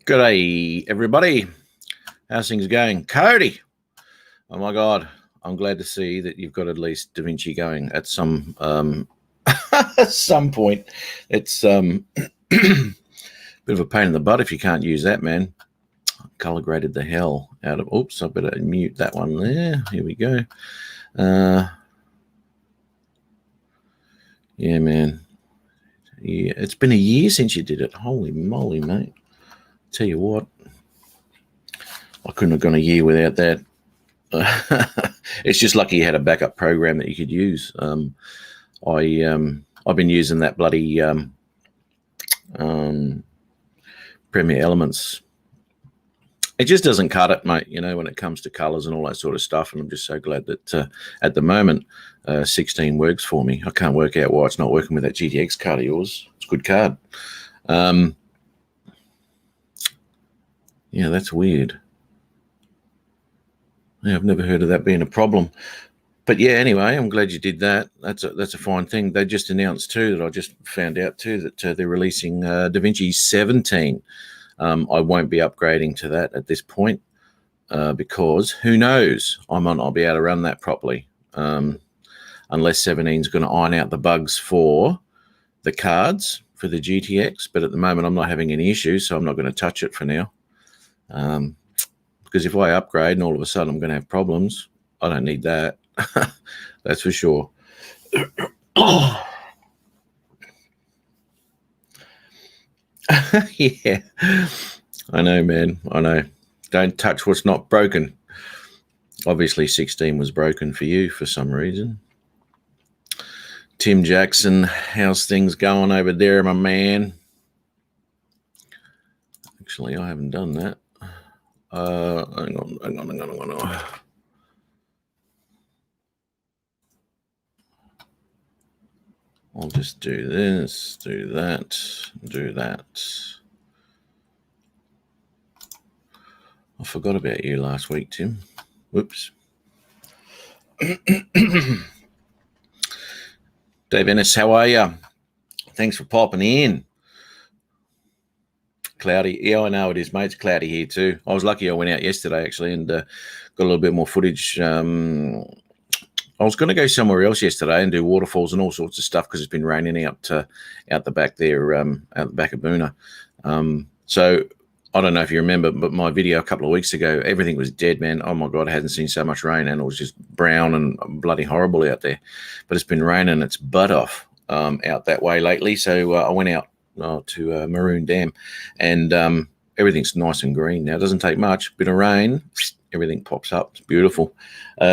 G'day, everybody. How's things going? Cody, oh my God, I'm glad to see that you've got at least DaVinci going at some at some point. It's bit of a pain in the butt if you can't use that, man. Color graded the hell out of. Oops, I better mute that one there. Here we go. Yeah, man. Yeah, it's been a year since you did it. Holy moly, mate. Tell you what, I couldn't have gone a year without that. It's just lucky you had a backup program that you could use. I've been using that bloody Premiere Elements. It just doesn't cut it, mate, you know, when it comes to colors and all that sort of stuff. And I'm just so glad that at the moment 16 works for me. I can't work out why it's not working with that GTX card of yours. It's a good card. Yeah, that's weird. Yeah, I've never heard of that being a problem. But yeah, anyway, I'm glad you did that. That's a fine thing. They just announced too that I just found out too that they're releasing DaVinci 17. I won't be upgrading to that at this point because who knows? I might not be able to run that properly unless 17 is going to iron out the bugs for the cards for the GTX. But at the moment, I'm not having any issues, so I'm not going to touch it for now. Because if I upgrade and all of a sudden I'm going to have problems, I don't need that. That's for sure. Yeah, I know, man. I know. Don't touch what's not broken. Obviously, 16 was broken for you for some reason. Tim Jackson, how's things going over there, my man? Actually, I haven't done that. Hang on. I'll just do this, do that, do that. I forgot about you last week, Tim. Whoops. Dave Ennis, how are you? Thanks for popping in. Cloudy. Yeah, I know it is, mate. It's cloudy here too. I was lucky I went out yesterday, actually, and got a little bit more footage. I was going to go somewhere else yesterday and do waterfalls and all sorts of stuff because it's been raining out the back there, out the back of Boonah. So I don't know if you remember, but my video a couple of weeks ago, everything was dead, man. Oh my God, I hadn't seen so much rain, and it was just brown and bloody horrible out there. But it's been raining its butt off out that way lately. So I went out to Maroon Dam, and everything's nice and green now. It doesn't take much. Bit of rain, everything pops up. It's beautiful.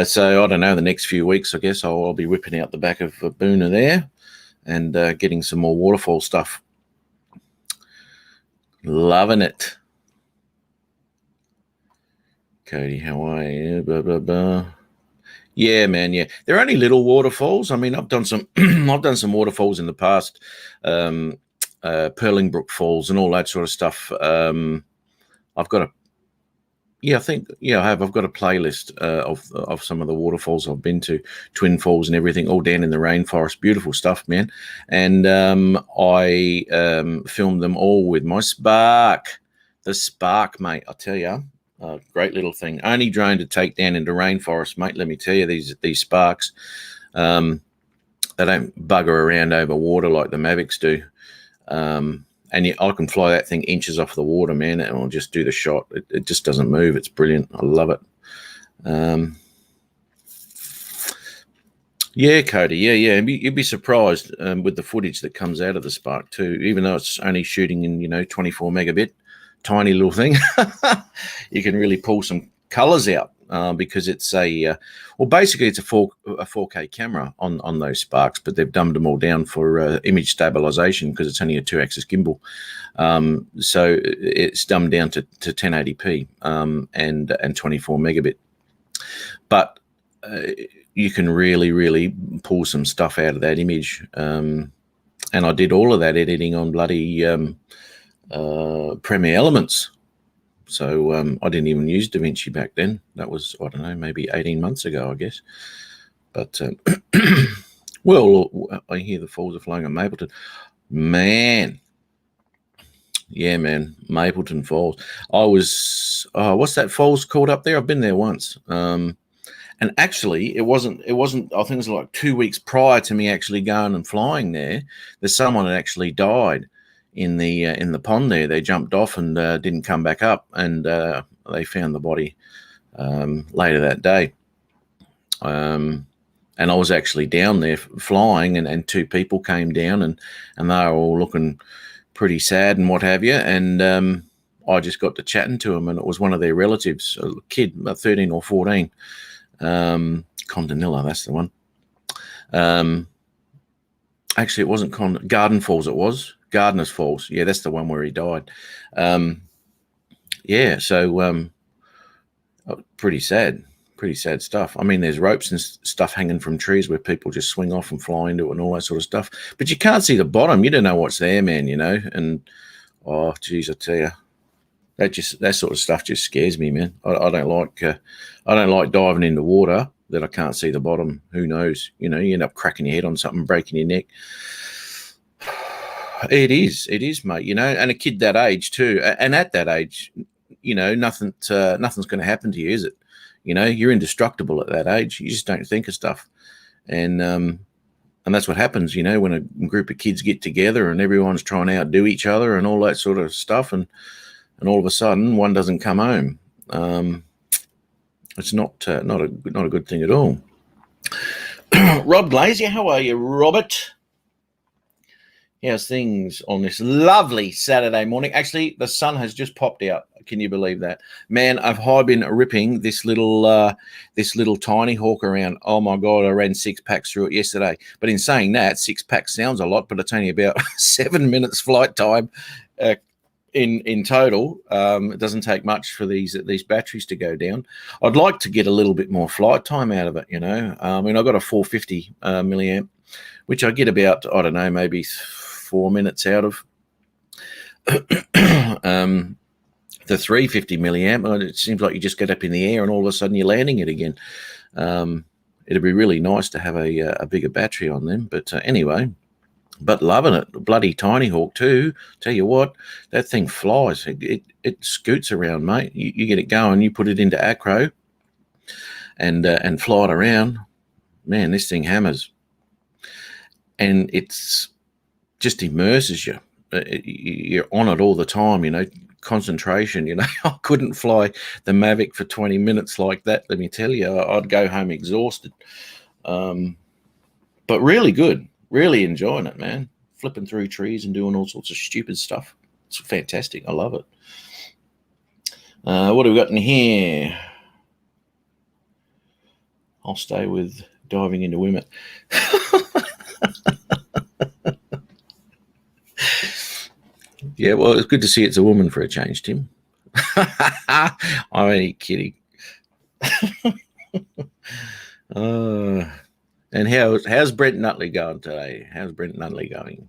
So I don't know, the next few weeks, I guess I'll be whipping out the back of Boonah there and getting some more waterfall stuff. Loving it. Cody, how are you? Blah, blah, blah. Yeah, man. Yeah, they're only little waterfalls. I mean, I've done some waterfalls in the past, Perlingbrook Falls and all that sort of stuff. I've got I have. I've got a playlist of some of the waterfalls I've been to, Twin Falls and everything, all down in the rainforest. Beautiful stuff, man. And I filmed them all with my Spark, the Spark, mate. I tell you. Great little thing. Only drone to take down into rainforest, mate. Let me tell you, these Sparks, they don't bugger around over water like the Mavics do. And I can fly that thing inches off the water, man, and I'll just do the shot. It just doesn't move. It's brilliant. I love it. Yeah, Cody. Yeah. You'd be surprised with the footage that comes out of the Spark too, even though it's only shooting in 24 megabit. Tiny little thing. You can really pull some colors out because it's basically it's a 4K camera on those Sparks, but they've dumbed them all down for image stabilization because it's only a 2-axis gimbal. So it's dumbed down to 1080p and 24 megabit. But you can really pull some stuff out of that image. And I did all of that editing on bloody Premiere Elements. So I didn't even use DaVinci back then. That was, I don't know, maybe 18 months ago, I guess. But, well, I hear the falls are flowing at Mapleton. Man, Yeah, man. Mapleton Falls. I was. What's that falls called up there? I've been there once. And actually, it wasn't. I think it was like 2 weeks prior to me actually going and flying there. There's someone that actually died in the pond there. They jumped off and didn't come back up, and they found the body later that day. And I was actually down there flying, and two people came down, and they were all looking pretty sad and what have you. And I just got to chatting to them, and it was one of their relatives, a kid, about 13 or 14. Condonilla, that's the one. Actually, it wasn't Garden Falls. It was Gardener's Falls. Yeah, that's the one where he died. Yeah, so pretty sad stuff. I mean, there's ropes and stuff hanging from trees where people just swing off and fly into it and all that sort of stuff. But you can't see the bottom. You don't know what's there, man, you know. And, oh, geez, I tell you, that sort of stuff just scares me, man. I don't like diving into water that I can't see the bottom. Who knows? You know, you end up cracking your head on something, breaking your neck. It is, mate. You know, and a kid that age too, and at that age, you know, nothing's going to happen to you, is it? You know, you're indestructible at that age. You just don't think of stuff, and that's what happens. You know, when a group of kids get together and everyone's trying to outdo each other and all that sort of stuff, and all of a sudden one doesn't come home. It's not a good thing at all. Rob Glazier, how are you, Robert? How's things on this lovely Saturday morning? Actually, the sun has just popped out. Can you believe that? Man, I've been ripping this little tiny hawk around. Oh my God, I ran 6 packs through it yesterday. But in saying that, 6 packs sounds a lot, but it's only about 7 minutes flight time in total. It doesn't take much for these batteries to go down. I'd like to get a little bit more flight time out of it, you know. I mean, I've got a 450 milliamp, which I get about, I don't know, maybe 4 minutes out of. The 350 milliamp, it seems like you just get up in the air and all of a sudden you're landing it again. It'd be really nice to have a bigger battery on them, but anyway, but loving it. Bloody Tiny Hawk too. Tell you what, that thing flies. It scoots around, mate. You get it going, you put it into acro and fly it around. Man, this thing hammers, and it's just immerses you. You're on it all the time, you know. Concentration, you know. I couldn't fly the Mavic for 20 minutes like that, let me tell you. I'd go home exhausted. But really good, really enjoying it, man. Flipping through trees and doing all sorts of stupid stuff. It's fantastic. I love it. What have we got in here? I'll stay with diving into women. Yeah, well, it's good to see it's a woman for a change, Tim. I'm only kidding. And how's Brent Nutley going today? How's Brent Nutley going?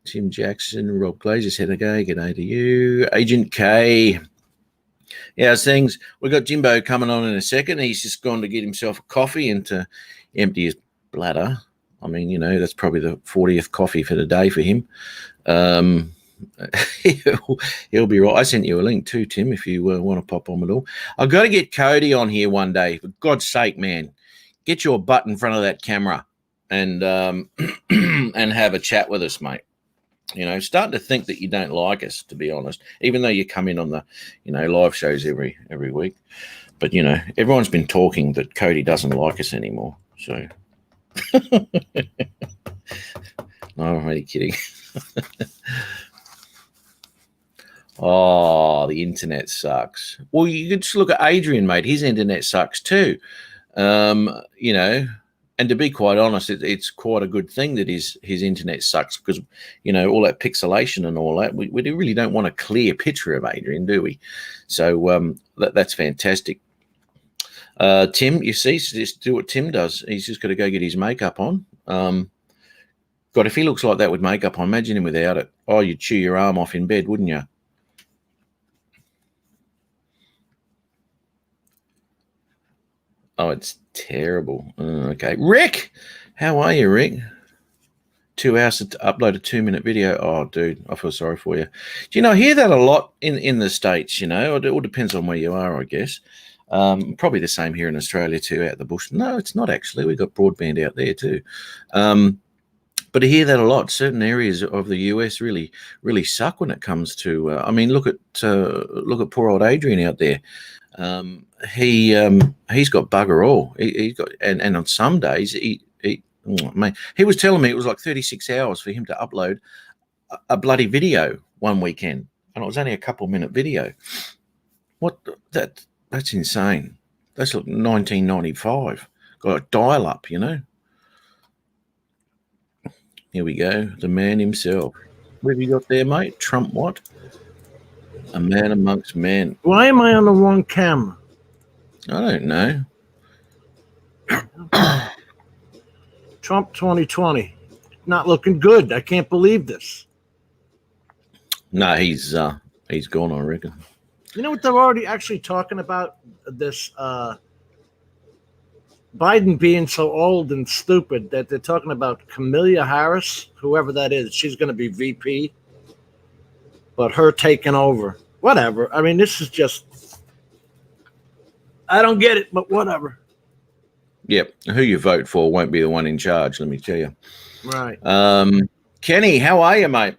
Tim Jackson, Rob Glazier said, okay, good day to you. Agent K. How's things? We've got Jimbo coming on in a second. He's just gone to get himself a coffee and to empty his bladder. I mean, you know, that's probably the 40th coffee for the day for him. He'll be right. I sent you a link too, Tim, if you want to pop on at all. I've got to get Cody on here one day. For God's sake, man, get your butt in front of that camera and and have a chat with us, mate. You know, starting to think that you don't like us, to be honest, even though you come in on the, you know, live shows every week. But, you know, everyone's been talking that Cody doesn't like us anymore. So, no, I'm only kidding. Oh, the internet sucks. Well, you could just look at Adrian, mate. His internet sucks too. You know, and to be quite honest, it's quite a good thing that his internet sucks because, you know, all that pixelation and all that. We really don't want a clear picture of Adrian, do we? So that's fantastic. Tim, you see, just do what Tim does. He's just got to go get his makeup on. God, if he looks like that with makeup on, imagine him without it. Oh, you'd chew your arm off in bed, wouldn't you? Oh, it's terrible. Okay. Rick, how are you, Rick? 2 hours to upload a 2-minute video. Oh, dude, I feel sorry for you. Do you know, I hear that a lot in the States, you know. It all depends on where you are, I guess. Probably the same here in Australia too, out the bush. No, it's not actually. We've got broadband out there too. But I hear that a lot. Certain areas of the US really suck when it comes to. I mean, look at poor old Adrian out there. He's got bugger all. He's got, and on some days he was telling me it was like 36 hours for him to upload a bloody video one weekend, and it was only a couple-minute video. What that's insane. That's like 1995. Got a dial-up, you know. Here we go. The man himself. What have you got there, mate? Trump what? A man amongst men. Why am I on the wrong camera? I don't know. Trump 2020. Not looking good. I can't believe this. No, he's gone, I reckon. You know what they're already actually talking about? This Biden being so old and stupid that they're talking about Kamala Harris, whoever that is. She's going to be VP, but her taking over. Whatever. I mean, this is just, I don't get it, but whatever. Yep. Who you vote for won't be the one in charge, let me tell you. Right. Kenny, how are you, mate?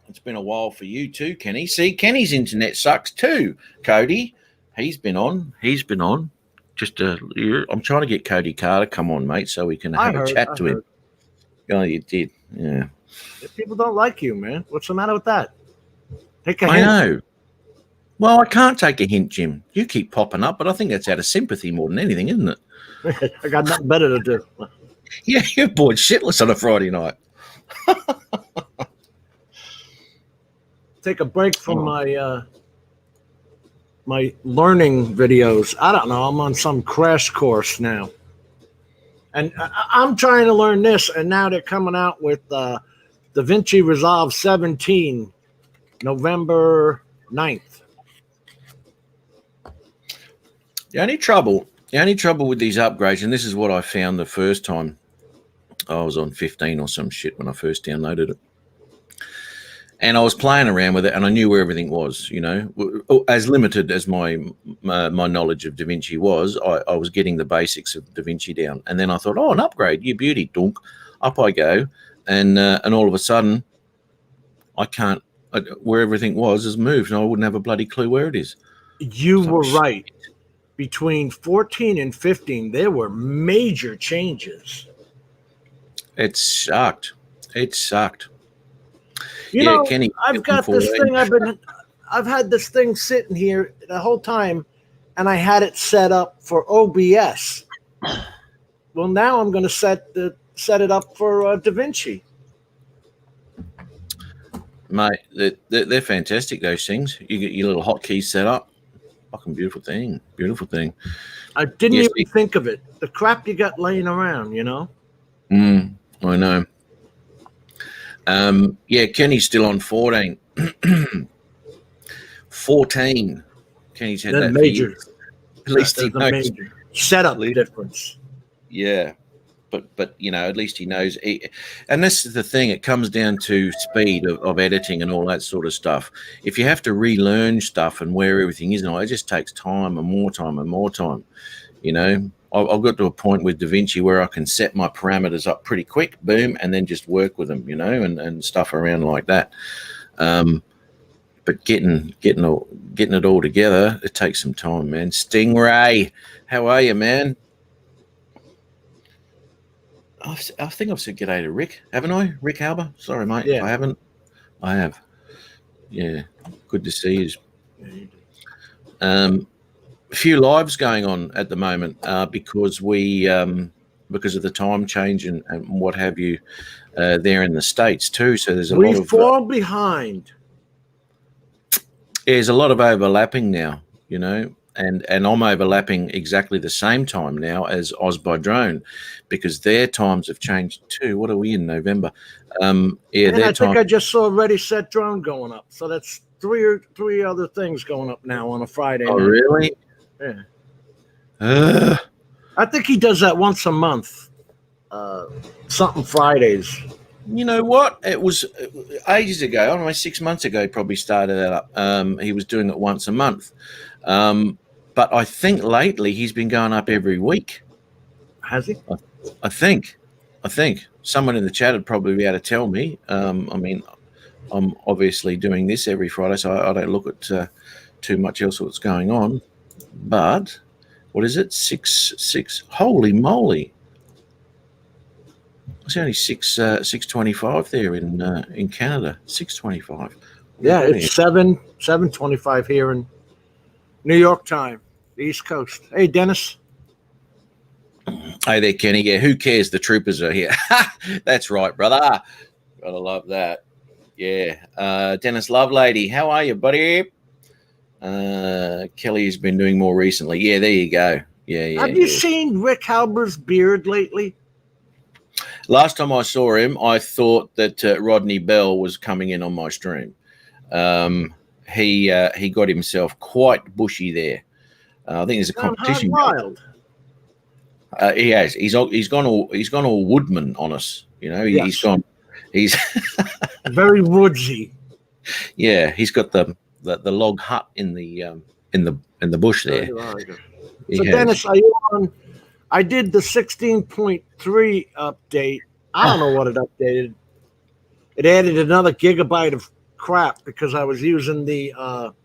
It's been a while for you too, Kenny. See, Kenny's internet sucks too. Cody, he's been on. Just I'm trying to get Cody Carter come on, mate, so we can have a chat to him. Oh, you did, yeah. If people don't like you, man, what's the matter with that? Take a hint. I know. Well, I can't take a hint, Jim. You keep popping up, but I think that's out of sympathy more than anything, isn't it? I got nothing better to do. Yeah, you're bored shitless on a Friday night. Take a break from my learning videos. I don't know. I'm on some crash course now. And I'm trying to learn this, and now they're coming out with DaVinci Resolve 17, November 9th. The only trouble with these upgrades, and this is what I found the first time I was on 15 or some shit when I first downloaded it. And I was playing around with it, and I knew where everything was, you know. As limited as my knowledge of DaVinci was, I was getting the basics of DaVinci down. And then I thought, oh, an upgrade, you beauty, dunk. Up I go, and all of a sudden, I can't, where everything was has moved, and I wouldn't have a bloody clue where it is. You were right. Between 14 and 15, there were major changes. It sucked. You know, Kenny, I've got this thing. I've had this thing sitting here the whole time, and I had it set up for OBS. Well, now I'm going to set it up for DaVinci. Mate, they're fantastic. Those things. You get your little hotkeys set up. Fucking beautiful thing. I didn't even think of it. The crap you got laying around, you know. I know. Yeah, Kenny's still on 14. 14. Kenny's had that major. For years. At least he knows. Major setup difference. Yeah. But you know, at least he knows. And this is the thing. It comes down to speed of editing and all that sort of stuff. If you have to relearn stuff and where everything is, it just takes time and more time and more time. You know, I've got to a point with DaVinci where I can set my parameters up pretty quick, boom, and then just work with them, you know, and stuff around like that. But getting it all together, it takes some time, man. Stingray, how are you, man? I think I've said g'day to Rick, haven't I? Rick Halber? Sorry, mate. Yeah. If I haven't, I have. Yeah, good to see you. A few lives going on at the moment because of the time change and what have you there in the States too. So there's we fall behind. There's a lot of overlapping now, you know. And I'm overlapping exactly the same time now as Ozbydrone because their times have changed too. What are we in November? I think I just saw Ready Set Drone going up. So that's three other things going up now on a Friday. Oh, really? Yeah. I think he does that once a month. Something Fridays. You know what? It was ages ago. I don't know, 6 months ago. He probably started that up. He was doing it once a month, but I think lately he's been going up every week. Has he? I think. Someone in the chat would probably be able to tell me. I mean, I'm obviously doing this every Friday, so I don't look at too much else what's going on. But what is it? Six. Holy moly! It's only 6:25 there in Canada. 6:25. Yeah, it's 7:25 here in New York time, the East Coast. Hey, Dennis. Hey there, Kenny. Yeah, who cares? The troopers are here. That's right, brother. Gotta love that. Yeah. Dennis Lovelady, how are you, buddy? Kelly's been doing more recently. Yeah, there you go. Yeah. Have you seen Rick Halber's beard lately? Last time I saw him, I thought that Rodney Bell was coming in on my stream. He got himself quite bushy there. I think there's a competition. Wild. He has. He's gone all Woodman on us. You know, Yes. He's very woodsy. Yeah, he's got the log hut in the bush there. So Dennis, are you on? I did the 16.3 update. I don't know what it updated. It added another gigabyte of crap because I was using the what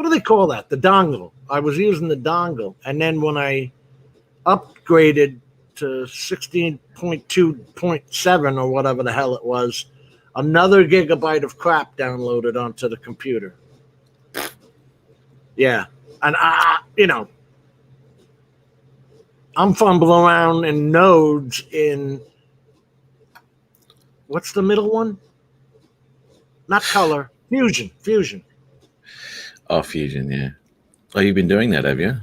do they call that? The dongle. I was using the dongle, and then when I upgraded to 16.2.7 or whatever the hell it was, another gigabyte of crap downloaded onto the computer. Yeah, and I'm fumbling around in nodes in what's the middle one? Not color, Fusion. Oh, Fusion, yeah. Oh, you've been doing that, have you?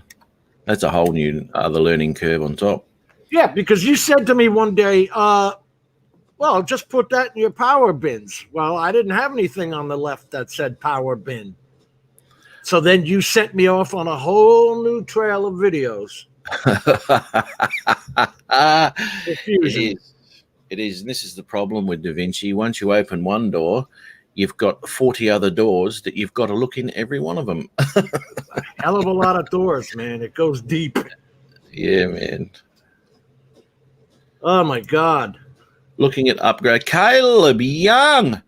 That's a whole new other learning curve on top. Yeah, because you said to me one day, well, just put that in your power bins. Well, I didn't have anything on the left that said power bin. So then you sent me off on a whole new trail of videos. It is. And this is the problem with DaVinci. Once you open one door, you've got 40 other doors that you've got to look in every one of them. A hell of a lot of doors, man. It goes deep. Yeah, man. Oh, my God. Looking at upgrade. Caleb Young.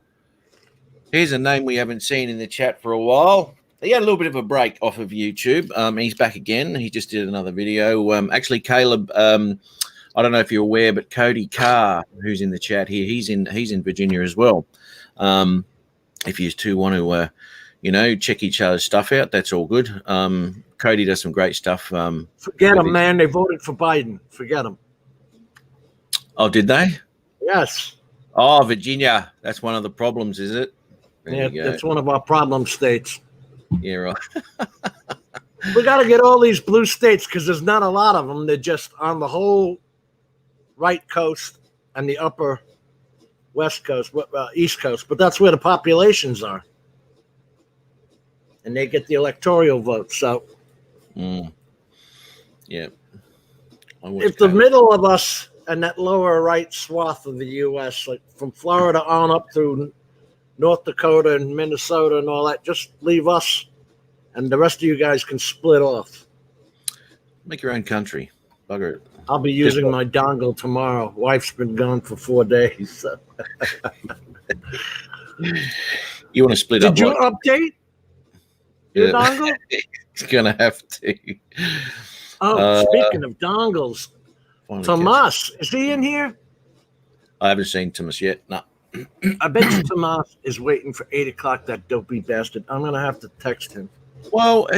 Here's a name we haven't seen in the chat for a while. He had a little bit of a break off of YouTube. He's back again. He just did another video. Actually, Caleb, I don't know if you're aware, but Cody Carr, who's in the chat here, he's in Virginia as well. If you two want to, check each other's stuff out, that's all good. Cody does some great stuff. Forget them, man. They voted for Biden. Forget them. Oh, did they? Yes. Oh, Virginia. That's one of the problems, is it? Yeah, that's one of our problem states. Yeah, right. We got to get all these blue states because there's not a lot of them. They're just on the whole right coast and the upper west coast, east coast. But that's where the populations are. And they get the electoral votes. So, yeah. If the middle of us and that lower right swath of the U.S., like from Florida on up through North Dakota and Minnesota and all that, just leave us and the rest of you guys can split off. Make your own country. Bugger it. I'll be using my dongle tomorrow. Wife's been gone for 4 days. So. You want to split up? Did you update your dongle? It's going to have to. Oh, speaking of dongles, Tomas, is he in here? I haven't seen Tomas yet. No. I bet you Tomas is waiting for 8 o'clock, that dopey bastard. I'm going to have to text him. Well,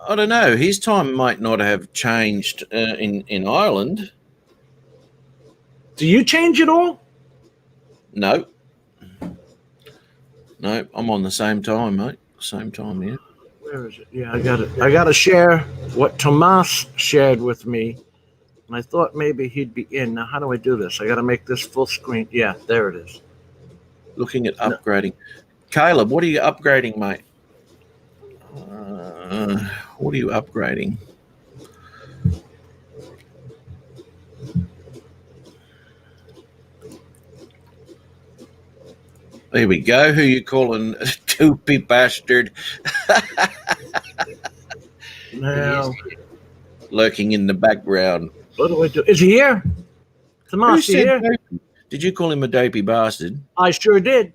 I don't know. His time might not have changed in Ireland. Do you change it all? No. No, I'm on the same time, mate. Same time, yeah. Where is it? Yeah, I got it. I got to share what Tomas shared with me. And I thought maybe he'd be in. Now, how do I do this? I got to make this full screen. Yeah, there it is. Looking at upgrading. Caleb, what are you upgrading, mate? What are you upgrading? There we go. Who you calling doopy bastard? Now, Lurking in the background. what do I do? Is he here? Who Tomas, you said here? dopey? Did you call him a dopey bastard? I sure did.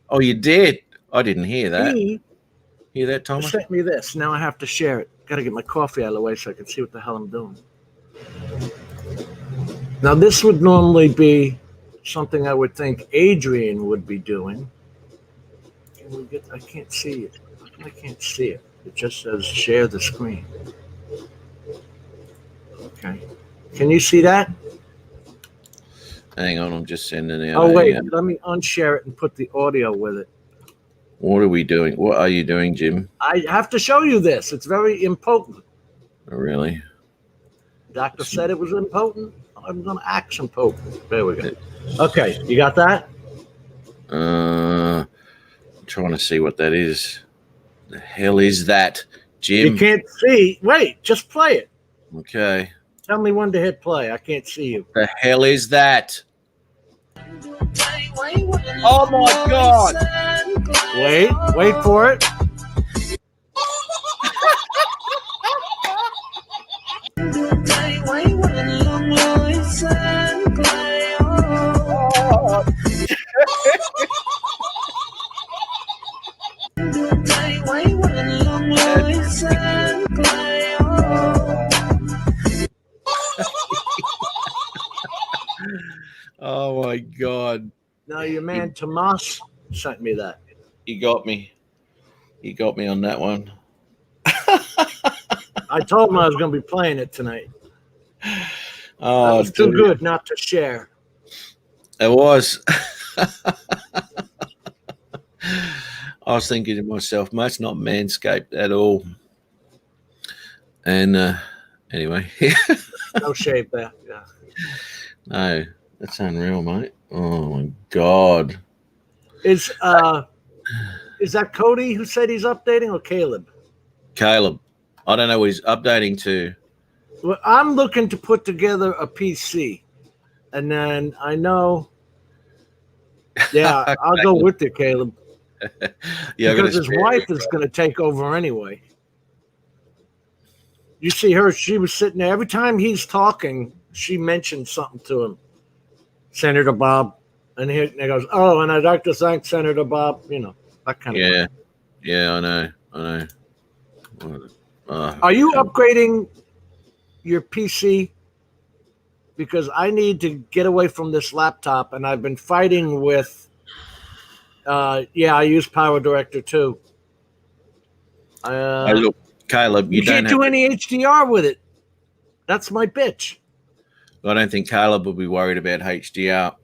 Oh, you did? I didn't hear that. He Hear that, Thomas? sent me this. Now I have to share it. Got to get my coffee out of the way so I can see what the hell I'm doing. Now, this would normally be something I would think Adrian would be doing. I can't see it. How come I can't see it? It just says share the screen. Okay. Can you see that? Hang on, I'm just sending out. Oh, wait. Let me unshare it and put the audio with it. What are we doing? What are you doing, Jim? I have to show you this. It's very impotent. Oh, really? Doctor said it was impotent. I'm going to act impotent. There we go. Okay. You got that? I'm trying to see what that is. The hell is that, Jim? You can't see. Wait, just play it. Okay. Tell me when to hit play. I can't see you. The hell is that? Oh my God! Wait for it. Oh my God! Now your man Tomas sent me that. You got me. You got me on that one. I told him I was going to be playing it tonight. Oh, That was too dude. good not to share. It was. I was thinking to myself, mate, it's not Manscaped at all. And anyway, No shave there. Yeah. no, that's unreal, mate. Oh my God. Is that Cody who said he's updating or Caleb? Caleb, I don't know what he's updating to. Well, I'm looking to put together a PC, and then I know. Yeah, I'll go with you, Caleb. Yeah, Because his wife is going to take over anyway. You see her; she was sitting there every time he's talking. She mentioned something to him, Senator Bob, and he goes, "Oh, and I'd like to thank Senator Bob." You know that kind of. Yeah, yeah, I know. Are you upgrading your PC? Because I need to get away from this laptop, and I've been fighting with. Yeah, I use Power Director too. Hey, look, Caleb, You can't do any HDR with it. That's my bitch. I don't think Caleb will be worried about HDR.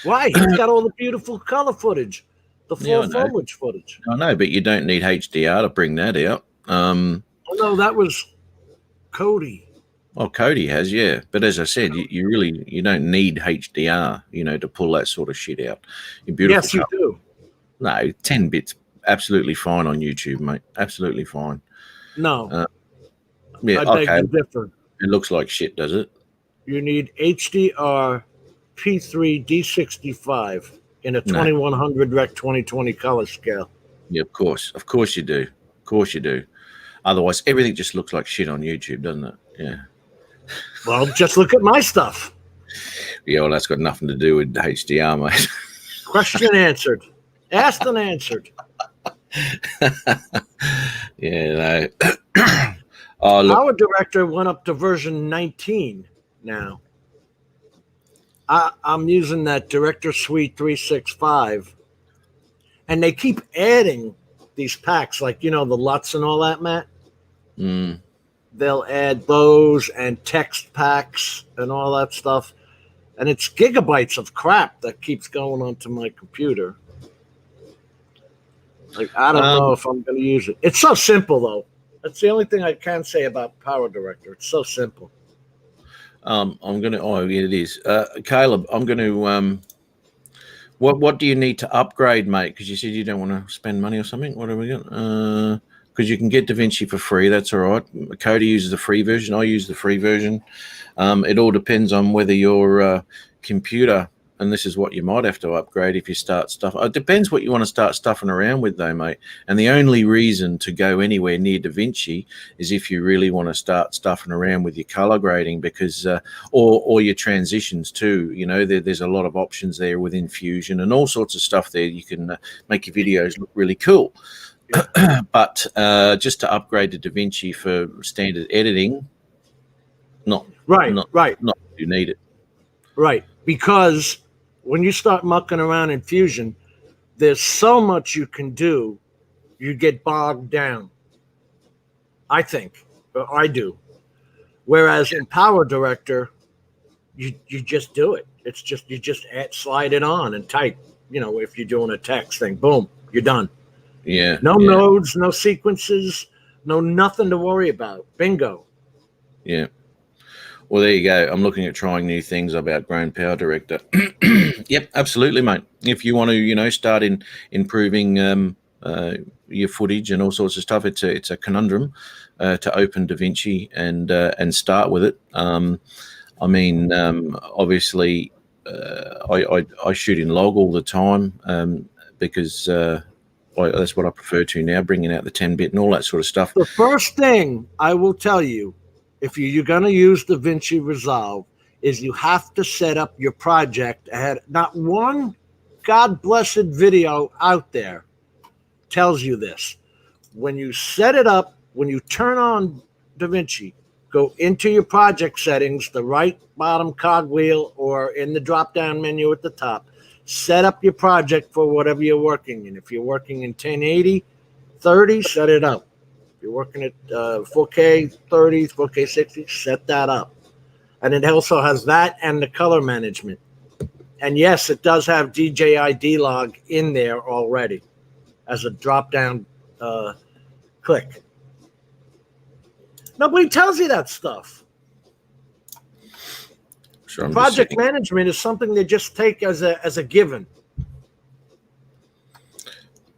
Why? He's got all the beautiful color footage, the Yeah, I full know. foliage footage. I know, but you don't need HDR to bring that out. Oh no, that was Cody. Well, Cody has, yeah. But as I said, you don't need HDR, to pull that sort of shit out. Your beautiful Yes, you colour. do. No, 10 bits, absolutely fine on YouTube, mate. Absolutely fine. No, Yeah, I beg okay. to differ. It looks like shit, does it? You need HDR P3 D65 in a No. 2100 Rec 2020 color scale. Yeah, of course. Of course you do. Of course you do. Otherwise, everything just looks like shit on YouTube, doesn't it? Yeah. Well, just look at my stuff. Yeah, well, that's got nothing to do with HDR, mate. Question answered. Asked and answered. Yeah, no. Oh, look. Power Director went up to version 19 now. I'm using that Director Suite 365, and they keep adding these packs, like the LUTs and all that, Matt. Mm, They'll add those and text packs and all that stuff, and it's gigabytes of crap that keeps going onto my computer. Like, I don't know if I'm going to use it. It's so simple, though. That's the only thing I can say about Power Director. It's so simple. I'm going to, oh, yeah, it is. Caleb, I'm going to, what do you need to upgrade, mate? Because you said you don't want to spend money or something. What have we got? Because you can get DaVinci for free. That's all right. Cody uses the free version. I use the free version. It all depends on whether your computer and this is what you might have to upgrade if you start stuff. It depends what you want to start stuffing around with, though, mate. And the only reason to go anywhere near DaVinci is if you really want to start stuffing around with your color grading, because or your transitions too. You know, there's a lot of options there within Fusion and all sorts of stuff there. You can make your videos look really cool. Yeah. But just to upgrade to DaVinci for standard editing, not you need it. Right, because when you start mucking around in Fusion, there's so much you can do, you get bogged down. I think, or I do. Whereas in Power Director, you just do it. It's just you just slide it on and type. You know, if you're doing a text thing, boom, you're done. Yeah. No nodes, no sequences, no nothing to worry about. Bingo. Yeah. Well, there you go. I'm looking at trying new things about Grown Power Director. Yep, absolutely, mate. If you want to, you know, start improving your footage and all sorts of stuff, it's a conundrum to open DaVinci and start with it. Obviously, I shoot in log all the time because that's what I prefer to now, bringing out the 10-bit and all that sort of stuff. The first thing I will tell you, if you're going to use DaVinci Resolve, is you have to set up your project ahead. Not one God-blessed video out there tells you this. When you set it up, when you turn on DaVinci, go into your project settings, the right bottom cogwheel or in the drop-down menu at the top, set up your project for whatever you're working in. If you're working in 1080, 30, set it up. If you're working at 4K 30, 4K 60, set that up. And it also has that and the color management. And yes, it does have DJI D-Log in there already as a drop-down click. Nobody tells you that stuff. Sure, project management is something they just take as a given.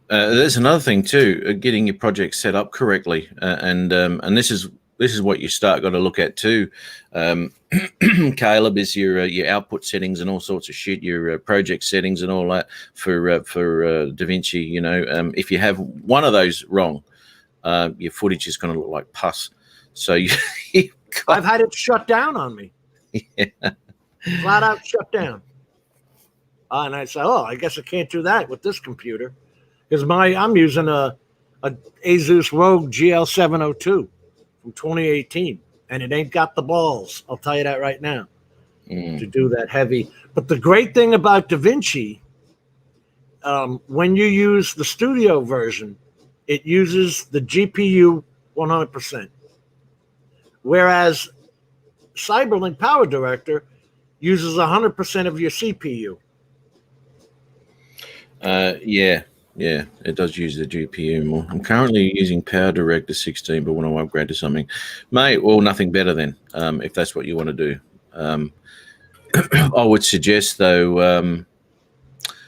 There's another thing too, getting your project set up correctly, and this is what you got to look at too. Caleb, is your output settings and all sorts of shit, your project settings and all that for DaVinci. You know, if you have one of those wrong, your footage is going to look like pus. So I've had it shut down on me. Yeah. Flat out shut down. And I said, I guess I can't do that with this computer. Because I'm using a Asus Rogue GL702 from 2018, and it ain't got the balls. I'll tell you that right now to do that heavy. But the great thing about DaVinci, when you use the studio version, it uses the GPU 100%. Whereas Cyberlink Power Director uses 100% of your CPU. Yeah, it does use the GPU more. I'm currently using Power Director 16, but when I upgrade to something, mate, well, nothing better then, if that's what you want to do. I would suggest, though...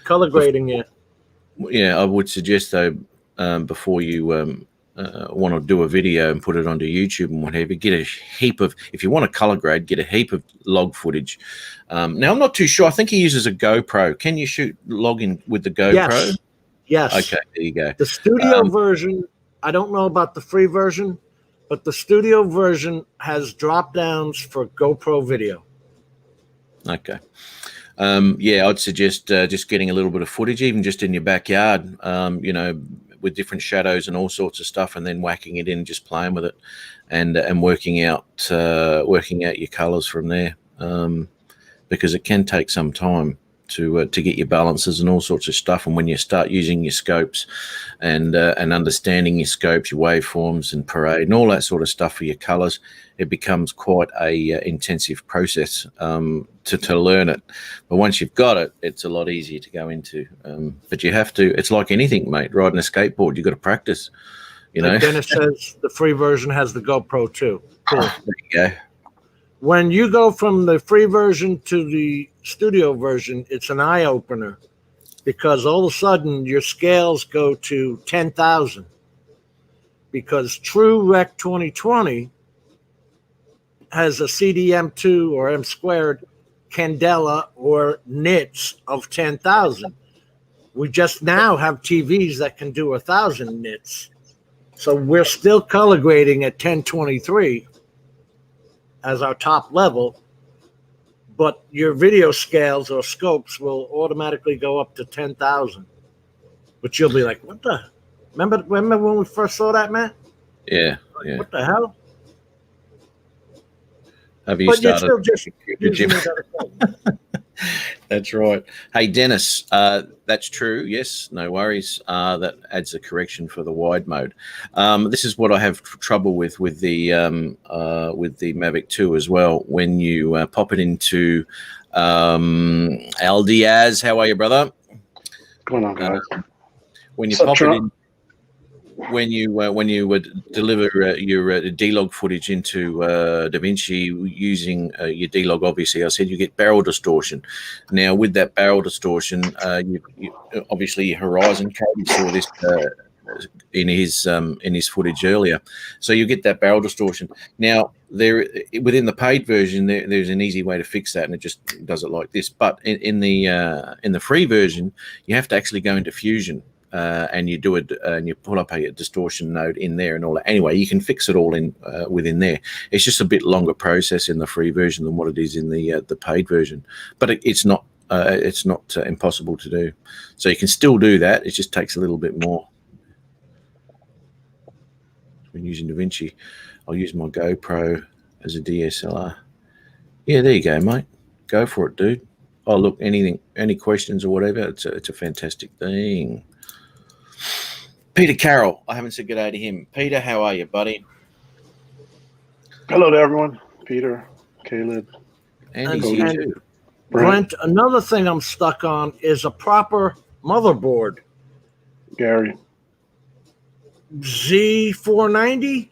color grading, yeah. Yeah, I would suggest, though, before you want to do a video and put it onto YouTube and whatever, get a heap of... If you want to color grade, get a heap of log footage. Now, I'm not too sure. I think he uses a GoPro. Can you shoot logging with the GoPro? Yes. Okay, there you go. The studio version, I don't know about the free version, but the studio version has drop downs for GoPro video. Okay. I'd suggest just getting a little bit of footage, even just in your backyard, you know, with different shadows and all sorts of stuff, and then whacking it in, just playing with it, and working out your colors from there, because it can take some time to get your balances and all sorts of stuff. And when you start using your scopes and understanding your scopes, your waveforms and parade and all that sort of stuff for your colors, it becomes quite a intensive process to learn it. But once you've got it, it's a lot easier to go into. But you have to. It's like anything, mate. Riding a skateboard, you've got to practice. You know. Dennis says the free version has the GoPro too. Cool. There you go. When you go from the free version to the studio version, it's an eye-opener, because all of a sudden your scales go to 10,000, because True Rec 2020 has a CDM2 or M2 candela or nits of 10,000. We just now have TVs that can do 1,000 nits. So we're still color grading at 1023 as our top level, but your video scales or scopes will automatically go up to 10,000. But you'll be like, what the? Remember when we first saw that, Matt? Yeah. What the hell? Have you But started? you're still just Did you? using it as a phone. That's right. Hey, Dennis, that's true. Yes, no worries. That adds a correction for the wide mode. This is what I have trouble with the Mavic 2 as well. When you pop it into Al Diaz, how are you, brother? What's going on, guys? When you What's up, pop it Trump? in. When you would deliver your D-Log footage into DaVinci using your D-Log, obviously, I said you get barrel distortion. Now, with that barrel distortion, you obviously Horizon Cody saw this in his footage earlier, so you get that barrel distortion. Now, there within the paid version, there's an easy way to fix that, and it just does it like this. But in the free version, you have to actually go into Fusion. And you do it, and you pull up a distortion node in there and all that. Anyway, you can fix it all in within there. It's just a bit longer process in the free version than what it is in the paid version, but it's not impossible to do. So you can still do that. It just takes a little bit more. When using DaVinci, I'll use my GoPro as a DSLR. Yeah, there you go, mate. Go for it, dude. Oh, look, any questions or whatever? It's a fantastic thing. Peter Carroll, I haven't said good day to him. Peter, how are you, buddy? Hello to everyone. Peter, Caleb, Andy's And- here and- too. Brent, another thing I'm stuck on is a proper motherboard. Gary. Z490?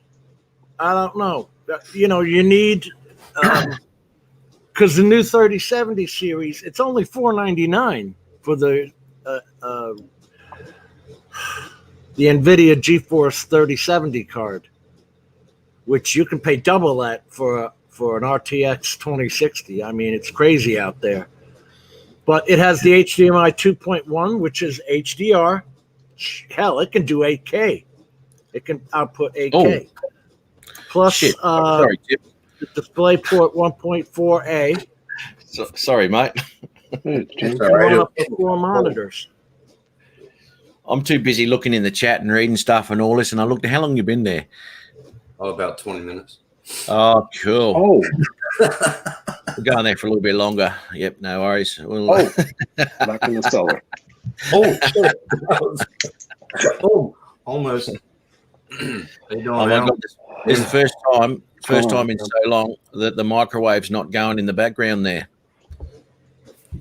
I don't know. You need, because the new 3070 series, it's only $499 for the NVIDIA GeForce 3070 card, which you can pay double that for an RTX 2060. I mean, it's crazy out there. But it has the HDMI 2.1, which is HDR. Hell, it can do 8K. It can output 8K. Plus, Shit. Sorry, Jim. the DisplayPort 1.4A. Sorry, mate. Hey, James. All right. Run up to 4 monitors. I'm too busy looking in the chat and reading stuff and all this, and I looked. How long you been there? Oh, about 20 minutes. Oh, cool. Oh, We're going there for a little bit longer. Yep, no worries. We'll, back in the cellar. Oh, shit. Oh, almost. How you doing, oh my Al? God, this is the first time in so long that the microwave's not going in the background there.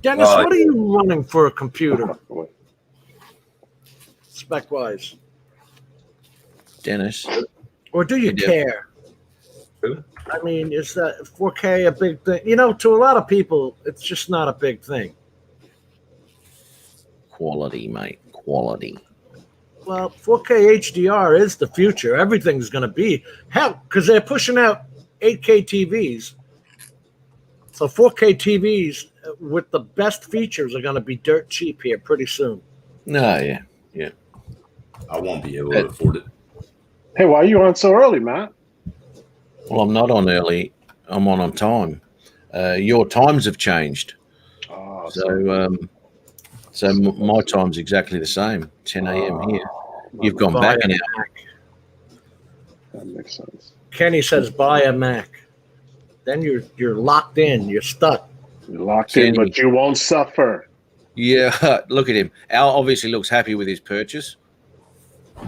Dennis, Right. what are you running for a computer, spec-wise? Dennis, Or do you Yeah. care? Who? I mean, is that 4K a big thing? To a lot of people, it's just not a big thing. quality, mate, quality. Well, 4K HDR is the future. Everything's going to be. Hell, because they're pushing out 8K TVs. So 4K TVs with the best features are going to be dirt cheap here pretty soon. No, yeah. I won't be able to afford it. Hey, why are you on so early, Matt? Well, I'm not on early. I'm on time. Your times have changed. Oh, So my time's exactly the same, 10 a.m. here. You've gone back an hour. That makes sense. Kenny says buy a Mac. Then you're locked in. You're stuck. You're locked in, Kenny. but you won't suffer. Yeah, look at him. Al obviously looks happy with his purchase.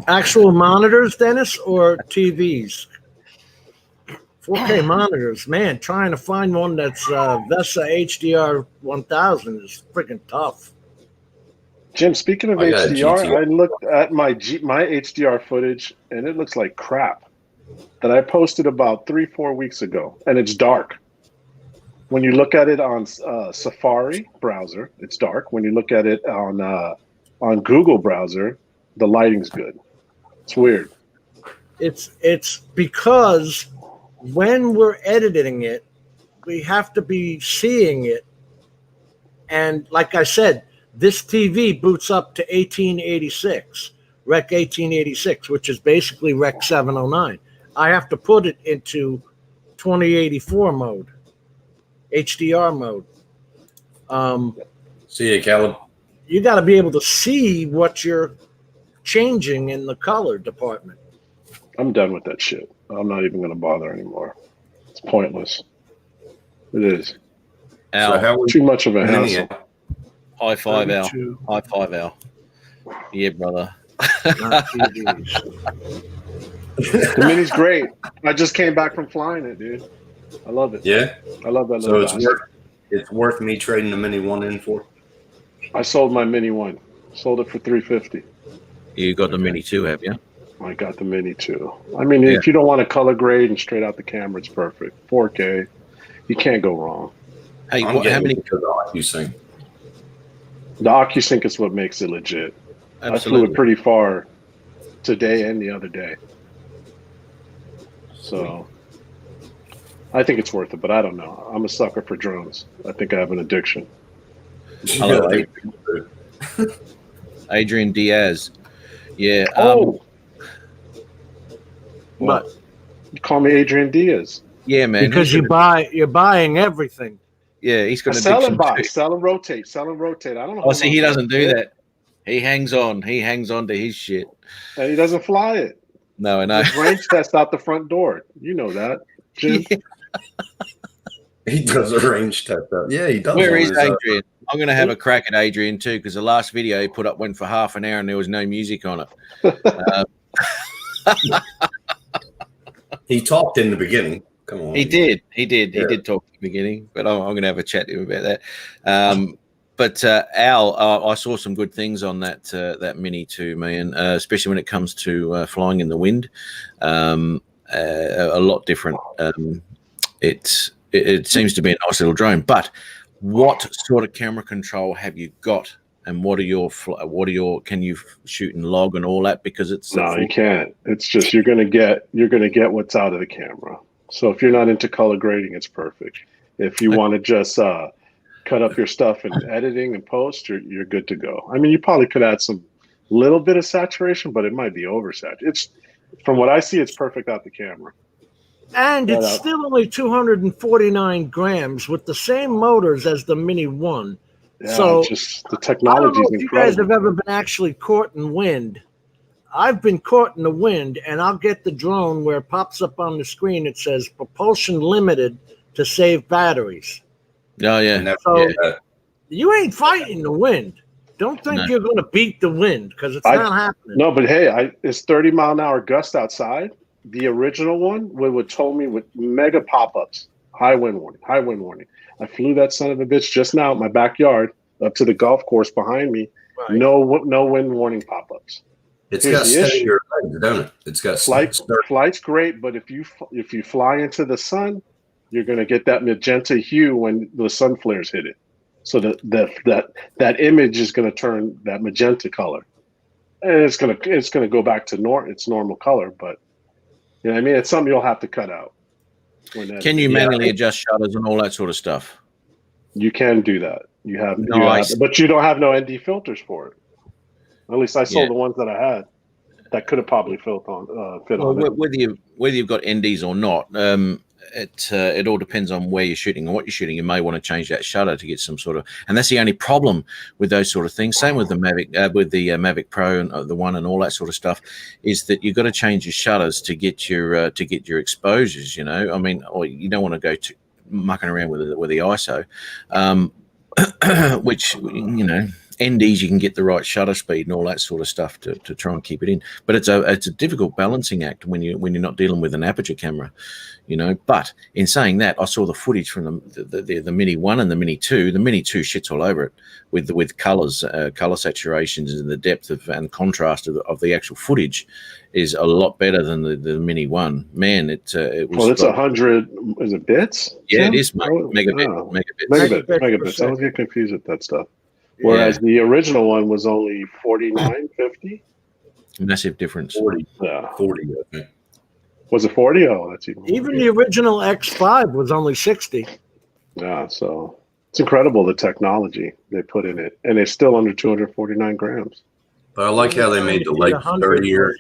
Actual monitors, Dennis, or TVs? 4K monitors, man. Trying to find one that's VESA HDR 1000 is freaking tough. Jim, speaking of I got a HDR, GTR. I looked at my HDR footage, and it looks like crap that I posted about 3-4 weeks ago, and it's dark. When you look at it on Safari browser, it's dark. When you look at it on Google browser, the lighting's good. It's weird. It's because when we're editing it, we have to be seeing it And like I said, this TV boots up to 1886, Rec 1886, which is basically Rec 709. I have to put it into 2084 mode, HDR mode. See you, Caleb. You got to be able to see what you're changing in the color department. I'm done with that shit. I'm not even going to bother anymore. It's pointless. It is. Al, So how was Too much of a Mini? hassle. high five, Al. 32, High five, Al. Yeah, brother. not TVs. The Mini's great. I just came back from flying it, dude. I love it. Yeah. I love that So little it's bastard. worth me trading the Mini 1 in for. I sold my Mini 1. Sold it for $350. You got the Mini 2, have you? I got the Mini 2. I mean, Yeah. if you don't want to color grade and straight out the camera, it's perfect. 4K. You can't go wrong. Hey, I'm how getting many? because of OcuSync. The OcuSync is what makes it legit. I flew Absolutely. it pretty far today and the other day. So I think it's worth it, but I don't know. I'm a sucker for drones. I think I have an addiction. Hello, Adrian Diaz. Yeah. But You call me Adrian Diaz. Yeah, man. because he's you're buying everything. yeah, he's got an Sell addiction and buy, too. sell and rotate, sell and rotate. I don't know. Oh, see, he doesn't do that. He hangs on. He hangs on to his shit. And he doesn't fly it. No, I know. There's range test out the front door. You know that, Jim. He does a range test up. Yeah, he does. Where on is his, Adrian? I'm going to have a crack at Adrian too, because the last video he put up went for half an hour and there was no music on it. He talked in the beginning. Come on. He did. He Yeah. did talk at the beginning, but I'm going to have a chat to him about that. But Al, I saw some good things on that Mini 2, man, especially when it comes to flying in the wind. A lot different. It seems to be a nice little drone. But what sort of camera control have you got? And what are your can you shoot and log and all that? Because it's No, you can't. It's just you're gonna get what's out of the camera. So if you're not into color grading, it's perfect. If you want to just cut up your stuff and editing and post, you're good to go. I mean, you probably could add some little bit of saturation, but it might be oversaturated. It's from what I see, it's perfect out the camera. And it's Yeah. still only 249 grams with the same motors as the Mini 1. Yeah, So, it's just the I don't technology know is if you guys incredible. have ever been actually caught in wind. I've been caught in the wind, and I'll get the drone where it pops up on the screen. It says propulsion limited to save batteries. Oh yeah. And that's, So- yeah, You ain't fighting the wind. Don't think No. you're going to beat the wind because it's I- not happening. No, but hey, it's 30-mile-an-hour gust outside. The original one would told me with mega pop-ups, high wind warning, high wind warning. I flew that son of a bitch just now in my backyard up to the golf course behind me. Right. No wind warning pop-ups. it's Here's got the steadier legs, don't it? It's got Flight's great, but if you fly into the sun, you're going to get that magenta hue when the sun flares hit it. So that image is going to turn that magenta color, and it's going to go back to its normal color. But you know what I mean, it's something you'll have to cut out. Can you manually adjust shutters and all that sort of stuff? You can do that. You have, Nice. but you don't have no ND filters for it. At least I sold Yeah. the ones that I had that could have probably fit on Well, it. whether you've got NDs or not, it all depends on where you're shooting and what you're shooting. You may want to change that shutter to get some sort of, and that's the only problem with those sort of things. Same with the Mavic, Mavic Pro and the One and all that sort of stuff, is that you've got to change your shutters to get your exposures. You know, I mean, or you don't want to go to mucking around with the ISO, which you know. NDs, you can get the right shutter speed and all that sort of stuff to try and keep it in, but it's a difficult balancing act when you're not dealing with an aperture camera, you know. But in saying that, I saw the footage from the Mini 1 and the Mini 2. The Mini 2 shits all over it with colors, color saturations, and the depth and contrast of the actual footage is a lot better than the Mini 1. Man, it was. Well, it's 100. Is it bits? Yeah, Jim? it is, mate. Oh, Megabit, oh. megabits. Megabits. I always get confused with that stuff. Whereas the original one was only 49.50. Massive difference. 40, Yeah. 40, I think. Was it 40? Oh, that's even more. Even the original X5 was only 60. Yeah, so It's incredible the technology they put in it, and it's still under 249 grams. But I like how they made the legs 100 sturdier,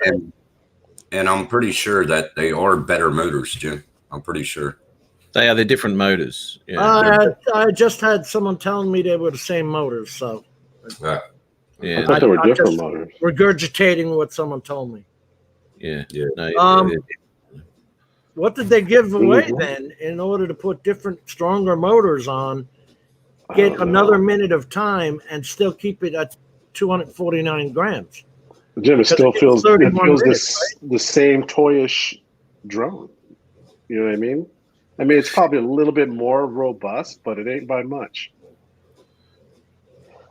and I'm pretty sure that they are better motors, Jim. I'm pretty sure. They're different motors. Yeah, I just had someone telling me they were the same motors, so I yeah, thought they were I different just- motors. regurgitating what someone told me. yeah. Yeah. No, What did they give away Mhm. then in order to put different, stronger motors on, I get don't another know. minute of time, and still keep it at 249 grams? Jim, it still Because it feels gets 31 the same toyish drone. You know what I mean? I mean, it's probably a little bit more robust, but it ain't by much.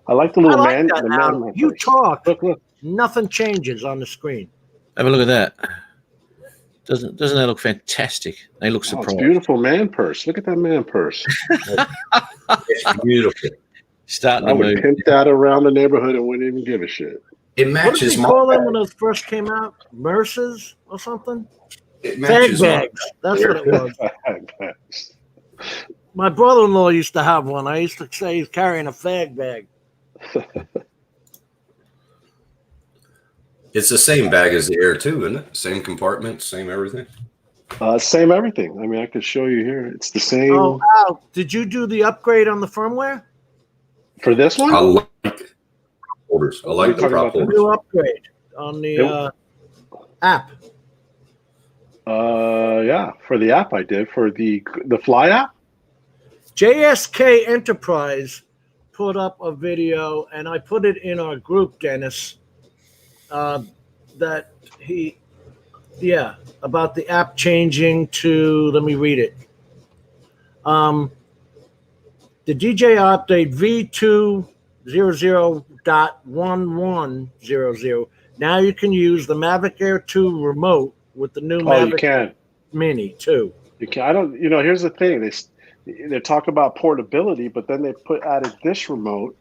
I like the I little like man. that The now. man You purse. talk, Look. nothing changes on the screen. have a look at that. Doesn't that look fantastic? They look Oh, it's surprised. beautiful man purse. Look at that man purse. It's beautiful. Starting I to would move. pimp that around the neighborhood and wouldn't even give a shit. It What did matches they my call them bag. when those first came out? Merces or something? It Fag matches my bags. That's what it was. Thanks. My brother-in-law used to have one. I used to say he's carrying a fag bag. It's the same bag as the Air 2, isn't it? Same compartment, same everything. Same everything. I mean, I could show you here. It's the same Oh, Al, did you do the upgrade on the firmware? for this one. I like holders. I like the Talking prop about the holders. New upgrade on the app. Yeah, for the app I did for the Fly app. JSK Enterprise put up a video, and I put it in our group, Dennis, that about the app changing to, let me read it. The DJI update V200.1100. Now you can use the Mavic Air 2 remote with the new Oh, you Mavic can. Mini 2. You can. I don't. You know, here's the thing. They talk about portability, but then they added this remote,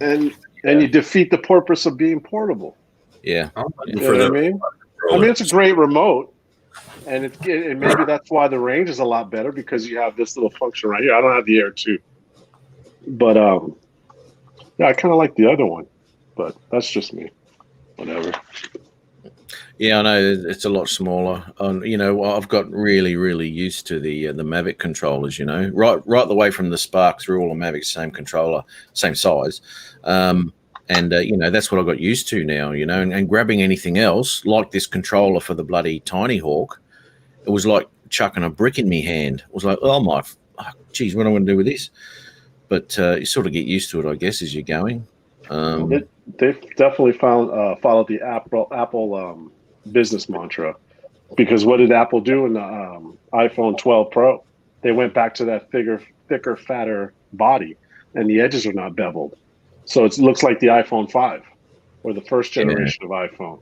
and you defeat the purpose of being portable. Yeah. I'm looking You for know what I the mean? I mean, it's a great remote, and and maybe that's why the range is a lot better because you have this little function right here. I don't have the Air 2, but yeah, I kind of like the other one, but that's just me. Whatever. Yeah, I know it's a lot smaller. You know, I've got really, really used to the Mavic controllers. You know, right the way from the Spark through all the Mavics, same controller, same size, and you know that's what I got used to now. You know, and grabbing anything else like this controller for the bloody Tiny Hawk, it was like chucking a brick in my hand. It was like, oh my, geez, what am I going to do with this? But you sort of get used to it, I guess, as you're going. They've definitely followed the Apple business mantra, because what did Apple do in the iPhone 12 Pro? They went back to that thicker, fatter body, and the edges are not beveled, so it looks like the iPhone 5 or the first generation of iPhone.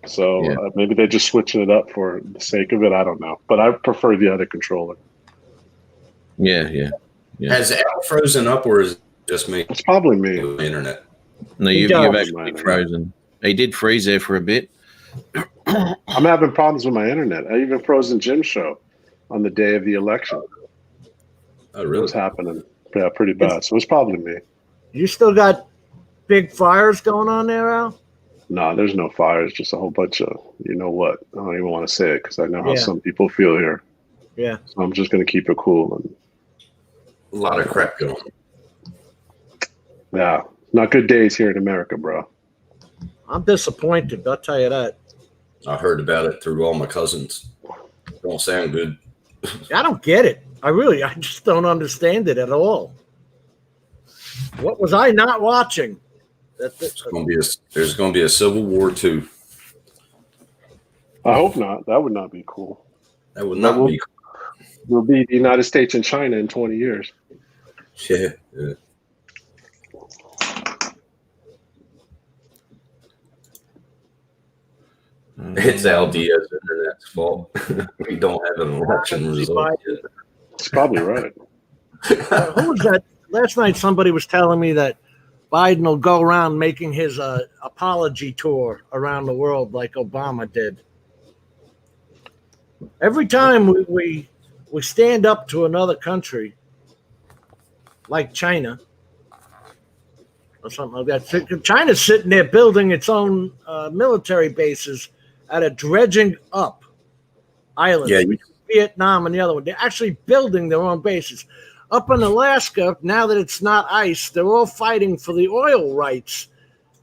So maybe they're just switching it up for the sake of it. I don't know, but I prefer the other controller. Yeah. Has Al frozen up, or is it just me? It's probably me. The internet. No, He you've does. actually frozen. He did freeze there for a bit. I'm having problems with my internet. I even froze in Jim's show on the day of the election. Oh, It really? was happening. Yeah, pretty bad. So it's probably me. You still got big fires going on there, Al? No, there's no fires. Just a whole bunch of, you know what? I don't even want to say it because I know how Yeah. some people feel here. Yeah. So I'm just going to keep it cool. And A lot of crap going on. yeah, not good days here in America, bro. I'm disappointed. I'll tell you that. I heard about it through all my cousins. Don't sound good. I don't get it. I just don't understand it at all. What was I not watching? There's going to be a civil war too. I hope not. That would not be cool. That would not be. We'll be the United States and China in 20 years. Yeah. It's Al Diaz's internet's fault. We don't have an election result yet. It's probably right. Who was that? Last night somebody was telling me that Biden will go around making his apology tour around the world like Obama did. Every time we stand up to another country, like China or something like that. China's sitting there building its own military bases at a dredging up island. Yeah, Vietnam and the other one. They're actually building their own bases. Up in Alaska, now that it's not ice, they're all fighting for the oil rights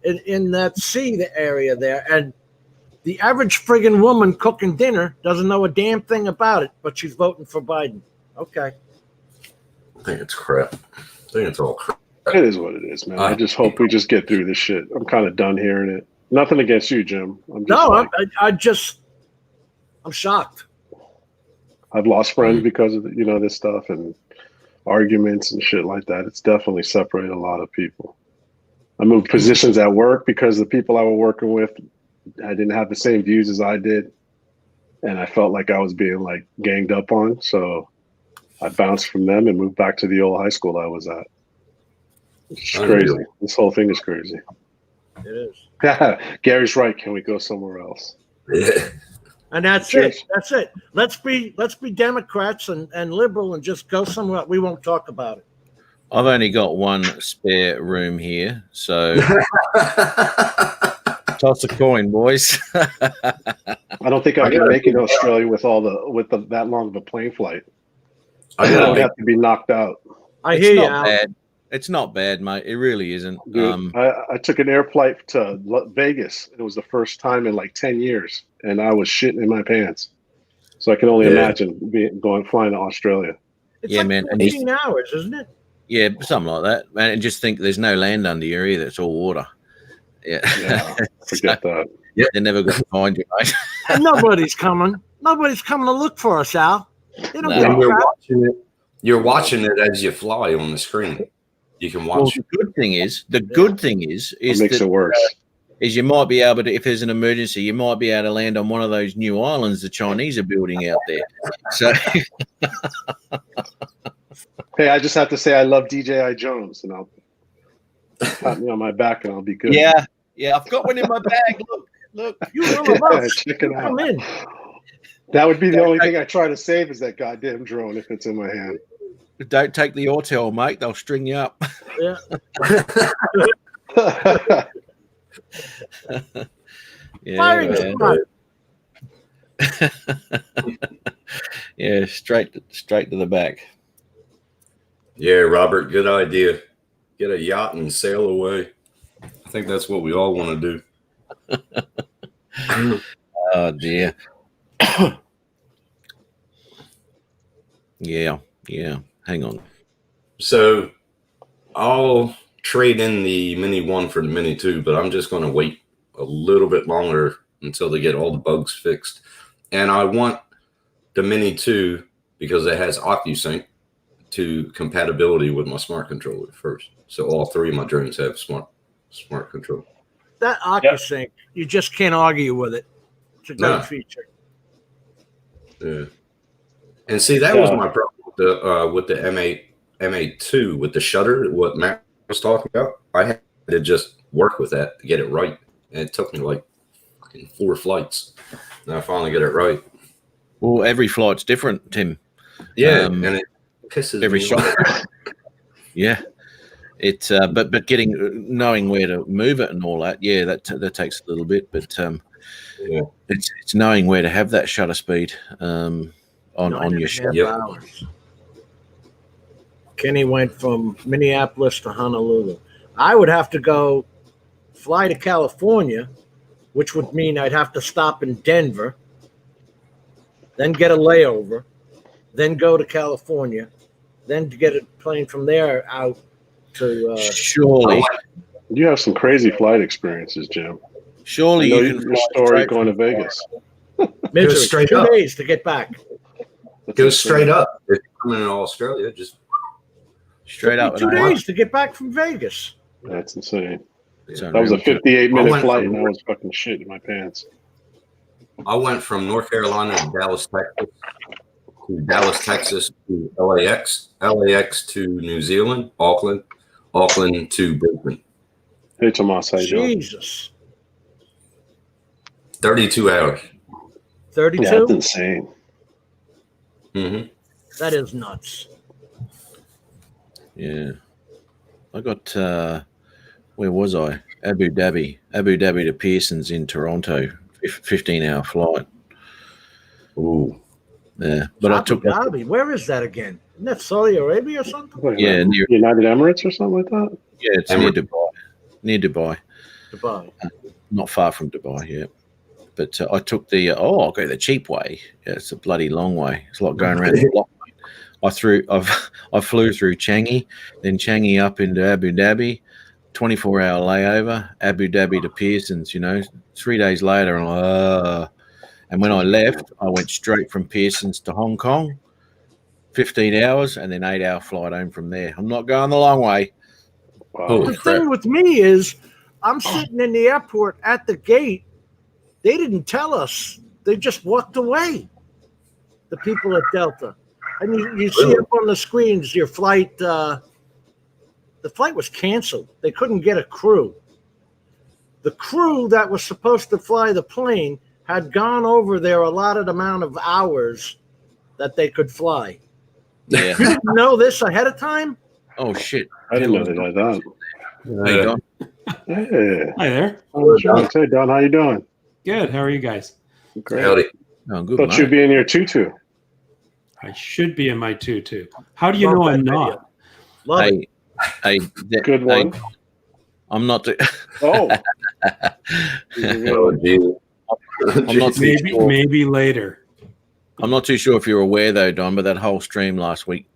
in that sea area there. And the average friggin' woman cooking dinner doesn't know a damn thing about it, but she's voting for Biden. Okay. I think it's crap. I think it's all crap. It is what it is, man. I just hope we just get through this shit. I'm kind of done hearing it. Nothing against you, Jim. I'm shocked. I've lost friends because of this stuff and arguments and shit like that. It's definitely separated a lot of people. I moved positions at work because the people I was working with, I didn't have the same views as I did, and I felt like I was being like ganged up on. So I bounced from them and moved back to the old high school I was at. It's crazy. This whole thing is crazy. It is. Gary's right. Can we go somewhere else? Yeah. And that's it. That's it. Let's be Democrats and liberal and just go somewhere. We won't talk about it. I've only got one spare room here, so toss a coin, boys. I don't think I can make it to Australia with that long of a plane flight. I have to be knocked out. I hear you, not Al. bad. It's not bad, mate. It really isn't. Dude, I took an air flight to Vegas. It was the first time in like 10 years, and I was shitting in my pants. So I can only imagine flying to Australia. It's like man. 15 hours, isn't it? Yeah, something like that. Man, and just think there's no land under you either. It's all water. Yeah. Forget that. Yeah, they're never going to find you, mate. And nobody's coming. Nobody's coming to look for us, Al. They don't give a You're crap. watching it. You're watching it as you fly on the screen. You can watch. Well, the good thing is It makes it worse. Is you might be able to, if there's an emergency, you might be able to land on one of those new islands the Chinese are building out there. So, hey, I just have to say I love DJI Jones, and I'll pat me on my back, and I'll be good. yeah, I've got one in my bag. Look, You one of us. Check it out. Come in. That would be the only thing I try to save is that goddamn drone if it's in my hand. don't take the Autel, mate. They'll string you up. Yeah. Yeah, Firing man. squad. Yeah, straight to the back. Yeah, Robert, good idea. Get a yacht and sail away. I think that's what we all want to do. Oh dear. Yeah. Hang on. So I'll trade in the Mini 1 for the Mini 2, but I'm just going to wait a little bit longer until they get all the bugs fixed. And I want the Mini 2 because it has OcuSync to compatibility with my smart controller first. So all three of my drones have smart control. That OcuSync, you just can't argue with it. It's a great feature. Yeah. And see, that was my problem with the M8 with the shutter, what Matt was talking about. I had to just work with that to get it right. And it took me like fucking 4 flights. And I finally get it right. Well, every flight's different, Tim. Yeah, and it pisses Every me shot. off. Yeah. It's but knowing where to move it and all that, yeah, that takes a little bit, but Yeah. it's knowing where to have that shutter speed on your shot. Yep. Kenny went from Minneapolis to Honolulu. I would have to fly to California, which would mean I'd have to stop in Denver, then get a layover, then go to California, then to get a plane from there out to. Surely, You have some crazy flight experiences, Jim. surely I know you can your fly story straight going to from Vegas. Misery, straight 2 up. days to get back. That's Go insane. straight up. If you're coming in Australia, just straight up. 2 days to get back from Vegas. That's insane. It's That was a unreal. 58-minute went flight, from- and I was fucking shit in my pants. I went from North Carolina to Dallas, Texas to LAX, LAX to New Zealand, Auckland to Brisbane. Hey, Tomas, how you doing? Jesus. 32 hours. 32? Yeah, that's insane. Mm-hmm. That is nuts. Yeah. I got where was I? Abu Dhabi to Pearson's in Toronto. 15-hour flight. Ooh. Yeah, but I took Dhabi. Where is that again? Isn't that Saudi Arabia or something? Yeah, near, United Emirates or something like that. yeah, it's near Dubai. Near Dubai. Dubai. Not far from Dubai, yeah. But I took the I'll go the cheap way. Yeah, it's a bloody long way. It's like going around the block. I flew through Changi, then Changi up into Abu Dhabi, 24-hour layover, Abu Dhabi to Pearson's. 3 days later, and when I left, I went straight from Pearson's to Hong Kong, 15 hours, and then 8-hour flight home from there. I'm not going the long way. Wow. The thing with me is, I'm sitting in the airport at the gate. They didn't tell us. They just walked away. The people at Delta. And you see up on the screens your flight. The flight was canceled. They couldn't get a crew. The crew that was supposed to fly the plane had gone over their allotted amount of hours that they could fly. Yeah. You didn't know this ahead of time? Oh shit! I didn't know they had that. Hey, Don. Hey. Hi there. Hey, Don, how you doing? Good. How are you guys? Great. Howdy. Oh, good. Thought you'd be in your tutu. I should be in my tutu. How do you know I'm not? Love it. Hey, Good one. I'm not. Oh. Oh, Jesus. I'm not too sure. Maybe later. I'm not too sure if you're aware though, Don, but that whole stream last week,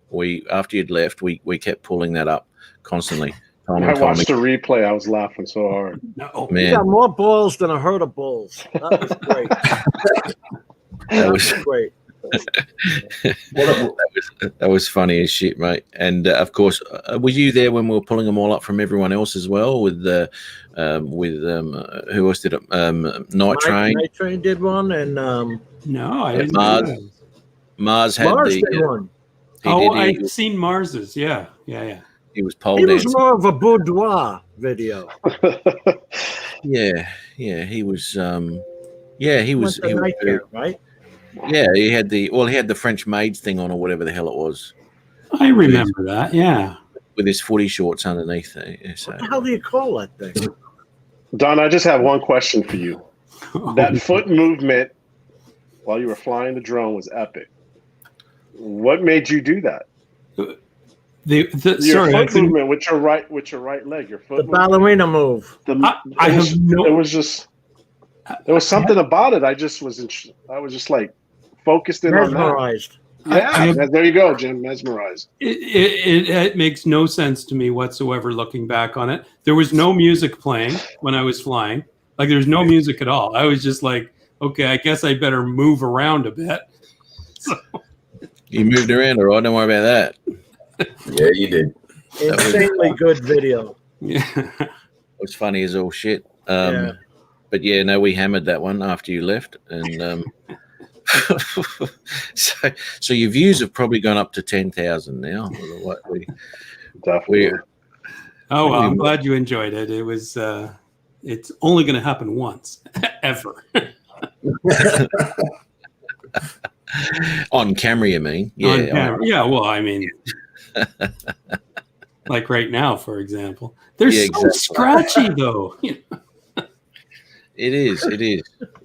after you'd left, we kept pulling that up constantly. I watched the replay. I was laughing so hard. No. You Man, got more balls than a herd of bulls. That was great. that was great. that was funny as shit, mate. And of course, were you there when we were pulling them all up from everyone else as well? With who else did it? Night Train. Night Train did one, and No, I didn't. Mars. know that. Mars had Mars the. did one. I've seen Mars's. Yeah. He was pole He was dancing. more of a boudoir video. Yeah, he was. He was. Went to night camp, right? Yeah, he had the French maids thing on or whatever the hell it was, I remember that. Yeah. with his footy shorts underneath there. Yeah, so. What the hell do you call that thing? Don, I just have one question for you. That foot movement while you were flying the drone was epic. What made you do that? Your foot movement with your right leg. Your foot The movement. ballerina move. It was something about it. I was just like focused in on that. Mesmerized. Yeah, there you go, Jim. Mesmerized. It makes no sense to me whatsoever looking back on it. There was no music playing when I was flying. Like there's no music at all. I was just like, okay, I guess I better move around a bit. So. You moved around, all right? Don't worry about that. Yeah, you did. Insanely good video. Yeah. It was funny as all shit. Yeah. But yeah, no, we hammered that one after you left, and so your views have probably gone up to 10,000 now. Definitely. Oh, well, I'm glad you enjoyed it. It was. It's only going to happen once, ever. On camera, you mean? Yeah. On camera. Yeah. Well, I mean, like right now, for example, they're so exactly. scratchy, though. It is.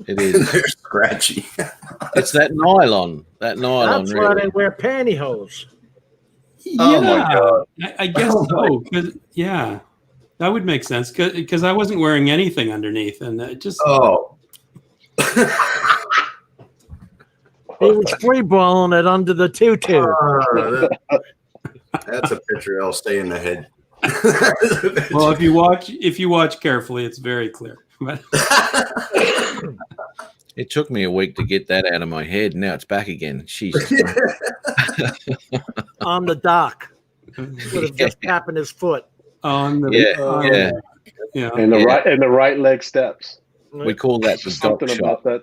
They're scratchy. It's that nylon. That's why really. they wear pantyhose. Oh my God. I guess so. Yeah, that would make sense because I wasn't wearing anything underneath, and it just. Oh. He was free balling it under the tutu. That's a picture I'll stay in the head. Well, if you watch carefully, it's very clear. But It took me a week to get that out of my head. Now it's back again. Jesus. On the dock. Would have just tapping his foot. on the Yeah. And the right leg steps. We call that the dock Something shot. about that.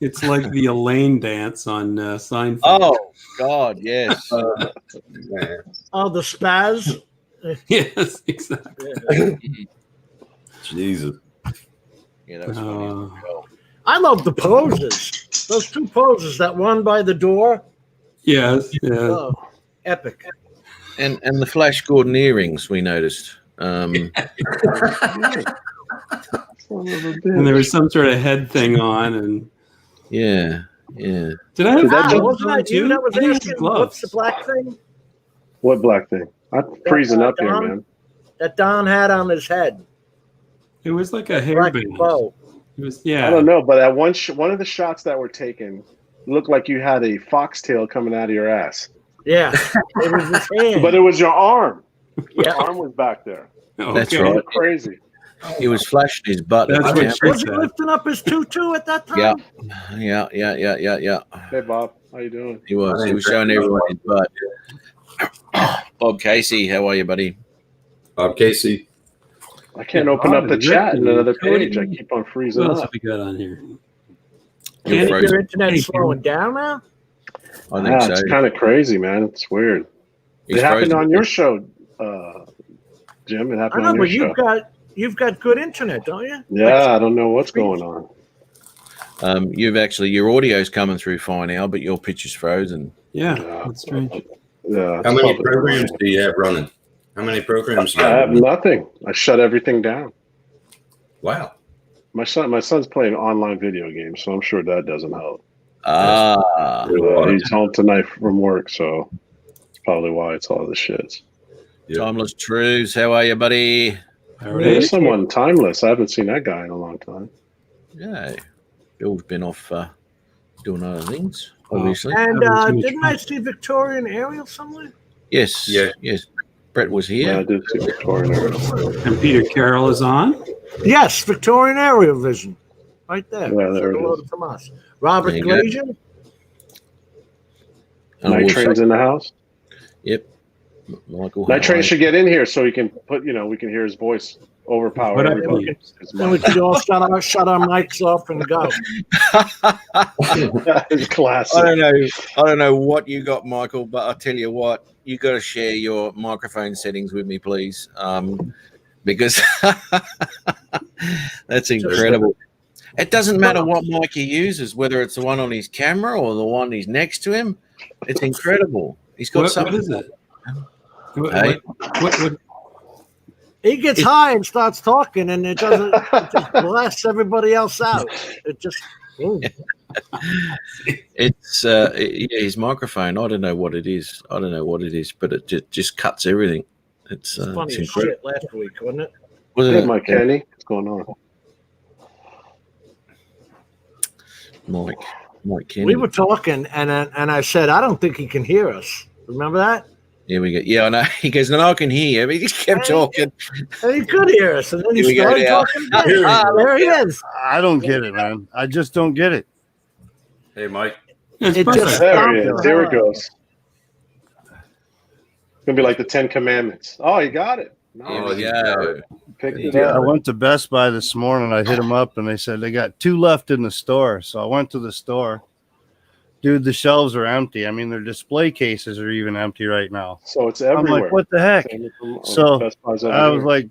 It's like the Elaine dance on Seinfeld. Oh God, yes. Man. Oh, the spaz. Yes, exactly. Jesus. Yeah, that was funny. As well. I love the poses. Those two poses, that one by the door. Yes. Oh, epic. And the Flash Gordon earrings we noticed. Son of a And bitch. there was some sort of head thing on, and Yeah. did I have Did that gloves Wasn't on that you too? that was I didn't have asking gloves. what's the black thing What black thing? I'm freezing up here, Don? man. that Don had on his head? It was like a Black hairband. bow. It was, yeah. I don't know, but at one of the shots that were taken looked like you had a foxtail coming out of your ass. Yeah, it was his hand. But it was your arm. Your yeah. arm was back there. That's Okay. right. Looked crazy. He was flashing his butt. That's at what the she camera. Was he said. lifting up his tutu at that time? Yeah. Hey, Bob, how you doing? He was. He was showing everyone his butt. Bob Casey, how are you, buddy? Bob Casey. I can't open up the chat in another page. I keep on What freezing else up. have we got on here? You're Is frozen. your internet Thank you. slowing down now? I think Yeah, so. it's kind of crazy, man. It's weird. He's it happened frozen. on your show, Jim. It I happened know, on your but show. you've got good internet, don't you? Yeah, I don't know what's going on. You've actually your audio's coming through fine now, but your picture's frozen. Yeah, Yeah. that's strange. Yeah, How many probably- programs do you have running? How many programs do you I have have? nothing. I shut everything down. Wow. My son's playing online video games, so I'm sure that doesn't help. Ah, He's home tonight from work, so that's probably why it's all the shits. Yeah. Timeless Truths, how are you, buddy? All right. There's someone timeless. I haven't seen that guy in a long time. Yeah, Bill's been off doing other things, Oh. obviously. And Having too much didn't I fun. see Victoria and Ariel somewhere? Yes, Yeah. yes. Brett was Yeah, I here. did see Victoria. And Peter Carroll is on. Yes, Victoria and Ariel Vision. Right there. Yeah, there it Hello is. to Tomas. Robert There you go. Glazier. And Night also- Train's in the house. Yep. Michael. Night Train Howard. should get in here so he can we can hear his voice overpower What up, everybody. Pete? His Then we mic. could all shut our mics off and go. It's classic. I don't know what you got, Michael, but I'll tell you what, you got to share your microphone settings with me, please, because that's incredible. It doesn't matter what mic he uses, whether it's the one on his camera or the one he's next to him. It's incredible. He's got What something. is it? Hey. What- He gets high and starts talking, and it doesn't. It just blasts everybody else out. It just. It's his microphone. I don't know what it is. But it just cuts everything. It's funny it's as incredible. shit last week, wasn't it? Wasn't Hey, it? Mike Kenny, what's going on? Mike Kenny. We were talking, and I said, I don't think he can hear us. Remember that? Here we go. Yeah, I know. He goes, no, I can hear you. But he just kept talking. And he could hear us, and then Here he we go started now. talking. Back. There he is. I don't get it, man. I just don't get it. Hey, Mike. It's It perfect. just- There he is. There it goes. It's gonna be like the 10 Commandments. Oh, you got it. Here No, we go. picked it Yeah, I up. went to Best Buy this morning. I hit them up and they said they got 2 left in the store. So I went to the store. Dude, the shelves are empty. I mean, their display cases are even empty right now. So it's I'm everywhere. like, what the heck? So, Best Buy's I everywhere. was like,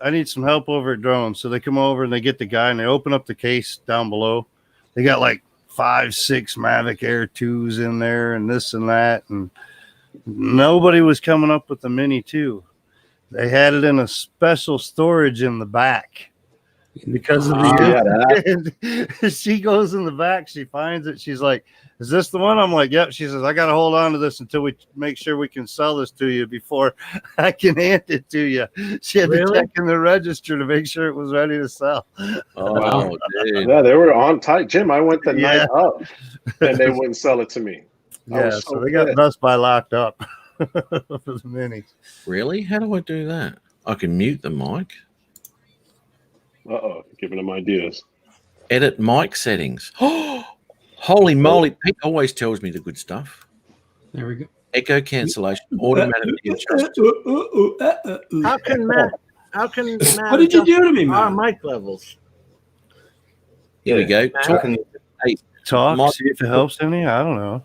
I need some help over at Drone. So they come over and they get the guy and they open up the case down below. They got like 5, 6 Mavic Air 2s in there and this and that. And nobody was coming up with the Mini 2. They had it in a special storage in the back because of the. She goes in the back. She finds it. She's like, "Is this the one?" I'm like, "Yep." She says, "I got to hold on to this until we make sure we can sell this to you before I can hand it to you." She had to Really? check in the register to make sure it was ready to sell. Oh, dude. Yeah, they were on tight. Jim, I went the Yeah. night up and they wouldn't sell it to me. I Yeah, was so so they got pissed. Best Buy locked up for the Mini. Really? How do I do that? I can mute the mic. Giving them ideas. Edit mic settings. Holy moly. Pete always tells me the good stuff. There we go. Echo cancellation, automatically adjust. How can Matt? How can Matt? What did you adjust do to me, our man? mic levels? Here we go. Matt. Talk, Talk, Mike- see if it helps any. I don't know.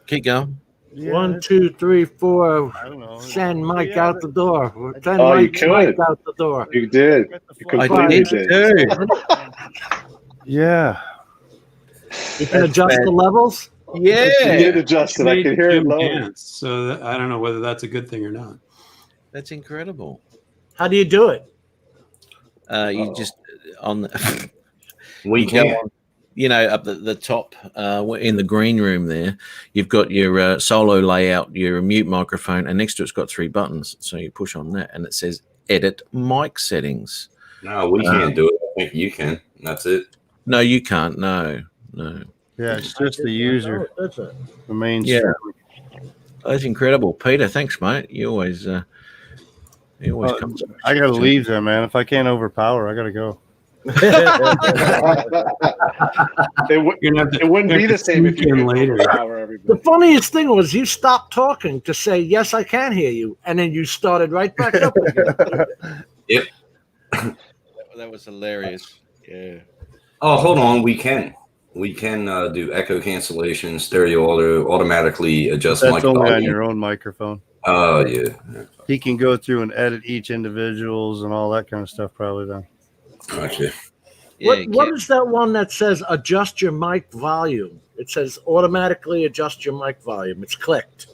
keep going. Yeah, 1, 2, 3, 4. I don't know. Send Mike Yeah, out the door. Send Oh, you Mike could. out the door. You did. You I completely did did. too. Yeah. You can That's adjust bad. the levels. Yeah. You did adjust it. I can hear it Jim low. dance, so I don't know whether that's a good thing or not. That's incredible. How do you do it? You just on the We you go can. on, up the top in the green room there, you've got your solo layout, your mute microphone, and next to it's got 3 buttons. So you push on that, and it says edit mic settings. No, we can't do it. I think you can. That's it. No, you can't. No. Yeah, it's just the user, Oh, that's it. the main. Yeah. stream. That's incredible, Peter. Thanks, mate. You always come. I gotta leave there, man. If I can't overpower, I gotta go. It wouldn't be the same if you in could later. overpower The everybody. funniest thing was you stopped talking to say, yes, I can hear you. And then you started right back up again. That was hilarious. Yeah. Oh, hold on. We can do echo cancellation, stereo auto, automatically adjust That's mic only on volume. your own microphone. Oh, yeah. He can go through and edit each individuals and all that kind of stuff. Probably then. Gotcha. Yeah, What is that one that says adjust your mic volume? It says automatically adjust your mic volume. It's clicked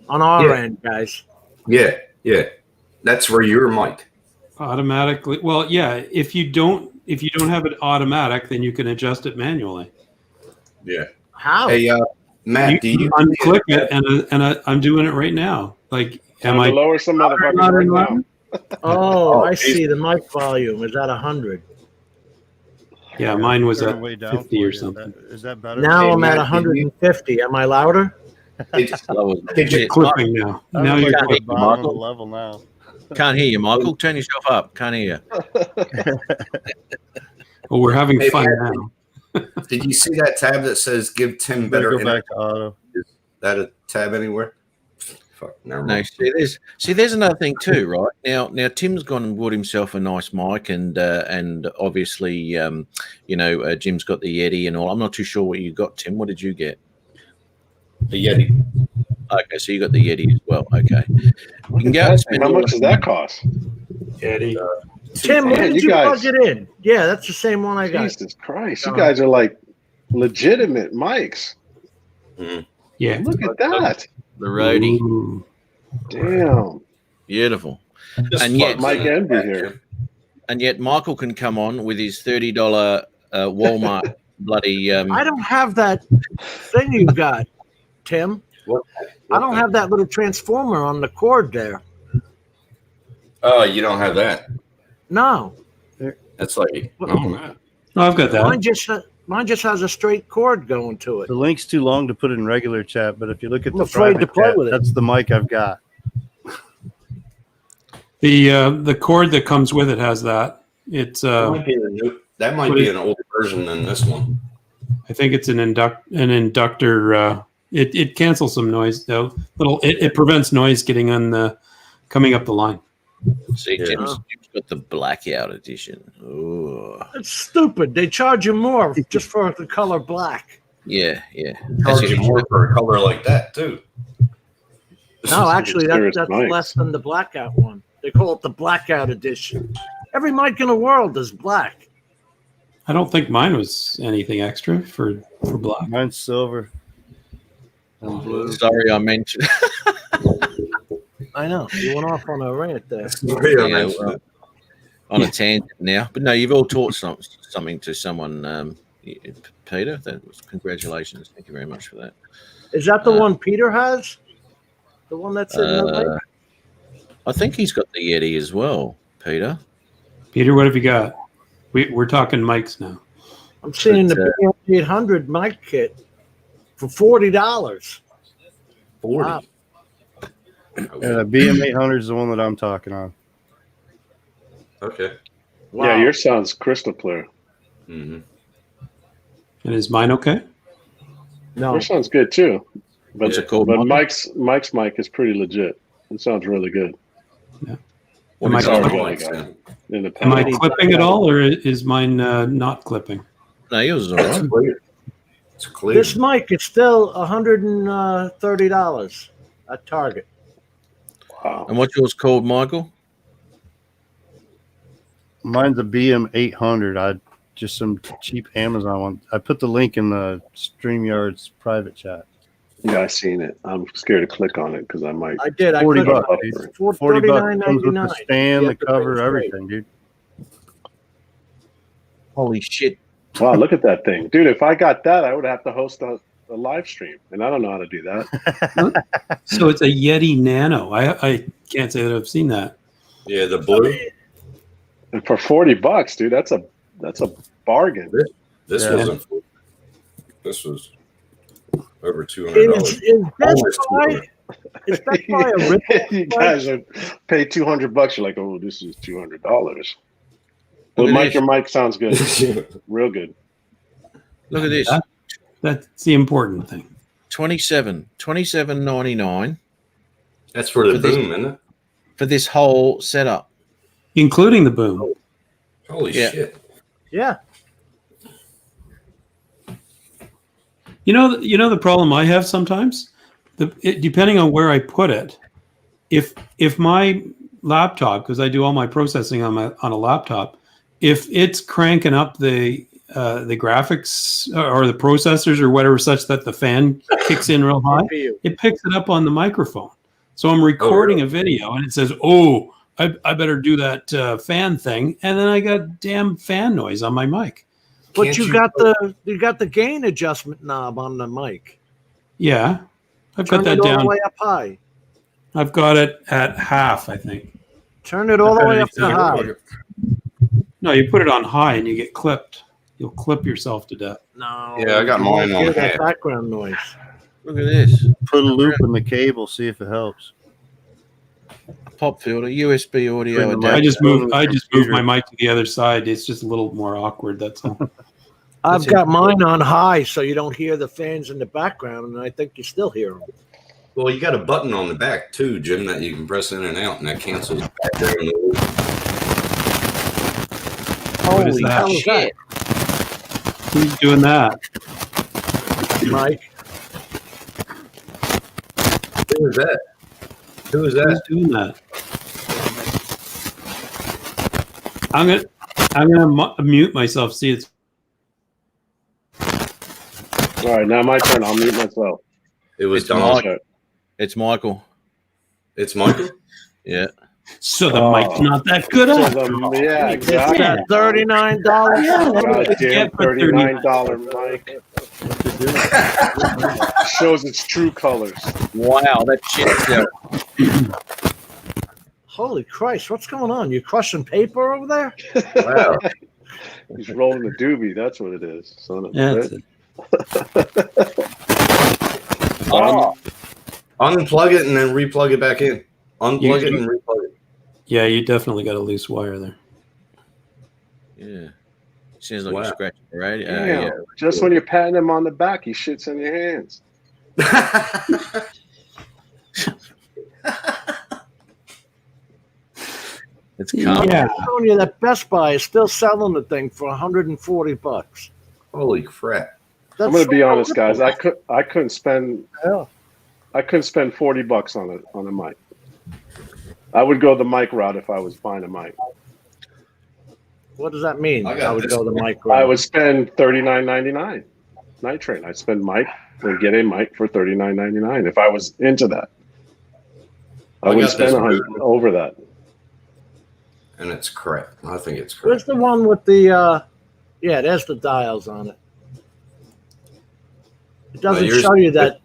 on our Yeah. end, guys. Yeah. That's for your mic. Automatically. Well, yeah. If you don't have it automatic, then you can adjust it manually. Yeah. How? Hey, Matt, do you unclick it? And I'm doing it right now. Like, am Time to I? lower some motherfuckers right now. Oh, I see. The mic volume is at 100. Yeah, mine was Turn at it way down 50 for or you. something. Is that better? Now Hey, I'm at Matt, did you- 150. Am I louder? It's clipping now. Now you're at the clipping. bottom of the level now. Can't hear you, Michael. Turn yourself up. Can't hear you. Well, we're having Hey, fun Matt, now. Did you see that tab that says give Tim Better better go internet? back to auto. Is that a tab anywhere? Fuck, never No, mind. there's another thing too, right? Now Tim's gone and bought himself a nice mic, and obviously, Jim's got the Yeti and all. I'm not too sure what you got, Tim. What did you get? The Yeti. Okay, so you got the Yeti as well. Okay, you can go How and spend all much does that cost? Yeti. Tim, where Man, did you you guys- plug it in? Yeah, that's the same one I got. Jesus Christ. You guys are like legitimate mics. Yeah. Look at that. the roadie. Ooh. Damn. Beautiful. Just And yet- plugs Mike in. Envy here. And yet Michael can come on with his $30 Walmart bloody. I don't have that thing you got, Tim. What? I don't have that little transformer on the cord there. Oh, you don't have that. No, That's like Oh, I've got mine that. just has a straight cord going to it. The link's too long to put in regular chat, but if you look at I'm the afraid to private play chat, with it. that's the mic I've got. The cord that comes with it has that. It's that might What be is- an older version than this one. I think it's an inductor. It cancels some noise though. It prevents noise getting on the coming up the line. See, Yeah. Tim's got the blackout edition. Oh, It's stupid. They charge you more just for the color black. yeah. Charge you more for a color like that too. No, actually, Serious that's mics. less than the blackout one. They call it the blackout edition. Every mic in the world is black. I don't think mine was anything extra for black. Mine's silver and blue. Sorry, I mentioned. I know. You went off on a rant there. Sorry, I Yeah, mentioned well, it. on a tangent now, but no, you've all taught something to someone, Peter. That was congratulations. Thank you very much for that. Is that the one Peter has? The one that's in the mic? I think he's got the Yeti as well, Peter. Peter, what have you got? We're talking mics now. I'm seeing but, the BM800 mic kit for $40. 40. Wow. Yeah, the BM800 is the one that I'm talking on. Okay. Wow. Yeah, your sound's crystal clear. hmm And is mine okay? No. Your sounds good too. But, What's it called, but Michael? Mike's mic is pretty legit. It sounds really good. What Am I is Sorry, it? clipping? Mike. In the Am I past. clipping at all, or is mine not clipping? No, yours is all It's right. clear. It's clear. This mic is still $130 at Target. Wow. And what's yours called, Michael? Mine's a BM800. just some cheap Amazon one. I put the link in the StreamYard's private chat. Yeah, I seen it. I'm scared to click on it because I might. I did. I 40 clicked bucks. it. Dude. It's 40 bucks. $49.99. Comes with the stand, You the have to pay cover, straight. everything, dude. Holy shit! Wow, look at that thing, dude! If I got that, I would have to host a live stream, and I don't know how to do that. So it's a Yeti Nano. I can't say that I've seen that. Yeah, the blue. And for 40 bucks, dude, that's a bargain. This Yeah. wasn't. This was over $200. Is Best Almost Buy? 200. Is Best Buy a rip? You guys are pay $200. You're like, oh, this is $200. Well, Look at Mike, this. your mic sounds good, real good. Look at this. That's the important thing. 27.99 That's for the For this- boom, isn't it? for this whole setup. Including the boom. Holy Yeah. shit! Yeah. You know the problem I have sometimes, depending on where I put it. If my laptop, because I do all my processing on a laptop, if it's cranking up the graphics or the processors or whatever, such that the fan kicks in real high, it picks it up on the microphone. So I'm recording a video and it says, "Oh, I better do that fan thing," and then I got damn fan noise on my mic. But Can't you got the gain adjustment knob on the mic. Yeah, I've Turn got that it all the down. way up high. I've got it at half, I think. Turn it all the way up to Yeah. high. No, you put it on high and you get clipped. You'll clip yourself to death. No. Yeah, I got you won't mine on hear that half. background noise. Look at this. Put a loop in the cable, see if it helps. Pop filter, USB audio Bring the I adapter. just moved computer. my mic to the other side. It's just a little more awkward. That's all. I've That's got mine on high so you don't hear the fans in the background, and I think you still hear them. Well, you got a button on the back too, Jim, that you can press in and out, and that cancels background noise. What is Holy that? shit! Who's doing that? Mike, Who is that? Who is Who's that? doing that? I'm gonna mute myself. See, it's All right, now my turn. I'll mute myself. It was It's Don. Mike. It's Michael. It's Michael. Yeah. so the Oh. mic's not that good. So after the- all. yeah, it's exactly. that $39. Yeah, that's what it's Goddamn get for $39 mic. Shows its true colors. Wow, that shit. Holy Christ, what's going on? You crushing paper over there? Wow. He's rolling the doobie. That's what it is. Son of a Yeah, that's bitch. it. Unplug it and then replug it back in. Unplug it and replug it. Yeah, you definitely got a loose wire there. Yeah. Sounds like Wow. a scratch on the radio. Damn. Yeah. Just when you're patting him on the back, he shits in your hands. It's calm. Yeah. I'm telling you that Best Buy is still selling the thing for $140. Holy crap! I'm gonna be so honest, guys. ridiculous. I couldn't spend Yeah. $40 on a mic. I would go the mic route if I was buying a mic. What does that mean? I got I would this. go the mic. I route. would spend $39.99 night train. I'd spend mic and get a mic for $39.99 if I was into that. I I wouldn't got this spend $100 over that. And it's crap. I think it's crap. Where's the one with the? Yeah, there's the dials on it. It doesn't yours- show you that.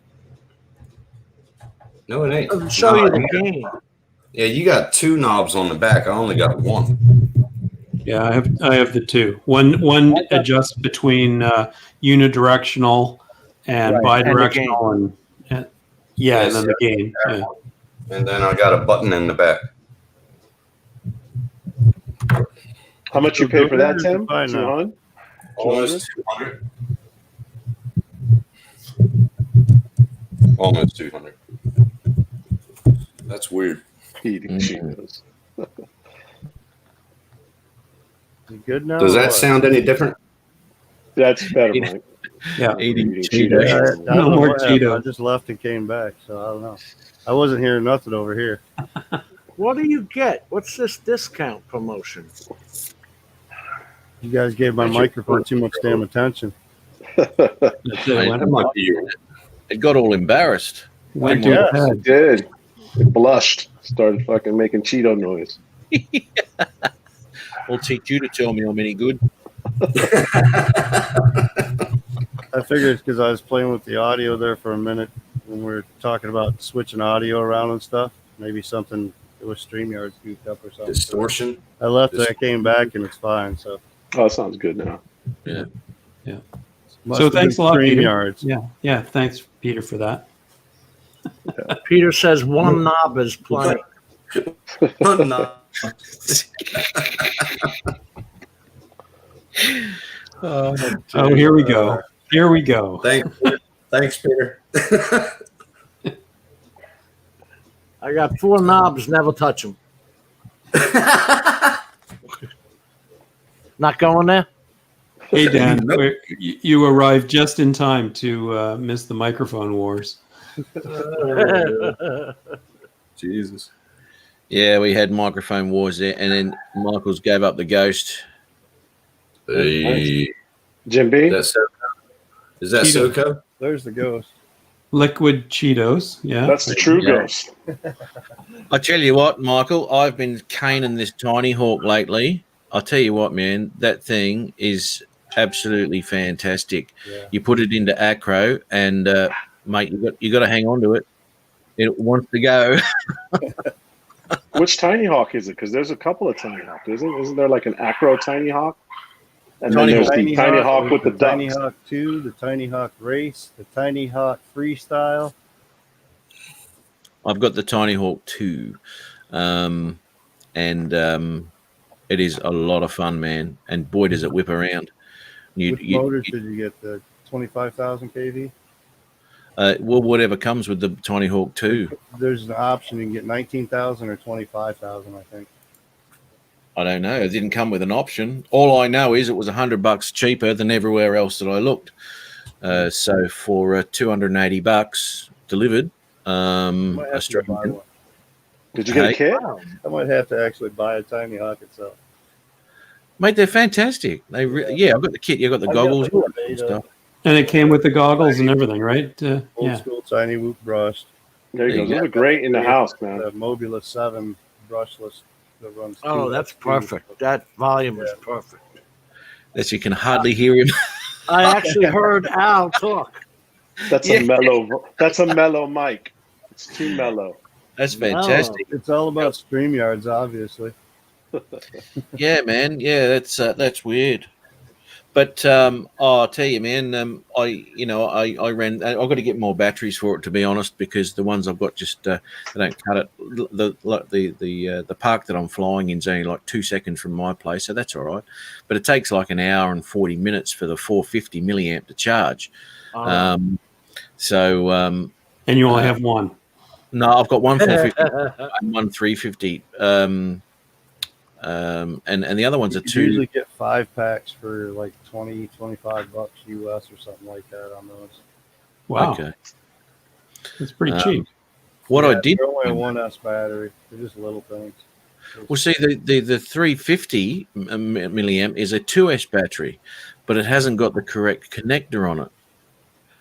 No, it ain't. Doesn't show No, you the gain. Yeah, you got two knobs on the back. I only got one. Yeah, I have the two. One adjusts between unidirectional and Right, and the bidirectional, and yeah, and then the gain. Yeah. And then I got a button in the back. How much you pay for that, Tim? Fine now. 200? Almost 200. Almost 200. That's weird. Eating Cheetos. You good now? Does or that what? sound any different? That's better, Mike. Yeah. Eating Eating Cheetos. Yeah, I No don't know more what happened. Cheetos. I just left and came back, so I don't know. I wasn't hearing nothing over here. What do you get? What's this discount promotion? You guys gave my microphone too much damn attention. That's it. It might be you. It got all embarrassed. Went Yeah. to Yes, bed. it did. It blushed. Started fucking making Cheeto noise. I'll teach you to tell me I'm any good. I figured it's because I was playing with the audio there for a minute when we were talking about switching audio around and stuff. Maybe something with StreamYard goofed up or something. Distortion. I left it, I came back, and it's fine. So, Oh, it sounds good now. must So have thanks been a lot, Peter. StreamYards. Yeah. Thanks, Peter, for that. Peter says one knob is plenty. No. Oh, here we go. Here we go. Thanks, Peter. I got 4 knobs, never touch them. Not going there? Hey, Dan, you arrived just in time to miss the microphone wars. Jesus. Yeah, we had microphone wars there, and then Michaels gave up the ghost. Hey, Jim B? is that Cheeto. SoCo? There's the ghost. Liquid Cheetos. Yeah. That's the true Yeah. ghost. I tell you what, Michael, I've been caning this Tiny Hawk lately. I'll tell you what, man, that thing is absolutely fantastic. Yeah. You put it into acro, and mate, you got to hang on to it. It wants to go. Which Tiny Hawk is it? Because there's a couple of Tiny Hawk, isn't there like an Acro Tiny Hawk? And Tiny then there's Hawk. the Tiny Hawk with the Tiny ducks. Hawk 2, the Tiny Hawk Race, the Tiny Hawk Freestyle. I've got the Tiny Hawk 2, and it is a lot of fun, man. And boy, does it whip around. Which motors did you get? The 25,000 kV? Well, whatever comes with the Tiny Hawk 2. There's an option you can get 19,000 or 25,000, I think. I don't know. It didn't come with an option. All I know is it was $100 cheaper than everywhere else that I looked. So for $280 delivered, I might have to buy Australian. one. Did you get a Hey. kit? I might have to actually buy a Tiny Hawk itself. Mate, they're fantastic. Yeah, I've got the kit. You've got the I've got goggles. the all that beta. stuff. And it came with the goggles and everything, right? Old Yeah. school Tiny Whoop brush. There you There go. you Those are great in the house, man. The Mobula 7 brushless that runs. Oh, two- that's perfect. That volume is perfect. That you can hardly hear him. I actually heard Al talk. That's Yeah. a mellow. That's a mellow mic. It's too mellow. That's fantastic. It's all about StreamYards, obviously. Yeah, man. Yeah, that's weird. But I'll tell you, man. I ran. I've got to get more batteries for it, to be honest, because the ones I've got just they don't cut it. The park that I'm flying in is only like 2 seconds from my place, so that's all right. But it takes like an hour and 40 minutes for the 450 milliamp to charge. Um, And you only have one. No, I've got one 450 and one 350. And the other ones are You two. usually get 5 packs for like $20-25 US or something like that on those. Wow. Okay. That's pretty Um, cheap. What I did. They're only a 1S battery. They're just little things. Well, see, the 350 milliamp is a 2S battery, but it hasn't got the correct connector on it.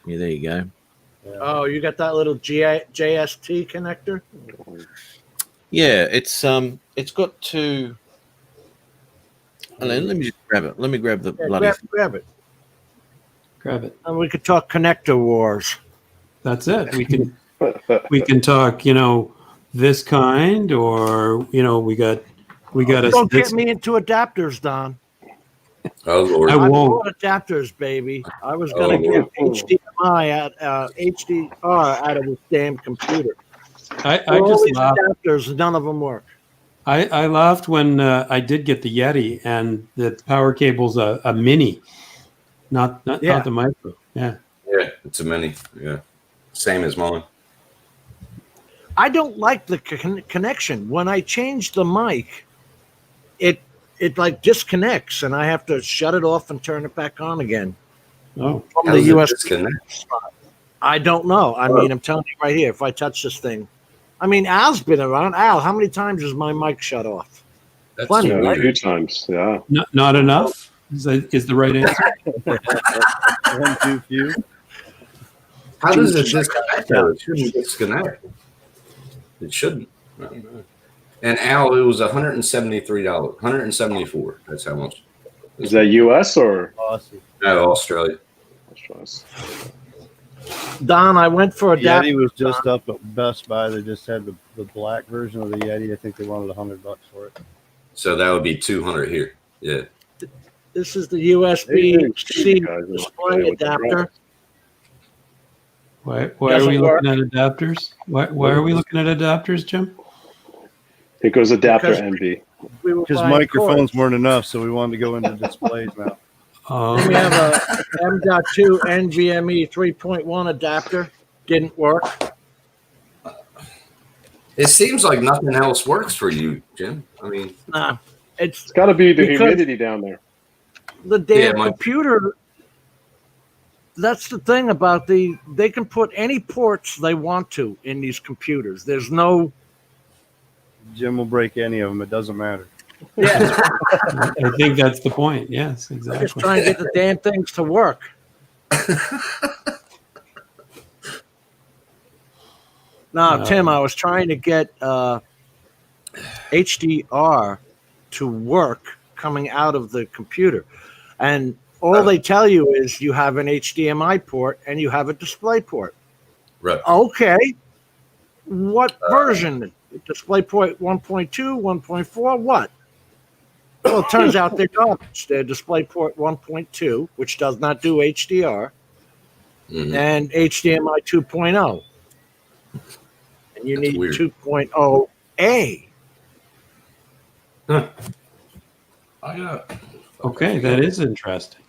Yeah, there you go. Yeah. Oh, you got that little JST connector? Yeah, it's got two. Let me just grab it. Let me grab the Yeah, bloody. grab it. Grab it. And we could talk connector wars. That's it. We can talk, this kind, or we got a. Don't get me into adapters, Don. Oh Lord. I I won't. bought adapters, baby. I was going to Lord. get HDR out of this damn computer. I All just these laughed. adapters, none of them work. I laughed when I did get the Yeti and the power cable's a mini, not Yeah. the micro. Yeah. Yeah, it's a mini. Yeah, same as mine. I don't like the connection. When I change the mic, it like disconnects, and I have to shut it off and turn it back on again Oh, from How the does it USB disconnect? spot. I don't know. I mean, I'm telling you right here, if I touch this thing, I mean, Al's been around. Al, how many times is my mic shut off? That's Plenty, Yeah, a weird. few times. Yeah. not enough. Is the right answer? One too few. How does it disconnect though? It shouldn't disconnect. It shouldn't. I don't know. And Al, it was $173, $174. That's how much. Is that U.S. or Awesome. No, Australia. Don, I went for a Yeti was just up at Best Buy. They just had the black version of the Yeti. I think they wanted $100 for it. So that would be 200 here. Yeah. This is the USB-C display adapter. Why are we looking at adapters? Why are we looking at adapters, Jim? It goes adapter Because- NB. We were Because buying microphones cords. weren't enough, so we wanted to go into displays now. We have a M.2 NVMe 3.1 adapter. Didn't work. It seems like nothing else works for you, Jim. I mean, Nah, it's It's got to be the Because- humidity down there. the damn my- computer. That's the thing about they can put any ports they want to in these computers. There's no, Jim will break any of them. It doesn't matter. I think that's the point. Yes, just exactly. trying to get the damn things to work. Now, No. Tim, I was trying to get HDR to work coming out of the computer. And all they tell you is you have an HDMI port and you have a display port. right. Okay. What version? DisplayPort 1.2, 1.4, what? Well, it turns out they're garbage. They're DisplayPort 1.2, which does not do HDR, Mhm. and HDMI 2.0. And you That's need weird. 2.0A. Okay, that is interesting.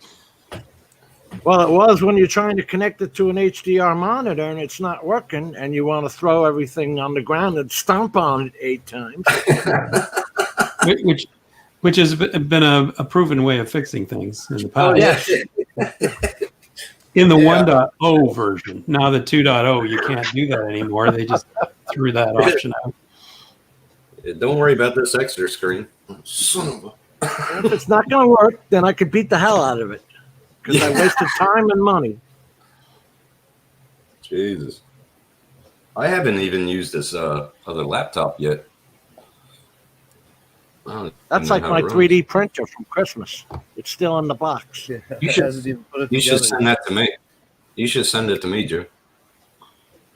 Well, it was when you're trying to connect it to an HDR monitor and it's not working, and you want to throw everything on the ground and stomp on it 8 times. Which has been a proven way of fixing things in the past. yes. In the Yeah. 1.0 version. Now the 2.0, you can't do that anymore. They just threw that option out. Don't worry about this extra screen. Son of a. If it's not going to work, then I could beat the hell out of it because I wasted time and money. Jesus. I haven't even used this other laptop yet. I don't That's even like know how my it runs. 3D printer from Christmas. It's still in the box. You It should- hasn't even put it You should together send that to me. You should send it to me, Joe.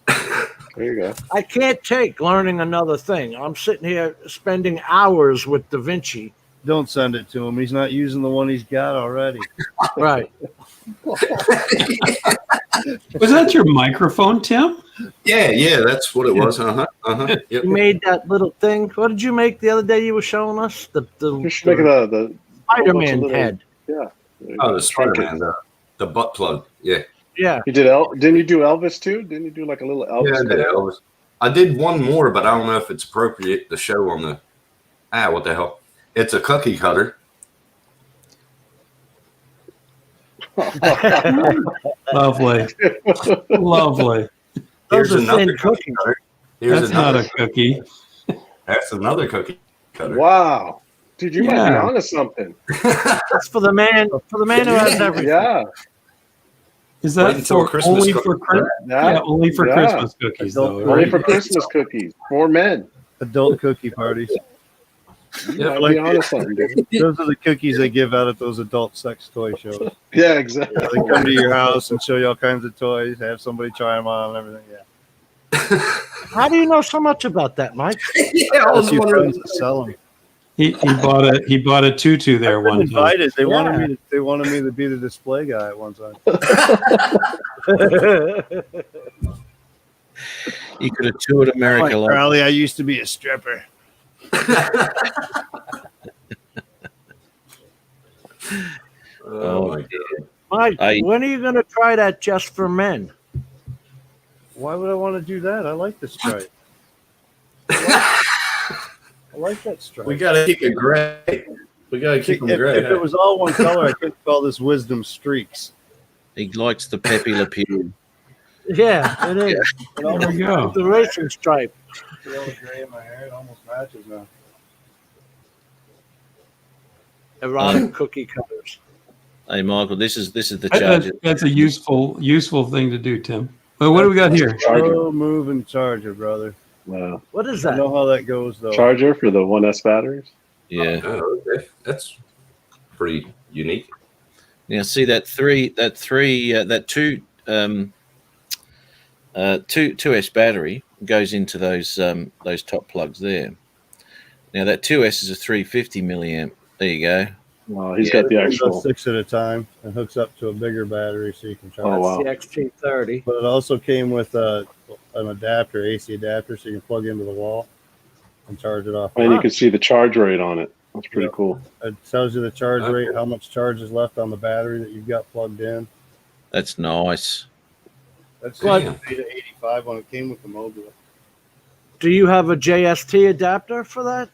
There you go. I can't take learning another thing. I'm sitting here spending hours with Da Vinci. Don't send it to him. He's not using the one he's got already. Right. Was that your microphone, Tim? Yeah, that's what it was. Yep. You made that little thing. What did you make the other day you were showing us? The You should make the Spider-Man little- head. Oh, the Spider-Man, the butt plug. Yeah. Yeah. You did didn't you do Elvis too? Didn't you do like a little Elvis? Yeah, I did Elvis. I did one more, but I don't know if it's appropriate to show on the. What the hell? It's a cookie cutter. Lovely. Lovely. Those Here's are another thin cookie cookies. cutter. Here's That's not another. a cookie. That's another cookie cutter. Wow. Dude, you might be Yeah. onto something. That's for the man who has everything. Yeah. Is Wait that until for Christmas only comes for Christmas? Yeah. Yeah, only for Yeah. Christmas cookies, though. Adult- Only Right? for Christmas cookies. For men. Adult cookie parties. You might like- be onto something, dude. Those are the cookies they give out at those adult sex toy shows. Yeah, exactly. They come to your house and show you all kinds of toys, have somebody try them on and everything. Yeah. How do you know so much about that, Mike? Yeah, I was That's your wondering. friends that sell them. He bought a tutu there I've been one time. invited. They wanted Yeah. me to be the display guy at one time. You could have toured America. Like, Charlie, I used to be a stripper. Oh my god. Mike, I- when are you going to try that just for men? Why would I want to do that? I like the stripe. I like that stripe. We gotta keep it gray. We gotta keep them if gray. it was all one color, I couldn't call this wisdom streaks. He likes the Pepe Le Pew. Yeah, it is. There we go. The racing stripe. See all the gray in my hair? It almost matches now. Erotic cookie cutters. Hey, Michael, this is the charger. That's a useful thing to do, Tim. But what do we got here? Slow moving charger, brother. Wow. What is I that? know how that goes though. Charger for the 1S batteries. Yeah. Oh, okay. That's pretty unique. Now see that two S battery goes into those top plugs there. Now that 2S is a 350 milliamp. There you go. Wow, he's Yeah, got the It actual. does 6 at a time and hooks up to a bigger battery so you can charge. Oh, wow. That's the XT30. But it also came with an adapter, AC adapter, so you can plug into the wall and charge it off. And you can see the charge rate on it. That's pretty cool. It tells you the charge rate, how much charge is left on the battery that you've got plugged in. That's nice. That's What? 85 when it came with the Mobula. Do you have a JST adapter for that?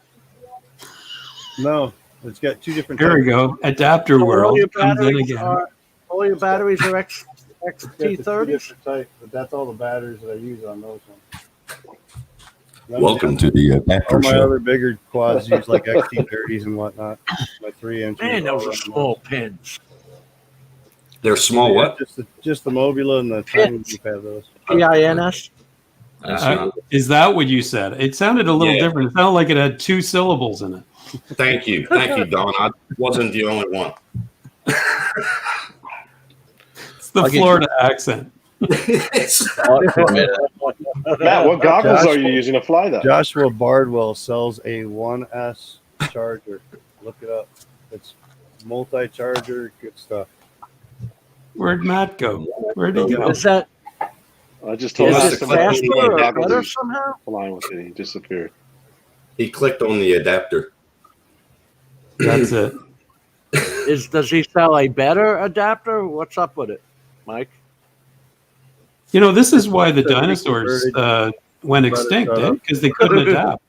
No, it's got two different. Here we go. Adapter So world all your comes in batteries again. are It's got the two XT30s. different types, but that's all the batteries that I use on those ones. Welcome to the All adapter my show. other bigger quads use like XT30s and whatnot. My 3-inch. Man, those are small pins. They're small. What? Just the Mobula and the tiny Jeep have those. PINS. Is that what you said? It sounded a little Yeah. different. It sounded like it had 2 syllables in it. Thank you, Don. I wasn't the only one. It's the I'll get Florida accent. Matt, what goggles Josh- are you using to fly that? Joshua Bardwell sells a 1S charger. Look it up. It's multi-charger, good stuff. Where'd Matt go? Where'd he go? Is that I just told is him it to Is come back faster to or the better goggles. somehow? Flying with it, he disappeared. He clicked on the adapter. That's it. Does he sell a better adapter? What's up with it, Mike? You know, this is why the So we dinosaurs converted- went extinct, shut up. because they couldn't adapt.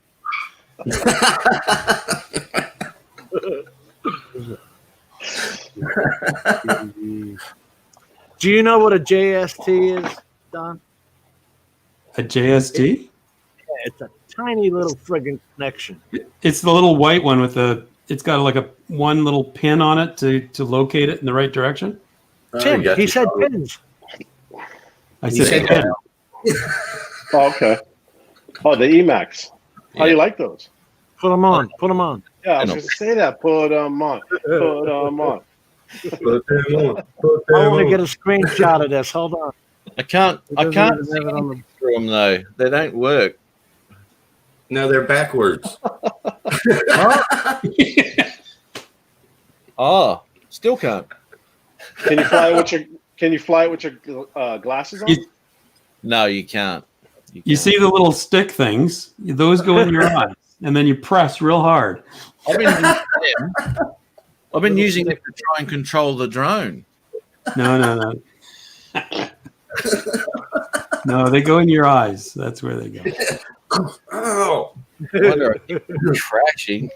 Do you know what a JST is, Don? A JST? It's a tiny little friggin' connection. It's the little white one with it's got like a one little pin on it to locate it in the right direction. Tim, he said pins. I He said said pin. Oh, okay. Oh, the Emax. How you like those? Put them on. Put them on. Yeah, I was know. going to say that. Put them on. Put them on. I want to get a screenshot of this. Hold on. I can't see even have it on anything through them though. They don't work. No, they're backwards. Oh, still can't. Can you fly it with your glasses on? You- No, you can't. You see the little stick things? Those go in your eyes, and then you press real hard. I've been using them. I've been using them to try and control the drone. No. No, they go in your eyes. That's where they go. Oh, Wonder if it's crashing.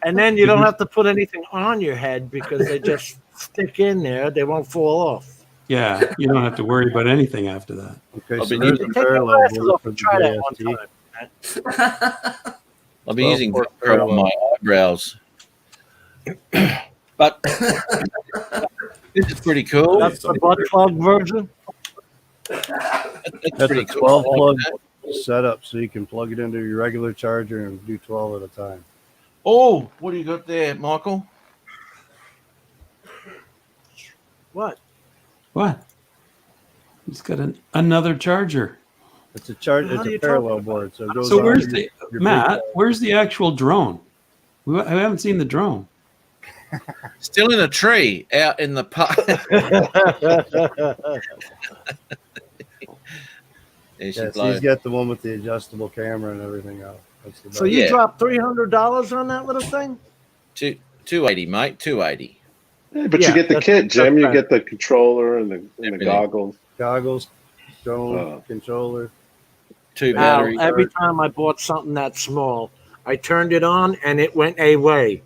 And then you don't have to put anything on your head because they just stick in there. They won't fall off. Yeah, you don't have to worry about anything after that. Okay, I've so been there's using a Take your parallel glasses board off for and the try that one JST. time. I've been using 12 Velcro on my eyebrows. But this is pretty cool. That's the butt plug version. That's That's pretty a cool. 12 plug setup, so you can plug it into your regular charger and do 12 at a time. Oh, what do you got there, Michael? What? What? It's got another charger. It's a charge. How It's are you a parallel talking board, so it goes. So on where's your- the your Matt? big- Where's the actual drone? I haven't seen the drone. Still in a tree out in the park. There she Yes, blows. he's got the one with the adjustable camera and everything else. That's the So best. you Yeah. dropped $300 on that little thing? 280, mate. 280. Yeah, but Yeah, you get the that's- kit, Jim. that's You right. get the controller and the Everything. goggles. goggles, drone, Oh. controller. Two Now, batteries. every time I bought something that small, I turned it on and it went away.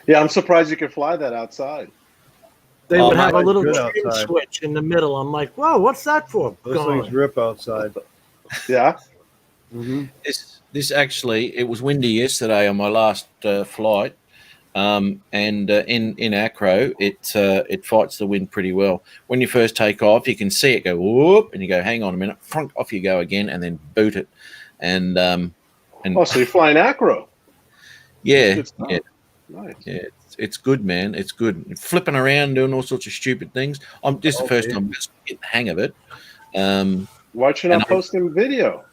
Yeah, I'm surprised you can fly that outside. They Oh, would have a mine's little good trim outside. switch in the middle. I'm like, whoa, what's that for? Those Gone. things rip outside. Yeah. Mm-hmm. This actually, it was windy yesterday on my last flight, And in acro, it fights the wind pretty well. When you first take off, you can see it go whoop, and you go, hang on a minute, front off you go again, and then boot it. And Oh, so you're flying acro? yeah, Good stuff. yeah, Nice. yeah. It's good, man. It's good. Flipping around, doing all sorts of stupid things. This is the first time I'm just getting the hang of it. Why'd you not post in video?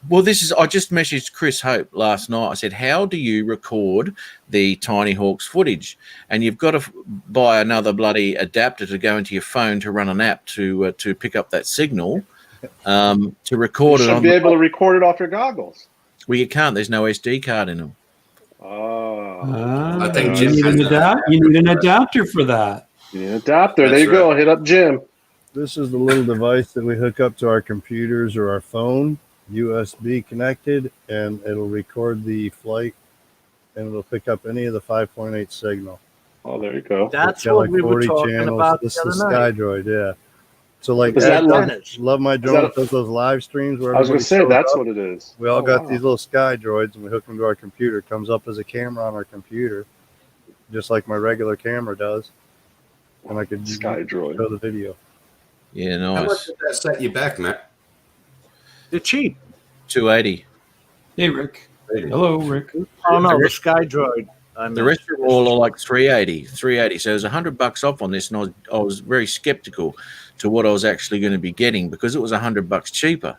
Well, I just messaged Chris Hope last night. I said, how do you record the Tiny Hawks footage? And you've got to buy another bloody adapter to go into your phone to run an app to pick up that signal to record You it should on. be able to record it off your goggles. Well, you can't. There's no SD card in them. Oh, I think you Jim need has an that. you need an adapter for that. yeah, adapter. There That's you go. Hit up Jim. This is the little device that we hook up to our computers or our phone, USB connected, and it'll record the flight, and it'll pick up any of the 5.8 signal. Oh, there you go. That's It's got what we were talking about This the is other night. SkyDroid, yeah. So like, Is that Love My Drone that- does those live streams where I was going everybody to say shows that's up. what it is. We all Oh, got wow. these little SkyDroids, and we hook them to our computer. It comes up as a camera on our computer, just like my regular camera does, and I could SkyDroid. show the video. Yeah, How much nice. did that set you back, Matt? They're cheap. 280. Hey, Rick. Hello, Rick. Oh no, the SkyDroid. The rest are all like 380. So it was $100 off on this, and I was very skeptical to what I was actually going to be getting because it was $100 cheaper.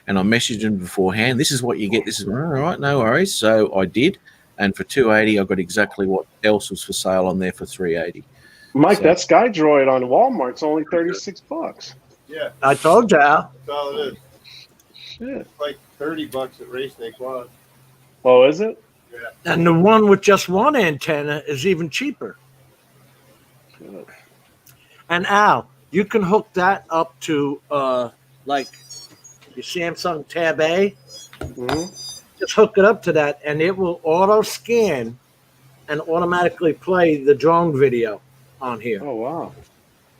And I messaged him beforehand. This is what you get. This is all right. No worries. So I did, and for 280, I got exactly what else was for sale on there for 380. Mike, So- that SkyDroid on Walmart's only $36. Yeah, I told you, Al. that's all it is. Shit. It's like $30 at Race Day Quad. Oh, is it? And the one with just one antenna is even cheaper. Good. And Al, you can hook that up to like your Samsung Tab A. Mhm. Just hook it up to that, and it will auto scan and automatically play the drone video on here. Oh, wow.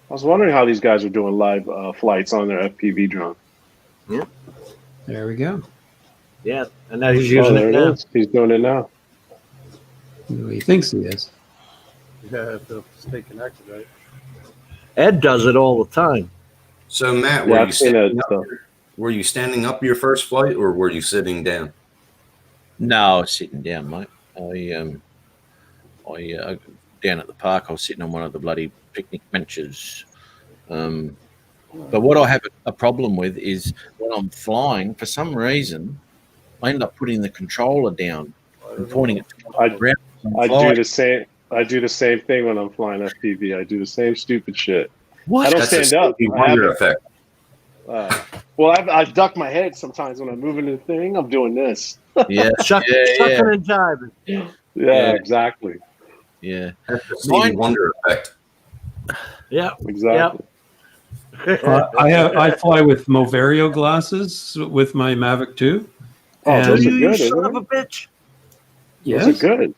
I was wondering how these guys are doing live flights on their FPV drone. There we go. Yeah, and now he's Oh, using there it it now. is. He's doing it now. He thinks he is. Yeah, have to stay connected, right? Ed does it all the time. So, Matt, Yeah, I've seen it. were you standing up your first flight, or were you sitting down? No, I was sitting down, mate. I down at the park, I was sitting on one of the bloody picnic benches. But what I have a problem with is when I'm flying, for some reason, I end up putting the controller down and pointing it to I- the ground. I do the same. I do the same thing when I'm flying FPV. I do the same stupid shit. What? I don't That's a stand up. Stevie I Wonder haven't- effect. Well, I duck my head sometimes when I'm moving the thing. I'm doing this. Yeah, Sucking and jiving. Yeah, Yeah. exactly. yeah. That's the Stevie Mine- Wonder effect. Yeah. Exactly. I fly with Moverio glasses with my Mavic 2. Oh, And- those are you good, son isn't of it? a bitch. Yes. Those are good.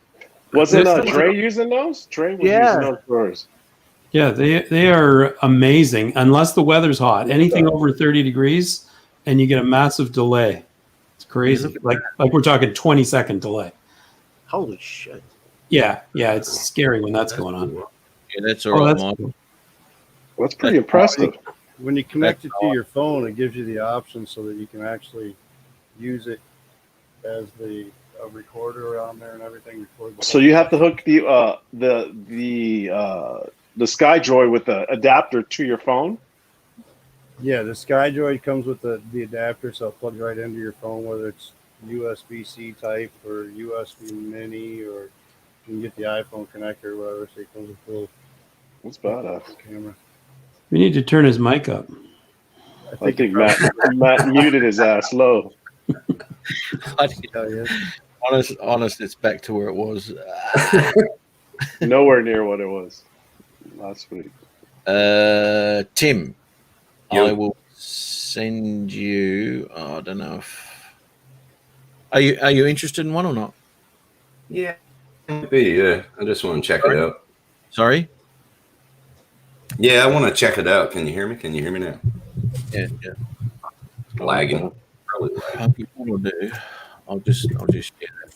Wasn't Yes. Dre using those? Dre was Yeah. using those for us. Yeah, they are amazing unless the weather's hot. Anything over 30 degrees and you get a massive delay. It's crazy. Like we're talking 20-second delay. Holy shit. Yeah, it's scary when that's going on. Yeah, that's all Oh, right, that's Mike. cool. That's pretty impressive. When you connect it to your phone, it gives you the option so that you can actually use it as the recorder on there and everything. Record the So you have to hook the SkyDroid with the adapter to your phone. Yeah, the SkyDroid comes with the adapter, so it plugs right into your phone, whether it's USB-C type or USB Mini, or you can get the iPhone connector or whatever. So it comes with a little That's badass. camera. We need to turn his mic up. I think Matt muted his ass low. Hell yeah. Honest, it's back to where it was. Nowhere near what it was last week. Tim, Yo. I will send you. I don't know if. Are you interested in one or not? Yeah. Yeah. I just want to check it out. Sorry. Yeah, I want to check it out. Can you hear me? Can you hear me now? Yeah. Lagging. Probably lagging. What I'll do, I'll just share that.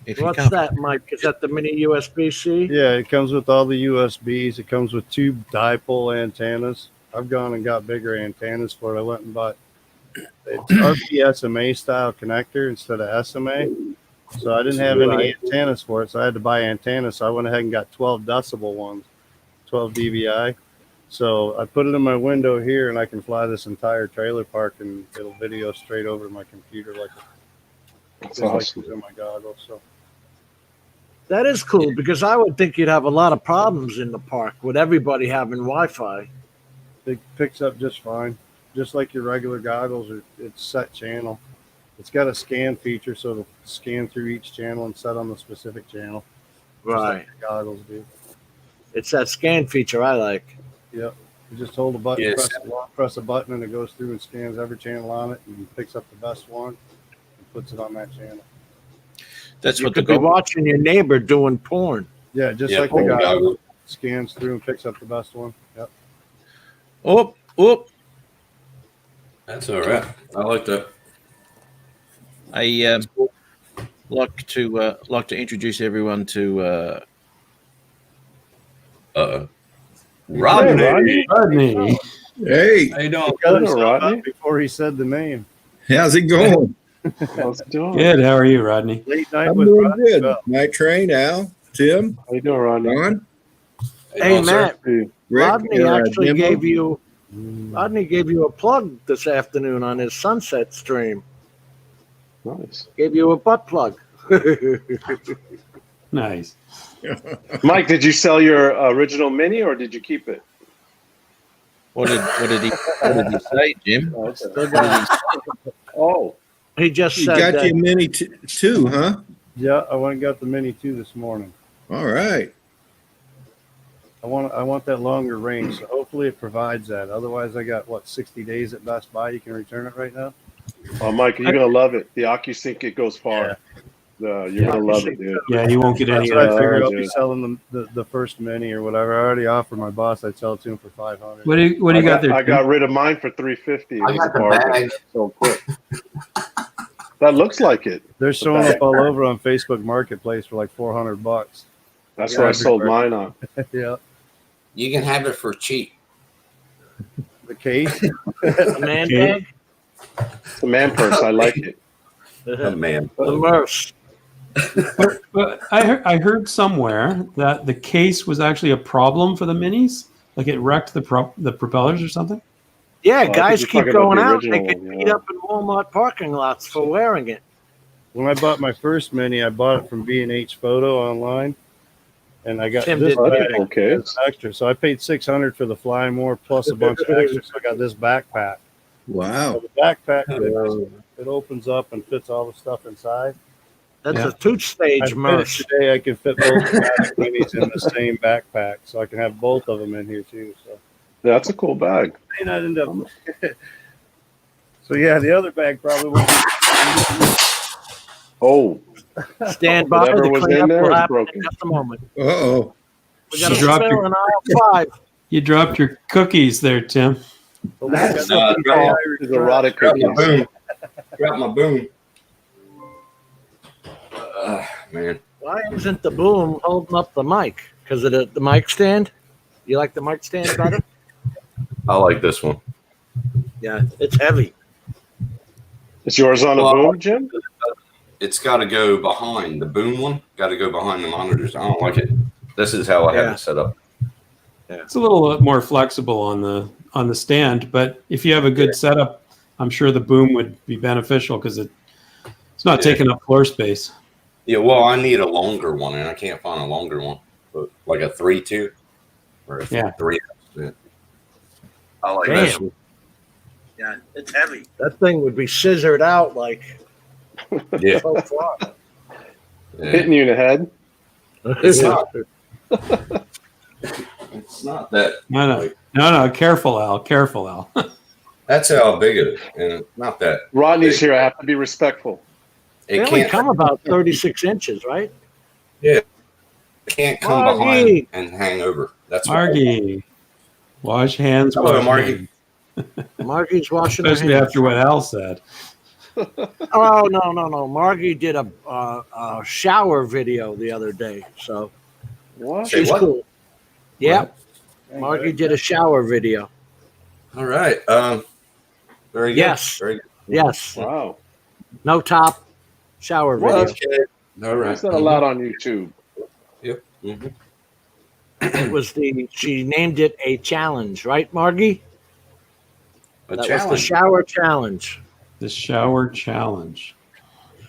If you What's can't, that, Mike? Is that the mini USB-C? Yeah, it comes with all the USBs. It comes with 2 dipole antennas. I've gone and got bigger antennas for it. I went and bought it's RPSMA style connector instead of SMA. So I didn't have any antennas for it, so I had to buy antennas. So I went ahead and got 12 decibel ones, 12 dBi. So I put it in my window here, and I can fly this entire trailer park, and it'll video straight over my computer like That's just like awesome. it's in my goggles. So That is cool because I would think you'd have a lot of problems in the park with everybody having Wi-Fi. it picks up just fine, just like your regular goggles. It's set channel. It's got a scan feature, so it'll scan through each channel and set on the specific channel. Just like your goggles do. It's that scan feature I like. Yep. You just hold a button, Yes. press a button, and it goes through and scans every channel on it and picks up the best one and puts it on that channel. that's You what the could be goggles. watching your neighbor doing porn. Yeah, just Yeah, like the porn goggles. goggles. Scans through and picks up the best one. Yep. Oh, That's all right. I like that. I like to introduce everyone to Rodney. Rodney. Rodney. Hey, I don't. Got Hello, Rodney. before he said the name. how's it going? How's it doing? Good. How are you, Rodney? Late night I'm with doing Rodney good. Bell. Night Train, Al, Tim, How you doing, Rodney? Ron, Hey, Matt, Rick, Rodney actually Jimbo. gave you a plug this afternoon on his sunset stream. Nice. Gave you a butt plug. Nice. Mike, did you sell your original Mini or did you keep it? what did he say, Jim? Oh, He just You said got that your Mini too, huh? Yeah, I went and got the Mini 2 this morning. All right. I want that longer range, so hopefully it provides that. Otherwise, I got 60 days at Best Buy. You can return it right now. oh, Mike, you're gonna love it. The OcuSync, it goes far. You're gonna love it, dude. Yeah, you won't get any That's of what I that. figured. I'll be dude. selling the first Mini or whatever. I already offered my boss. I'd sell it to him for $500. What do you got there? I Tim? got rid of mine for $350. It I was got a the bargain. bag. So quick. That looks like it. They're showing up all over on Facebook Marketplace for like $400. That's Yeah, where I I'd be sold great. mine on. Yeah, You can have it for cheap. the case. the man bag, It's a man purse. I like it. Oh, man. the Merce. But I heard somewhere that the case was actually a problem for the minis. Like it wrecked the propellers or something. Yeah, I think guys you're keep talking about going the out. They original get one, beat yeah. up in Walmart parking lots for wearing it. When I bought my first Mini, I bought it from B&H Photo online, and I got Tim this did that. bag Okay. as extra. So I paid $600 for the Fly More plus a bunch of extras. So I got this backpack. Wow. So the backpack it opens up and fits all the stuff inside. That's Yeah. a two-stage I fit it Merce. today. I can fit both Magic Minis in the same backpack, so I can have both of them in here too. So That's a cool bag. may not end up. So yeah, the other bag probably won't. Oh, Stand by. Whatever The was in cleanup there will is happen broken. in just a moment. Uh-oh. We got a You dropped spill your- in aisle 5. You dropped your cookies there, Tim. That's No, drop these erotic my cookies. boom. Drop my boom. Man. Why isn't the boom holding up the mic? Because of the mic stand? You like the mic stand better? I like this one. Yeah, it's heavy. Is yours on a Well, boom, Jim? It's got to go behind the boom one. Got to go behind the monitors. I don't like it. This is how I have Yeah. it set up. It's a little more flexible on the stand, but if you have a good setup, I'm sure the boom would be beneficial because it's not Yeah. taking up floor space. Yeah, well, I need a longer one, and I can't find a longer one. But like a 3.2 or a Yeah. 3. Yeah. I like Damn. this one. Yeah, it's heavy. That thing would be scissored out like Yeah. so far. yeah. Hitting you in the head. It's not. It's not that. No. Careful, Al. Careful, Al. That's how big it is, and it's not that. Rodney's here. I have to be respectful. They It only can't. come about 36 inches, right? It can't come Margie. behind and hang over. That's what- Margie, wash hands. Hello, wash Margie. hands. Margie's washing her Especially hands. after what Al said. Oh no! Margie did a shower video the other day, so What? Say she's what? cool. Yep, Margie did a shower video. All right. Very good. Yes. Very good. Yes, Wow. no top shower What? video. Okay. All Why right. is that allowed on YouTube? Yep. Mhm. It was she named it a challenge, right, Margie? A That was the challenge. shower challenge. The shower challenge.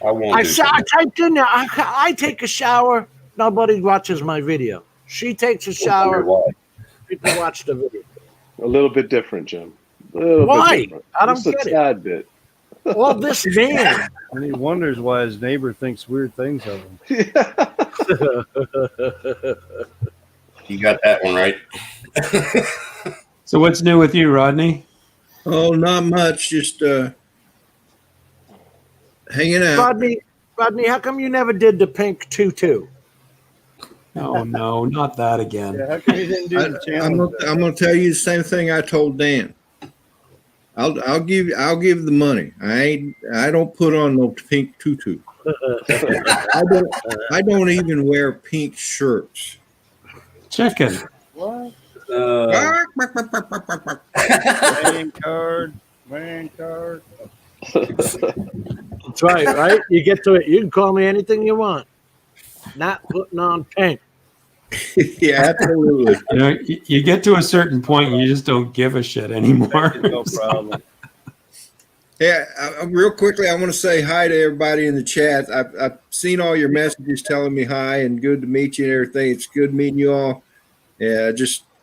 I won't I do saw. I something. typed in there. I take a shower. Nobody watches my video. She takes a shower. Why? People watch the video. A little bit different, Jim. A little Why? bit different. I don't Just a get it. tad bit. Well, this man. And he wonders why his neighbor thinks weird things of him. You got that one right. So what's new with you, Rodney? Oh, not much. Just hanging out. Rodney, how come you never did the pink tutu? Oh no, not that again. Yeah, how come he didn't do the I'm challenge? gonna tell you the same thing I told Dan. I'll give the money. I don't put on no pink tutu. I don't even wear pink shirts. Chicken. What? Uh, Man card. That's right? You get to it. You can call me anything you want. Not putting on pink. Yeah, absolutely. You know, you get to a certain point, and you just don't give a shit anymore. No problem. Yeah, real quickly, I want to say hi to everybody in the chat. I've seen all your messages telling me hi and good to meet you and everything. It's good meeting you all. Yeah,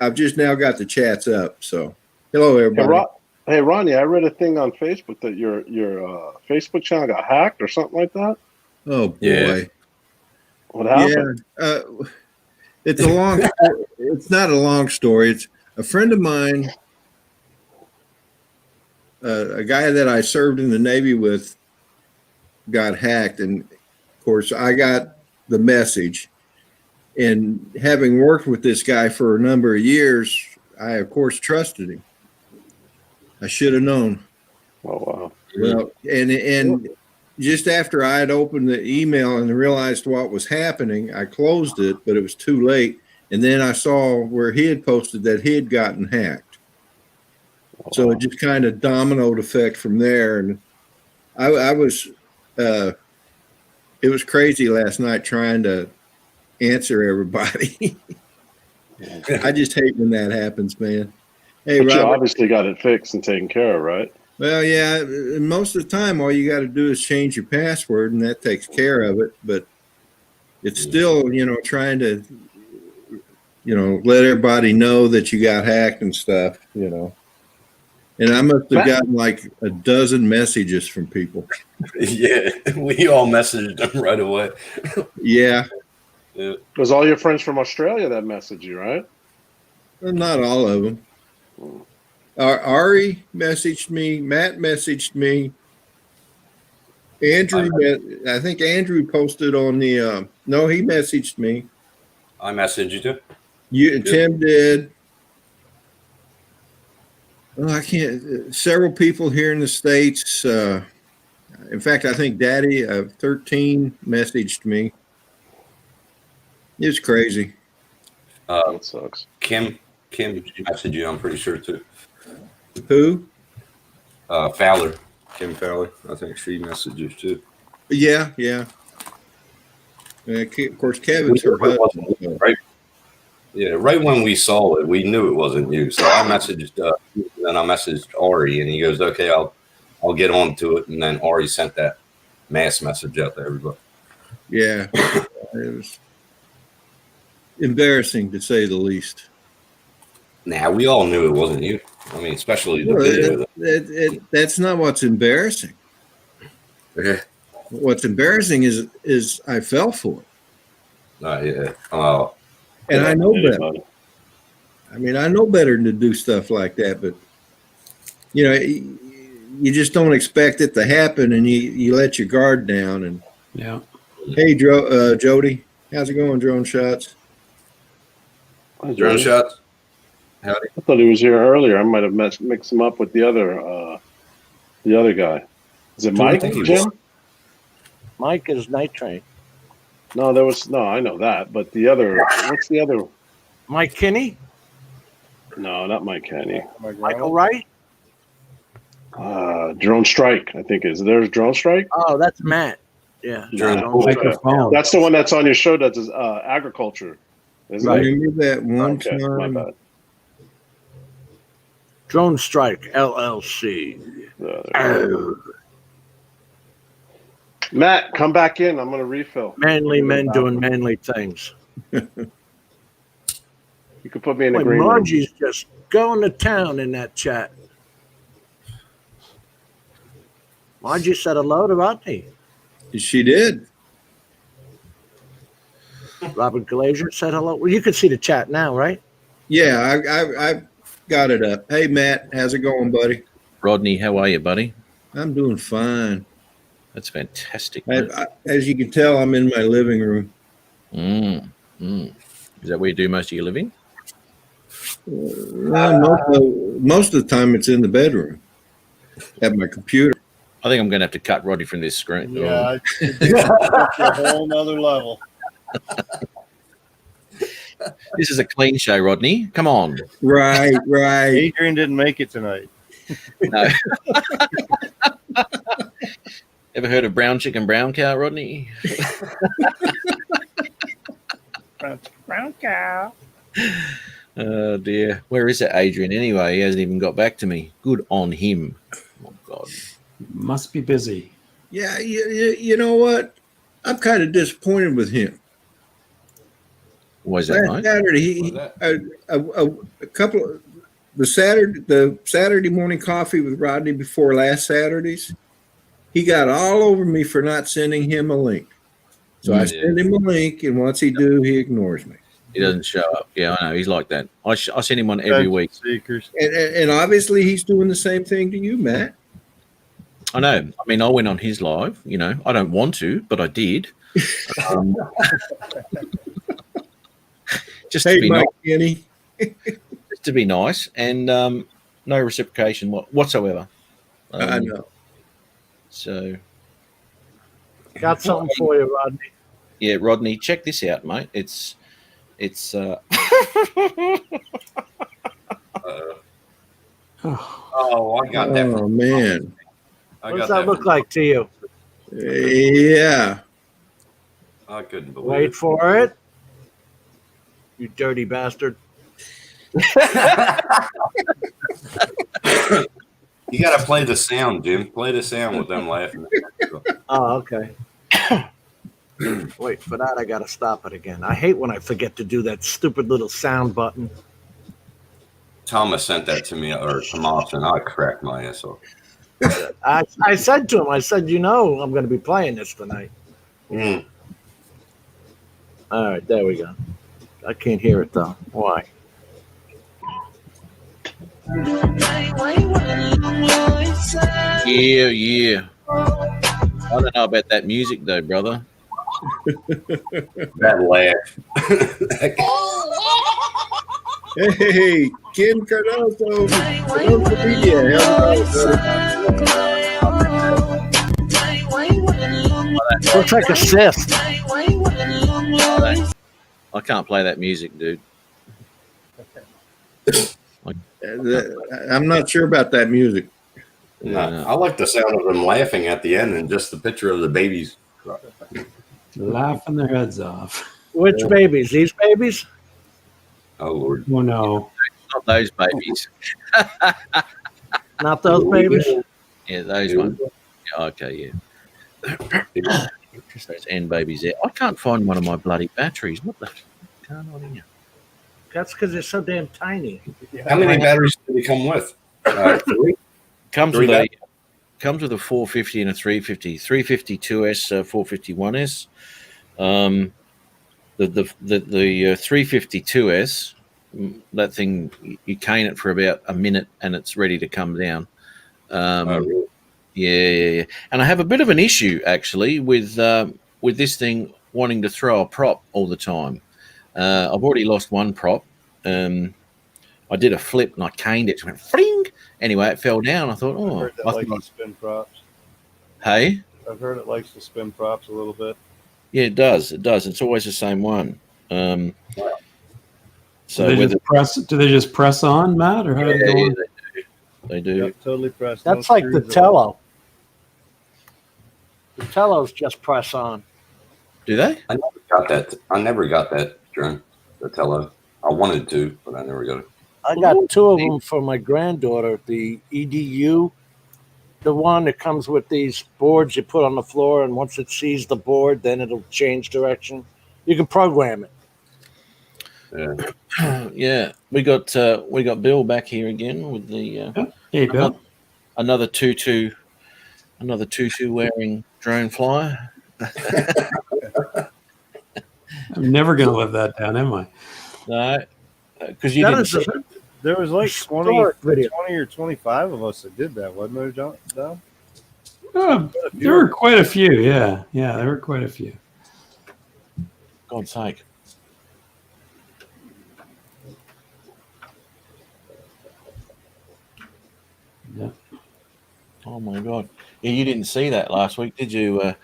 I've just now got the chats up. So, hello everybody. Hey, Ronnie, I read a thing on Facebook that your Facebook channel got hacked or something like that. Oh boy. Yeah. What happened? Yeah, it's a long. It's not a long story. It's a friend of mine, a guy that I served in the Navy with, got hacked, and of course I got the message. And having worked with this guy for a number of years, I of course trusted him. I should have known. Oh wow. Well, and just after I had opened the email and realized what was happening, I closed it, but it was too late. And then I saw where he had posted that he had gotten hacked. So it just kind of dominoed effect from there. And I was, it was crazy last night trying to answer everybody. I just hate when that happens, man. Hey, But you Robert. obviously got it fixed and taken care of, right? Well, yeah, and most of the time, all you got to do is change your password, and that takes care of it. But it's still, trying to, let everybody know that you got hacked and stuff, And I must have gotten like a dozen messages from people. yeah, we all messaged them right away. Yeah, It was all your friends from Australia that messaged you, right? well, not all of them. Ari messaged me. Matt messaged me. Andrew, I think Andrew posted on the. No, he messaged me. I messaged you too. Tim did. Well, I can't. Several people here in the States. In fact, I think Daddy of 13 messaged me. It's crazy. That sucks. Kim messaged you. I'm pretty sure too. Who? Fowler, Kim Fowler. I think she messaged you too. Yeah. Of course, Kevin's her husband. Right. Yeah, right when we saw it, we knew it wasn't you. So I messaged, then I messaged Ari, and he goes, "Okay, I'll get on to it." And then Ari sent that mass message out to everybody. Yeah, it was embarrassing to say the least. Nah, we all knew it wasn't you. I mean, especially the video. That's not what's embarrassing. Yeah. What's embarrassing is I fell for it, Yeah. and I know better. Anybody. I mean, I know better than to do stuff like that, but you just don't expect it to happen, and you let your guard down. And Yeah. hey, Jody, how's it going, Drone Shots? Drone shots. Howdy. I thought he was here earlier. I might have mixed him up with the other guy. Is it Mike, think he was. Jim? Mike is Night Train. No, there was no. I know that, but the other. What's the other? Mike Kinney, No, not Mike Kenny. Michael Wright. Drone Strike, I think is. There's Drone Strike. Oh, that's Matt. Yeah. Drone Drone Strike. Strike. Microphone. That's the one that's on your show. That's agriculture. Isn't Right. it? Remember that one Okay, my time? bad. Drone Strike LLC. There you go. Matt, come back in. I'm gonna refill. Manly men doing manly things. You can put me in the Boy, green room. Margie's just going to town in that chat. Margie said hello to Rodney. She did. Robert Glazier said hello. Well, you can see the chat now, right? Yeah, I got it up. Hey, Matt, how's it going, buddy? Rodney, how are you, buddy? I'm doing fine. That's fantastic. mate. As you can tell, I'm in my living room. Is that where you do most of your living? Most of the time, it's in the bedroom at my computer. I think I'm going to have to cut Rodney from this screen. Yeah, it's a whole nother level. This is a clean show, Rodney. Come on. Right. Adrian didn't make it tonight. No. Ever heard of brown chicken, brown cow, Rodney? Brown cow. Oh, dear. Where is that Adrian anyway? He hasn't even got back to me. Good on him. Oh, God. Must be busy. Yeah, you know what? I'm kind of disappointed with him. Why is that, Last mate? Saturday, a couple of the Saturday morning coffee with Rodney before last Saturday's, he got all over me for not sending him a link. So I send him a link, and once he do, he ignores me. He doesn't show up. Yeah, I know. He's like that. I send him one every week. Seekers. And obviously he's doing the same thing to you, Matt. I know. I mean, I went on his live. You know, I don't want to, but I did. Just to Hey, be Mike nice. Kenny. Just to be nice, and no reciprocation whatsoever. I know. So, Got something for you, Rodney. yeah, Rodney, check this out, mate. It's Oh, I got that. Oh man. I What got does that look from- like to you? Yeah. I couldn't believe Wait it. for it. You dirty bastard. You got to play the sound, Jim. Play the sound with them laughing. Oh, okay. Wait, for that, I got to stop it again. I hate when I forget to do that stupid little sound button. Thomas sent that to me, or Tomas, and I cracked my ass off. I said to him, I said, you know, I'm going to be playing this tonight. Mm. All right, there we go. I can't hear it, though. Why? yeah. I don't know about that music though, brother. That laugh. Hey, Ken Cardoso. Cardoso Media. Looks like a cyst. I can't play that music, dude. I'm not sure about that music. No, I like the sound of them laughing at the end and just the picture of the babies. Laughing their heads off. Which babies? These babies? Oh, Lord. Oh no. Not those babies. Not those babies? Yeah, those ones. Yeah, okay, yeah. Just those end babies there. I can't find one of my bloody batteries. What the? Can't on here. That's because they're so damn tiny. How many batteries do they come with? 3? Comes Three with a 450 and a 350. 352S, 451S. The 352S, that thing, you cane it for about a minute and it's ready to come down. Really? Yeah. And I have a bit of an issue actually with this thing wanting to throw a prop all the time. I've already lost one prop. I did a flip and I caned it. It went fling. Anyway, it fell down. I thought, I heard that like you spin props. Hey, I've heard it likes to spin props a little bit. yeah, it does. It does. It's always the same one. So do they just press on, Matt, or how do they go on? they do. Yep, totally pressed. That's No like the screws at all. Tello. The Tellos just press on. Do they? I never got that drone, the Tello. I wanted to, but I never got it. I got two of them for my granddaughter. The EDU, the one that comes with these boards you put on the floor, and once it sees the board, then it'll change direction. You can program it. Yeah. Yeah, we got Bill back here again with the Hey, Bill. another tutu wearing drone flyer. I'm never going to live that down, am I? No, because you That didn't. is See a- There was like 20 Historic video. or 25 of us that did that, wasn't there, John? There were quite a few. Yeah, there were quite a few. God's sake. Yeah. Oh my God. Yeah, you didn't see that last week, did you,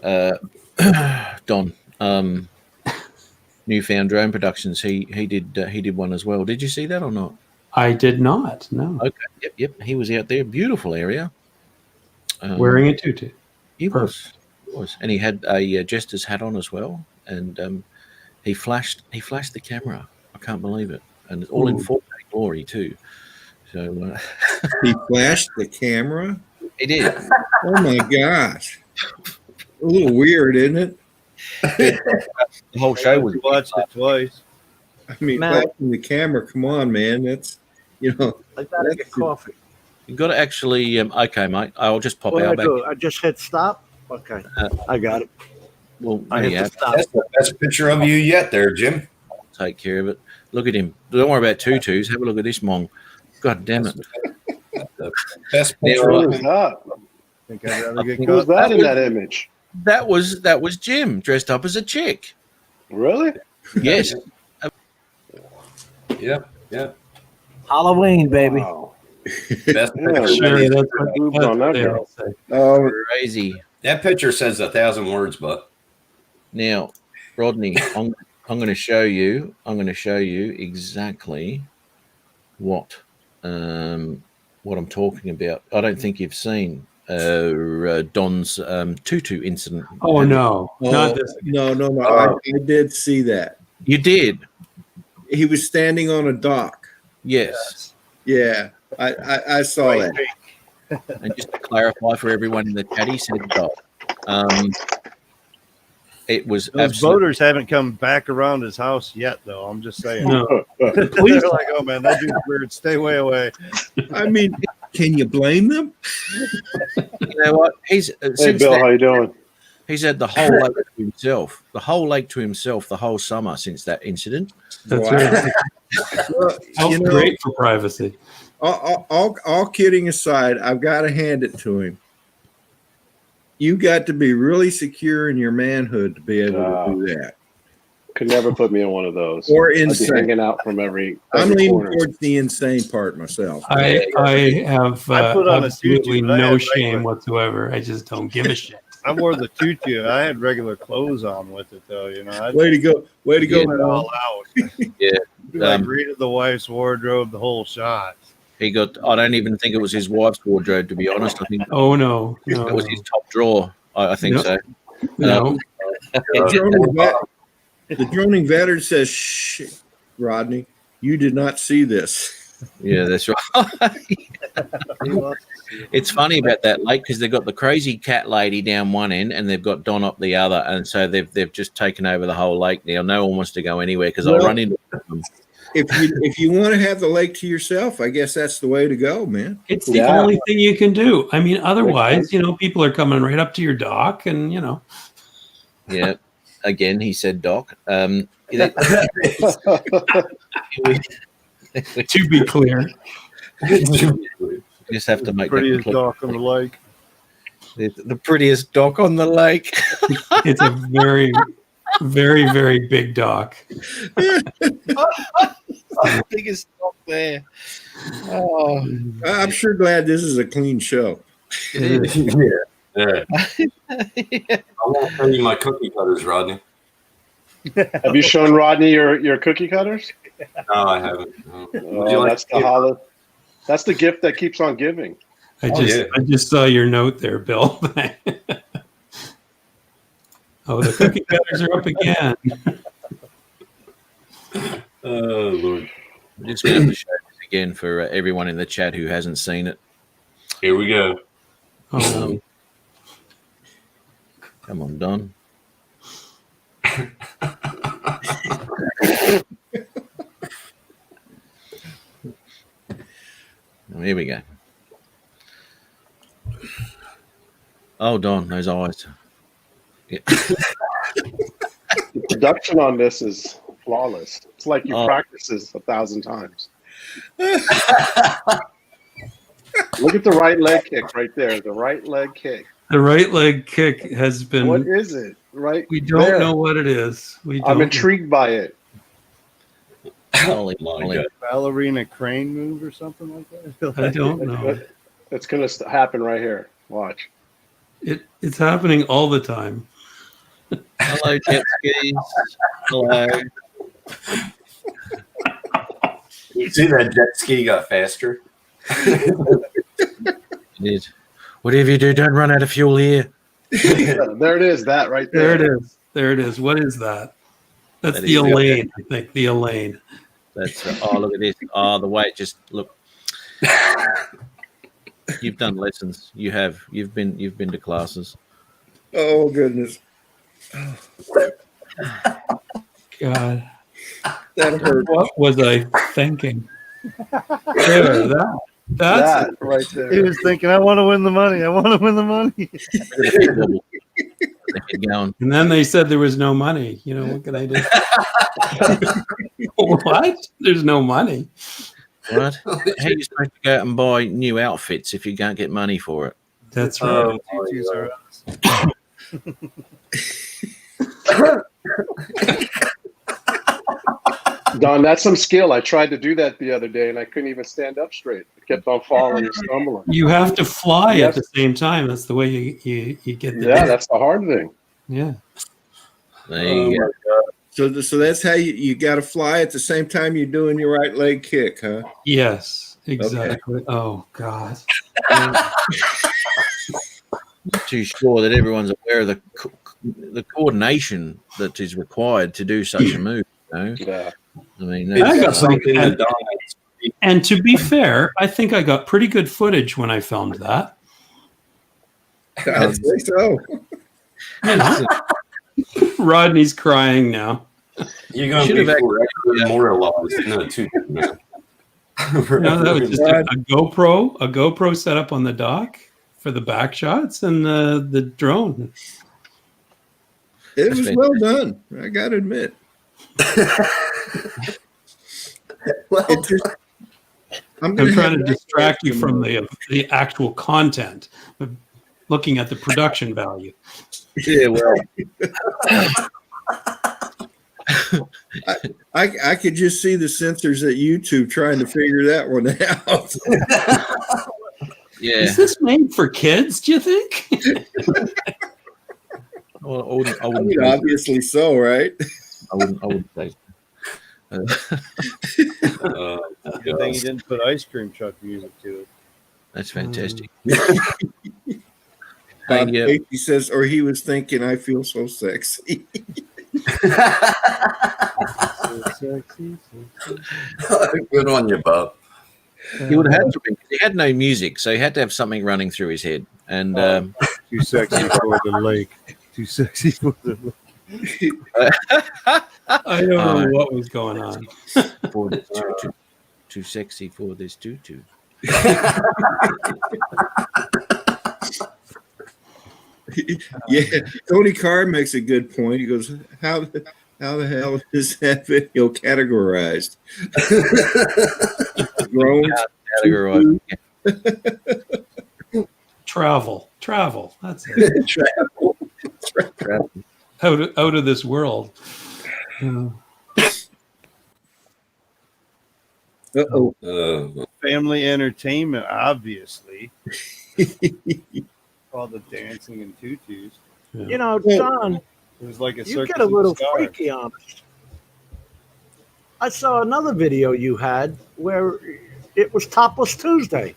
Don? Newfound Drone Productions. He did one as well. Did you see that or not? I did not. No. Okay. Yep. He was out there. Beautiful area. Wearing a tutu. He was, and he had a jester's hat on as well, and he flashed the camera. I can't believe it, and it's all in 4K glory too. So He flashed the camera. he did. Oh my gosh. A little weird, isn't it? The whole show was. Watched it twice. I mean, Matt. flashing the camera. Come on, man. That's I gotta get coffee. You got to actually. Okay, mate. I'll just pop What do I out back. do? I just hit stop. Okay, I got it. Well, I hit yeah, the stop. That's the best picture of you yet, there, Jim. take care of it. Look at him. Don't worry about tutus. Have a look at this mong. God damn it. The best Yeah, picture. Who of was that? Think I'd rather get Who was caught. that in that image? That was Jim dressed up as a chick. Really? Yes. Yep. Yep. Halloween, baby. Wow. Best Yeah, picture. Sure, that's Boobs what on that they girl. all say. oh, Crazy. That picture says 1,000 words, but Now, Rodney, I'm going to show you. I'm going to show you exactly what I'm talking about. I don't think you've seen Don's tutu incident. Oh no, not this. no. Oh. I did see that. You did. He was standing on a dock. Yes. Yeah, I saw that. And just to clarify for everyone in the chat, he said dog. It was Those absolutely. boaters haven't come back around his house yet, though. I'm just saying. No. They're like, oh man, that dude's weird. Stay way away. I mean, can you blame them? You know what? He's Hey, since Bill, then, how you doing? he's had the whole lake to himself. The whole lake to himself the whole summer since that incident. That's Wow. right. Well, How you know, great for privacy. all kidding aside, I've got to hand it to him. You got to be really secure in your manhood to be able to do that. Could never put me in one of those. Or I'd be insane. hanging out from every I'm leaning corner. towards the insane part myself. I have I put on a absolutely tutu, but I no had shame regular- whatsoever. I just don't give a shit. I wore the tutu. I had regular clothes on with it, though. You know, I Way to go! Way to go! Yeah. went all out. Yeah. Like reading the wife's wardrobe, the whole shot. He got. I don't even think it was his wife's wardrobe, to be honest. I think Oh no, no, that was his top drawer. I think Nope. so. no. The droning veteran says, "Shh, Rodney, you did not see this." Yeah, that's right. It's funny about that lake because they've got the crazy cat lady down one end and they've got Don up the other, and so they've just taken over the whole lake now. No one wants to go anywhere because I'll Well- run into them. If you want to have the lake to yourself, I guess that's the way to go, man. It's the Yeah. only thing you can do. I mean, otherwise, people are coming right up to your dock, and Yeah. Again, he said, Doc. to be clear, Just have to make that Prettiest clear. dock on the lake. The prettiest dock on the lake. it's a very, very, very big dock. Biggest dock there. Oh, I'm sure glad this is a clean show. it is. Yeah. I won't show you my cookie cutters, Rodney. Have you shown Rodney your cookie cutters? No, I haven't. No. Would you Oh, like that's to the see- That's the gift that keeps on giving. I Oh, just yeah. I just saw your note there, Bill. Oh, the cookie cutters are up again. Oh, Lord. I'm just going to show this again for everyone in the chat who hasn't seen it. Here we go. Oh, Come on, Don. Here we go. Oh, Don, those eyes. Yeah. The production on this is flawless. It's like you Oh. practice this 1,000 times. Look at the right leg kick right there. The right leg kick. the right leg kick has been. What is it? Right. We don't there. know what it is. We don't. I'm intrigued by it. Holy My moly. God. Ballerina crane move or something like that. I don't know. It's going to happen right here. Watch. It's happening all the time. Hello, jet skis. Hello. You see that jet ski got faster? It is. Whatever you do, don't run out of fuel here. There it is. That right There there. it is. There it is. What is that? That's That the is- Elaine, I think. The Elaine. That's oh, look at this. Oh, the way it just look. You've done lessons. You have. You've been to classes. Oh goodness, God, that hurt. what was I thinking? There, that's That right He there. was thinking, I want to win the money. I want to win the money. Keep going. And then they said there was no money. You know, what can I do? What? There's no money. What? How are you supposed to go out and buy new outfits if you can't get money for it? That's right. Tutus are us. Don, that's some skill. I tried to do that the other day and I couldn't even stand up straight. I kept on falling and stumbling. You have to fly Yes. at the same time. That's the way you get the Yeah, that's the hard thing. yeah. There you go. So that's how you got to fly at the same time you're doing your right leg kick, huh? Yes, exactly. Oh God. Not too sure that everyone's aware of the coordination that is required to do such a move. You know? Yeah. I mean, I got that's, something and- that Don And to be fair, I think I got pretty good footage when I filmed that. I'd say so. You know? Rodney's crying now. You're going to Should be have forever immortalized. No, too. No. No, that was just a GoPro set up on the dock for the back shots and the drone. It That's was well done. I got to admit. Well, It just, I'm gonna trying have to distract you from the actual content, but looking at the production value. yeah, well, I could just see the censors at YouTube trying to figure that one out. yeah. Is this made for kids, do you think? Well, I wouldn't. I I wouldn't. mean, obviously so, right? I wouldn't say. Good thing he didn't put ice cream truck music to it. That's fantastic. Bob Yeah. Casey says, or he was thinking, I feel so sexy. So sexy, so good on you, Bob. He would have had something. He had no music, so he had to have something running through his head. And too sexy for the lake. Too sexy for the lake. I don't know what was going on. for this tutu. Too sexy for this tutu. Yeah, Tony Carr makes a good point. He goes, how the hell is that video categorized? Drones, Categorized. Travel. That's it. travel. Out of this world. Uh-oh. Family entertainment, obviously. called the Dancing in Tutus. You know, Don, It was like a you circus get a little in the sky. freaky on us. I saw another video you had where it was Topless Tuesday.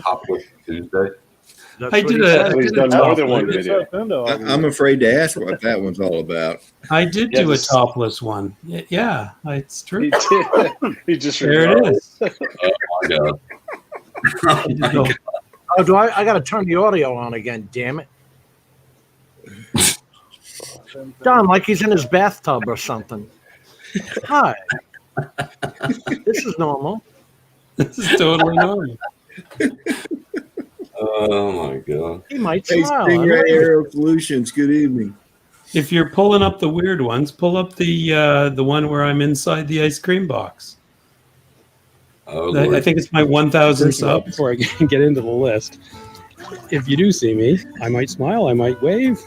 Topless Tuesday. That's I what did he a- said. So he's done more than one video. I'm afraid to ask what that one's all about. I did Yeah, do a just- topless one. Yeah, it's true. He did. He just There it is. Oh my god. I did the- Oh, do I got to turn the audio on again? Damn it, Don! Like he's in his bathtub or something. Hi, this is normal. This is totally normal. Oh my god. He might Hey, smile. Stingray Aero Solutions, good evening. If you're pulling up the weird ones, pull up the one where I'm inside the ice cream box. Oh I Lord. think it's my 1,000 First of all, subs. before I get into the list, if you do see me, I might smile, I might wave,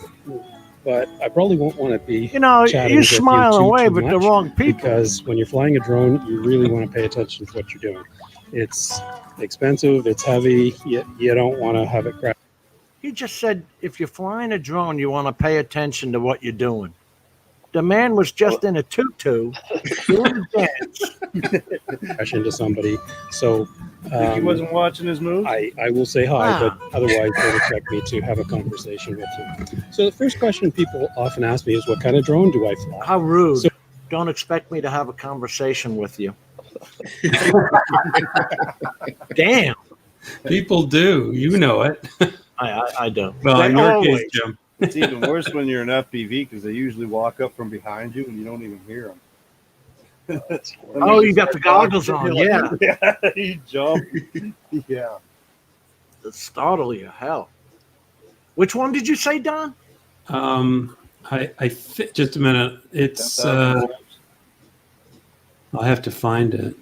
but I probably won't want to be You know, chatting you with you smile too away with the much, wrong people. because when you're flying a drone, you really want to pay attention to what you're doing. It's expensive, it's heavy, you don't want to have it crash. He just said if you're flying a drone, you want to pay attention to what you're doing. The man was just in a tutu doing a dance. into somebody. So He wasn't watching his moves. I will say hi, Ah. but otherwise don't expect me to have a conversation with you. So the first question people often ask me is, what kind of drone do I fly? How rude. So- Don't expect me to have a conversation with you. Damn. People do. You know it. I don't. Well, They in your always- case, Jim. It's even worse when you're an FPV because they usually walk up from behind you and you don't even hear them. Oh, you got the goggles on, yeah. Yeah, you jump. Yeah. To startle you, hell. Which one did you say, Don? Just a minute. It's I'll have to find it.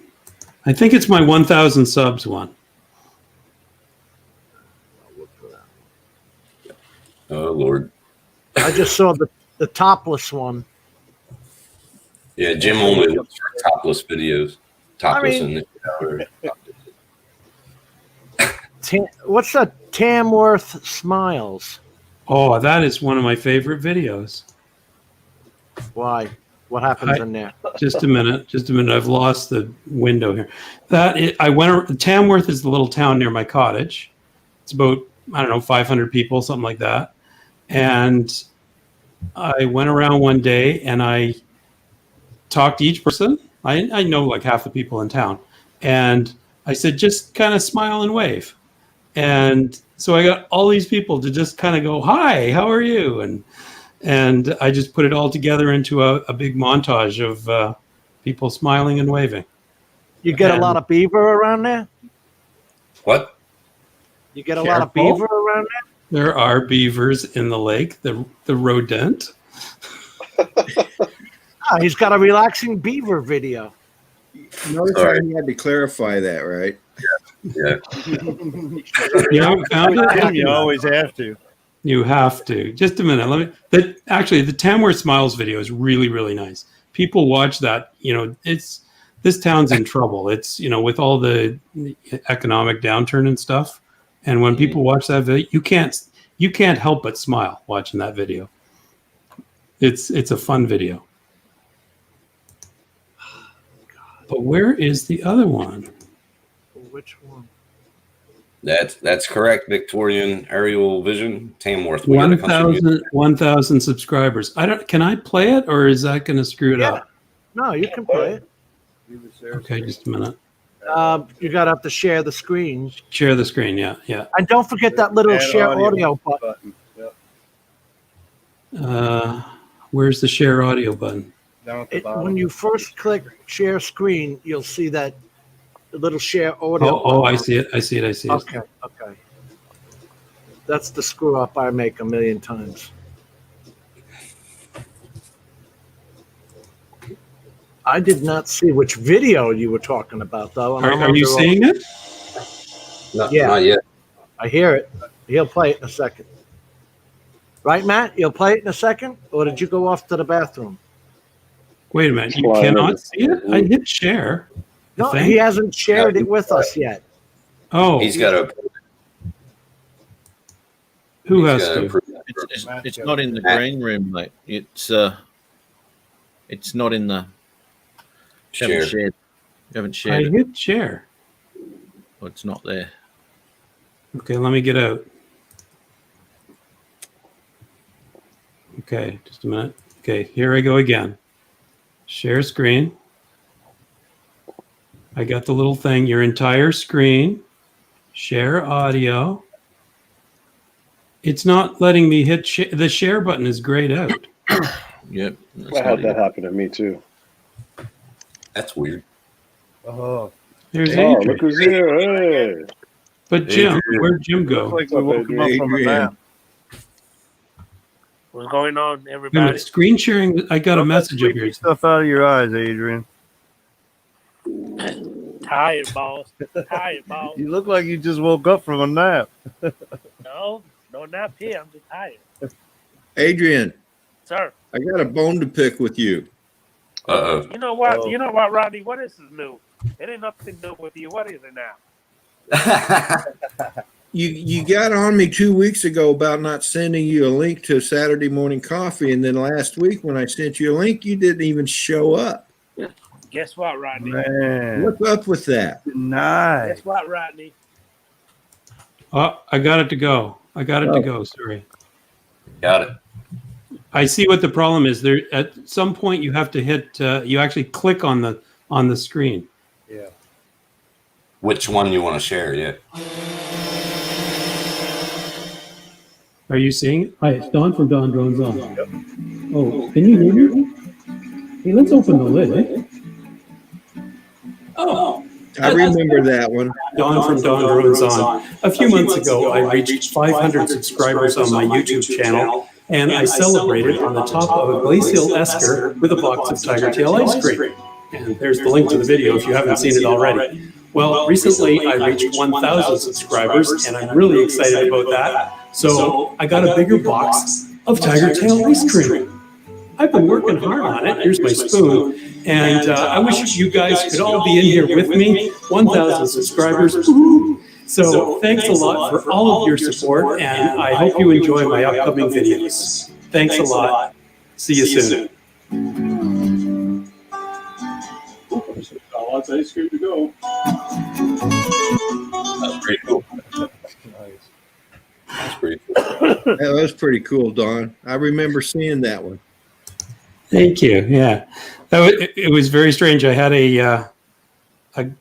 I think it's my 1,000 subs one. Oh Lord. I just saw the topless one. Yeah, Jim only looks for topless videos. Topless mean- in the shower. What's that? Tamworth Smiles. Oh, that is one of my favorite videos. Why? What happens in there? Just a minute. I've lost the window here. Tamworth is the little town near my cottage. It's about, I don't know, 500 people, something like that. And I went around one day and I talked to each person. I know like half the people in town. And I said, just kind of smile and wave. And so I got all these people to just kind of go, hi, how are you? And I just put it all together into a big montage of people smiling and waving. You get a lot of beaver around there? What? You get a lot of Careful. beaver around There are beavers in the lake, the rodent. there? Ah, he's got a relaxing beaver video. Notice Sorry. I had to clarify that, right? Yeah. You haven't found it? You always have to. You have to. Just a minute. Actually, the Tamworth Smiles video is really, really nice. People watch that. This town's in trouble. It's, with all the economic downturn and stuff. And when people watch that video, you can't help but smile watching that video. It's a fun video. But where is the other one? Which one? That's correct. Victorian Aerial Vision, Tamworth. We got a country music. 1,000 subscribers. Can I play it, or is that going to screw it Yeah. up? No, you can play it. Okay, just a minute. You got to have to share the screen. Share the screen. Yeah. And don't forget that little Add share audio button. Yep. Where's the share audio button? Down at the bottom. When you first click share screen, you'll see that little share audio. Oh, I button. see it. I see it. Okay. That's the screw up I make a million times. I did not see which video you were talking about, though. and I'm Are you under- seeing it? Yeah. Not yet. I hear it. He'll play it in a second. Right, Matt? You'll play it in a second? Or did you go off to the bathroom? Wait a minute. You Well, I cannot never- see it? I hit share. I No, think. he hasn't shared it with us yet. Oh, He's got to. Who He's has gotta to? approve that. It's not in the green room, mate. It's not in the Share. haven't shared. You haven't I shared it. hit share. Well, it's not there. Okay, let me get out. Okay, just a minute. Okay, here I go again. Share screen. I got the little thing, your entire screen. Share audio. It's not letting me hit the share button is grayed out. Yep. I had that happen to me too. That's weird. Oh, There's Oh, Adrian. look who's here! Hey, But Jim, Adrian. where'd Jim looks go? like we woke him up from a Adrian. nap. What's going on, Wait a everybody? minute, screen sharing. I got a Don't let message up sleepy here. Stuff out of your eyes, Adrian. Tired, boss. Tired, boss. You look like you just woke up from a nap. No nap here. I'm just tired, Adrian, sir. I got a bone to pick with you. Uh You know what? Oh. You know what, Rodney? What is new? It ain't nothing new with you. What is it now? oh. You got on me 2 weeks ago about not sending you a link to Saturday morning coffee, and then last week when I sent you a link, you didn't even show up. Guess what, Rodney? Man, What's up with that? nice. Guess what, Rodney? Oh, I got it to go. I got it to go. Sorry. Got it. I see what the problem is. There, at some point, you have to hit. You actually click on the screen. Yeah. Which one you want to share? Yeah. Are you seeing it? Hi, it's Don from Don Drones On. Oh, can you hear me? Hey, let's open the lid, eh? Oh, I remember that one. Don from Don Drones On. A few months ago, I reached 500 subscribers on my YouTube channel, and I celebrated on the top of a glacial esker with a box of Tiger Tail ice cream. And there's the link to the video if you haven't seen it already. Well, recently I reached 1,000 subscribers, and I'm really excited about that. So I got a bigger box of Tiger Tail ice cream. I've been working hard on it. Here's my spoon. And I wish you guys could all be in here with me. 1,000 subscribers. Woo-hoo. So thanks a lot for all of your support, and I hope you enjoy my upcoming videos. Thanks a lot. See you soon. Lots of ice cream to go. That's pretty cool. Nice. That's pretty cool. That was pretty cool, Don. I remember seeing that one. Thank you. Yeah, it was very strange. I had a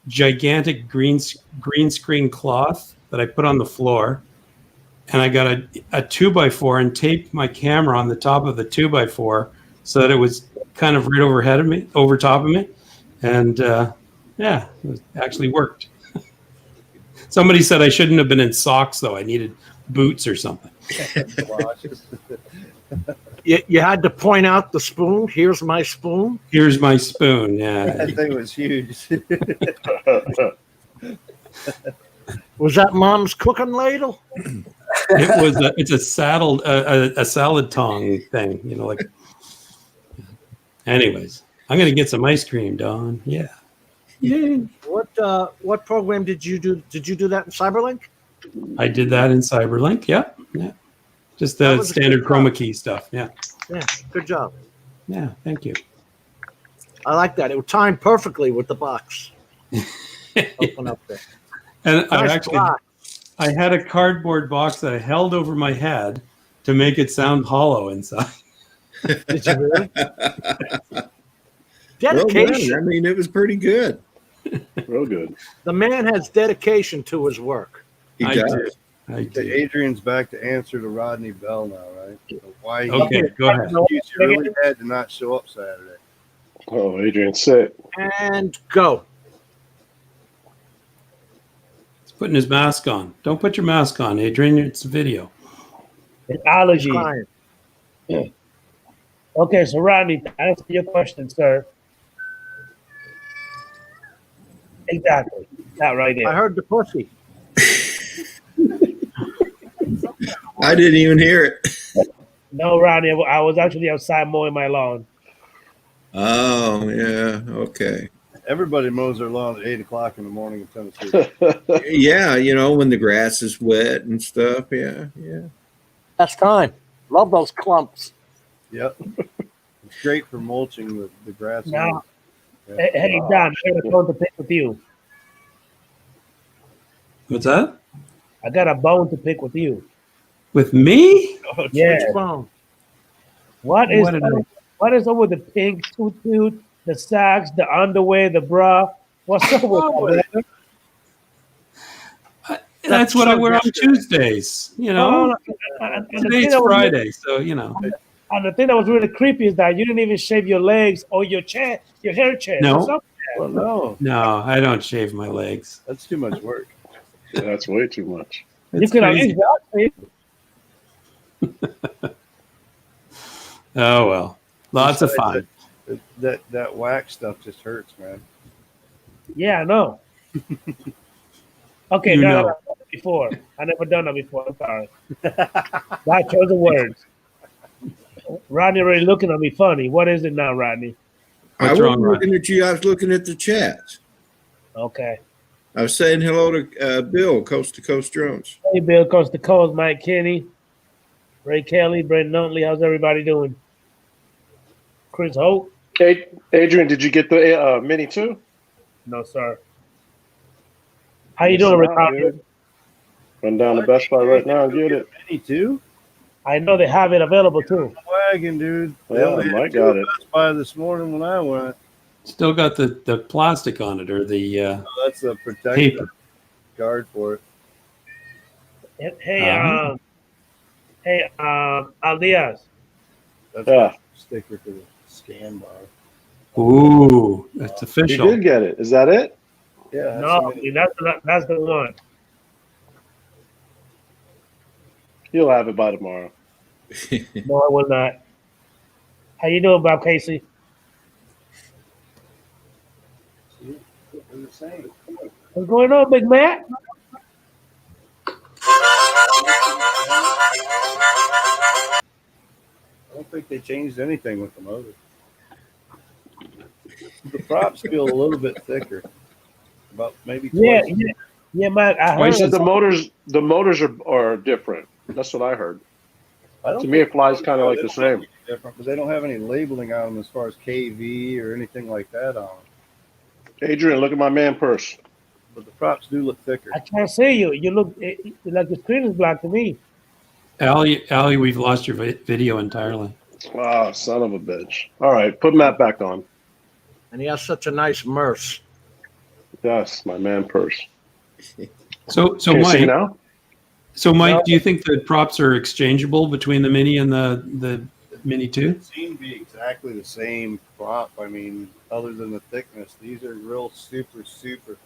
gigantic green screen cloth that I put on the floor, and I got a 2x4 and taped my camera on the top of the 2x4 so that it was kind of right over top of me, and yeah, it actually worked. Somebody said I shouldn't have been in socks though. I needed boots or something. You had to point out the spoon. Here's my spoon. Here's my spoon. Yeah. That thing was huge. Was that mom's cooking ladle? It's a salad tong thing, you know, like. Anyways, I'm gonna get some ice cream, Don. Yeah. Yay. What program did you do? Did you do that in Cyberlink? I did that in Cyberlink. Yeah. Yeah. Just That the was a standard good chroma job. key stuff. Yeah. Yeah, good job. Yeah. Thank you. I like that. It would time perfectly with the box. Open up there. And Nice box. I had a cardboard box that I held over my head to make it sound hollow inside. Did you really? Well Dedication. done. I mean, it was pretty good. real good. The man has dedication to his work. He I does. do. I do. Adrian's back to answer to Rodney Bell now, right? So why Okay, go ahead. he really had to not show up Saturday. Oh, Adrian, sit. And go. He's putting his mask on. Don't put your mask on, Adrian. It's a video. Allergy. Fine. Okay, so Rodney, to answer your question, sir. Exactly. That right I there. heard the pussy. I didn't even hear it. No, Rodney, I was actually outside mowing my lawn. Oh, yeah. Okay. Everybody mows their lawn at 8 o'clock in the morning in Tennessee. Yeah, you know, when the grass is wet and stuff. Yeah, yeah. That's time. Love those clumps. Yep. It's great for mulching the grass. Now, Yeah. hey, Don, I got a bone to pick with you. What's that? I got a bone to pick with you. With me? Yeah. Which bone? What is What did I- what is up with the pink tutu, the socks, the underwear, the bra? What's up with that? That's what I wear on yesterday. Tuesdays. You know, And the thing today's that was really- Friday, so you know. And the thing that was really creepy is that you didn't even shave your legs or your chest, your hair chest. No. What's up? Well, no, No, I don't shave my legs. that's too much work. Yeah, that's way too much. You It's could at crazy. least watch it. Oh well, lots of fun. That wax stuff just hurts, man. Yeah, I know. Okay, You no, know. no, no, before. I never done that before. I'm sorry. I chose the words. Rodney already looking at me funny. What is it now, Rodney? I What's wrong, wasn't looking at you. I was looking at the chats. Okay. I was saying hello to Bill, Coast to Coast Drones. Hey, Bill, Coast to Coast, Mike Kenny, Ray Kelly, Brandon Nuntley. How's everybody doing? Chris Hope? Hey, Adrian, did you get the Mini 2? No, sir. How you doing, Ricardo? Run down to Best Buy right now and get it. Me too. I know they have it available too. Wagon, dude. They Yeah, only had Mike two got at it. Best Buy this morning when I went. Still got the plastic on it or the Oh, that's a protective paper. guard for it. Hey, Alias. That's Yeah. a sticker for the scan bar. Ooh, that's You official. did get it. Is that it? Yeah. No, that's the one. You'll have it by tomorrow. No, I will not. How you doing, Bob Casey? They're the same. What's going on, Big Mac? I don't think they changed anything with the motor. The props feel a little bit thicker. About maybe Yeah, twice. yeah, Mike. I He heard. said the motors are different. That's what I heard. I don't To me, it think- flies kind of like the same. different because they don't have any labeling on them as far as KV or anything like that on them. Adrian, look at my man purse. But the props do look thicker. I can't see you. You look like the screen is black to me. Allie, we've lost your video entirely. Ah, son of a bitch. All right, put Matt back on. And he has such a nice merce. Yes, my man purse. So Can you see Mike, now? do you think the props are exchangeable between the Mini and the Mini 2? It seemed to be exactly the same prop. I mean, other than the thickness, these are real super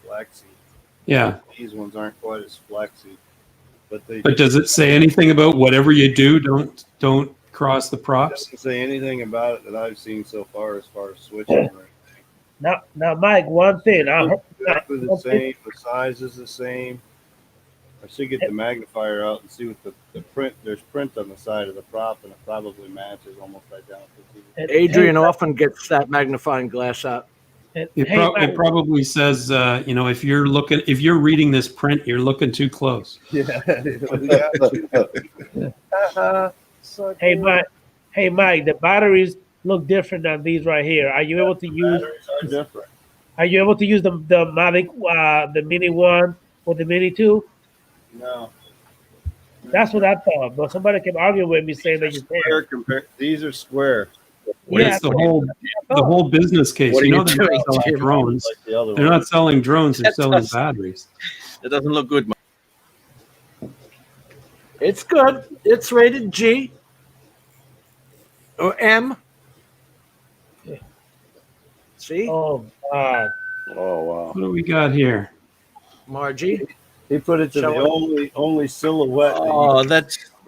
flexy. Yeah, These ones aren't quite as flexy, but they but does it say anything about whatever you do, don't cross the props? doesn't say anything about it that I've seen so far as switching or anything. Now, Mike. One thing. I heard, Exactly the same. The size is the same. I should get the magnifier out and see what the print. There's print on the side of the prop, and it probably matches almost identical to it. Adrian often gets that magnifying glass out. It, Mike, it probably says, if you're reading this print, you're looking too close. Yeah. Hey, Mike. The batteries look different than these right here. Are you able to use? Batteries are different. Are you able to use the Mavic, the Mini 1 or the Mini 2? No. That's what I thought. But somebody kept arguing with me saying that you Square can. these are square, But it's the whole business case. What are You know you they're doing, not selling Jim? drones. like the other They're one. not selling drones. They're That's selling us. batteries. It doesn't look good, mate. It's good. It's rated G or M. See, Oh God! Oh wow. What do we got here? Margie. He put it to Show the only silhouette. that you Oh, can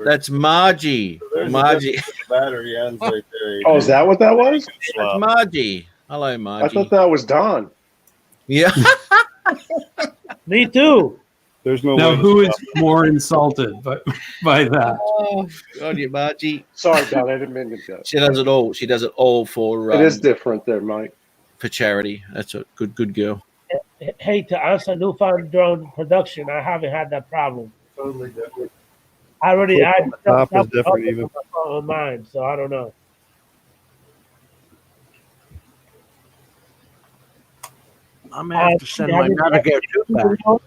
that's Margie. There's a Margie. difference in the battery ends right there. Oh, is that what that was? That's Margie. Hello, I Margie. thought that was Don. Yeah. Me too. There's no Now, way to who is stop more insulted by that? Oh, God, you Margie. Sorry, Don. I didn't mean to go. She does it all. She does it all for It is different there, Mike. for charity. That's a good girl. Hey, to answer Newfound Drone Production, I haven't had that problem. Totally different. I already, I The top is different even. on mine, so I don't know. I'm gonna have to send my Mavic Air 2 back.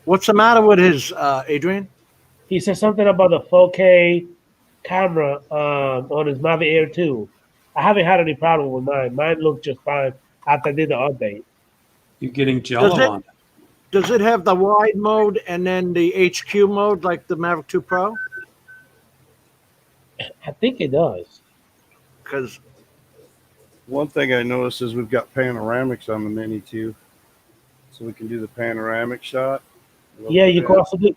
What's the matter with his, Adrian? He said something about the 4K camera on his Mavic Air 2. I haven't had any problem with mine. Mine looked just fine after I did the update. You're getting jello Does it- on it. Does it have the wide mode and then the HQ mode like the Mavic 2 Pro? I think it does. Because One thing I noticed is we've got panoramics on the Mini too, so we can do the panoramic shot. Yeah, you can also do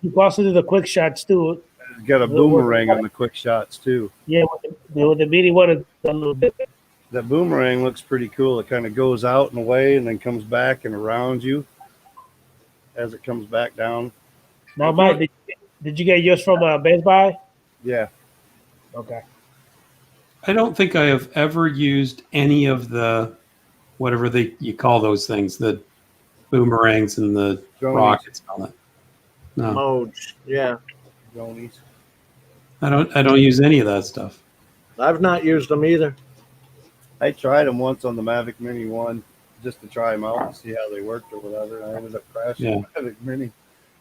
the quick shots too. It's got a boomerang on the quick shots too. Yeah, with the Mini one is a little bit. That boomerang looks pretty cool. It kind of goes out and away and then comes back and around you as it comes back down. Now, Mike, did you get yours from Best Buy? Yeah. Okay. I don't think I have ever used any of the whatever you call those things, the boomerangs and the Jonies. rockets and all that. No, modes, yeah. Jonies. I don't use any of that stuff. I've not used them either. I tried them once on the Mavic Mini 1 just to try them out and see how they worked or whatever. And I ended up crashing the Mavic Mini.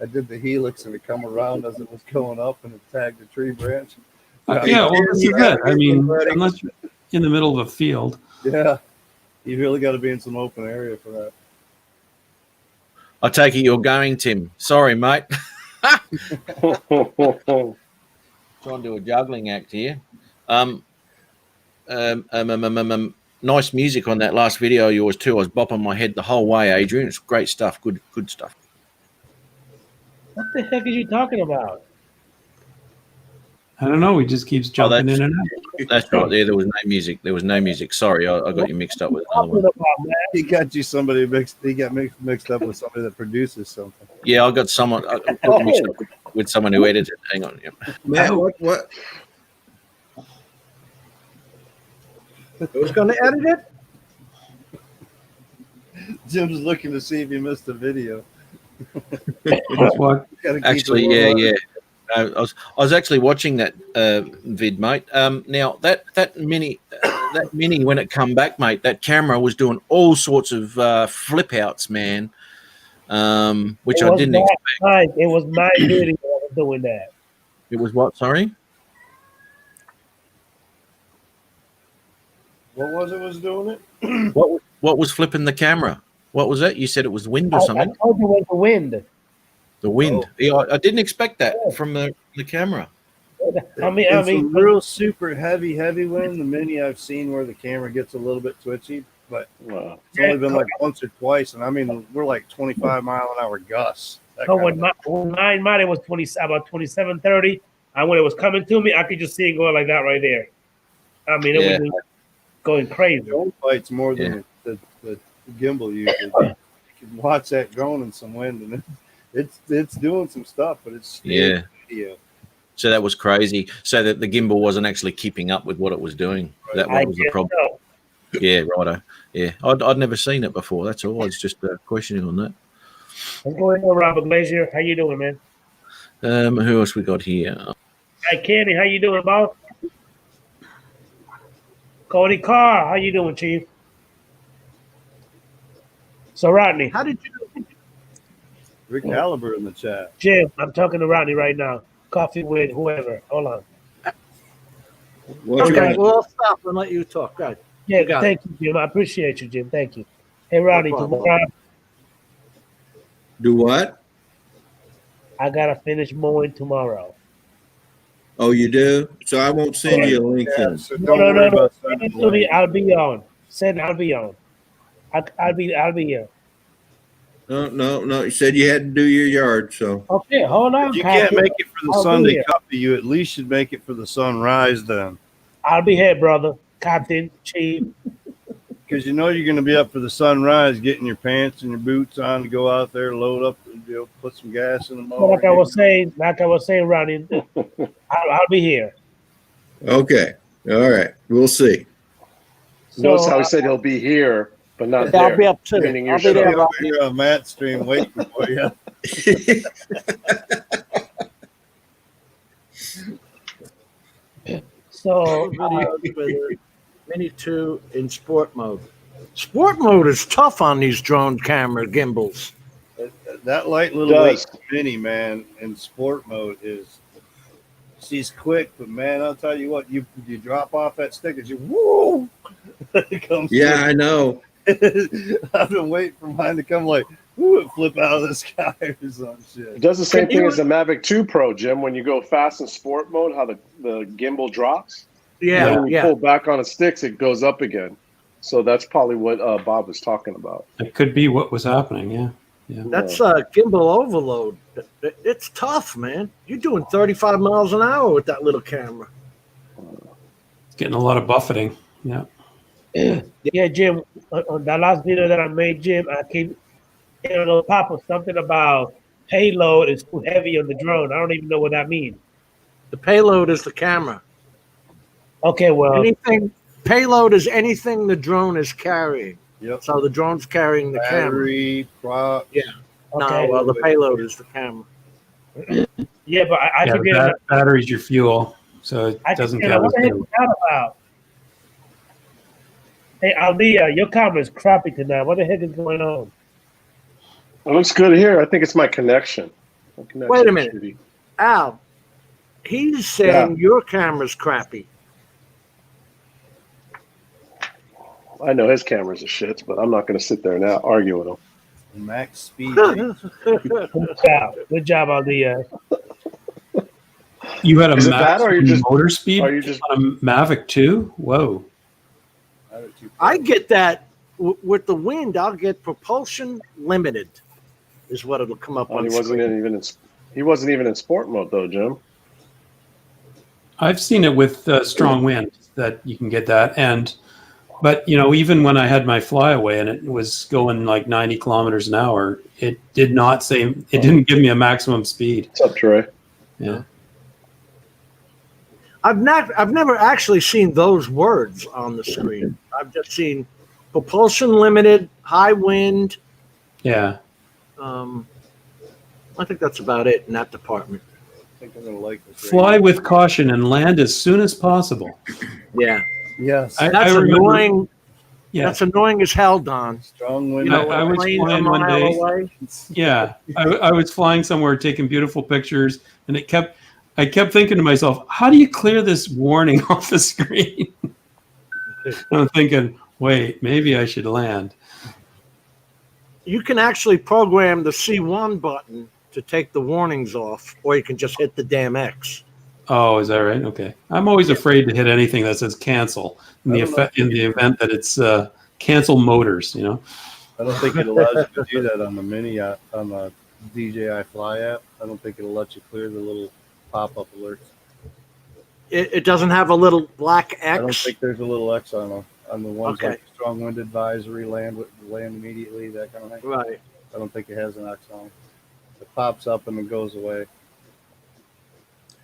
I did the helix and it come around as it was going up and it tagged a tree branch. Yeah, well, this is it. I mean, unless you're in the middle of a field. Yeah. You really got to be in some open area for that. I take it you're going, Tim. Sorry, mate. Trying to do a juggling act here. Nice music on that last video of yours too. I was bopping my head the whole way, Adrian. It's great stuff. Good stuff. What the heck are you talking about? I don't know. He just keeps jumping in and out. That's right. There was no music. Sorry, I got you mixed up with another one. He got you somebody mixed. He got mixed up with somebody that produces something. Yeah, I got someone. I got mixed up with someone who edited. Hang on. Yeah. Matt, what? Who's going to edit it? Jim's looking to see if he missed a video. What? Actually, yeah. I was actually watching that vid, mate. Now that mini when it come back, mate, that camera was doing all sorts of flip outs, man. Which I didn't expect. It was my video that was doing that. It was what? Sorry. What was doing it? What was flipping the camera? What was that? You said it was wind or something? I told you it was the wind. The wind. Yeah, I didn't expect that from the camera. I mean, some real super heavy wind. The Mini I've seen where the camera gets a little bit twitchy, but it's only been like once or twice. And I mean, we're like 25-mile-an-hour gusts. So when mine it was about 27:30, and when it was coming to me, I could just see it going like that right there. I mean, it was going crazy. Drone fights more than the gimbal usually. You can watch that going in some wind, and it's doing some stuff, but it's still video. So that was crazy. So that the gimbal wasn't actually keeping up with what it was doing. That was the problem. So. Yeah, righto. Yeah, I'd never seen it before. That's all. I was just questioning on that. I'm going to Robert Glazier. How you doing, man? Who else we got here? Hi, Kenny. How you doing, boss? Cody Carr. How you doing, Chief? So, Rodney. How did you? Rick Caliber in the chat. Jim, I'm talking to Rodney right now. Coffee with whoever. Hold on. Okay, well, I'll stop and let you talk. Go ahead. Yeah, thank you, Jim. I appreciate you, Jim. Thank you. Hey, Rodney, tomorrow Do what? I gotta finish mowing tomorrow. Oh, you do? So I won't send you a link then. So No. Send it to me. I'll be on. I'll be on. I'll be here. No. You said you had to do your yard, so. Okay, hold on. If you can't make it for the I'll be Sunday here. Cup, you at least should make it for the sunrise then. I'll be here, brother. Captain, Chief. Because you know you're going to be up for the sunrise, getting your pants and your boots on to go out there, load up, and put some gas in the motor. Like I was saying, Ronnie, I'll be here. Okay. All right. We'll see. Notice how he said he'll be here, but not Yeah, there. I'll be up too. Meaning I'll your be there. show. You're on Matt's stream waiting for you. So Videos with the Mini 2 in sport mode. Sport mode is tough on these drone camera gimbals. That light little Does. weight mini, man, in sport mode is, she's quick, but man, I'll tell you what, you drop off that stick and you whoa, it comes. Yeah, I know. I've been waiting for mine to come like, whoo, it flip out of the sky or some It shit. does the same Can you- thing as the Mavic 2 Pro, Jim. When you go fast in sport mode, how the gimbal drops. And then Yeah, when you pull back on the sticks, it goes up again. So that's probably what Bob was talking about. It could be what was happening. Yeah. That's gimbal overload. It's tough, man. You're doing 35 miles an hour with that little camera. It's getting a lot of buffeting. Yeah. yeah, Jim, on that last video that I made, Jim, I keep getting a little pop up something about payload is too heavy on the drone. I don't even know what that means. The payload is the camera. Okay, well, Anything payload is anything the drone is carrying. Yep. So the drone's carrying the camera. Battery, prop. Yeah. okay. No, well, the payload is the camera. Yeah, but I Yeah, forget. that battery's your fuel, so it I doesn't forget count. what as the heck payload. is that about? Hey, Aldia, your camera is crappy tonight. What the heck is going on? It looks good here. I think it's my connection. My connection Wait a is minute. shitty. Al, he's saying your camera's crappy. I know his cameras are shits, but I'm not going to sit there now argue with him. Max speed. Good job, Aldia. You had a Is it that, or are you max just- motor speed are you just- on a Mavic 2? Whoa. I get that with the wind. I'll get propulsion limited, is what it'll come up Oh, on. he wasn't screen. even in sport mode though, Jim. I've seen it with strong wind that you can get that. But you know, even when I had my flyaway and it was going like 90 kilometers an hour, it did not say, it didn't give me a maximum speed. What's up, Trey? Yeah. I've never actually seen those words on the screen. I've just seen propulsion limited, high wind. Yeah. I think that's about it in that department. I think I'm gonna like this. Fly with caution and land as soon as possible. Yeah, Yes. I that's remember- annoying. Yeah. That's annoying as hell, Don. Strong wind. You know, I when was planes are flying a one mile day. away. Yeah, I was flying somewhere, taking beautiful pictures, and I kept thinking to myself, how do you clear this warning off the screen? And I'm thinking, wait, maybe I should land. You can actually program the C1 button to take the warnings off, or you can just hit the damn X. Oh, is that right? Okay. I'm always afraid to hit anything that says cancel in the event that it's cancel motors. You know. I don't think it allows you to do that on the mini on the DJI Fly app. I don't think it'll let you clear the little pop-up alerts. It doesn't have a little black I don't X. think there's a little X on the ones Okay. like strong wind advisory, land immediately, that kind of thing. Right. I don't think it has an X on it. It pops up and it goes away.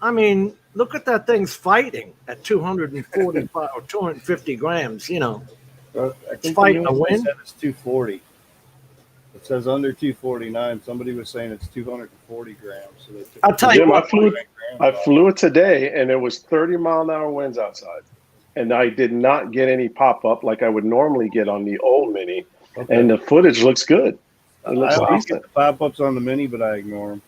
I mean, look at that thing's fighting at 245 or 250 grams. You know, I think fighting the a new one wind? said it's 240. It says under 249. Somebody was saying it's 240 grams. So they took- I'll tell you Jim, what. I flew it today, and it was 30-mile-an-hour winds outside, and I did not get any pop-up like I would normally get on the old Mini, Okay. and the footage looks good. It looks I always decent. get the pop-ups on the mini, but I ignore them.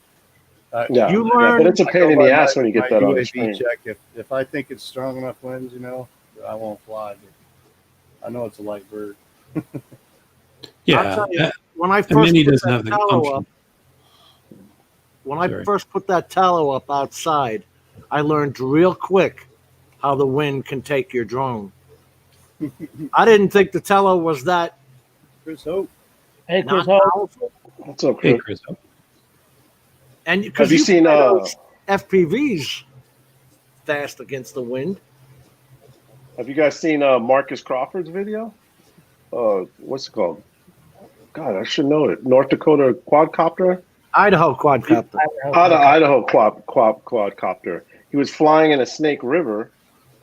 Yeah, You yeah, learn- but it's a pain in the ass when you get that on the UAV screen. check. If I think it's strong enough winds, I won't fly. But I know it's a light bird. I'll Yeah. tell you, when I The first Mini put doesn't that have the tallow function. up, when I Sorry. first put that tallow up outside, I learned real quick how the wind can take your drone. I didn't think the tallow was that Chris Hope. Hey, not Chris Hope. powerful. What's up, Hey, Chris? Chris. And because Have you seen FPVs fast against the wind. Have you guys seen Marcus Crawford's video? What's it called? God, I should know it. North Dakota quadcopter. Idaho quadcopter. Idaho quadcopter. He was flying in a Snake River,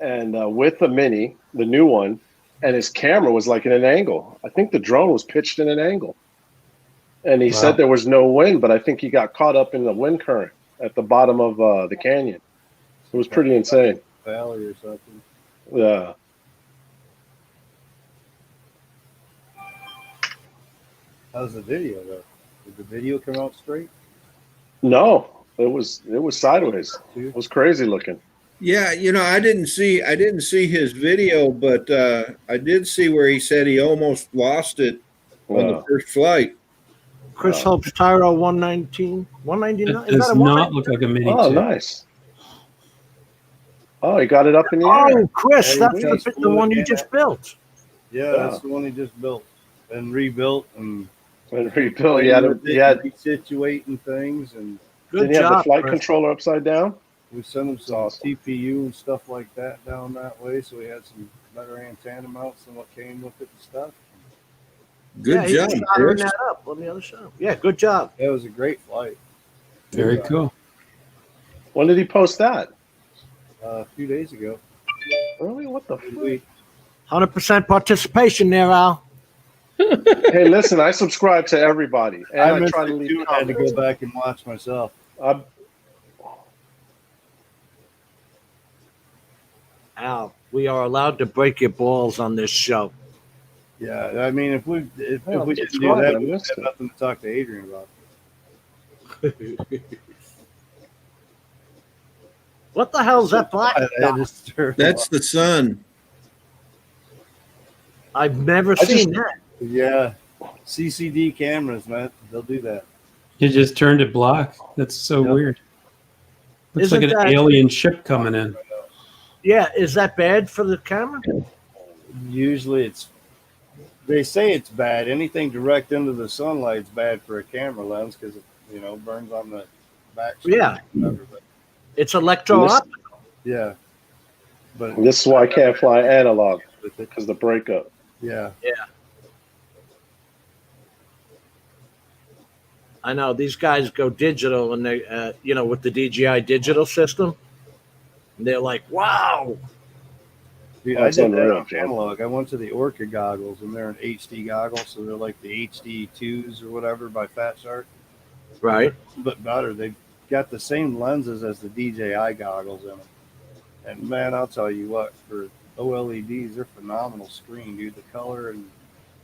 and with the Mini, the new one, and his camera was like in an angle. I think the drone was pitched in an angle, and he said there was no wind, but I think he got caught up in the wind current at the bottom of the canyon. It was pretty insane. Valley or something. Yeah. How's the video though? Did the video come out straight? No, it was sideways. Too? It was crazy looking. Yeah, I didn't see his video, but I did see where he said he almost lost it on the Wow. first flight. Chris Hope's Tyro 119, 199. It does not look like a Mini Oh, 2. nice. Oh, he got it up in the air. Oh, Chris, Yeah, that's he the one you just built. Yeah, that's the one he just built and rebuilt and And rebuilt. He had resituating things, and Good did he have the job, flight Chris. controller upside down? we sent him some awesome. TPU and stuff like that down that way, so we had some better antenna mounts than what came with it and stuff. Good He job, was soldering Chris. that up on the other side. Yeah, good job. It was a great flight. Very cool. When did he post that? A few days ago. Really? What the We, 100% participation there, Al. Hey, listen, I subscribe to everybody, and I missed try to it leave too. I had to comments. go back and watch myself. Al, we are allowed to break your balls on this show. Yeah, I mean, if we Well, didn't do subscribe, that, I we would missed have it. nothing to talk to Adrian about. What the hell's that black I dot? just stirred That's the sun. I've never seen that. Yeah, CCD cameras, man, they'll do that. You just turned it black. That's so Yep. weird. Looks Isn't like an that- alien ship coming in. Yeah, is that bad for the camera? Usually, they say it's bad. Anything direct into the sunlight's bad for a camera lens because it burns on the back. Yeah. Whatever, but It's electro-optical. yeah, but This is why I can't fly analog because the breakup. yeah, I know these guys go digital, and they, with the DJI digital system, and they're like, "Wow!" dude, Oh, I it's did that unreal, on Jim. analog. I went to the Orca goggles, and they're an HD goggles, so they're like the HD2s or whatever by Fat Shark, Right? but better. They've got the same lenses as the DJI goggles in them. And man, I'll tell you what, for OLEDs, they're phenomenal screen, dude. The color and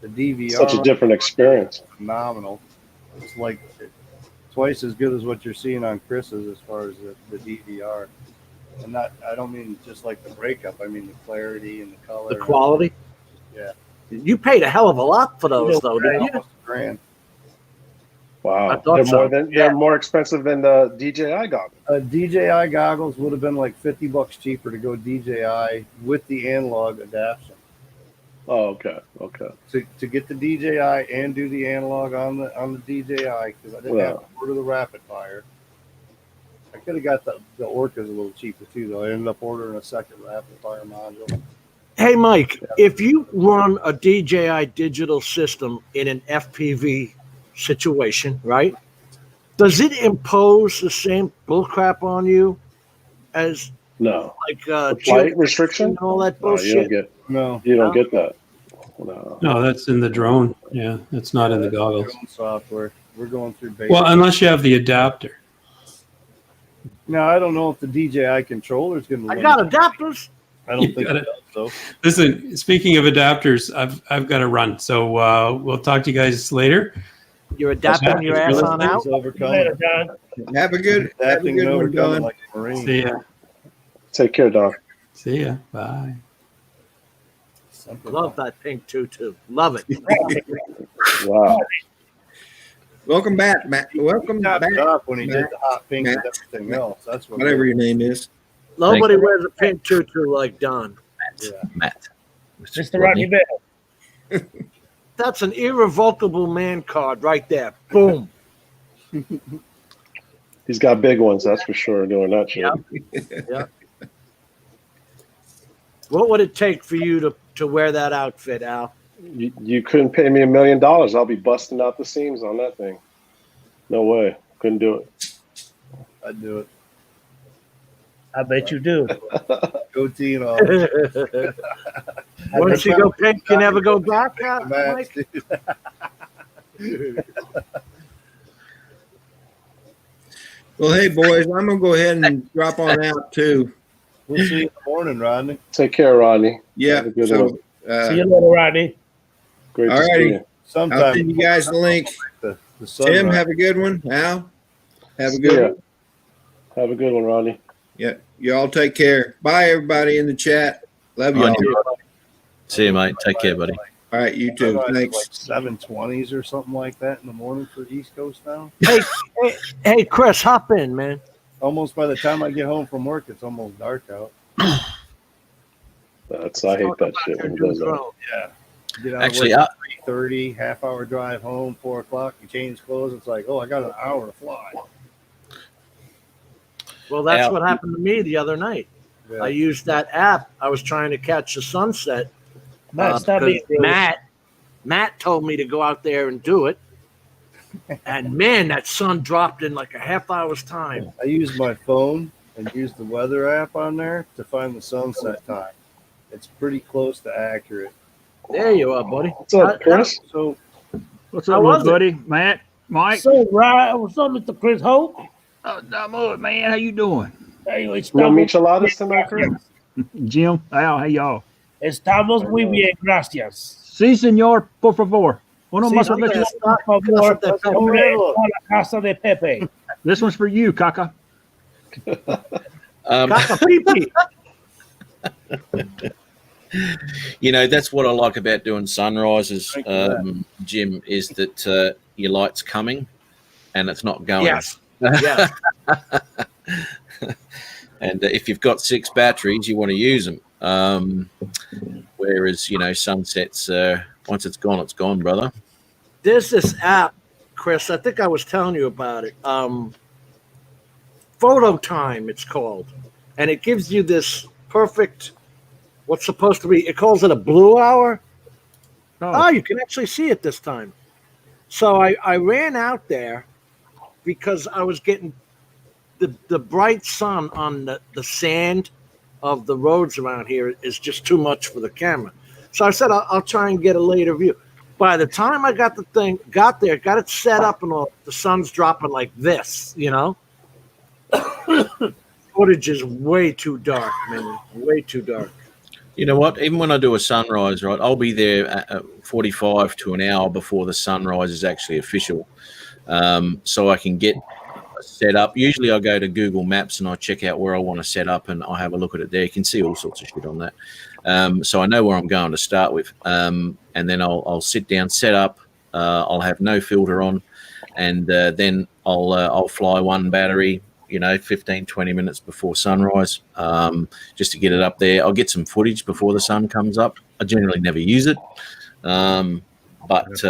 the DVR, Such a different experience. phenomenal. It's like twice as good as what you're seeing on Chris's as far as the DVR. And not, I don't mean just like the breakup. I mean the clarity and the color. The quality. Yeah. You paid a hell of a lot for those, though, didn't you? Almost $1,000. I Wow, thought they're so. they're more expensive than the DJI goggles. DJI goggles would have been like $50 cheaper to go DJI with the analog adaptation. Oh, okay, okay. To get the DJI and do the analog on the DJI because I didn't have to order the rapid fire. I could have got the Orcas a little cheaper too, though. I ended up ordering a second rapid fire module. Hey, Mike, if you run a DJI digital system in an FPV situation, right? Does it impose the same bullcrap on you as No, like the flight restriction. and all that No, you don't bullshit? get. No, You don't get that. No. No, that's in the drone. Yeah, that's not in the goggles. drone software. We're going through basic. Well, unless you have the adapter. Now I don't know if the DJI controller is going to. I got adapters. I don't You think got it it. does, though. Listen, speaking of adapters, I've got to run. So we'll talk to you guys later. You're adapting your ass on out. It's overcome. Later, Don. Have a good Adapting and one, overcoming Don. like a Marine. See ya. Take care, Don. See ya. Bye. Something Love that pink tutu. Love it. Wow. Welcome back, Matt. Welcome He back, tapped it up when he did Matt. the hot pink and Matt. everything else. That's what. whatever your name is. Nobody wears a pink tutu like Don. Matt. Mr. Rocky Bear. That's an irrevocable man card right there. Boom. He's got big ones, that's for sure, doing that shit. Yep. What would it take for you to wear that outfit, Al? You couldn't pay me $1 million. I'll be busting out the seams on that thing. No way. Couldn't do it. I'd do it. I bet you do. Goatee and all. Once you go pink, you never go back, Matt, Mike? dude. Well, hey boys, I'm gonna go ahead and drop on out too. We'll see you in the morning, Rodney. Take care, Rodney. Yeah. Have a good So, one. See you later, Rodney. Great to all see righty. you. I'll Sometime send you guys the link. the Tim, sunrise. have a good one. Al, have a See good ya. one. Have a good one, Rodney. Yeah. Y'all take care. Bye, everybody in the chat. Love On y'all. you. See you, mate. Take care, buddy. All right, you too. Sunrise is Thanks. like 7:20s or something like that in the morning for East Coast now. Hey, Chris, hop in, man. Almost by the time I get home from work, it's almost dark out. I hate that shit when it does that. Yeah. Get out Actually, of work at 3:30, half-hour drive home, 4 o'clock, you change clothes. It's like, oh, I got an hour to fly. Well, that's Al. what happened to me the other night. Yeah. I used that app. I was trying to catch the sunset. Matt, stop because being rude. Matt told me to go out there and do it. And man, that sun dropped in like a half hour's time. I use my phone and use the weather app on there to find the sunset time. It's pretty close to accurate. There you are, buddy. What's up, Chris? So What's How up, was little it? buddy? Matt, Mike. So, right, what's up, Mr. Chris Hope? I'm good, man. How you doing? Hey, No micheladas tonight, Chris? Jim, Al, hey, y'all. Estamos muy bien, gracias. Sí, señor, por favor. Uno Sí, más señor. veces. Por favor, sobre a la casa de Pepe. This one's for you, Kaka. Caca-pee-pee. You know, that's what I like about doing sunrises, Jim, is that your light's coming and it's not going. Yes. Yes. And if you've got 6 batteries, you want to use them. Whereas, you know, sunsets, once it's gone, brother. There's this app, Chris. I think I was telling you about it. Photo Time, it's called. And it gives you this perfect, what's supposed to be, it calls it a blue hour. Oh, you can actually see it this time. So I ran out there because I was getting the bright sun on the sand of the roads around here is just too much for the camera. So I said, I'll try and get a later view. By the time I got got it set up, and all, the sun's dropping like this, you know. Footage is way too dark, man. Way too dark. You know what? Even when I do a sunrise, right, I'll be there at 45 to an hour before the sunrise is actually official. So I can get set up. Usually I go to Google Maps and I check out where I want to set up and I have a look at it there. You can see all sorts of shit on that. So I know where I'm going to start with. And then I'll sit down, set up. I'll have no filter on. And then I'll fly one battery, 15, 20 minutes before sunrise, just to get it up there. I'll get some footage before the sun comes up. I generally never use it. Yeah, that's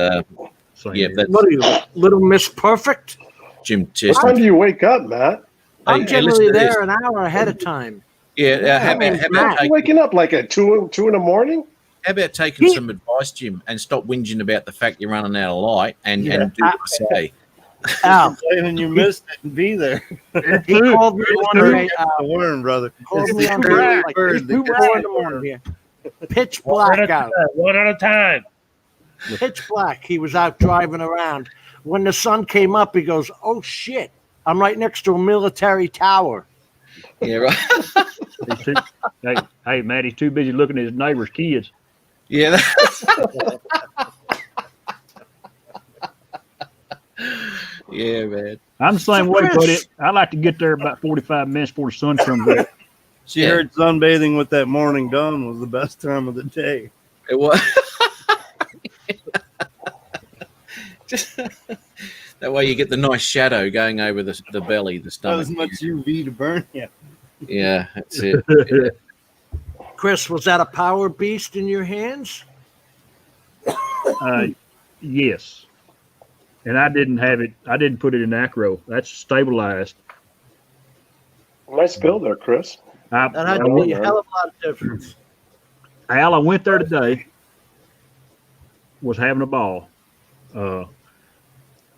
What are you, Little Miss Perfect? Jim What Chester. time do you wake up, Matt? I'm Hey, listen generally to this. there an hour ahead of time. Yeah, how about I'm waking up like at 2 in the morning? How about taking some advice, Jim, and stop whinging about the fact you're running out of light and do what I say? Al, and you missed it and be there. he called me one day. The worm, brother. Called It's me the on bird, like bird, the 4 in the morning here. Pitch One black out. at a time. Pitch black. He was out driving around. When the sun came up, he goes, "Oh shit! I'm right next to a military tower." Yeah, right. Hey, Matt, he's too busy looking at his neighbor's kids. Yeah. Yeah, man. I'm the same way, buddy. I like to get there about 45 minutes before the sun comes up. She Yeah. heard sunbathing with that morning dawn was the best time of the day. It was. Just that way you get the nice shadow going over the belly, the Not stomach. as much UV to burn you. Yeah, that's it. Yeah. Chris, was that a power beast in your hands? Yes. And I didn't have it. I didn't put it in acro. That's stabilized. Nice build there, Chris. That had to be a hell of a lot of difference. Al, I went there today. Was having a ball.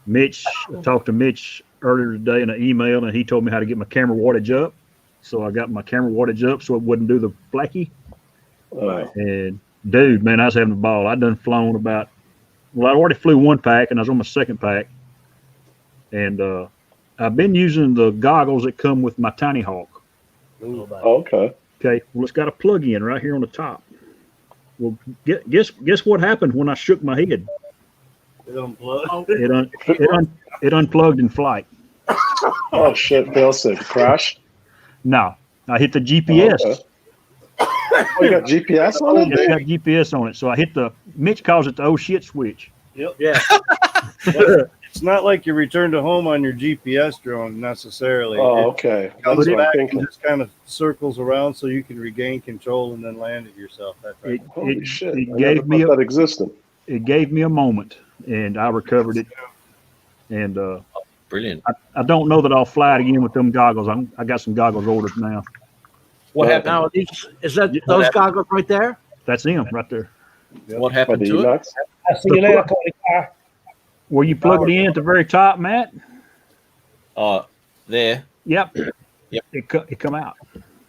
Mitch, I talked to Mitch earlier today in an email, and he told me how to get my camera wattage up. So I got my camera wattage up so it wouldn't do the flaky. And dude, man, I was having a ball. I done flown about. Well, I already flew one pack, and I was on my second pack. And I've been using the goggles that come with my Tiny Hawk. Okay. Okay, well, it's got a plug-in right here on the top. Well, guess what happened when I shook my head? It unplugged. It unplugged in flight. Oh shit, Bill said crash. No, I hit the GPS. Oh, okay. Oh, you got GPS on it? It's got GPS on it. So I hit Mitch calls it the oh shit switch. Yep. Yeah. It's not like you return to home on your GPS drone necessarily. Oh, It okay. comes That's what I'm back and thinking. just kind of circles around so you can regain control and then land it yourself. That type of Holy It shit. it I gave never me thought that existed. It gave me a moment, and I recovered it. And Brilliant. I don't know that I'll fly it again with them goggles. I got some goggles ordered now. What happened? Now, is that those goggles right there? That's them right there. What By happened the to it? Emacs? I'll see you later, Cody Carr. Where you plug it in at the very top, Matt? Oh, there. Yep. Yep. It come out.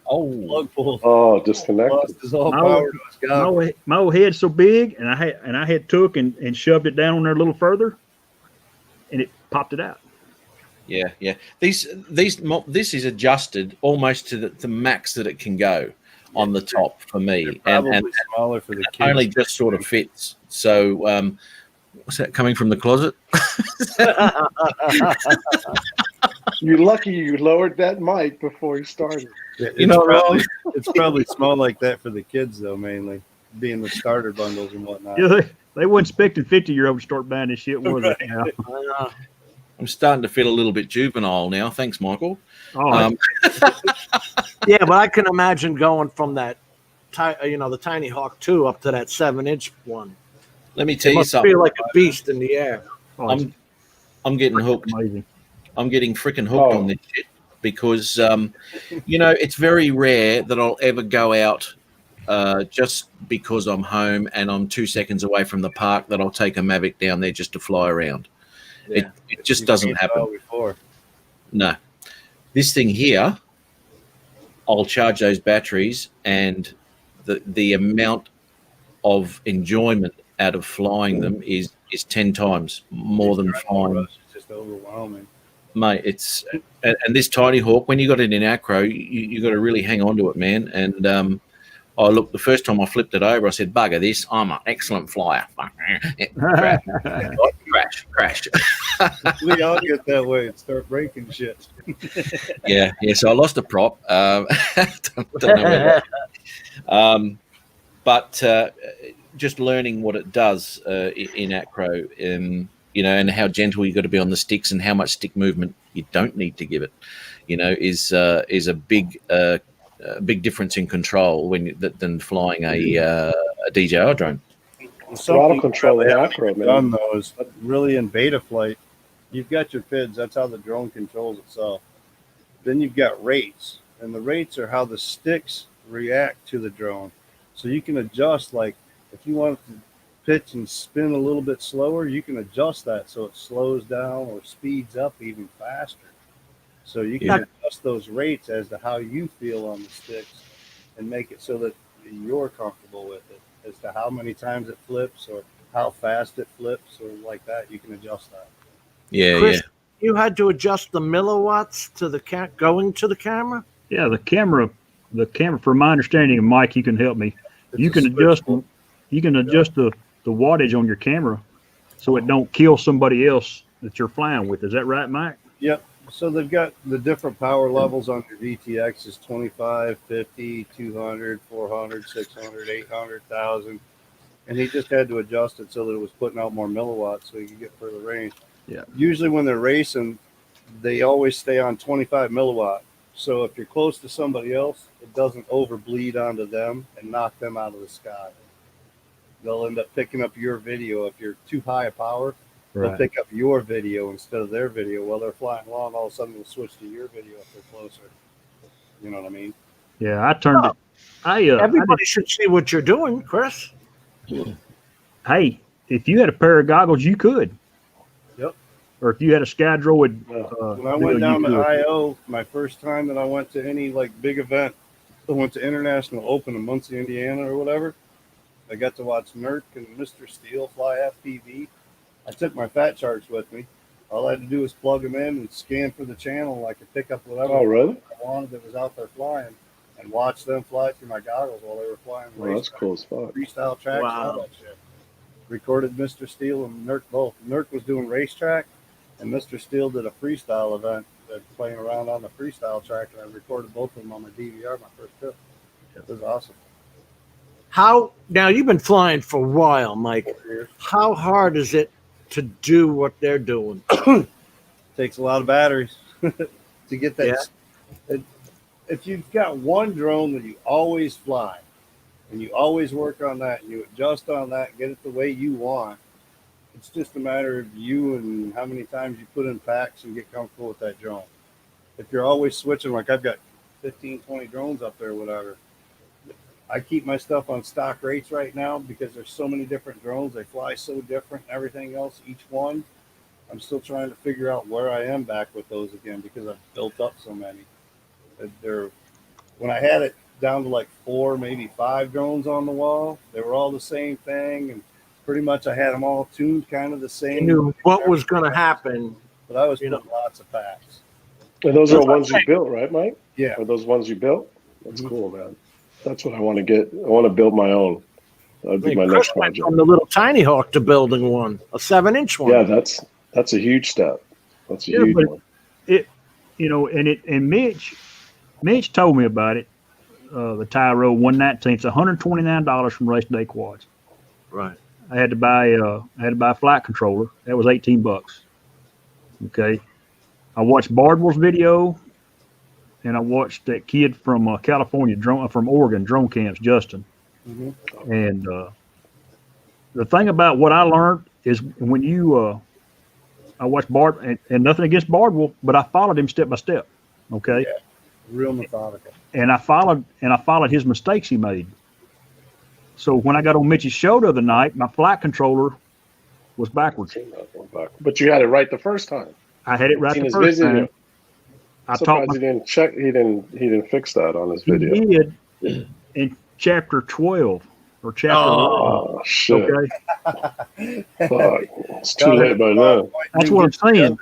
Oh, plug pull. Oh, disconnected. Lost his all My power to his god. My old head's so big, and I had took and shoved it down on there a little further, and it popped it out. yeah, yeah. This is adjusted almost to the max that it can go on the top for me, Probably and smaller for the kids. only just sort of fits. So, what's that coming from the closet? You're lucky you lowered that mic before you started. It's probably small like that for the kids though, mainly being the starter bundles and whatnot. Yeah, they weren't expecting 50-year-olds to start buying this shit, was they? Yeah. I'm starting to feel a little bit juvenile now. Thanks, Michael. Oh, Yeah, but I can imagine going from that, the Tiny Hawk 2 up to that 7-inch one. Let me tell It you must something. feel like a beast in the air. I'm getting hooked. amazing. I'm getting freaking hooked on this shit because, it's very rare that I'll ever go out just because I'm home and I'm 2 seconds away from the park that I'll take a Mavic down there just to fly around. Yeah. It just doesn't happen. Before. No. This thing here, I'll charge those batteries and the amount of enjoyment out of flying them is 10 times more than flying. It's just overwhelming. Mate, and this Tiny Hawk, when you got it in acro, you got to really hang on to it, man. And the first time I flipped it over, I said, "Bugger this! I'm an excellent flyer." Crash. We all get that way and start breaking shit. Yeah. So I lost a prop. Don't know where but just learning what it does in acro, and how gentle you got to be on the sticks and how much stick movement you don't need to give it, is a big difference in control than flying a DJI drone. Throttle control in acro, man. Done though is really in beta flight. You've got your PIDs. That's how the drone controls itself. Then you've got rates, and the rates are how the sticks react to the drone. So you can adjust, like if you want to pitch and spin a little bit slower, you can adjust that so it slows down or speeds up even faster. So you can adjust those rates as to how you feel on the sticks and make it so that you're comfortable with it, as to how many times it flips or how fast it flips or like that. You can adjust that. Yeah, Chris, you had to adjust the milliwatts to the going to the camera? Yeah, the camera, from my understanding, and Mike, you can help me. You can adjust the wattage on your camera so it don't kill somebody else that you're flying with. Is that right, Mike? Yep. So they've got the different power levels on your VTX is 25, 50, 200, 400, 600, 800, 1,000. And he just had to adjust it so that it was putting out more milliwatts so you could get further range. Yeah. Usually when they're racing, they always stay on 25 milliwatt. So if you're close to somebody else, it doesn't overbleed onto them and knock them out of the sky. They'll end up picking up your video. If you're too high a power, they'll pick up your video instead of their video. While they're flying along, all of a sudden they'll switch to your video if they're closer. You know what I mean? Yeah, I turned it. Everybody should see what you're doing, Chris. Hey, if you had a pair of goggles, you could. Yep. Or if you had a SkyDroid. When I went down to I.O., my first time that I went to any big event, I went to International Open in Muncie, Indiana or whatever. I got to watch Nurk and Mr. Steele fly FPV. I took my fat charts with me. All I had to do was plug them in and scan for the channel. I could pick up whatever I wanted that was out there flying. and watch them fly through my goggles while they were flying. Well, that's cool as fuck. Freestyle tracks, all that shit. Recorded Mr. Steele and Nurk both. Nurk was doing racetrack, and Mr. Steele did a freestyle event, playing around on the freestyle track, and I recorded both of them on my DVR my first trip. It was awesome. How now? You've been flying for a while, Mike. How hard is it to do what they're doing? Takes a lot of batteries to get that. If you've got one drone that you always fly, and you always work on that, and you adjust on that, get it the way you want, it's just a matter of you and how many times you put in packs and get comfortable with that drone. If you're always switching, like I've got 15, 20 drones up there, whatever. I keep my stuff on stock rates right now because there's so many different drones. They fly so different and everything else, each one. I'm still trying to figure out where I am back with those again because I've built up so many. When I had it down to like 4, maybe 5 drones on the wall, they were all the same thing, and pretty much I had them all tuned kind of the same. You knew what was going to happen, but I was putting lots of packs. And those are the ones you built, right, Mike? Yeah. Are those ones you built? That's cool, man. That's what I want to get. I want to build my own. That'd be my next project. From the little Tiny Hawk to building one, a 7-inch one. Yeah, that's a huge step. That's a huge one. And Mitch told me about it. The Tyro 119. It's $129 from Race Day Quads. Right. I had to buy a flight controller. That was $18. Okay. I watched Bardwell's video, and I watched that kid from California, from Oregon, Drone Camps, Justin. Mm-hmm. And the thing about what I learned is when I watched Bard, and nothing against Bardwell, but I followed him step by step. Okay. Yeah. Real methodical. And I followed his mistakes he made. So when I got on Mitch's show the other night, my flight controller was backwards. But you had it right the first time. I had it right the first time. I'm surprised he didn't check. He didn't fix that on his video. He did in chapter 12 or chapter. Oh shit! Okay. Fuck. It's too late by now. That's what I'm saying.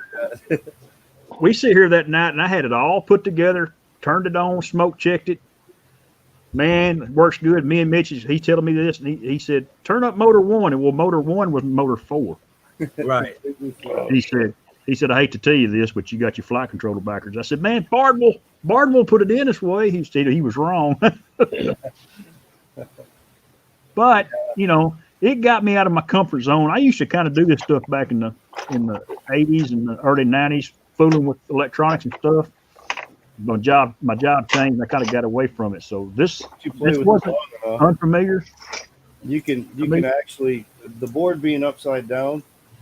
We sit here that night, and I had it all put together, turned it on, smoke checked it. Man, it works good. Me and Mitch, he's telling me this, and he said, turn up motor 1, and motor 1 was motor 4. Right. He said, I hate to tell you this, but you got your flight controller backwards. I said, man, Bardwell put it in this way. He said he was wrong. But, it got me out of my comfort zone. I used to kind of do this stuff back in the 80s and the early 90s, fooling with electronics and stuff. My job changed, and I kind of got away from it. So this wasn't unfamiliar. You can actually, the board being upside down,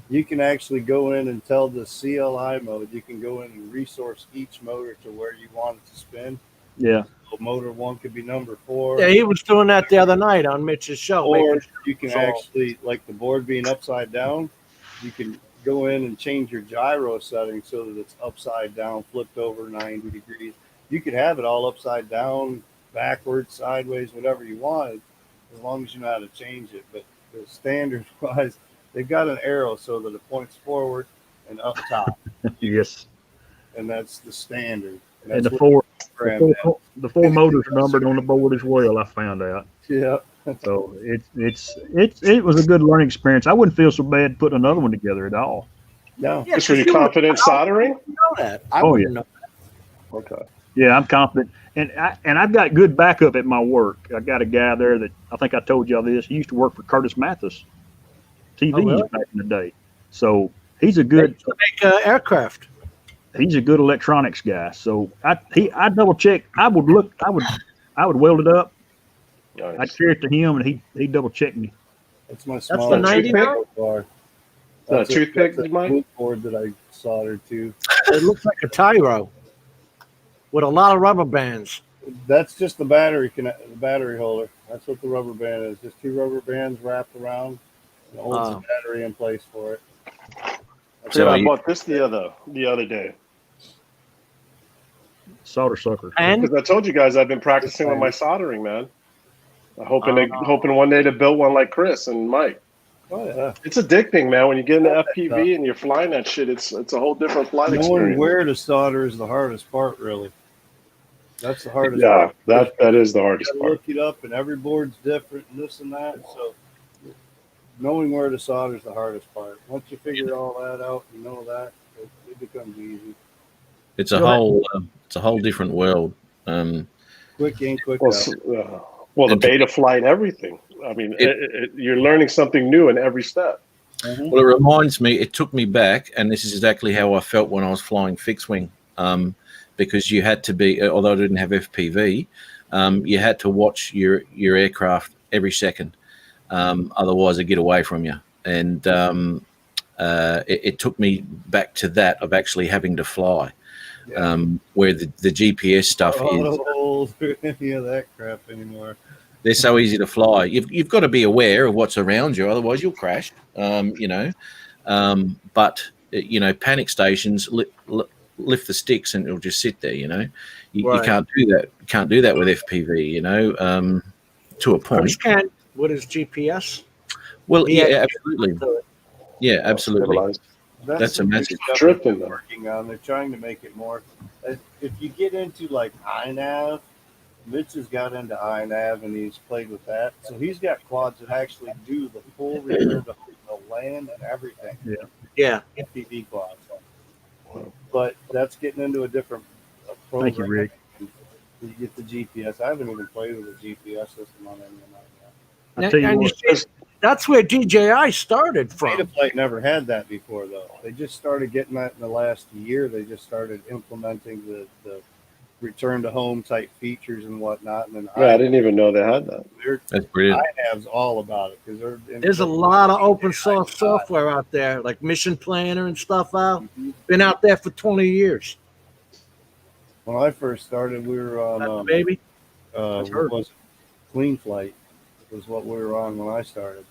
you can actually go in and tell the CLI mode. You can go in and resource each motor to where you want it to spin. Yeah. So motor 1 could be number 4. Yeah, he was doing that the other night on Mitch's show. Or you can actually, like the board being upside down, you can go in and change your gyro setting so that it's upside down, flipped over 90 degrees. You could have it all upside down, backwards, sideways, whatever you wanted, as long as you know how to change it. But the standard wise, they've got an arrow so that it points forward and up top. Yes. And that's the standard. And the four motors numbered on the board as well, I found out. Yeah. So it was a good learning experience. I wouldn't feel so bad putting another one together at all. No. Yeah, just were you confident soldering? Know that. I Oh, wouldn't yeah. know that. Okay. Yeah, I'm confident. And I've got good backup at my work. I got a guy there that I think I told y'all this. He used to work for Curtis Mathis TVs really? back in the day. So he's a good aircraft. He's a good electronics guy. So I double check. I would weld it up. Nice. I'd carry it to him, and he double check me. That's my That's small the 99? That's toothpick, Mike? board that I soldered to. It looks like a Tyro with a lot of rubber bands. That's just the battery holder. That's what the rubber band is. Just 2 rubber bands wrapped around and holds the battery in place for it. I bought this the other day. Solder sucker. And Because I told you guys I've been practicing with my soldering, man. I'm hoping one day to build one like Chris and Mike. Oh yeah, it's addicting, man. When you get into FPV and you're flying that shit, it's a whole different flight knowing experience. where to solder is the hardest part, really. That's the hardest. Yeah, part. that is the You hardest gotta part. look it up, and every board's different, and this and that. So knowing where to solder is the hardest part. Once you figure all that out, you know that it becomes easy. It's a whole different world. Quick in, quick Well, out. well, the beta flight, everything. I mean, you're learning something new in every step. Well, it reminds me. It took me back, and this is exactly how I felt when I was flying fixed wing. Because you had to be, although I didn't have FPV, you had to watch your aircraft every second. Otherwise, it'd get away from you. And it took me back to that of actually having to fly, where the GPS stuff is. Don't do any of that crap anymore. They're so easy to fly. You've got to be aware of what's around you, otherwise you'll crash. But panic stations lift the sticks and it'll just sit there. You can't do that. You can't do that with FPV. To a point. You can with his GPS. Well, yeah, absolutely. Yeah, absolutely. That's a massive drifting. Working on. They're trying to make it more. If you get into like iNav, Mitch has got into iNav and he's played with that. So he's got quads that actually do the full return to the land and everything. Yeah. FPV quads. But that's getting into a different program. Thank you, Rick. You get the GPS. I haven't even played with a GPS system on any of mine yet. I tell you what, that's where DJI started from. Betaflight never had that before, though. They just started getting that in the last year. They just started implementing the return to home type features and whatnot. And then I didn't even know they had that. That's brilliant. iNav's all about it because there's a lot of open source software out there, like Mission Planner and stuff out. Been out there for 20 years. When I first started, we were on baby. What was it? Clean Flight was what we were on when I started.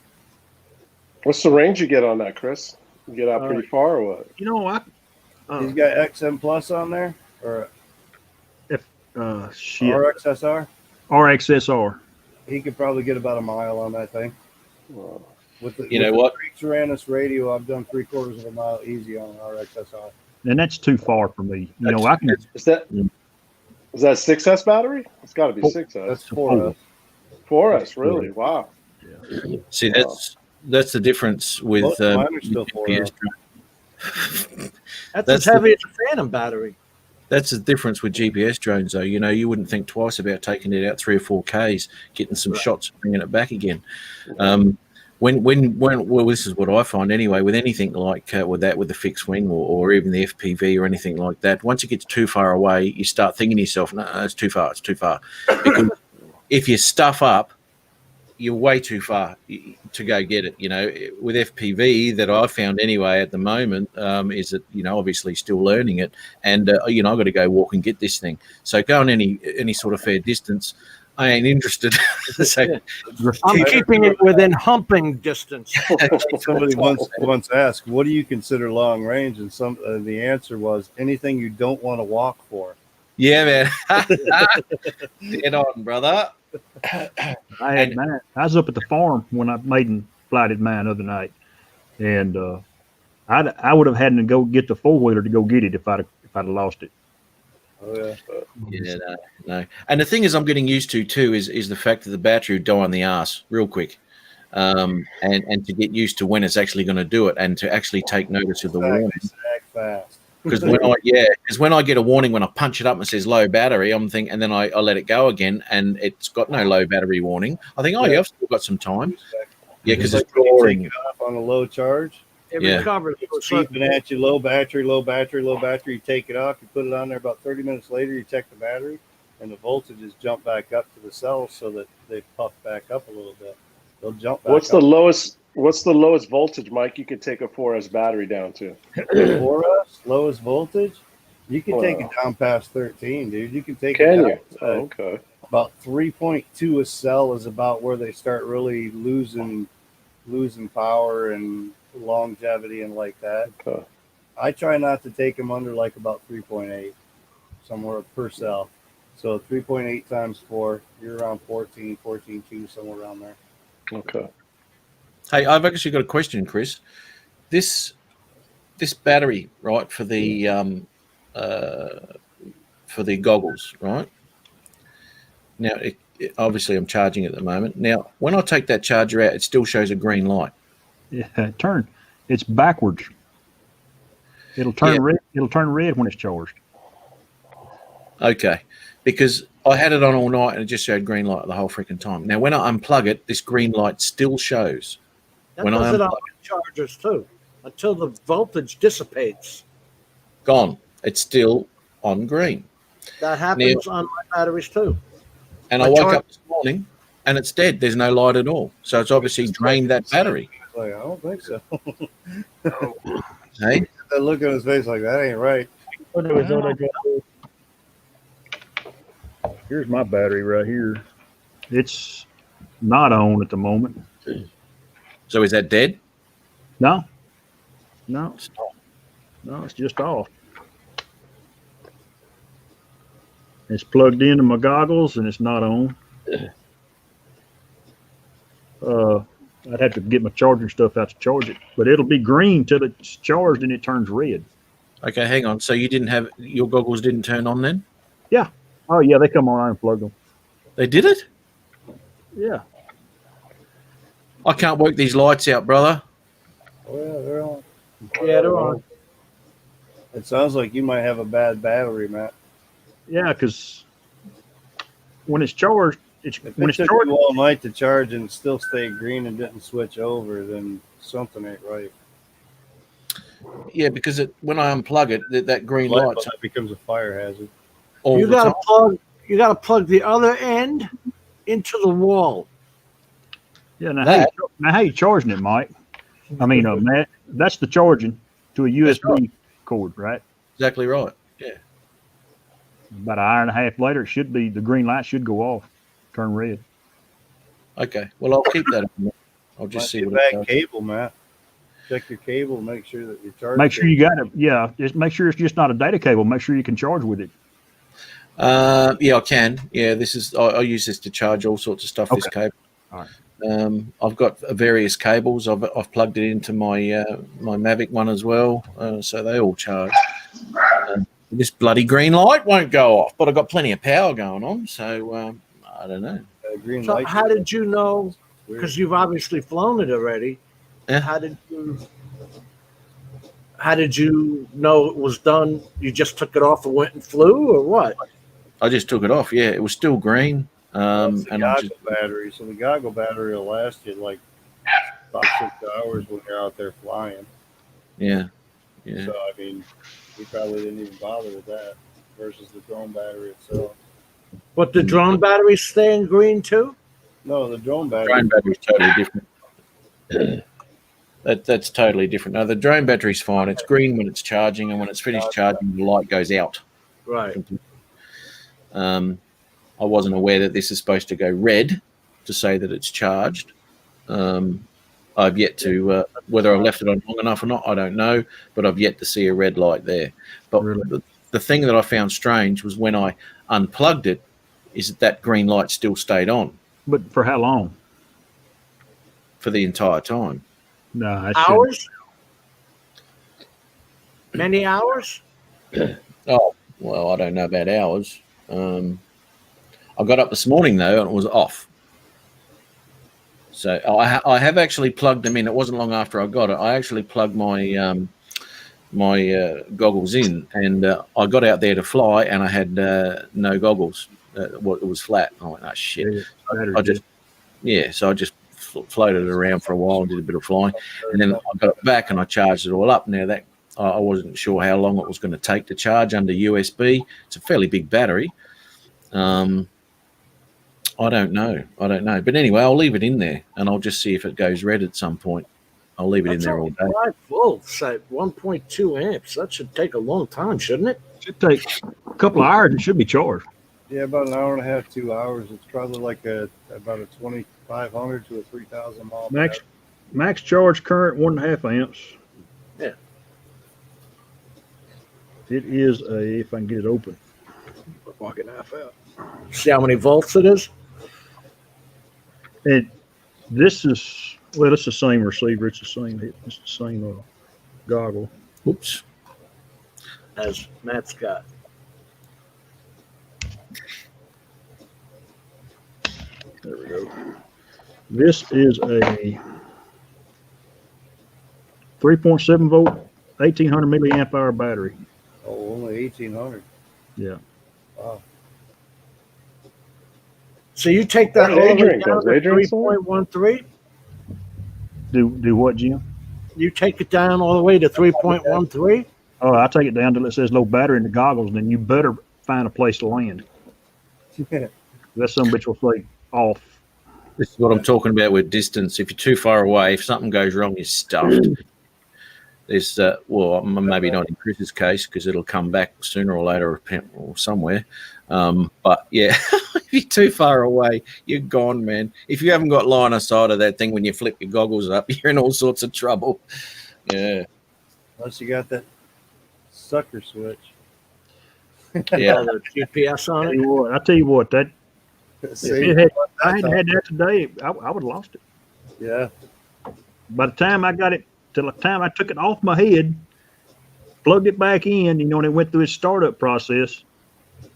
What's the range you get on that, Chris? You get out pretty far or what? You know what? He's got XM Plus on there, or shit. RXSR. RXSR. He could probably get about a mile on that thing. With the, Tyrannus radio, I've done 3/4 of a mile easy on an RXSR. And that's too far for me. I can. Is that 6S battery? It's got to be 6S. That's 4S. 4S, really? Wow. Yeah. See, that's the difference with mine are still GPS. That's as heavy as a Phantom battery. That's the difference with GPS drones, though. You wouldn't think twice about taking it out 3 or 4 Ks, getting some shots, bringing it back again. Well, this is what I find anyway. With anything like with the fixed wing or even the FPV or anything like that, once it gets too far away, you start thinking to yourself, "No, it's too far. It's too far." Because if you stuff up, you're way too far to go get it. With FPV, that I found anyway at the moment is that obviously still learning it, and I've got to go walk and get this thing. So going any sort of fair distance, I ain't interested. So, I'm keeping it within humping distance. Somebody once asked, "What do you consider long range?" And the answer was anything you don't want to walk for. Yeah, man. Get on, brother. I was up at the farm when I maiden flighted mine the other night, and I would have had to go get the 4-wheeler to go get it if I'd have lost it. Oh, yeah, no. And the thing is, I'm getting used to too is the fact that the battery would die on the ass real quick, and to get used to when it's actually going to do it, and to actually take notice of the warning. Fast. Because when I get a warning when I punch it up and it says low battery, I'm thinking, and then I let it go again, and it's got no low battery warning. I think, yeah, I've still got some time. Yeah, because it's drawing on a low charge. It recovers. It's beeping at you, low battery. You take it off, you put it on there. About 30 minutes later, you check the battery, and the voltage has jumped back up to the cells so that they puff back up a little bit. They'll jump back What's the lowest voltage, Mike, you could take a 4S battery down to? 4S, lowest voltage? You can take it down past 13, dude. You can take it down. Okay. About 3.2 a cell is about where they start really losing power and longevity and like that. Okay. I try not to take them under like about 3.8, somewhere per cell. So 3.8 times 4, you're around 14.2, somewhere around there. Okay. Hey, I've actually got a question, Chris. This battery, right, for the goggles, right? Now, obviously, I'm charging at the moment. Now, when I take that charger out, it still shows a green light. Yeah, turn. It's backwards. It'll turn red. It'll turn red when it's charged. Okay, because I had it on all night and it just showed green light the whole freaking time. Now, when I unplug it, this green light still shows. That When I does it on unplug chargers too, until the voltage dissipates. Gone. It's still on green. That happens on my batteries too. And My I woke charge- up this morning and it's dead. There's no light at all. So it's obviously drained that battery. Like, I don't think so. Hey, That look on his face like that ain't right. When it was on, I drove- Here's my battery right here. It's not on at the moment. so is that dead? No, no, no. It's just off. It's plugged into my goggles and it's not on. I'd have to get my charging stuff out to charge it, but it'll be green till it's charged and it turns red. Okay, hang on. So you didn't have your goggles didn't turn on then? Oh yeah, they come on. I unplug them. They did it? Yeah. I can't work these lights out, brother. Oh, yeah, they're on. Yeah, they're on. It sounds like you might have a bad battery, Matt. Yeah, because when it's charged, If when it it's took charged. you all night to charge and still stay green and didn't switch over, then something ain't right. Yeah, because when I unplug it, that green Light light bulb becomes a fire hazard. all You the gotta time. plug. You gotta plug the other end into the wall. Yeah. Now how you charging it, Mike? I mean, Matt. That's the charging to a USB cord, right? Exactly right. Yeah. About an hour and a half later, it should be the green light should go off, turn red. Okay. Well, I'll keep that. I'll just Might see be a what it bad does. cable, Matt. Check your cable. Make sure that your charge. Make sure you got it. Yeah, just make sure it's just not a data cable. Make sure you can charge with it. Yeah, I can. Yeah, this is. I use this to charge all sorts of stuff. This cable. All right. I've got various cables. I've plugged it into my my Mavic one as well, so they all charge. This bloody green light won't go off, but I've got plenty of power going on, so I don't know. green So light. how did you know? Weird. Because you've obviously flown it already. Yeah. How did you know it was done? You just took it off and went and flew, or what? I just took it off. Yeah, it was still green. That's the And I goggle just, battery. So the goggle battery will last you like 5-6 hours when you're out there flying. yeah, yeah. So I mean, we probably didn't even bother with that versus the drone battery itself. But the drone batteries staying green too? No, the drone battery. Drone battery's totally different. That's totally different. No, the drone battery's fine. It's green when it's charging, and when it's finished charging, the light goes out. Right. I wasn't aware that this is supposed to go red to say that it's charged. I've yet to whether I've left it on long enough or not, I don't know, but I've yet to see a red light there. But the thing that I found strange was when I unplugged it, is that green light still stayed on But for how long? for the entire time. No, I shouldn't. Hours? Many hours? Oh, well, I don't know about hours. I got up this morning though, and it was off. So I have actually plugged them in. It wasn't long after I got it. I actually plugged my my goggles in, and I got out there to fly, and I had no goggles. It was flat. I went, oh shit! I just so I just floated around for a while and did a bit of flying, and then I got it back and I charged it all up. Now that I wasn't sure how long it was going to take to charge under USB. It's a fairly big battery. I don't know. But anyway, I'll leave it in there, and I'll just see if it goes red at some point. I'll leave it in there all day. 5 volts at 1.2 amps. That should take a long time, shouldn't it? Should take a couple of hours. It should be charged. Yeah, about an hour and a half, 2 hours. It's probably like about a 2,500 to a 3,000 mile. Max charge current 1.5 amps. Yeah. It is a, if I can get it open. Walk it half out. See how many volts it is? This is, well, it's the same receiver. It's the same goggle. Oops. As Matt's got. There we go. This is a 3.7 volt, 1800 milliamp hour battery. Oh, only 1800. Yeah. Wow. So you take that Does all the way Adrian down goes? to Adrian saw it? 3.13? Do what, Jim? You take it down all the way to 3.13? Oh, I take it down till it says low battery in the goggles, and then you better find a place to land. That some bitch will say off. This is what I'm talking about with distance. If you're too far away, if something goes wrong, you're stuffed. There's, well, maybe not in Chris's case because it'll come back sooner or later or somewhere. But yeah, if you're too far away, you're gone, man. If you haven't got line of sight of that thing when you flip your goggles up, you're in all sorts of trouble. Yeah. Unless you got that sucker switch. Yeah. The GPS on it? I tell you what, that See, if I hadn't had that today, I would have lost it. yeah. By the time I got it, till the time I took it off my head, plugged it back in, and it went through its startup process,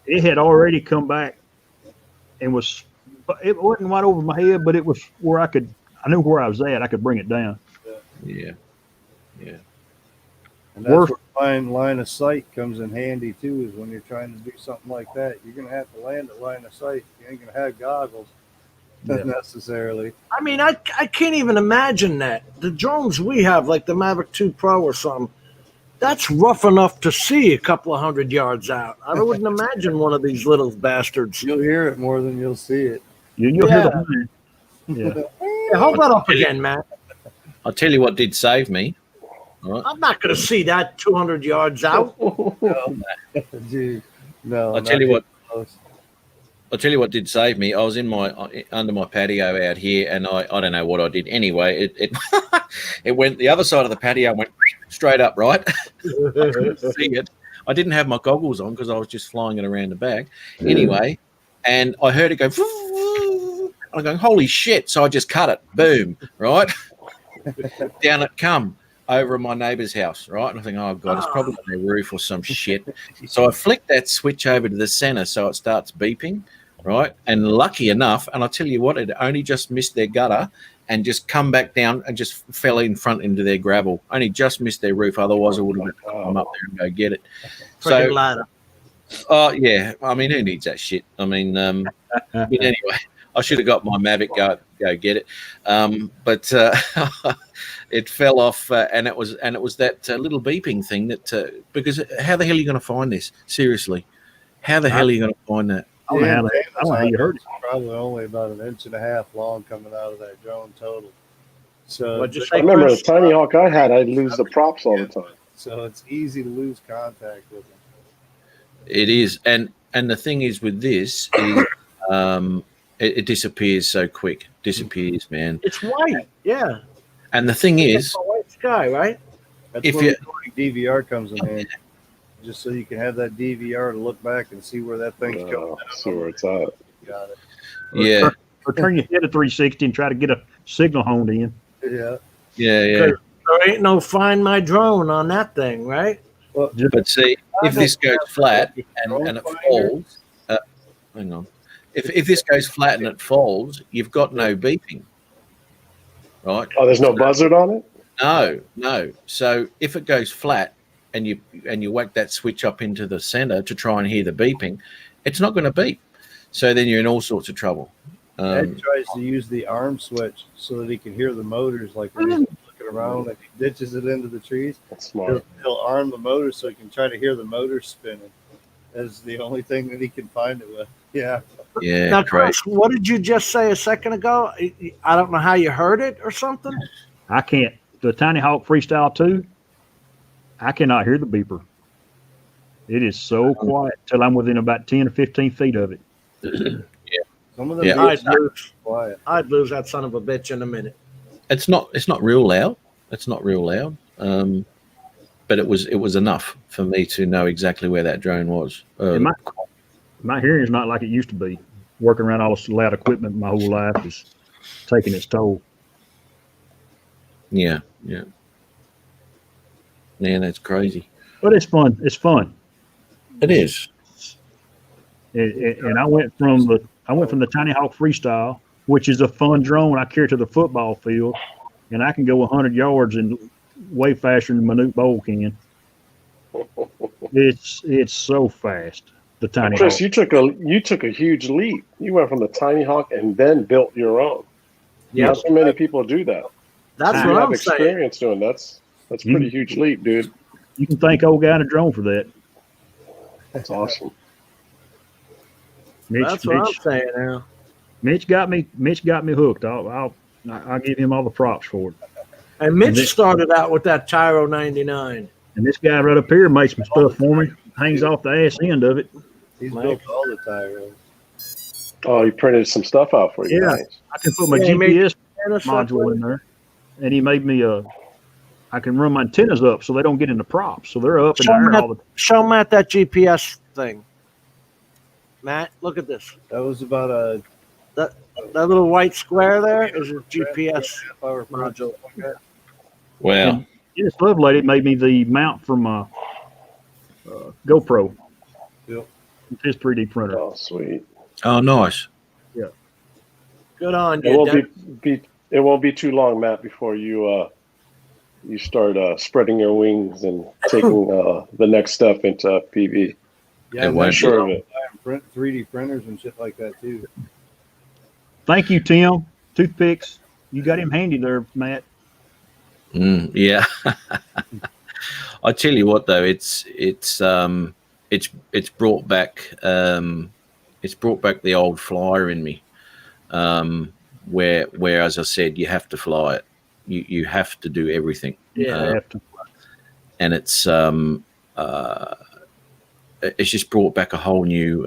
it had already come back and it wasn't right over my head, but it was where I knew where I was at. I could bring it down. Yeah. Yeah. And that's where line of sight comes in handy too, is when you're trying to do something like that. You're gonna have to land at line of sight. You ain't gonna have goggles necessarily. I mean, I can't even imagine that. The drones we have, like the Mavic 2 Pro or something, that's rough enough to see a couple of 100 yards out. I wouldn't imagine one of these little bastards. You'll hear it more than you'll see it. You'll hear the horn. Yeah. Yeah, hold that up again, Matt. I'll tell you what did save me. All right. I'm not going to see that 200 yards out. Dude, no. I'll tell you what. Close. I'll tell you what did save me. I was in under my patio out here, and I don't know what I did. Anyway, it it went the other side of the patio, went straight up, right? I couldn't see it. I didn't have my goggles on because I was just flying it around the back. Anyway, and I heard it go. I'm going, holy shit! So I just cut it. Boom! Right down it come. Over at my neighbour's house, right? And I think, oh God, it's probably on their roof or some shit. So I flick that switch over to the centre so it starts beeping, right? And lucky enough, and I'll tell you what, it only just missed their gutter and just come back down and just fell in front into their gravel. Only just missed their roof, otherwise I would have come up there and go get it. Freaking ladder. Oh yeah, I mean, who needs that shit? I mean, but anyway, I should have got my Mavic go get it, but it fell off, and it was that little beeping thing that because how the hell are you going to find this? Seriously, how the hell are you going to find that? I don't know how you heard it. Probably only about 1.5 inches long coming out of that drone total. So What'd you I say, remember Chris? the Tiny Hawk I had, I'd lose the props all the time. So it's easy to lose contact with them. It is, and the thing is with this is it disappears so quick. Disappears, man. It's white, yeah. And the thing is, It's a white sky, right? That's If where you- recording DVR comes in handy. Just so you can have that DVR to look back and see where that thing's going. See where it's at. Got it. yeah, Or turn your head to 360 and try to get a signal honed in. Yeah. yeah. There ain't no find my drone on that thing, right? But see, if this goes flat and it falls, hang on. If this goes flat and it falls, you've got no beeping, right? Oh, there's no buzzard on it? No. So if it goes flat and you whack that switch up into the center to try and hear the beeping, it's not going to beep. So then you're in all sorts of trouble. Ed tries to use the arm switch so that he can hear the motors, like when he's looking around, if he ditches it into the trees. That's smart. He'll arm the motor so he can try to hear the motor spinning. That's the only thing that he can find it with. Yeah. Yeah, Now, great. Chris, what did you just say a second ago? I don't know how you heard it or something. I can't. The Tiny Hawk Freestyle 2, I cannot hear the beeper. It is so quiet till I'm within about 10 or 15 feet of it. Some of them Yeah. beeps I'd are lose. quiet. I'd lose that son of a bitch in a minute. It's not real loud. It's not real loud. But it was enough for me to know exactly where that drone was. My hearing is not like it used to be. Working around all this loud equipment my whole life is taking its toll. Yeah. Man, that's crazy. But it's fun. It's fun. It is. And I went from the Tiny Hawk Freestyle which is a fun drone I carry to the football field, and I can go 100 yards and way faster than Manute Bowl can. It's so fast. The Tiny Chris, Hawk. you took a huge leap. You went from the Tiny Hawk and then built your own. Yeah, Not so many people do that. that's You what have I'm saying. experience doing that's pretty huge leap, dude. You can thank old guy in a drone for that. That's awesome. That's what I'm saying now. Mitch got me hooked. I'll give him all the props for it. And Mitch And this- started out with that Tyro 99. And this guy right up here makes some stuff for me. Hangs off the ass end of it. He's Mike. built all the Tyros. Oh, he printed some stuff out for you. Yeah. Nice. I can put my Yeah, he made GPS antenna stuff module with in there, and he made me I can run my antennas up so they don't get in the props, so they're up in the Show air Matt, all the. show Matt that GPS thing. Matt, look at this. That was about a That little white square there is a GPS half-hour module. Wow. This love lady made me the mount from GoPro. Yep. It's his 3D printer. Oh, sweet. Oh, nice. Good on It you. won't Dennis. it won't be too long, Matt, before you start spreading your wings and taking the next step into PV. Yeah, It I'm won't Sure of it. print 3D printers and shit like that too. Thank you, Tim. Toothpicks. You got him handy there, Matt. Yeah. I tell you what, though, it's brought back the old flyer in me, where as I said, you have to fly it. You have to do everything. Yeah. And it's just brought back a whole new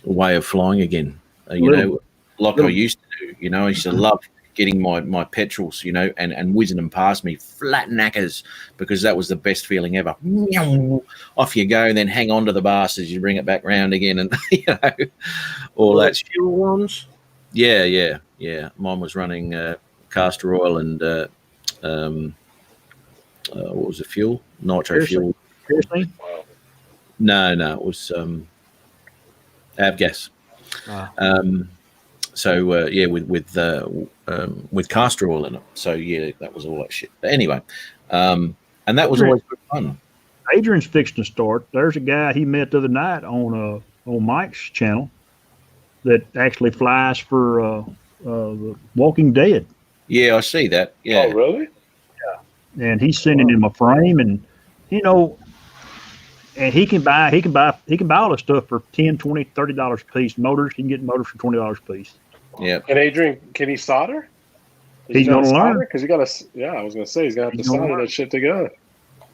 way of flying again. Like I used to do. I used to love getting my petrels, and whizzing them past me, flat knackers, because that was the best feeling ever. Off you go, and then hang on to the bastards. You bring it back round again, and all Little that. fuel ones. Yeah. Mine was running castor oil and what was the fuel? Nitro fuel. Seriously? No, it was avgas. With castor oil in it. So yeah, that was all that shit. But anyway, and that was always good fun. Adrian's fixing to start. There's a guy he met the other night on Mike's channel that actually flies for the Walking Dead. Yeah, I see that. Yeah. Oh, really? And he's sending him a frame, and and he can buy all this stuff for $10, $20, $30 a piece. Motors, he can get motors for $20 a piece. Yeah. And Adrian, can he solder? He's gonna learn. Because I was gonna say he's gonna have to He's gonna solder learn. that shit together.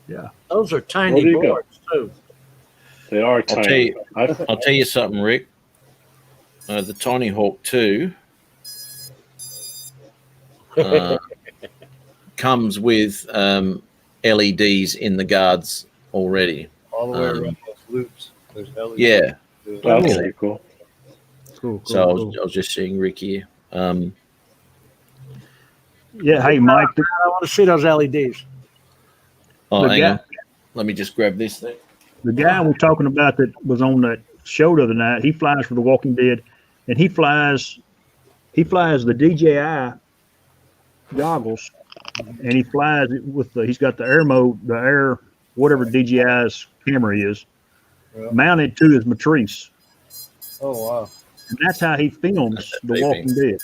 Yeah. Those are Where tiny do you go? boards too. They are I'll tell tiny. you, I'll tell you something, Rick. The Tiny Hawk 2 comes with LEDs in the guards already. All the way around those loops. There's LEDs. Yeah. That's pretty cool. Cool. So I was just seeing Rick here. Yeah. Hey, Mike. I want to see those LEDs. Oh, The hang guy- on. Let me just grab this thing. The guy we're talking about that was on that show the other night, he flies for The Walking Dead, and he flies the DJI goggles, and he flies it with he's got the air mode, the air, whatever DJI's camera is, Yeah. mounted to his matrice. Oh wow. And that's how he films That's The beeping. Walking Dead.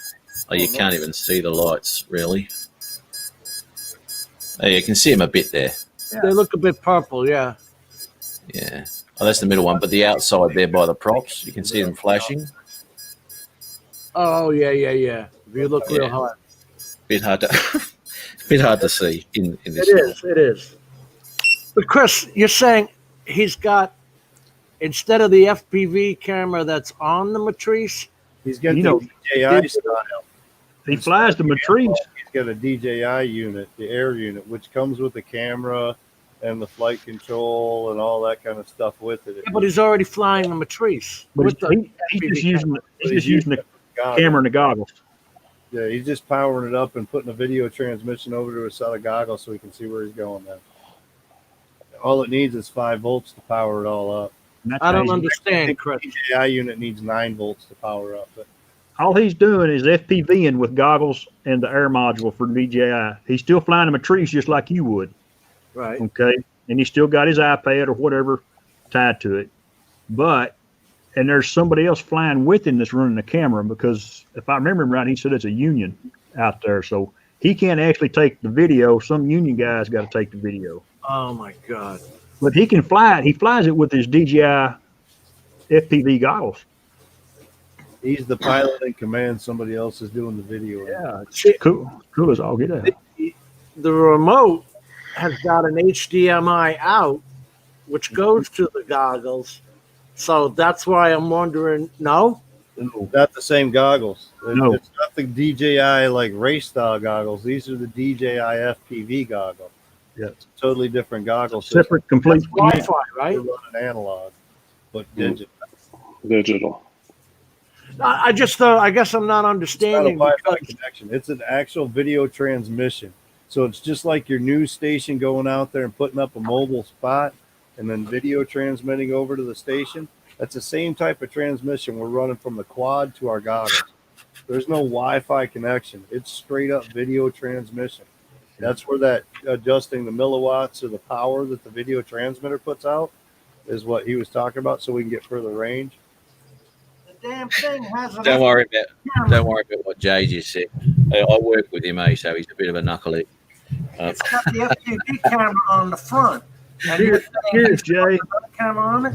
Oh, you can't even see the lights, really. Oh, you can see them a bit there. They look a bit purple, yeah. Yeah. Oh, that's the middle one. But the outside there by the props, you can see them flashing. Oh yeah. If you look real Yeah. hard. Bit hard to, bit hard to see in this. It is. But Chris, you're saying he's got, instead of the FPV camera that's on the matrice, He's got You the know, DJI style. He flies the matrice. He's got a DJI unit, the air unit, which comes with the camera and the flight control and all that kind of stuff with it. but he's already flying the matrice. But with the he's FPV just using camera. the Goggles. camera and the goggles. Yeah, he's just powering it up and putting a video transmission over to a set of goggles so he can see where he's going now. All it needs is 5 volts to power it all up. And that's I how don't he's- understand, Chris. DJI unit needs 9 volts to power up. But all he's doing is FPVing with goggles and the air module for DJI. He's still flying a Matrice just like you would. Right. Okay. And he's still got his iPad or whatever tied to it. And there's somebody else flying with him that's running the camera, because if I remember him right, he said it's a union out there. So he can't actually take the video. Some union guy's got to take the video. Oh my God. But he can fly it. He flies it with his DJI FPV goggles. He's the pilot in command. Somebody else is doing the video. Yeah, it's cool. Cool as all get out. The remote has got an HDMI out, which goes to the goggles. So that's why I'm wondering. No, Not the same goggles. No. It's not the DJI like race style goggles. These are the DJI FPV goggles. Yeah. It's a totally different goggles. system. Separate, complete. Wi-Fi, right? They're running analog, but digital. Digital. I just I guess I'm not It's not a understanding. Wi-Fi because- connection. It's an actual video transmission. So it's just like your news station going out there and putting up a mobile spot and then video transmitting over to the station. That's the same type of transmission we're running from the quad to our goggles. There's no Wi-Fi connection. It's straight up video transmission. That's where that adjusting the milliwatts or the power that the video transmitter puts out is what he was talking about, so we can get further range. The damn thing has an Don't worry about what Jay just said. I work with him, so he's a bit of a knucklehead. It's got the FPV camera on the front. And Here's Jay. the camera on it.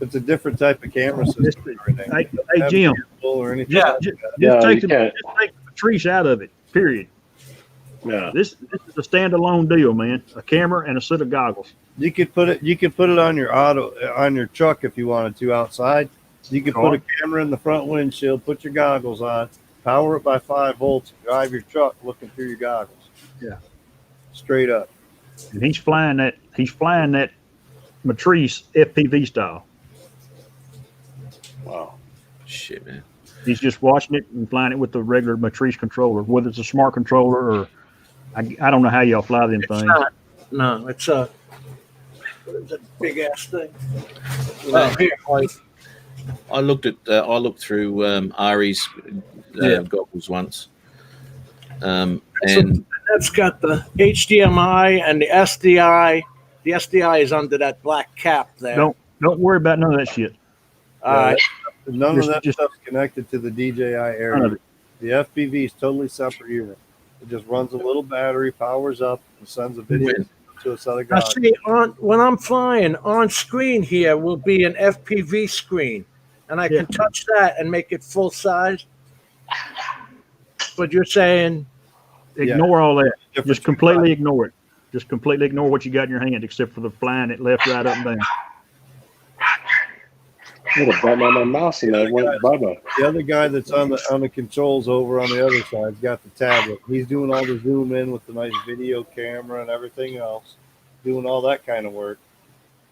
It's a different type of camera system. and everything. Hey, Jim. Or anything Yeah. like that. Yeah, Just you take can't. the Matrice out of it. Period. Yeah. This is a standalone deal, man. A camera and a set of goggles. You could put it on your truck if you wanted to outside. You could put a camera in the front windshield, put your goggles on, power it by 5 volts, drive your truck looking through your goggles. Yeah. Straight up. And he's flying that Matrice FPV style. Wow. Shit, man. He's just watching it and flying it with the regular Matrice controller, whether it's a smart controller or I don't know how y'all fly them things. No, it's a big ass thing. Well, here, I looked through Ari's goggles once, and that's got the HDMI and the SDI. The SDI is under that black cap there. Don't worry about none of that shit. All right. None of that Just- stuff's connected to the DJI None of area. it. The FPV is totally separate unit. It just runs a little battery, powers up, and sends a video to a set of Now, goggles. see, when I'm flying, on screen here will be an FPV screen, and I can touch that and make it full size. But you're saying, Ignore all that. Different Just completely ignore it. Just completely ignore what you got in your hand, except for the flying it left, right, up, and down. I would have brought my mouse and that went bye-bye. The other guy that's on the controls over on the other side's got the tablet. He's doing all the zoom in with the nice video camera and everything else, doing all that kind of work.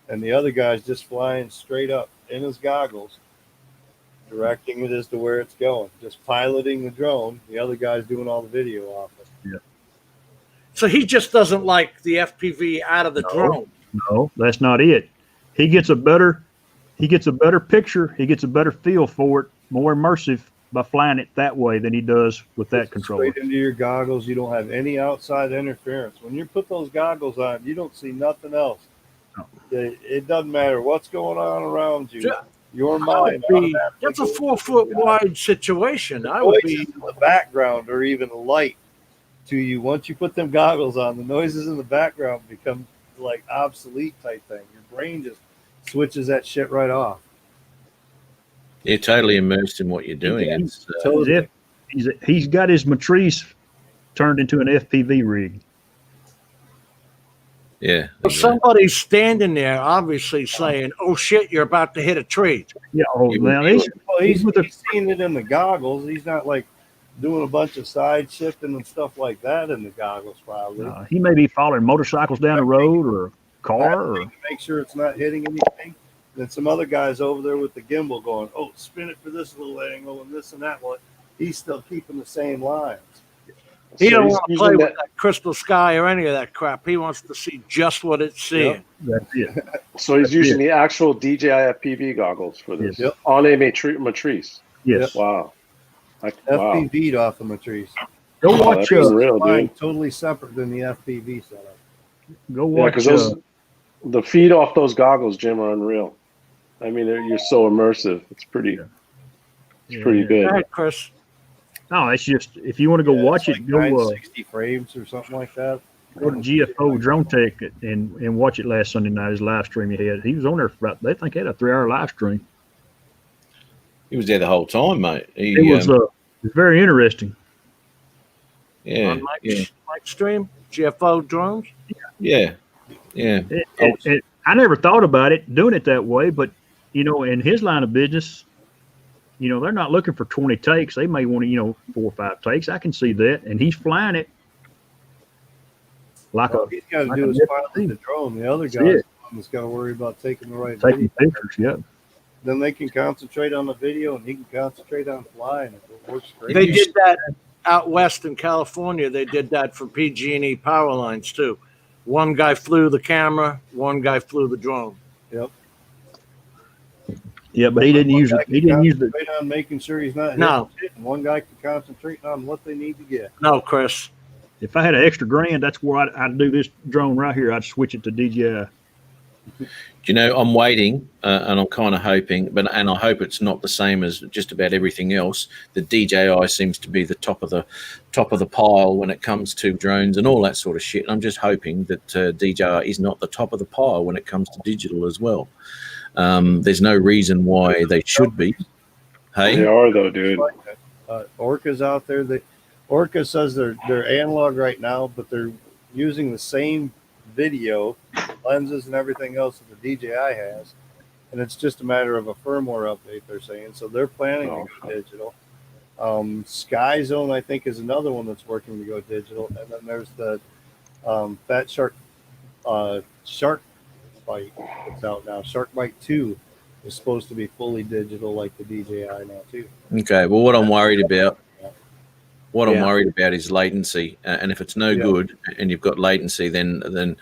And the other guy's just flying straight up in his goggles, directing it as to where it's going, just piloting the drone. The other guy's doing all the video off it. so he just doesn't like the FPV out of the drone. No, that's not it. He gets a better picture. He gets a better feel for it, more immersive by flying it that way than he does with that controller. Straight into your goggles. You don't have any outside interference. When you put those goggles on, you don't see nothing else. No. It doesn't matter what's going on around you. Yeah. Your I mind. would be- That's a 4 foot wide situation. I would be. In the background or even light to you. Once you put them goggles on, the noises in the background become like obsolete type thing. Your brain just switches that shit right off. you're totally immersed in what you're doing. It's, As if he's got his Matrice turned into an FPV rig. yeah. Well, somebody's standing there, obviously saying, "Oh shit, you're about to hit a tree." Yeah. Oh, now he's Well, he's with the- seeing it in the goggles. He's not like doing a bunch of side shifting and stuff like that in the goggles, probably. he may be following motorcycles down the road or a car. Or, To make sure it's not hitting anything. Then some other guys over there with the gimbal going, "Oh, spin it for this little angle and this and that one." He's still keeping the same lines. He So don't he's want to using play that- with that crystal sky or any of that crap. He wants to see just what it's seeing. that's it. So he's using the actual DJI FPV goggles for this Yep. on a Matrice. Yes. Wow. Wow. FPV'd off of Matrice. Go Wow, watch. that's real, dude. Totally separate than the FPV setup. Go Yeah, watch. because those the feed off those goggles, Jim, are unreal. I mean, you're so immersive. It's pretty. It's pretty Yeah. good. Go ahead, Chris. No, it's just if you want to go watch it, go 960 frames or something like that. go to GFO Drone Tech and watch it last Sunday night. His live stream he had. He was on there for about. They think he had a 3-hour live stream. He was there the whole time, mate. It was very interesting. Yeah, On Mike's, yeah, Mike's stream, GFO drones. yeah. I never thought about it doing it that way, but in his line of business, they're not looking for 20 takes. They may want 4 or 5 takes. I can see that, and he's flying it like All he's got to do is pilot the drone. The other guy's got to worry about taking the right taking video. pictures. Yeah. Then they can concentrate on the video, and he can concentrate on flying. It works great. They did that out west in California. They did that for PG&E power lines too. One guy flew the camera, one guy flew the drone. Yep. Yeah, but he didn't use it. He didn't use it. Concentrate on making sure he's not No. hitting shit, and one guy can concentrate on what they need to get. No, Chris. If I had an extra grand, that's where I'd do this drone right here. I'd switch it to DJI. I'm waiting, and I'm kind of hoping, and I hope it's not the same as just about everything else. The DJI seems to be the top of the pile when it comes to drones and all that sort of shit. And I'm just hoping that DJI is not the top of the pile when it comes to digital as well. There's no reason why they should be. Hey, They are though, dude. Orca's out there. Orca says they're analog right now, but they're using the same video lenses and everything else that the DJI has, and it's just a matter of a firmware update, they're saying. So they're planning to go digital. Sky Zone, I think, is another one that's working to go digital, and then there's the Fat Shark Bite that's out now. Shark Bite 2 is supposed to be fully digital like the DJI now too. okay. Well, what I'm worried about is latency, and if it's no good and you've got latency, then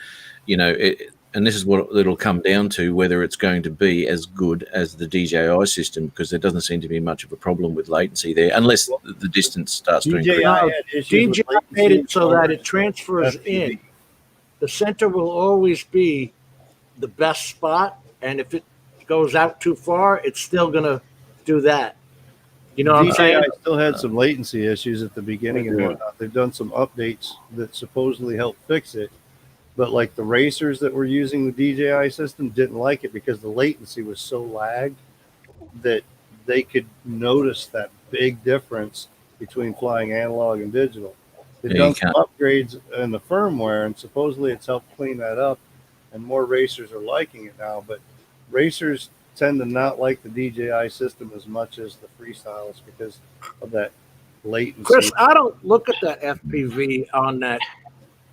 and this is what it'll come down to, whether it's going to be as good as the DJI system, because there doesn't seem to be much of a problem with latency there, unless the distance starts to increase. DJI made it so that it transfers in. The center will always be the best spot, and if it goes out too far, it's still going to do that. You know what I'm saying? DJI still had some latency issues at the beginning and whatnot. They've done some updates that supposedly help fix it. But like the racers that were using the DJI system didn't like it because the latency was so lagged that they could notice that big difference between flying analog and digital. They've done some upgrades in the firmware, and supposedly it's helped clean that up, and more racers are liking it now. But racers tend to not like the DJI system as much as the freestylists because of that latency. Chris, I don't look at the FPV on that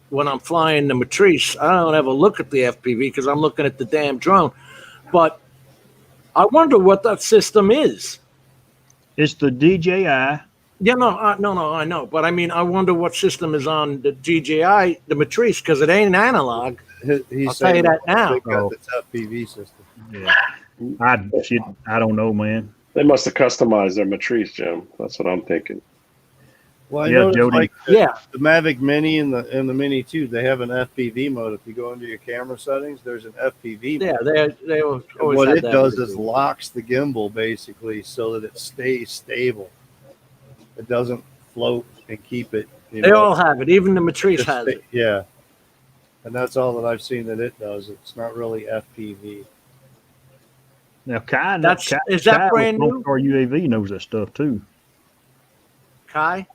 when I'm flying the Matrice. I don't ever look at the FPV because I'm looking at the damn drone. But I wonder what that system is. It's the DJI. Yeah, no, I know. But I mean, I wonder what system is on the DJI, the Matrice, because it ain't analog. I'll tell you that now. They got this FPV system. Yeah. I don't know, man. They must have customized their Matrice, Jim. That's what I'm thinking. Well, I Yeah, noticed Jody. like the Mavic Mini and the Mini 2, they have an FPV mode. If you go into your camera settings, there's an FPV Yeah, mode. they And always what had it that. does is locks the gimbal basically so that it stays stable. It doesn't float and keep it. They all have it. Even the Matrice has it. Yeah. And that's all that I've seen that it does. It's not really FPV. Now, Kai, Is that Kai brand with new? Our UAV knows that stuff too. Kai?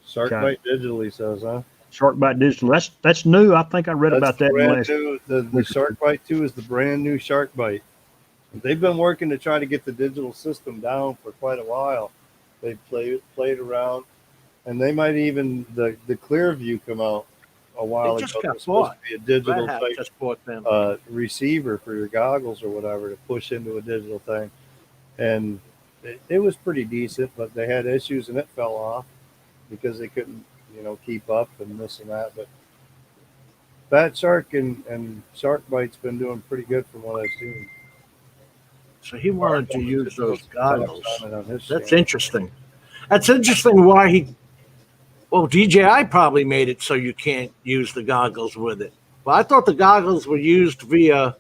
Sharkbite digitally says, huh? Sharkbite Digital. That's new. I think I read about that in the brand last. new. The Sharkbite 2 is the brand new Sharkbite. They've been working to try to get the digital system down for quite a while. They played around, and they might even the Clearview come out a while They just ago. got It's supposed bought. to be a digital Red Hat type just bought them. receiver for your goggles or whatever to push into a digital thing, and it was pretty decent, but they had issues and it fell off because they couldn't keep up and this and that. But Fat Shark and Sharkbite's been doing pretty good from what I've seen. So he wanted to use those goggles. On his That's channel. interesting. That's interesting why he. Well, DJI probably made it so you can't use the goggles with it. Well, I thought the goggles were used via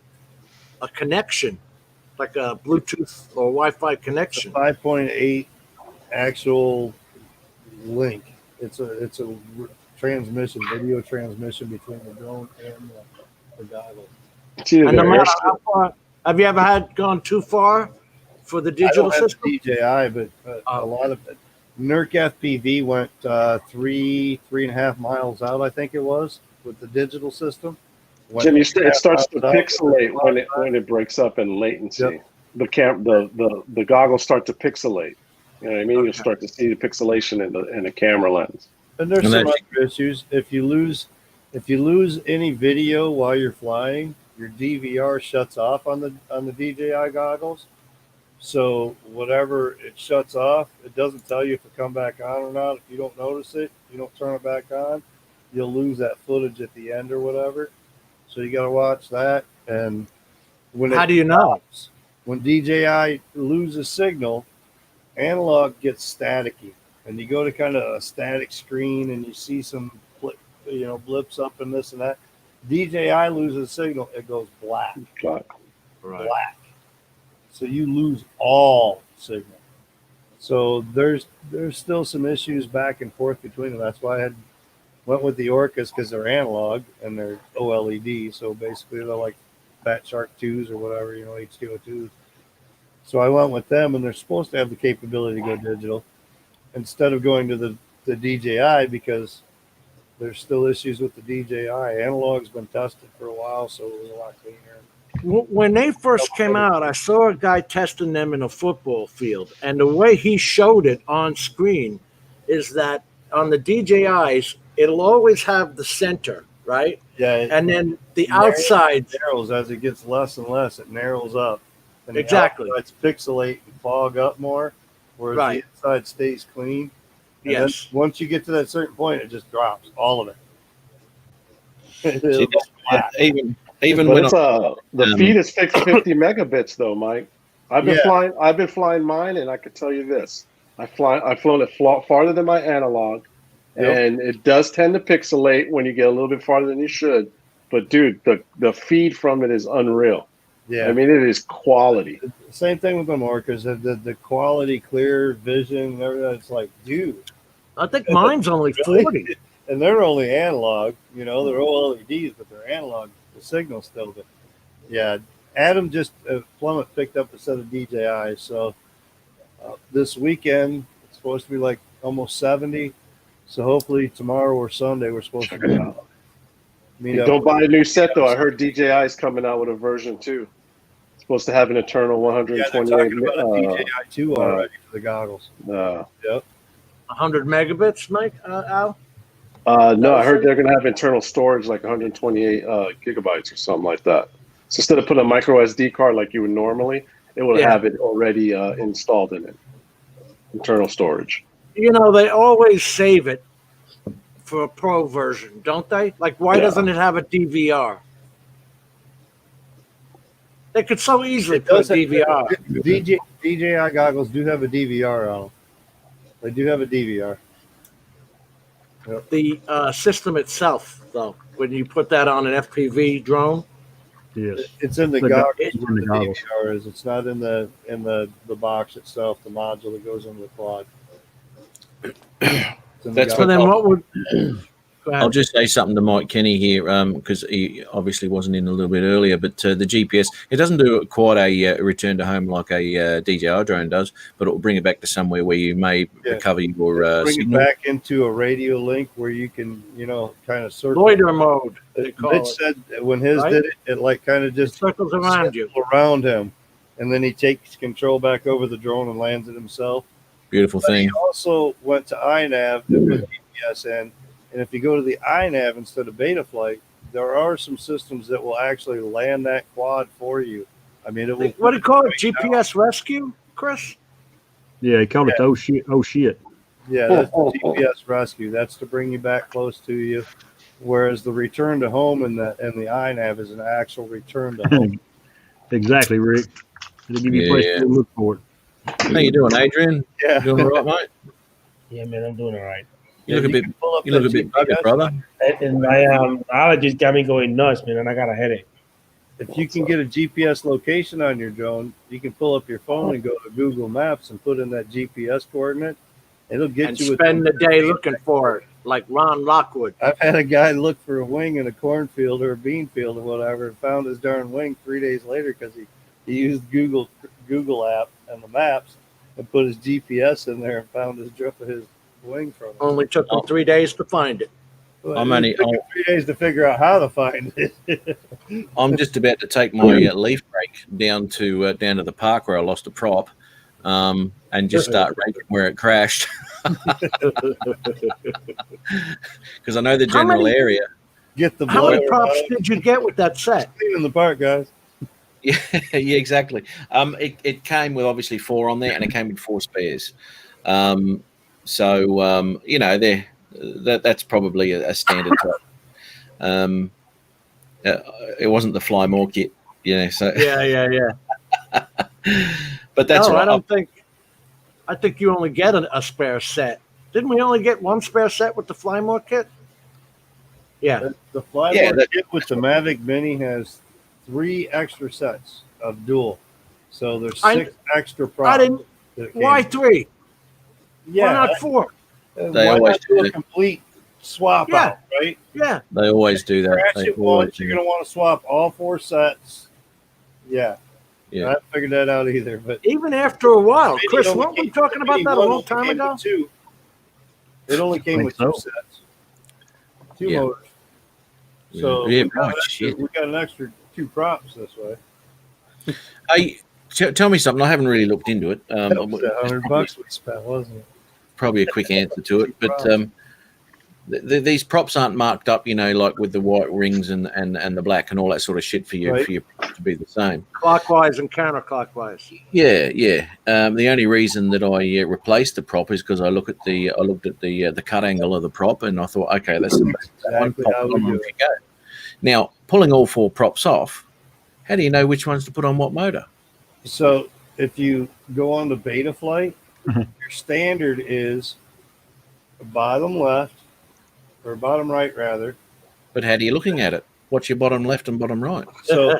a connection, like a Bluetooth or Wi-Fi connection. 5.8 actual link. It's a transmission, video transmission between the drone and the goggles. It's either And no the matter air- how far, have you ever gone too far for the digital I don't system? have DJI, but a lot of it. NERC FPV went 3.5 miles out, I think it was, with the digital system. Jimmy, it starts to 3.5 miles out. pixelate when it breaks up in latency. Yep. The goggles start to pixelate. You know what I mean? Okay. You'll start to see the pixelation in the camera lens. And there's And some that's- other issues. If you lose any video while you're flying, your DVR shuts off on the DJI goggles. So whatever it shuts off, it doesn't tell you if it come back on or not. If you don't notice it, you don't turn it back on, you'll lose that footage at the end or whatever. So you got to watch that. And when How do you know? when DJI loses signal, analog gets staticky, and you go to kind of a static screen, and you see some blips up and this and that. DJI loses signal, it goes black. Right. Black. So you lose all signal. So there's still some issues back and forth between them. That's why I went with the Orcas, because they're analog and they're OLED. So basically they're like Fat Shark 2s or whatever, H202s. So I went with them, and they're supposed to have the capability to go digital instead of going to the DJI, because there's still issues with the DJI. Analog's been tested for a while, so it was a lot cleaner. When they first came out, I saw a guy testing them in a football field, and the way he showed it on screen is that on the DJIs, it'll always have the center, right? Yeah, And then the narrows- outsides. narrows as it gets less and less. It narrows up. And the Exactly. outsides pixelate and fog up more, whereas Right. the inside stays clean. And Yes. then once you get to that certain point, it just drops all of it. See, even But when it's the feed is 50 megabits though, Mike. I've been flying mine, and I can tell you this: I've flown it farther than my analog, and it does tend to pixelate when you get a little bit farther than you should. But dude, the feed from it is unreal. Yeah, I mean, it is quality. same thing with the Orcas. The quality, clear vision, and everything. It's like, dude. I think mine's only Really? 40. And they're only analog. They're OLEDs, but they're analog. The signal's still good. Yeah, Adam just Plummet picked up a set of DJI. So this weekend it's supposed to be like almost 70. So hopefully tomorrow or Sunday we're supposed to be out. Don't buy a new set though. I heard DJI is coming out with a version 2. It's supposed to have an internal Yeah, they're 128. talking about a DJI 2 already for the goggles. Yep. 100 megabits, Mike, Al? No, I heard they're going to have internal storage like 128 gigabytes or something like that. So instead of putting a micro SD card like you would normally, it will have it already installed in it. Internal storage. They always save it for a pro version, don't they? Like, why doesn't it have a DVR? They could so easily put a DVR. DJI goggles do have a DVR on them. They do have a DVR. The system itself, though, when you put that on an FPV drone, Yes. It's in the The goggles. it's in where the the goggles. DVR is. It's not in the box itself, the module that goes into the quad. It's in the That's so goggles. then what would? Go ahead. I'll just say something to Mike Kenny here, because he obviously wasn't in a little bit earlier. But the GPS, it doesn't do quite a return to home like a DJI drone does, but it will bring it back to somewhere where you may recover your Bring it signal. back into a radio link where you can, kind of circle. Loiter mode, they call Mitch it. said that when his Right? did it, it like kind of just circles around you. around him, and then he takes control back over the drone and lands it himself. Beautiful But thing. he also went to iNav and put GPS in, and if you go to the iNav instead of Betaflight, there are some systems that will actually land that quad for you. I mean, it will. What do you call it? GPS rescue, Chris? Yeah, he called it oh shit, oh shit. Yeah, that's GPS rescue. That's to bring you back close to you. Whereas the return to home and the iNav is an actual return to home. Exactly, Rick. It'll give you a place Yeah. to look for it. How you doing, Adrian? Yeah. Doing all right, mate? Yeah, man, I'm doing all right. You look a bit. can pull up You look that a bit GPS buggered, brother. And my allergies got me going nuts, man, and I got a headache. If you can get a GPS location on your drone, you can pull up your phone and go to Google Maps and put in that GPS coordinate. It'll get And you. spend the day looking for it, like Ron Lockwood. I've had a guy look for a wing in a cornfield or a bean field or whatever, and found his darn wing 3 days later because he used Google app and the maps and put his GPS in there and found his wing from it. Only took him 3 days to find it. Well, I'm it only- took him 3 days to figure out how to find it. I'm just about to take my leaf rake down to the park where I lost a prop, and just start raking where it crashed. Because I know the How general many- area. Get the How many blower props out. did you get with that set? Clean in the park, guys. Yeah, yeah, exactly. It came with obviously 4 on there, and it came with 4 spares. So you know, that's probably a standard type. It wasn't the Fly More kit, you know. So Yeah. but that's no, all right. I don't think. I think you only get a spare set. Didn't we only get one spare set with the Flymore kit? Yeah. The Fly Yeah, More kit with the Mavic Mini has 3 extra sets of dual. So there's 6 extra props. I didn't. that came- Why 3? Yeah. Why not 4? They why always not do do a that. complete swap Yeah. out, right? Yeah. They always do that. Crash They it always once, do you're that. going to want to swap all 4 sets. Yeah. Yeah. I haven't figured that out either. But Even after a while, Mini Chris, only weren't we came- talking about Mini that a one long only time came ago? with 2. It only came think with 2 so. sets. 2 Yeah. motors. So Yeah, we, got right, an extra, shit. we got an extra 2 props this way. Hey, tell me something. I haven't really looked into it. That was that $100 we spent, wasn't it? Probably a quick answer to it, but these props aren't marked up, you know, like with the white rings and the black and all that sort of shit for you Right. for your prop to be the same. Clockwise and counterclockwise. Yeah. The only reason that I replaced the prop is because I looked at the cut angle of the prop and I thought, okay, that's the best one. Exactly Pop how it we on, do off you go. Now, pulling all 4 props off, how do you know which ones to put on what motor? So if you go on the Beta Flight, your standard is bottom left or bottom right rather. But how are you looking at it? What's your bottom left and bottom right? So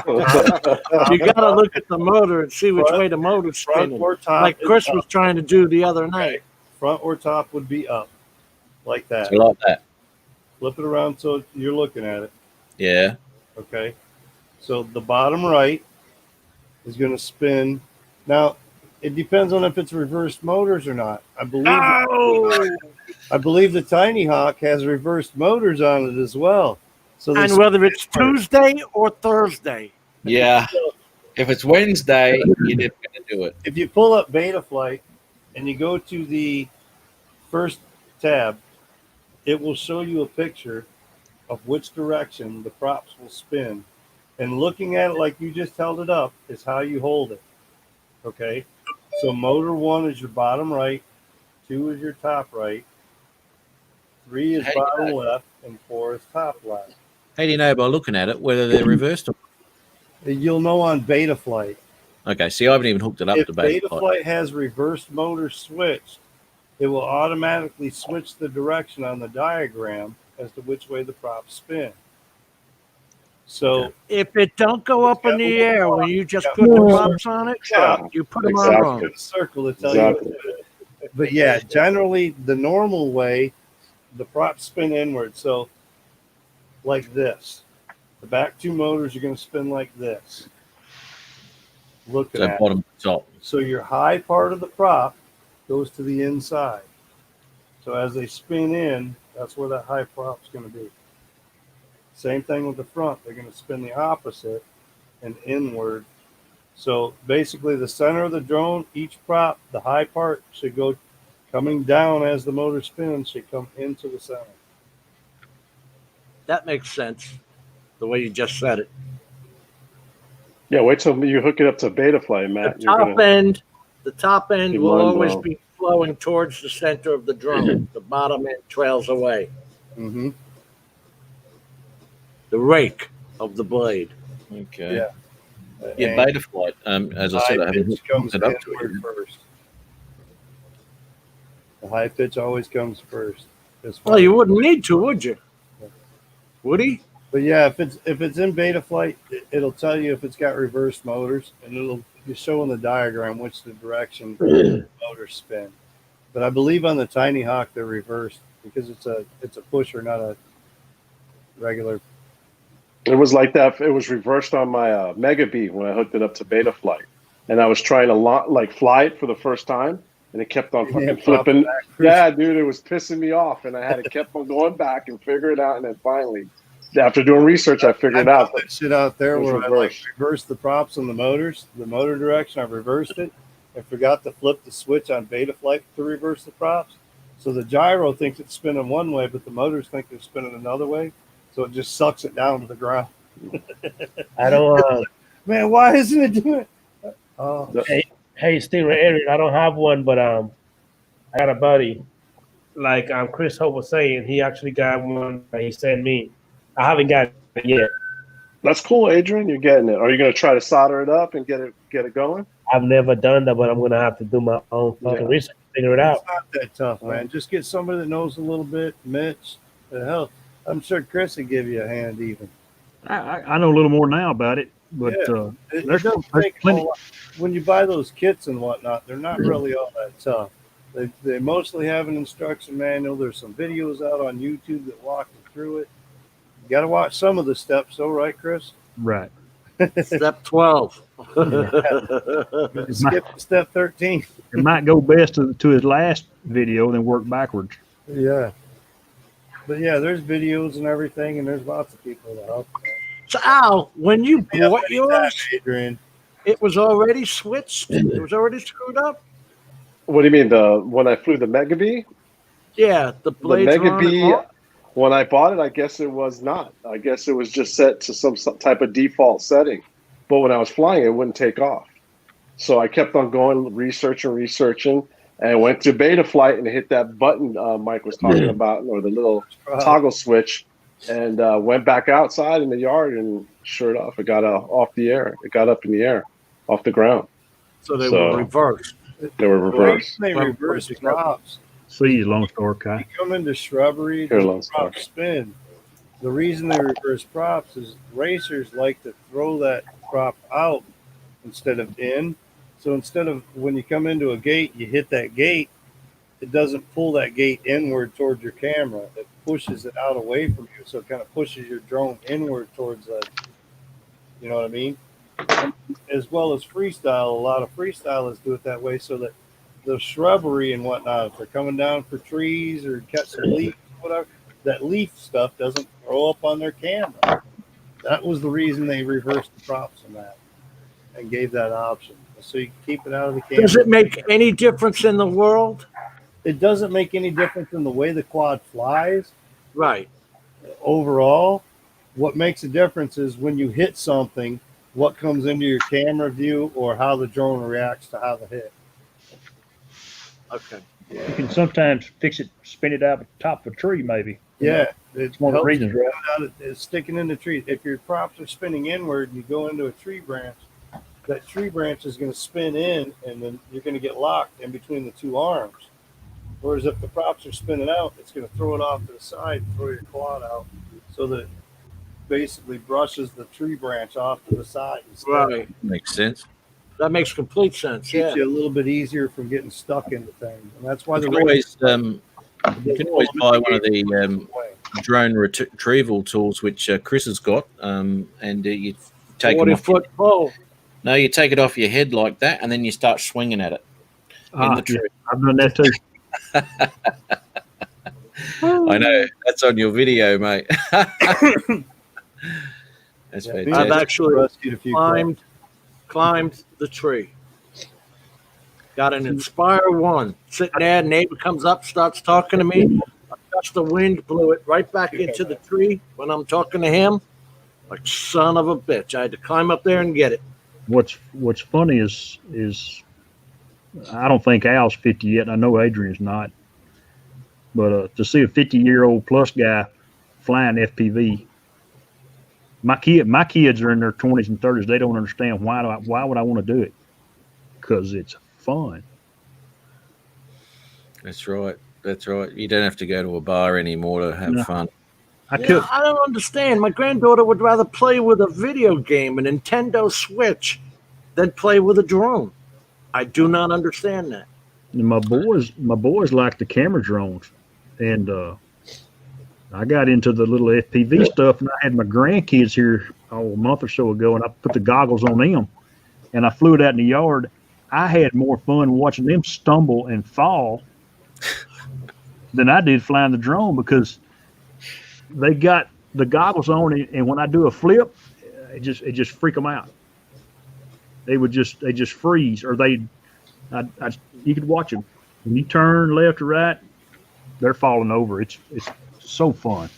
You got to look at the motor and see which Front- way the motor's front spinning. or top, Like is Chris up. was trying to do the other night. Front or top would be up, like that. So like that. Flip it around so you're looking at it. Yeah. Okay. So the bottom right is going to spin. Now, it depends on if it's reversed motors or not. I believe the Tiny Hawk has reversed motors on it as well. So they And whether it's spin first. Tuesday or Thursday. Yeah. If it's Wednesday, you're never going to do it. If you pull up Beta Flight and you go to the first tab, it will show you a picture of which direction the props will spin. And looking at it like you just held it up is how you hold it. Okay? So motor 1 is your bottom right, 2 is your top right, 3 is How do you bottom know? left, and 4 is top left. How do you know by looking at it whether they're reversed or You'll know on Beta Flight. okay? See, I haven't even hooked it up If to Beta Beta. Flight has reversed motor switched, it will automatically switch the direction on the diagram as to which way the props spin. So If it don't go up in the air when you just Yeah. put the props on it, Yeah, you put them exactly. on wrong. in a circle to tell Exactly. you. But yeah, generally the normal way, the props spin inward. So like this. The back 2 motors are going to spin like this. Looking So at it. bottom to top. So your high part of the prop goes to the inside. So as they spin in, that's where that high prop's going to be. Same thing with the front. They're going to spin the opposite and inward. So basically the center of the drone, each prop, the high part should go coming down as the motor spins, should come into the center. That makes sense. The way you just said it. Yeah, wait till you hook it up to Betafly, Matt. The top end Be will always mind-blown. be flowing towards the center of the drone. The bottom end trails away. Mm-hmm. The rake of the blade. Okay. Yeah. Yeah, And beta flight. As I said, I high haven't pitch comes hooked it up to inward it. first. The high pitch always comes first. as far Well, you as- wouldn't need to, would you? Would he? But yeah, if it's in beta flight, it'll tell you if it's got reverse motors, and it'll show in the diagram which the direction the motors spin. But I believe on the Tiny Hawk they're reversed because it's a pusher, not a regular. It was like that. It was reversed on my Mega Bee when I hooked it up to beta flight, and I was trying to fly it for the first time, and it kept on fucking flipping. Yeah, dude, it was pissing me off, and I had to kept on going back and figure it out, and then finally, after doing research, I figured it out. That shit out there It was where I reversed the props on the motors, the motor direction. I reversed it. I forgot to flip the switch on beta flight to reverse the props. So the gyro thinks it's spinning one way, but the motors think they're spinning another way. So it just sucks it down to the ground. I don't. Man, why isn't it doing it? Hey, Steve and Eric, I don't have one, but I got a buddy. Like Chris Hope was saying, he actually got one that he sent me. I haven't got it yet. That's cool, Adrian. You're getting it. Are you going to try to solder it up and get it going? I've never done that, but I'm gonna have to do my own fucking research, figure it out. It's not that tough, man. Just get somebody that knows a little bit. Mitch, the hell, I'm sure Chris would give you a hand even. I know a little more now about it, but Yeah. It there's doesn't take a plenty. whole lot. When you buy those kits and whatnot, they're not really all that tough. They mostly have an instruction manual. There's some videos out on YouTube that walk you through it. You got to watch some of the steps, though, right, Chris? Right. Step 12. Skip step 13. It might go best to his last video, then work backwards. Yeah. But yeah, there's videos and everything, and there's lots of people that help. So, Al, when you bought yours, Adrian, it was already switched? It was already screwed up? What do you mean? When I flew the Mega Bee? Yeah, the The blades Mega were on Bee, and off? when I bought it, I guess it was not. I guess it was just set to some type of default setting. But when I was flying, it wouldn't take off. So I kept on going, researching, and went to beta flight and hit that button Mike was talking about, or the little toggle switch, and went back outside in the yard, and sure enough, it got off the air. It got up in the air, off the ground. So they were reversed. They were reversed. they reverse props. See, Lone Star Kai. You come into shrubbery, Here, the Lone Star. prop spin. The reason they reverse props is racers like to throw that prop out instead of in. So instead of when you come into a gate, you hit that gate, it doesn't pull that gate inward towards your camera. It pushes it out away from you. So it kind of pushes your drone inward towards that. You know what I mean? And as well as freestyle, a lot of freestylers do it that way so that the shrubbery and whatnot, if they're coming down for trees or catch some leaves, whatever, that leaf stuff doesn't throw up on their camera. That was the reason they reversed the props on that and gave that option. So you can keep it out of the camera. Does it make any difference in the world? It doesn't make any difference in the way the quad flies. Right. Overall, what makes a difference is when you hit something, what comes into your camera view or how the drone reacts to how the hit. Okay. You can sometimes fix it, spin it out the top of a tree, maybe. Yeah, it's one of the helps reasons, you right? get out of- it's sticking in the tree. If your props are spinning inward and you go into a tree branch, that tree branch is going to spin in, and then you're going to get locked in between the two arms. Whereas if the props are spinning out, it's going to throw it off to the side and throw your quad out, so that it basically brushes the tree branch off to the side. Instead. Right. Makes sense. That makes complete sense. Keeps Yeah. you a little bit easier from getting stuck into things, and that's why You the can always buy one of the drone retrieval tools, which Chris has got, and you take them 40-foot pole. No, you take it off your head like that, and then you start swinging at it in the tree. I've done that too. I know that's on your video, mate. That's fantastic. I've actually rescued a few climbed the tree. Got an Inspire 1 sitting there. Neighbor comes up, starts talking to me. I touched the wind, blew it right back into the tree when I'm talking to him. Like son of a bitch. I had to climb up there and get it. What's funny is I don't think Al's 50 yet. I know Adrian's not. But to see a 50-year-old plus guy flying FPV, My kids are in their 20s and 30s. They don't understand why would I want to do it? Because it's fun. That's right. That's right. You don't have to go to a bar anymore to have No. fun. I Yeah, could. I don't understand. My granddaughter would rather play with a video game, a Nintendo Switch, than play with a drone. I do not understand that. My boys like the camera drones, and I got into the little FPV stuff, and I had my grandkids here a month or so ago, and I put the goggles on them, and I flew it out in the yard. I had more fun watching them stumble and fall than I did flying the drone because they got the goggles on, and when I do a flip, it just freak them out. They just freeze, or you could watch them when you turn left or right, they're falling over. It's so fun.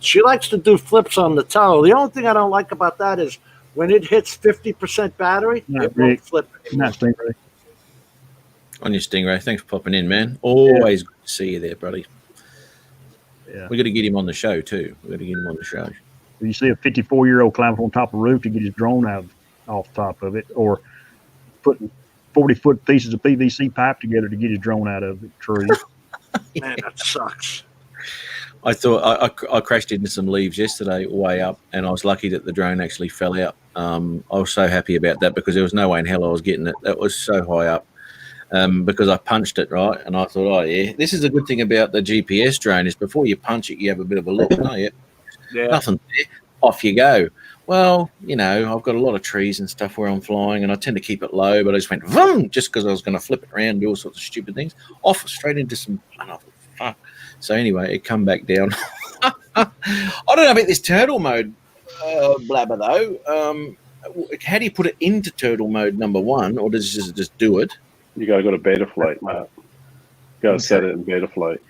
She likes to do flips on the toe. The only thing I don't like about that is when it hits 50% battery, it won't flip anymore. Not Stingray. On your Stingray. Thanks for popping in, man. Always good to see you there, buddy. Yeah. We got to get him on the show too. We got to get him on the show. You see a 54-year-old climb up on top of a roof to get his drone out off the top of it, or putting 40-foot pieces of PVC pipe together to get his drone out of the tree. Man, that sucks. I thought I crashed into some leaves yesterday way up, and I was lucky that the drone actually fell out. I was so happy about that because there was no way in hell I was getting it. That was so high up because I punched it, right? And I thought, oh, yeah, this is a good thing about the GPS drone is before you punch it, you have a bit of a look. No, yeah. Nothing there. Off you go. Well, I've got a lot of trees and stuff where I'm flying, and I tend to keep it low, but I just went vroom just because I was going to flip it around and do all sorts of stupid things. Off straight into some. Fuck. So anyway, it come back down. I don't know about this turtle mode blabber though. How do you put it into turtle mode number one, or does it just do it? You gotta go to beta flight, Matt. You gotta set it in beta flight.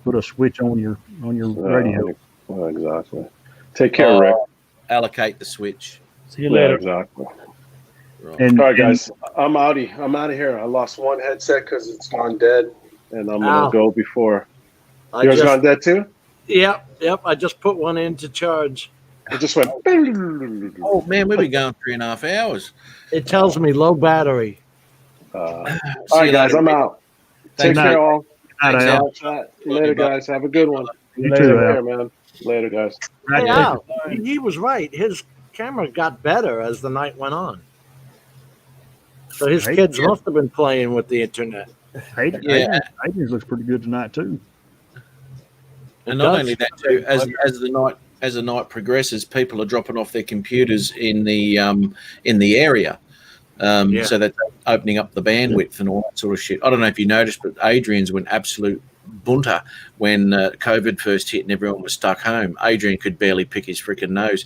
Put a switch on your radio. Well, exactly. Take care, Rick. Allocate the switch. See you later. Exactly. Right. And, All right, guys. I'm out of here. I lost one headset because it's gone dead, and I'm gonna go before. Yours gone dead too? Yep. I just put one in to charge. It just went. Oh man, we've been going 3.5 hours. It tells me low battery. All right, guys. I'm out. Take care, all. Thanks, Al. Later, guys. Have a good one. You Take too, care, Al. man. Later, guys. Hey, Al, he was right. His camera got better as the night went on. So his kids must have been playing with the internet. Adrian's looks pretty good tonight too. And not only that, too, as the night progresses, people are dropping off their computers in the area, so that they're opening up the bandwidth and all that sort of shit. I don't know if you noticed, but Adrian's went absolute bunter when COVID first hit and everyone was stuck home. Adrian could barely pick his freaking nose.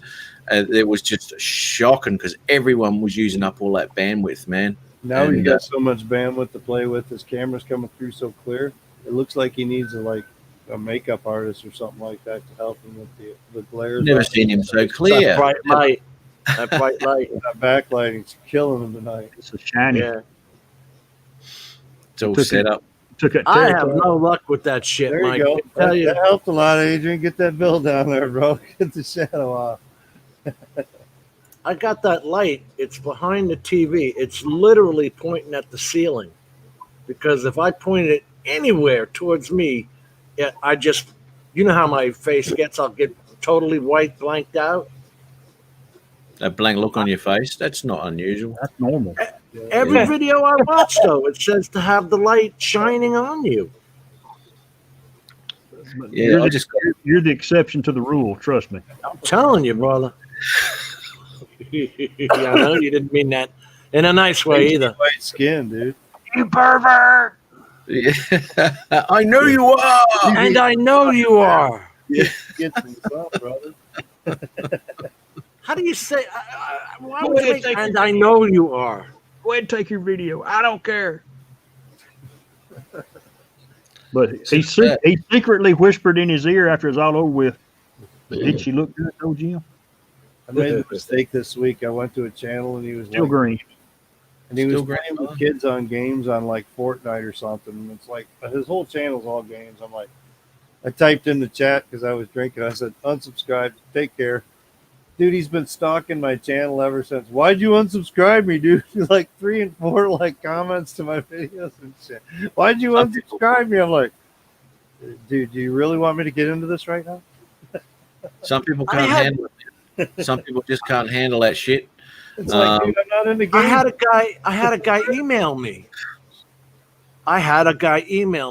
It was just shocking because everyone was using up all that bandwidth, man. Now he's got so much bandwidth to play with. His camera's coming through so clear. It looks like he needs a makeup artist or something like that to help him with the glare. Never seen him so clear. That bright light. That backlighting's killing him tonight. It's a shiny. Yeah. It's all set up. I have no luck with that shit, There Mike. you go. I tell you. That helped a lot, Adrian. Get that bill down there, bro. Get the shadow off. I got that light. It's behind the TV. It's literally pointing at the ceiling. Because if I point it anywhere towards me, I just, you know how my face gets, I'll get totally white, blanked out. A blank look on your face, that's not unusual. That's normal. Every video I watch, though, it says to have the light shining on you. Yeah, you're the exception to the rule. Trust me. I'm telling you, brother. I know you didn't mean that in a nice way either. White skin, dude. You pervert! Yeah. I know you are, and I know you are. Get some stuff, brother. How do you say? Why would you say, and I know you are? Go ahead and take your video. I don't care. But he secretly whispered in his ear after it was all over with. Did she look good, though, Jim? I made a mistake this week. I went to a channel and he was Still green. And he was playing with kids on games on like Fortnite or something. And it's like his whole channel's all games. I'm like, I typed in the chat because I was drinking. I said, unsubscribe. Take care. Dude, he's been stalking my channel ever since. Why'd you unsubscribe me, dude? Like 3 and 4 like comments to my videos and shit. Why'd you unsubscribe me? I'm like, dude, do you really want me to get into this right now? Some people can't handle it. Some people just can't handle that shit. It's like, dude, I'm not in the game. I had a guy email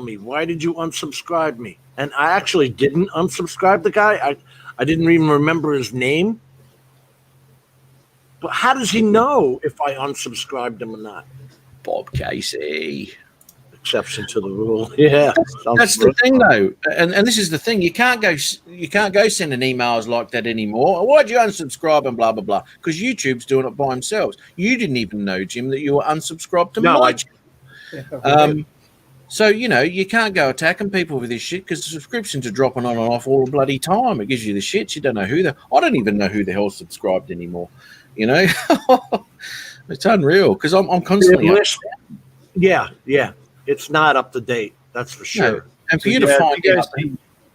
me. Why did you unsubscribe me? And I actually didn't unsubscribe the guy. I didn't even remember his name. But how does he know if I unsubscribed him or not? Bob Casey. Exception to the rule. Yeah. That's the thing, though, and this is the thing. You can't go sending emails like that anymore. Why'd you unsubscribe and blah blah blah? Because YouTube's doing it by themselves. You didn't even know, Jim, that you were unsubscribed to my channel. So you can't go attacking people with this shit because the subscriptions are dropping on and off all the bloody time. It gives you the shits. You don't know who I don't even know who the hell's subscribed anymore. It's unreal because I'm constantly. Yeah. It's not up to date. That's for sure. No. And for you to find out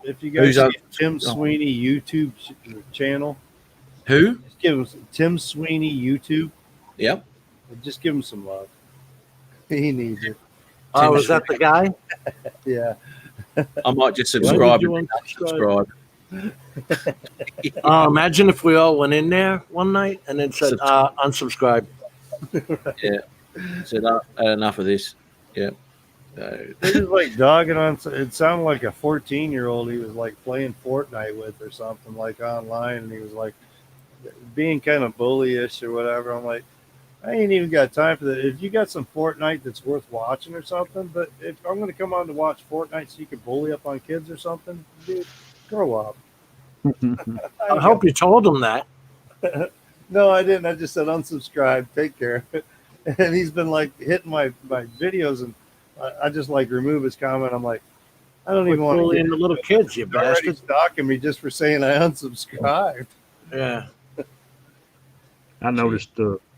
if you guys see Tim Sweeney YouTube channel, who? Just give him Tim Sweeney YouTube. Yep. Just give him some love. He needs it. Oh, is that the guy? Yeah. I might just subscribe and unsubscribe. Imagine if we all went in there one night and then said, unsubscribe. Yeah. Said, enough of this. Yeah. He was like dogging on. It sounded like a 14-year-old he was like playing Fortnite with or something like online, and he was like being kind of bullyish or whatever. I'm like, I ain't even got time for that. If you got some Fortnite that's worth watching or something, but if I'm going to come on to watch Fortnite so you can bully up on kids or something, dude, grow up. I hope you told him that. No, I didn't. I just said unsubscribe. Take care. And he's been like hitting my videos, and I just like remove his comment. I'm like, I don't even want to bullying the little kids, you bastard. Stalking me just for saying I unsubscribed. Yeah. I noticed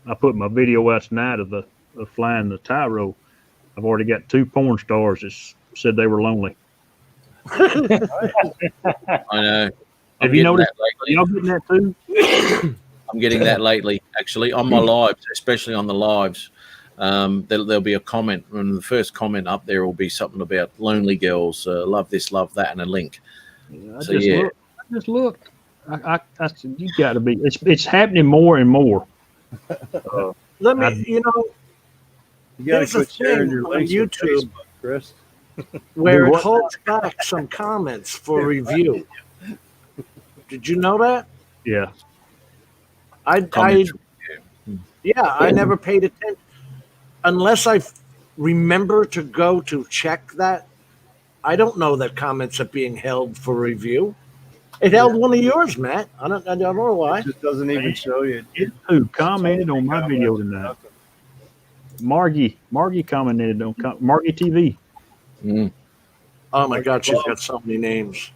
I put my video out tonight of flying the Tyro. I've already got 2 porn stars that said they were lonely. I know. Have you noticed? Y'all getting that too? I'm getting that lately, actually, on my lives, especially on the lives. There'll be a comment, and the first comment up there will be something about lonely girls, love this, love that, and a link. I just looked. I said, you got to be. It's happening more and more. Let me, You got to quit sharing your on links YouTube, Facebook, Chris. where it holds back some comments for review. Did you know that? Yeah. I never paid attention unless I remember to go to check that. I don't know that comments are being held for review. It held one of yours, Matt. I don't know why. It just doesn't even show you. Who commented on my video tonight? Margie commented on Margie TV. Mm. Oh my God, she's got so many names.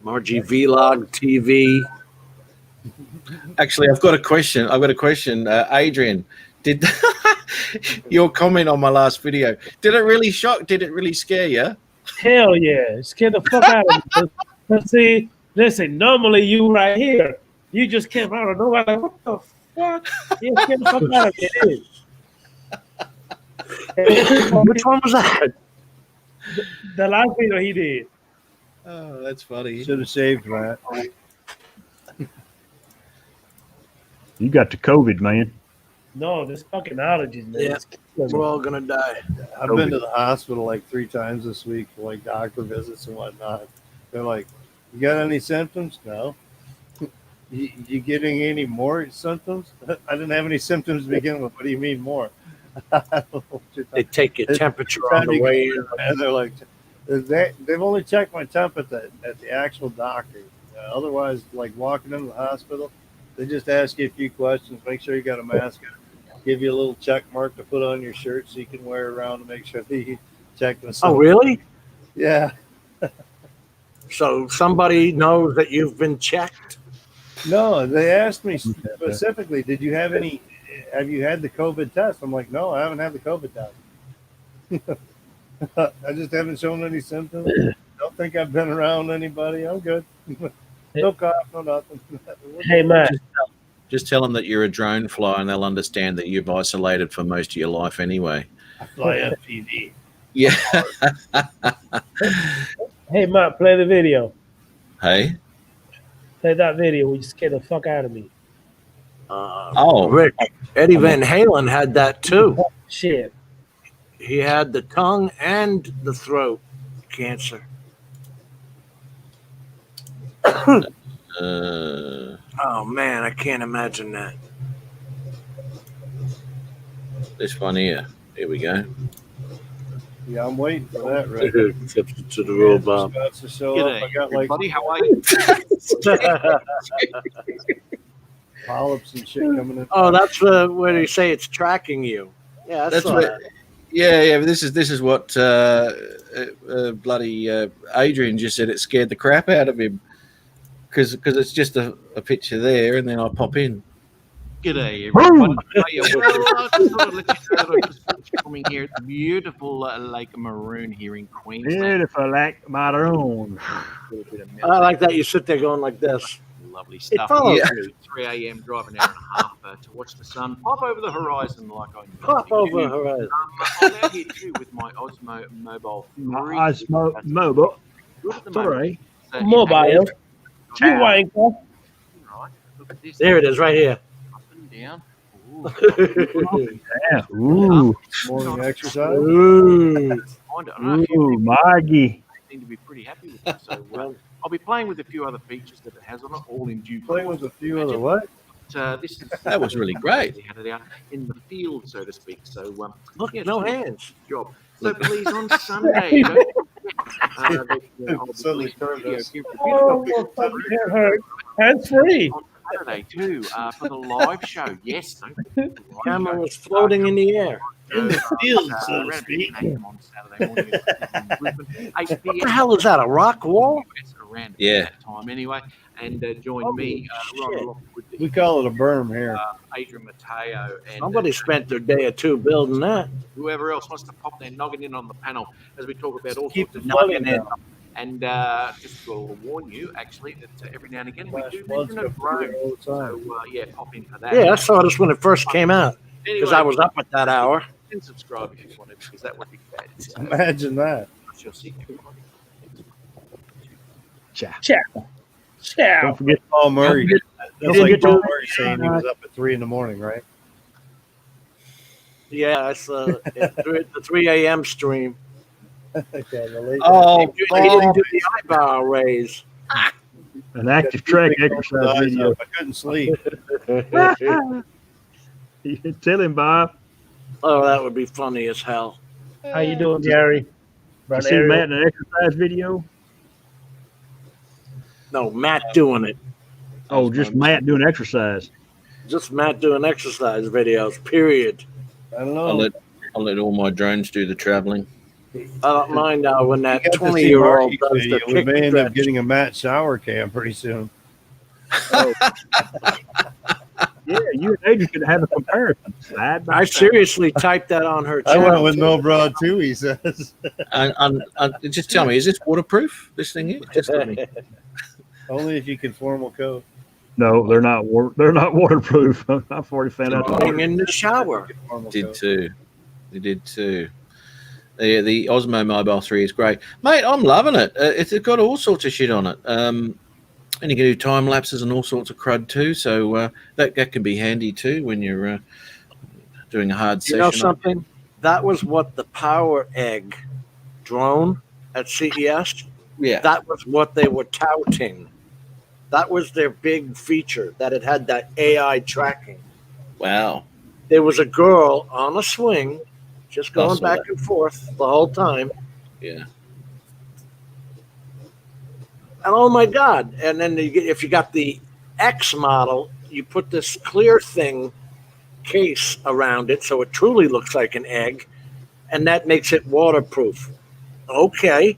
Margie Vlog TV. Actually, I've got a question. Adrian, did your comment on my last video, did it really scare you? Hell yeah. It scared the fuck out of me. Let's see, listen, normally you right here, you just came out of nowhere like, what the fuck? You scared the fuck out of me. It is. Which one was that? The last video he did. Oh, that's funny. Should have saved that. You got the COVID, man. No, this fucking allergies, man. Yeah, we're all gonna die. I've been to the hospital like 3 times this week for like doctor visits and whatnot. They're like, you got any symptoms? No. You getting any more symptoms? I didn't have any symptoms to begin with. What do you mean more? They take your temperature on the way in. And they're like, they've only checked my temp at the actual doctor. Otherwise, like walking into the hospital, they just ask you a few questions, make sure you got a mask on, give you a little check mark to put on your shirt so you can wear it around to make sure that you check the. Oh, really? Yeah. So somebody knows that you've been checked? No, they asked me specifically, have you had the COVID test? I'm like, no, I haven't had the COVID test. I just haven't shown any symptoms. Don't think I've been around anybody. I'm good. No cough, no nothing. Hey, Matt. Just tell them that you're a drone flyer, and they'll understand that you've isolated for most of your life anyway. I fly FPV. Yeah. Hey, Matt, play the video. Hey. Play that video. Will you scare the fuck out of me? Rick, Eddie Van Halen had that too. Shit. He had the tongue and the throat cancer. Oh man, I can't imagine that. This one here. Here we go. Yeah, I'm waiting for that, right? To the robot. About to show up. I got like How are you? polyps and shit coming in. Oh, that's where they say it's tracking you. Yeah, That's what. Yeah. But this is what bloody Adrian just said. It scared the crap out of him because it's just a picture there, and then I pop in. G'day, everyone. Coming here at the beautiful Lake Maroon here in Queensland. Beautiful like maroon. I like that you sit there going like this. Lovely It stuff. follows Yeah. you. 3 a.m. drive an hour and a half to watch the sun pop over the horizon like I Pop over do. the horizon. I'm out here too with my Osmo Mobile 3. I smoke mobile. Good at the Sorry. moment. So, Mobile. You Ciao. wanker. Right. Look at this. There it is, right here. Up and down. Ooh. Yeah. Ooh. Morning exercise. Ooh. Find it. I don't know if you Ooh, Maggie. seem to be pretty happy with it. So I'll be playing with a few other features that it has on it, all in due Playing course. with a few other what? This is That was really great. They had it out in the field, so to speak. So Look, yeah, no it's a hands. job. So please on Sunday, don't forget, I'll be Suddenly playing turned us. here for Oh, beautiful fucking get hurt. Hands free. on Saturday too for the live show. Yes, don't forget the live Camera show. was floating in the air. In the field, so to around speak. 10 a.m. on Saturday morning in Brisbane, 8 What p.m. the hell is that? A rock wall? around Yeah. that time anyway. And join me, Ron Lockwood, We call it a berm here. Adrian Mateo, and Somebody spent their day or two building that. whoever else wants to pop their noggin in on the panel as we talk about all Keep sorts the of noggin noggin in. And just to warn you, actually, that every now and again we Flash do floods mention a go through drone. it all the time. So yeah, pop in for that. Yeah, I saw this when it first came out because I was up at that hour. And subscribe if you want to, because that would be bad. Imagine that. I shall see everybody. Ciao. Don't Ciao. forget Paul Murray. Don't That's like forget Paul to- Murray saying he was up at 3 a.m, right? Yeah, I saw the 3 a.m. stream. Okay, the late- Oh, He didn't do the eyebrow raise. An active track exercise Eyes video. up. I couldn't sleep. Tell him, Bob. Oh, that would be funny as hell. How you doing, Gary? You Brother see Ariel? Matt in an exercise video? No, Matt doing it. Oh, just Matt doing exercise. Just Matt doing exercise videos, period. I don't I'll know. let all my drones do the traveling. I don't mind now when that You got to see 20-year-old Marky does the video. We may kick end up stretch. getting a Matt shower cam pretty soon. Yeah, you and Adrian could have a comparison. Side by I side. seriously typed that on her I channel. went with no bra too, he says. And just tell me, is this waterproof? This thing here? Just let me. Only if you can formal code. No, they're not. They're not waterproof. I've already found out. Putting in the shower. Formal Did code. too. They did too. The Osmo Mobile 3 is great, mate. I'm loving it. It's got all sorts of shit on it. And you can do time lapses and all sorts of crud too. So that can be handy too when you're doing a hard You session. know something? That was what the Power Egg drone at CES, Yeah. that was what they were touting. That was their big feature, that it had that AI tracking. Wow. There was a girl on a swing, just going saw back that. and forth the whole time. Yeah. And oh my God. And then if you got the X model, you put this clear thing case around it so it truly looks like an egg, and that makes it waterproof. Okay.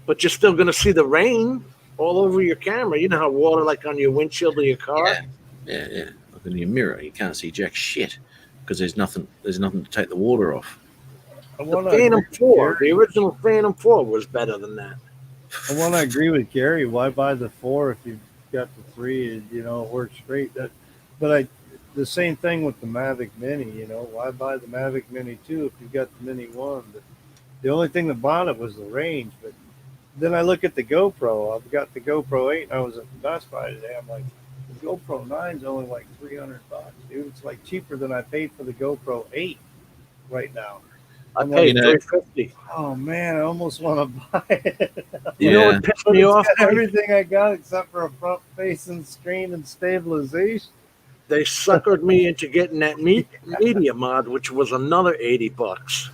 But you're still going to see the rain all over your camera. You know how water, like on your windshield of your car? Yeah. Look in your mirror. You can't see jack shit because there's nothing to take the water off. I The wanna Phantom agree with 4, the Gary. original Phantom 4 was better than that. I want to agree with Gary. Why buy the 4 if you've got the 3? And, it works great. The same thing with the Mavic Mini. Why buy the Mavic Mini 2 if you've got the Mini 1? But the only thing that bought it was the range. But then I look at the GoPro. I've got the GoPro 8, and I was at the Best Buy today. I'm like, the GoPro 9 is only like $300, dude. It's like cheaper than I paid for the GoPro 8 right now. I paid $350. Oh man, I almost want to buy it. You know what pissed me off? Got everything I got except for a front-facing screen and stabilization. They suckered me into getting that media mod, which was another $80,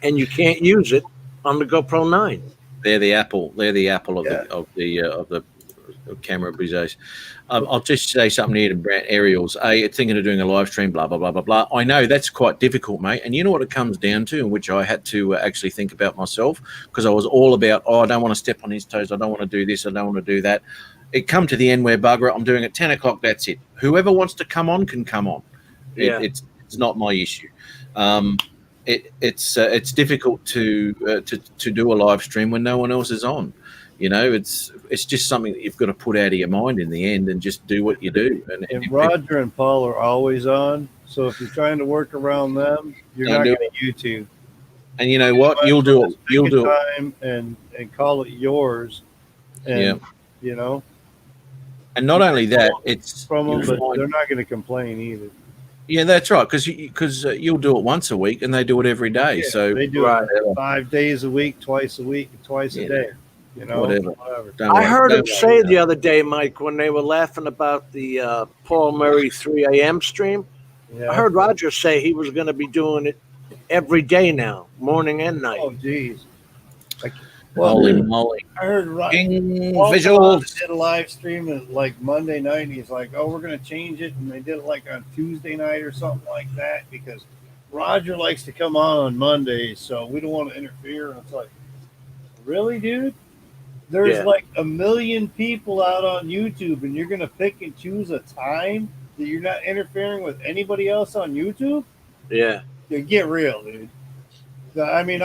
and you can't use it on the GoPro 9. They're the Apple of the camera these days. I'll just say something here to Brad Ariels. Thinking of doing a live stream, blah, blah, blah, blah, blah. I know that's quite difficult, mate. And you know what it comes down to, in which I had to actually think about myself, because I was all about, I don't want to step on his toes. I don't want to do this. I don't want to do that. It come to the end where, bugger it, I'm doing it 10 o'clock. That's it. Whoever wants to come on can come on. It's not my issue. It's difficult to do a live stream when no one else is on. It's just something that you've got to put out of your mind in the end and just do what you do. And Roger and Paul are always on, so if you're trying to work around them, you're not going to YouTube. And you know what? You'll do it. You'll do it. And call it yours. And, And not only that, it's from them, but they're not going to complain either. Yeah, that's right. Because you'll do it once a week, and they do it every day. Yeah, so they do it 5 days a week, twice a week, twice a day. Whatever. I heard him say the other day, Mike, when they were laughing about the Paul Murray 3 a.m. stream. Yeah. I heard Roger say he was going to be doing it every day now, morning and night. Oh, geez. Holy moly. I heard visuals. Did a live stream like Monday night, and he's like, we're going to change it. And they did it like on Tuesday night or something like that, because Roger likes to come on Mondays, so we don't want to interfere. And it's like, really, dude? There's like 1 million people out on YouTube, and you're going to pick and choose a time that you're not interfering with anybody else on YouTube? Yeah. Get real, dude. I mean,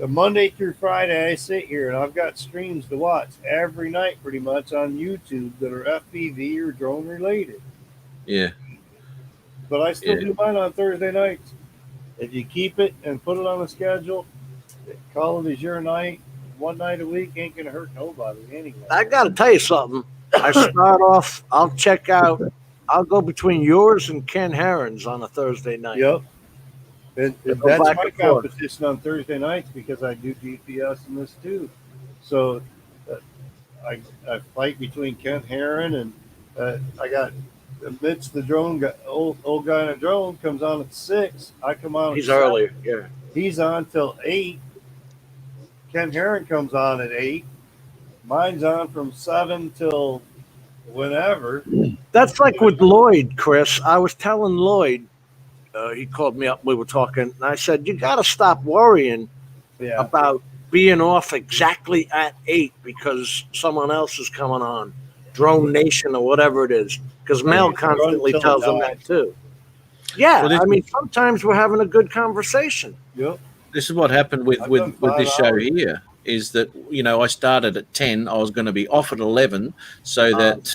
Monday through Friday, I sit here, and I've got streams to watch every night pretty much on YouTube that are FPV or drone related. Yeah. But I still do mine on Thursday nights. If you keep it and put it on a schedule, call it as your night. One night a week ain't gonna hurt nobody anyway. I gotta tell you something. I start off. I'll go between yours and Ken Herron's on a Thursday night. Yep. And that's my competition on Thursday nights, because I do GPS in this too. So I fight between Kent Herron and I got Mitch the drone guy, old guy in a drone comes on at 6. I come on. He's earlier. Yeah. He's on till 8. Ken Herron comes on at 8. Mine's on from 7 till whenever. That's like with Lloyd, Chris. I was telling Lloyd, he called me up, we were talking, and I said, you got to stop worrying about being off exactly at 8 because someone else is coming on, Drone Nation or whatever it is, because Mel constantly tells them that too. Yeah, Well, I mean, sometimes we're having a good conversation. Yep. This is what happened with this show here, is that, I started at 10. I was going to be off at 11 so that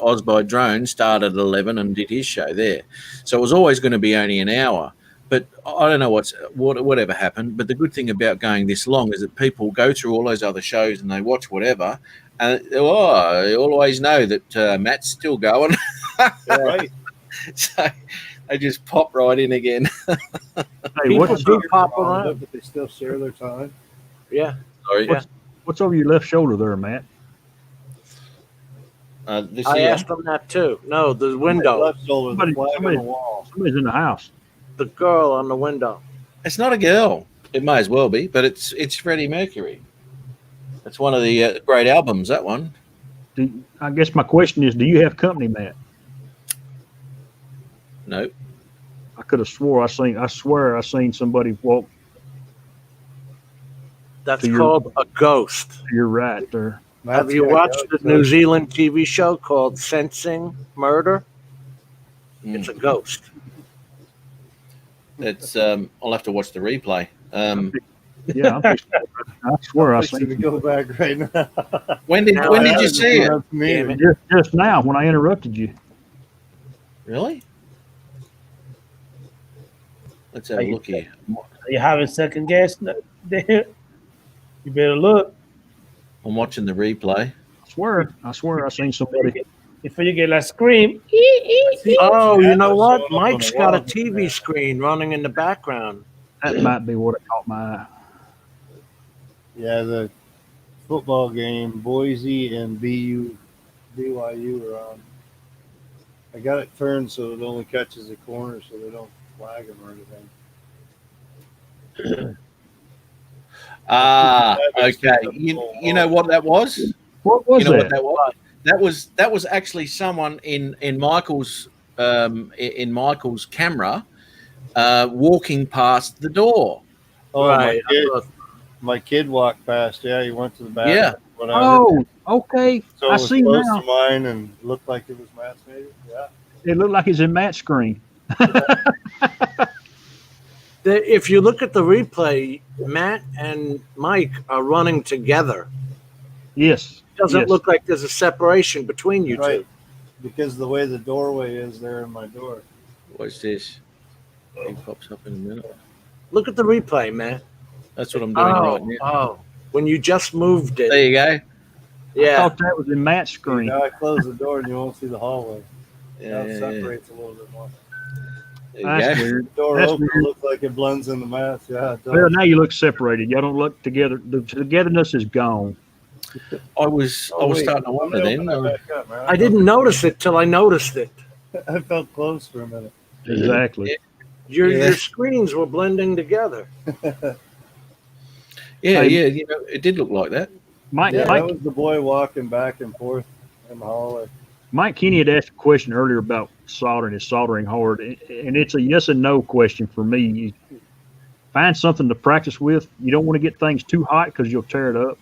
Osby Drone started at 11 and did his show there. So it was always going to be only an hour. But I don't know whatever happened. But the good thing about going this long is that people go through all those other shows and they watch whatever. And they always know that Matt's still going. Right. So they just pop right in again. Hey, People do pop around. But they still share their time. Yeah. Sorry. What's over your left shoulder there, Matt? This I here. asked them that too. No, the window. Left shoulder, the flag on the wall. Somebody's in the house. The girl on the window. It's not a girl. It may as well be, but it's Freddie Mercury. It's one of the great albums, that one. I guess my question is, do you have company, Matt? No. I could have swore I swear I seen somebody walk That's to called a ghost. to your right there. Have you watched the New Zealand TV show called Sensing Murder? It's a ghost. It's I'll have to watch the replay. Yeah, I swear I fixing seen to some. go back right now. When did you see it? Damn it. Just now when I interrupted you. Really? Let's have a look here. Are you having second guess there? You better look. I'm watching the replay. I swear I seen somebody. Before you get that scream. Oh, you know what? Showing up on Mike's the got a wall. TV screen running in the background. That might be what caught my eye. Yeah, the football game, Boise and BYU are on. I got it turned so it only catches the corner, so they don't flag them or anything. Okay. You know what that was? What was You know that? what that was? That was actually someone in Michael's camera walking past the door. Oh, Right. my kid walked past. Yeah, he went to the bathroom. Yeah. Whatever. Oh, okay. So I it was see close now. to mine and looked like it was Matt's maybe. Yeah. It looked like it's in Matt's screen. If you look at the replay, Matt and Mike are running together. Yes. It doesn't yes. look like there's a separation between you Right. two. Because the way the doorway is there in my door. What's this? It pops up in a minute. Look at the replay, Matt. That's what I'm doing right now. Oh, when you just moved it. There you go. I Yeah. thought that was in Matt's screen. Now I close the door and you won't see the hallway. Now Yeah, it yeah, yeah. separates a little bit more. There you That's go. weird. The door That's open weird. looks like it blends into Matt's. Yeah, it does. Well, now you look separated. Y'all don't look together. The togetherness is gone. I was Oh, wait, starting to wonder let me then. open that back up, man. I didn't notice it till I noticed it. I felt close for a minute. Exactly. Your Yeah. your screens were blending together. Yeah, Hey. yeah. You know, it did look like that. Mike, Yeah, Mike, that was the boy walking back and forth in the hallway. Mike Kenny had asked a question earlier about soldering. Is soldering hard? And it's a yes and no question for me. You find something to practice with. You don't want to get things too hot because you'll tear it up.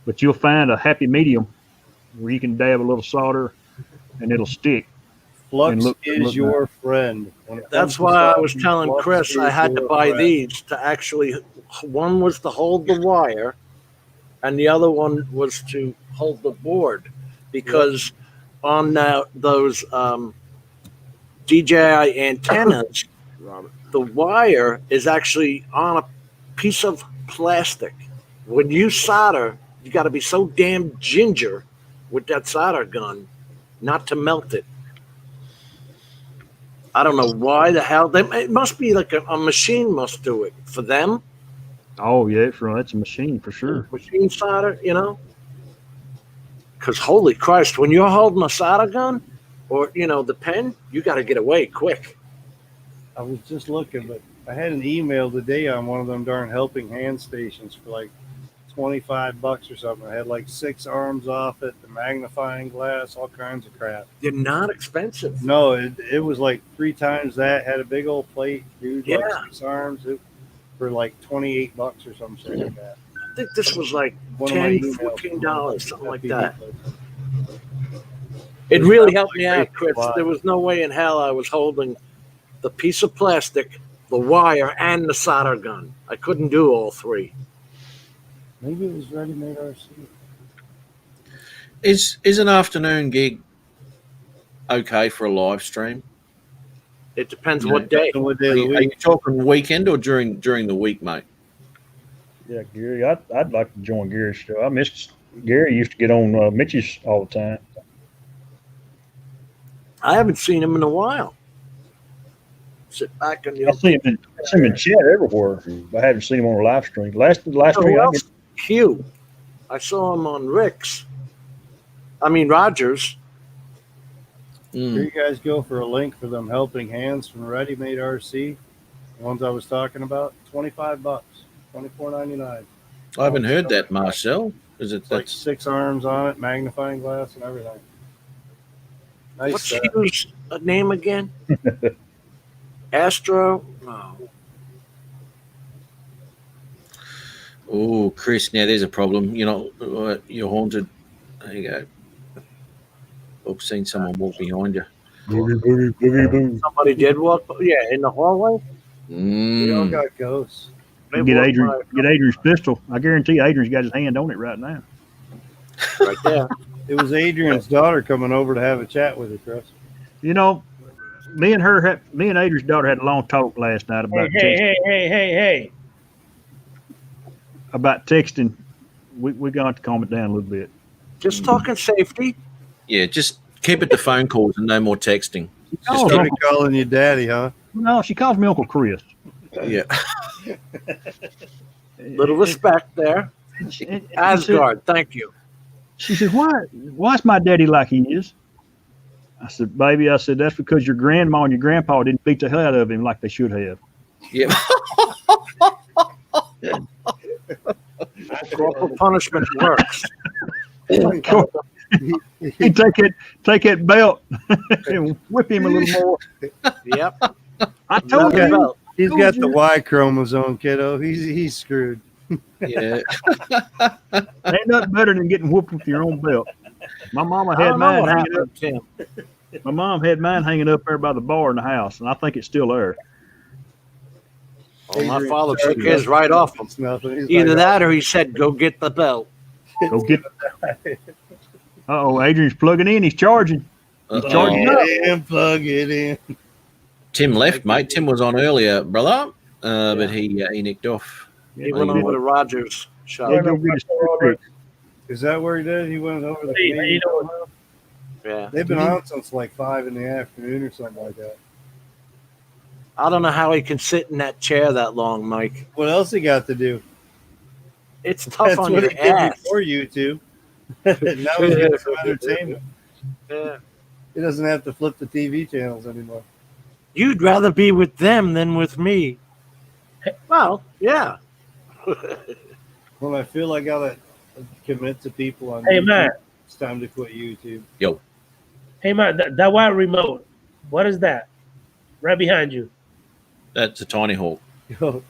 But you'll find a happy medium where you can dab a little solder and it'll stick. Flux And look is your friend. When it comes That's to why I soldering, was telling flux Chris I is had to your buy friend. these to actually. One was to hold the wire, and the other one was to hold the board, because on those DJI antennas, the wire is actually on a piece of plastic. When you solder, you got to be so damn ginger with that solder gun not to melt it. I don't know why the hell it must be like a machine must do it for them. Oh, yeah, that's a machine for sure. Machine solder, you know. Because holy Christ, when you're holding a solder gun or the pen, you got to get away quick. I was just looking, but I had an email today on one of them darn helping hand stations for like $25 or something. I had like 6 arms off it, the magnifying glass, all kinds of crap. They're not expensive. No, it was like 3 times that. Had a big old plate, dude. Yeah. Like 6 arms for like $28 or something like that. I think this was like One of my $10, emails. $14, something like that. FPV. It really helped me out, Great Chris. supply. There was no way in hell I was holding the piece of plastic, the wire, and the solder gun. I couldn't do all 3. Maybe it was ready-made RC. Is an afternoon gig okay for a live stream? It depends Yeah. what day. So what day Are of the you, week? talking weekend or during the week, mate? Yeah, Gary, I'd like to join Gary's show. I missed Gary used to get on Mitch's all the time. I haven't seen him in a while. Sit back on I your. see him in chat everywhere. I haven't seen him on a live stream. Last Who stream, I else? Q. I saw him on Rick's. Rogers. Here you guys go for a link for them helping hands from Ready Made RC. The ones I was talking about, $25, $24.99. I haven't heard that, Marcel. Is it It's like that's 6 arms on it, magnifying glass and everything. Nice What's stuff. Q's name again? Astro. No. Oh, Chris, now there's a problem. You're haunted. There you go. I've seen someone walk behind you. boogie, boogie, boogie, boo. Somebody did walk. Yeah, in the hallway. We all Mm. got ghosts. It Get was Adrian's pistol. I guarantee Adrian's got his hand on it right now. right there. It was Adrian's daughter coming over to have a chat with her, Chris. You know, me and Adrian's daughter had a long talk last night about Hey. about texting. We're going to have to calm it down a little bit. Just talking safety. Yeah, just keep it to phone calls and no more texting. Oh, Started calling you daddy, huh? No, she calls me Uncle Chris. Yeah. Little respect there. Asgard, thank you. She said, why's my daddy like he is? I said, baby, that's because your grandma and your grandpa didn't beat the hell out of him like they should have. Yeah. Corporal punishment works. He take that belt and whip him a little more. Yep. I told you. He's got the Y chromosome, kiddo. He's screwed. Yeah. Ain't nothing better than getting whooped with your own belt. My mama had mine hanging up. Tim. My mom had mine hanging up there by the bar in the house, and I think it's still there. Oh, my father took his right off him. Either that or he said, go get the belt. Go get it. Uh-oh, Adrian's plugging in. He's charging. He's charging up. Plug it in. Tim left, mate. Tim was on earlier, brother, but he nicked off. He went over to Rogers' shop. Yeah, go get his stick. Is that where he did? He went over the Hey, how you doing? Yeah. They've been on since like 5 in the afternoon or something like that. I don't know how he can sit in that chair that long, Mike. What else he got to do? It's tough That's on what your he did ass. before YouTube. Now he's got some entertainment. Yeah. He doesn't have to flip the TV channels anymore. You'd rather be with them than with me. Well, yeah. When I feel like I gotta commit to people on Hey, YouTube, Matt. it's time to quit YouTube. Yo. Hey, man, that white remote, what is that? Right behind you. That's a Tiny Hawk. Yo,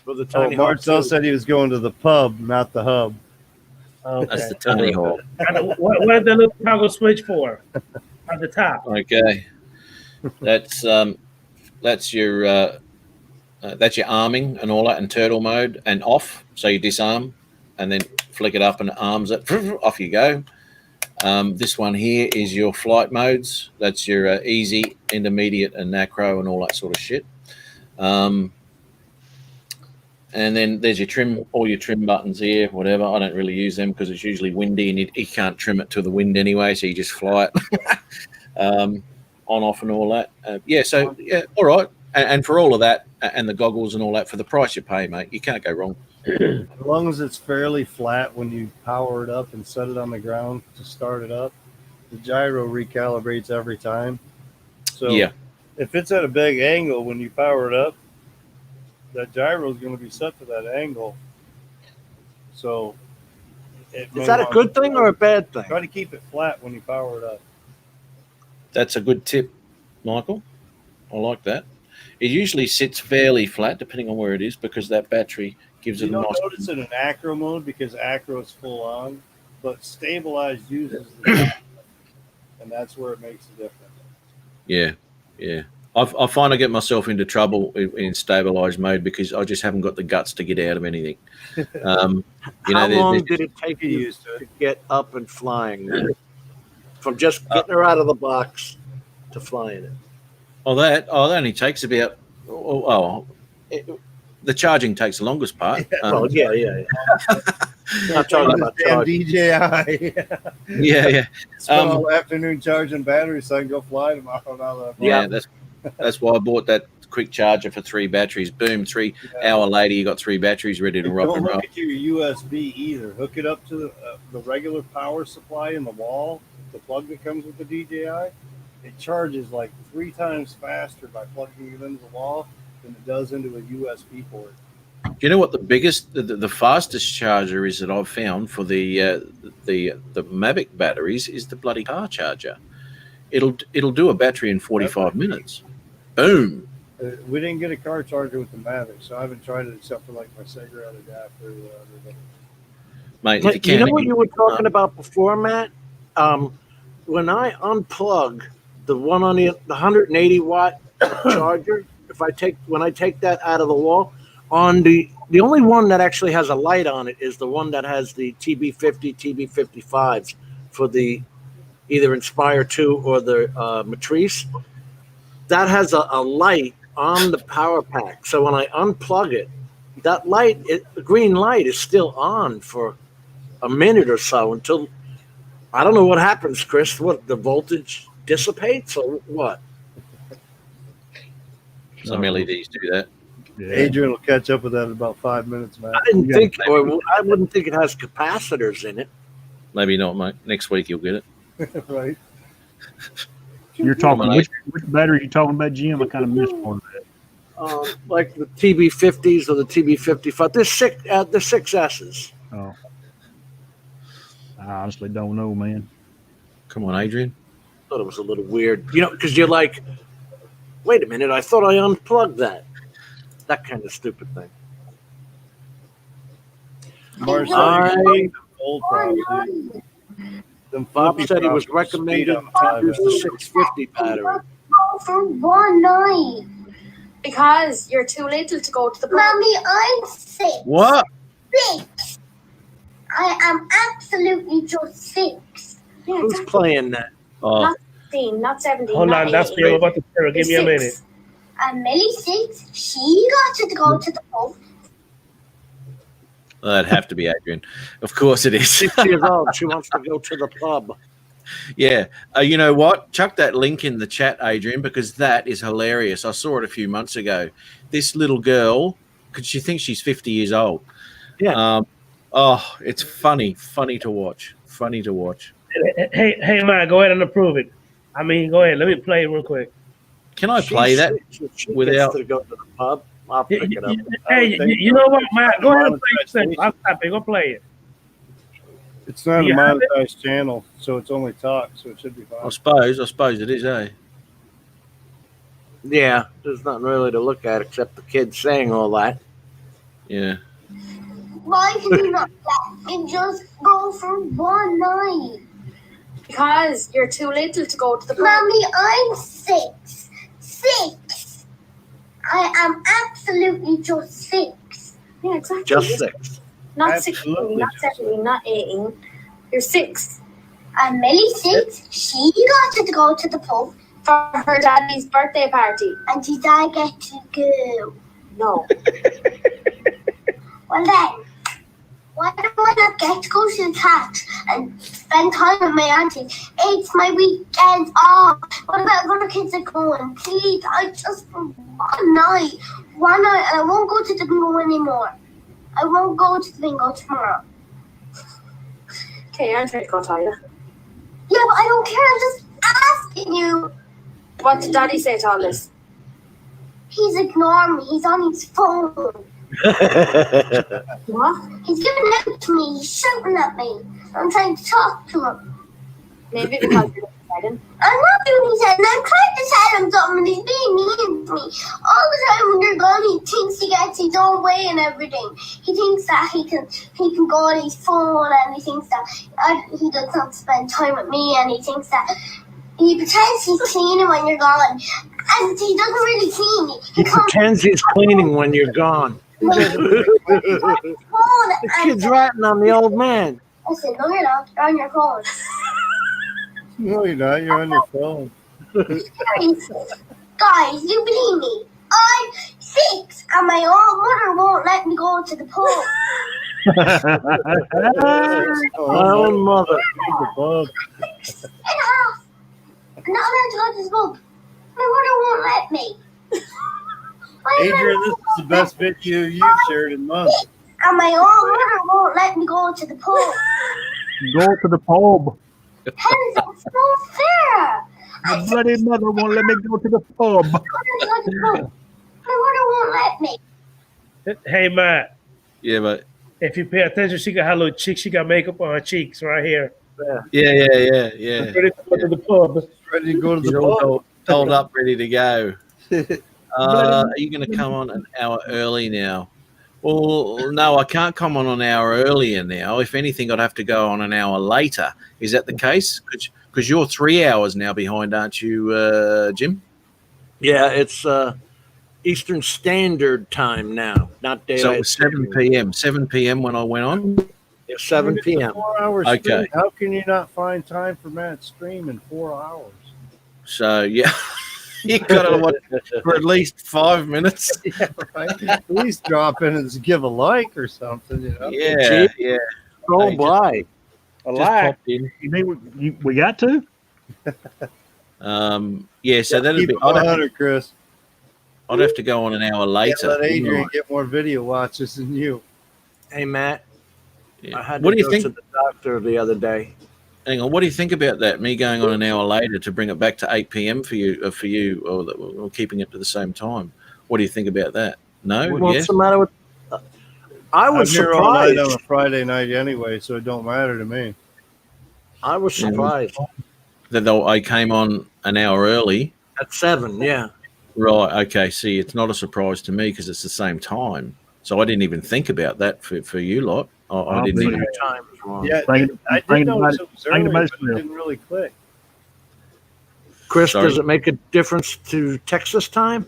For the tiny Marcel Hawk, said he was going to the pub, not the hub. Okay. That's the Tiny Hawk. What is the little toggle switch for? At the top. Okay. That's your arming and all that in turtle mode and off. So you disarm and then flick it up and it arms it. Off you go. This one here is your flight modes. That's your easy, intermediate, and macro and all that sort of shit. And then there's your trim, all your trim buttons here, whatever. I don't really use them because it's usually windy and you can't trim it to the wind anyway, so you just fly it on, off, and all that. So all right. And for all of that, and the goggles and all that, for the price you pay, mate, you can't go wrong. As long as it's fairly flat when you power it up and set it on the ground to start it up, the gyro recalibrates every time. So Yeah. if it's at a big angle when you power it up, that gyro is going to be set to that angle. So is that a good thing or a bad thing? Try to keep it flat when you power it up. That's a good tip, Michael. I like that. It usually sits fairly flat, depending on where it is, because that battery gives You it a don't nice. notice it in acro mode because acro is full on, but stabilized uses the and that's where it makes the difference. Yeah. I find I get myself into trouble in stabilized mode because I just haven't got the guts to get out of anything. How long did it take you to get up and flying? From just getting her out of the box to flying it. that only takes about. The charging takes the longest part. Yeah. Not talking about Damn charging. DJI. Yeah. Spent all afternoon charging batteries so I can go fly tomorrow. Yeah, that's why I bought that quick charger for 3 batteries. Boom, 3 hour later, you got 3 batteries ready to rock Don't and roll. look at your USB either. Hook it up to the regular power supply in the wall, the plug that comes with the DJI. It charges like 3 times faster by plugging it into the wall than it does into a USB port. Do you know what the biggest, the fastest charger is that I've found for the Mavic batteries is the bloody car charger. It'll do a battery in 45 minutes. Boom. We didn't get a car charger with the Mavic, so I haven't tried it except for like my cigarette adapter or whatever. Mate, if you You can, know what you were talking about before, Matt? When I unplug the one on the 180 watt charger, when I take that out of the wall, on the The only one that actually has a light on it is the one that has the TB50, TB55s for the either Inspire 2 or the Matrice. That has a light on the power pack. So when I unplug it, that light, the green light is still on for a minute or so until, I don't know what happens, Chris. What, the voltage dissipates or what? Some LEDs do that. Yeah. Adrian will catch up with that in about 5 minutes, man. I didn't think, or I wouldn't think it has capacitors in it. Maybe not, mate. Next week you'll get it. Right. You're talking which battery are you talking about, Jim? I kind of missed one of that. Like the TB50s or the TB55. There's six S's. Oh, I honestly don't know, man. Come on, Adrian. Thought it was a little weird, because you're like, wait a minute, I thought I unplugged that. That kind of stupid thing. Bob said he was recommended to use the 650 battery. For one night. Because you're too little to go to the pub. Mommy, I'm 6. What? 6. I am absolutely just 6. Yeah, Who's playing that? Oh, not 16, not 17. Hold not on, that's 18. what I'm about to tell her. Give me a 6. minute. And Millie 6, she got to go to the pub. that'd have to be Adrian. Of course it is. 6 years old. She wants to go to the pub. Yeah. You know what? Chuck that link in the chat, Adrian, because that is hilarious. I saw it a few months ago. This little girl, because she thinks she's 50 years old. Yeah. It's funny to watch. Funny to watch. Hey, man, go ahead and approve it. I mean, go ahead. Let me play it real quick. Can I play that She without? gets to go to the pub. I'll pick it up. Hey, you know what, Matt? Go ahead and play yourself. I'll stop it. Go play it. It's not a Yeah. monetized channel, so it's only talk, so it should be I fine. suppose it is, eh? Yeah, there's nothing really to look at except the kids saying all that. Yeah. Why can you not let me just go for one night? Because you're too little to go to the pub. Mommy, I'm 6. 6. I am absolutely just 6. Yeah, exactly. Just 6. Not 16, not 17, not 18. You're 6. And Millie 6, she got to go to the pub For her daddy's birthday party. and did I get to go? No. Well then, why do I not get to go to the tax and spend time with my auntie? It's my weekend off. What about other kids that go and please, I just for one night, and I won't go to the bingo anymore. I won't go to the bingo tomorrow. Okay, I'm trying to go tell you. Yeah, but I don't care. I'm just asking you. What did daddy say to all this? He's ignoring me. He's on his phone. What? He's giving out to me. He's shouting at me. I'm trying to talk to him. Maybe because you're excited. I'm not doing his head, and I'm trying to tell him something, and he's being mean to me. All the time when you're gone, he thinks he gets his own way and everything. He thinks that he can go on his phone, and he thinks that he does not spend time with me, and he thinks that he pretends he's cleaning when you're gone, and he doesn't really clean. He pretends he's cleaning when you're gone. The kid's ratting on the old man. I said, no, you're not. You're on your phone. No, you're not. You're on your phone. Guys, you believe me? I'm 6, and my own mother won't let me go to the pool. My own mother. And half. I'm not allowed to go to the pub. My mother won't let me. Adrian, this is the best video you've shared in months. And my own mother won't let me go to the pool. Go to the pub. How is that so fair? My bloody mother won't let me go to the pub. My mother won't let me. Hey, Matt. Yeah, but If you pay attention, she got her little cheeks. She got makeup on her cheeks right here. yeah. Ready to go to the pub. Ready to go to She's the all pub. told up, ready to go. Are you going to come on an hour early now? Well, no, I can't come on an hour earlier now. If anything, I'd have to go on an hour later. Is that the case? Because you're 3 hours now behind, aren't you, Jim? Yeah, it's Eastern Standard Time now, not daylight. So it was 7 p.m. 7 p.m. when I went on. Yeah, 7 It's a p.m. 4-hour Okay. stream. How can you not find time for Matt's stream in 4 hours? So yeah, you got to watch for at least 5 minutes. Yeah, right. At least drop in and give a like or something. You know? Yeah, yeah. Go Hey, by. Just Like. popped in. You mean we got to? Yeah, so that'd Keep be. it 100, Chris. I'd have to go on an hour later. Let Adrian get more video watches than you. Hey, Matt. Yeah. I had What to do you go think? to the doctor the other day. Hang on. What do you think about that? Me going on an hour later to bring it back to 8 p.m. for you, or keeping it to the same time? What do you think about that? No. What's Yes. the matter with? I was I'm here all night surprised. on a Friday night anyway, so it don't matter to me. I was surprised. That I came on an hour early. At 7, yeah. Right. Okay. See, it's not a surprise to me because it's the same time. So I didn't even think about that for you lot. I didn't even. Your time is wrong. Yeah, Thinking- I did thinking notice about it was thinking early, about but it it. didn't really click. Chris, Sorry. does it make a difference to Texas time?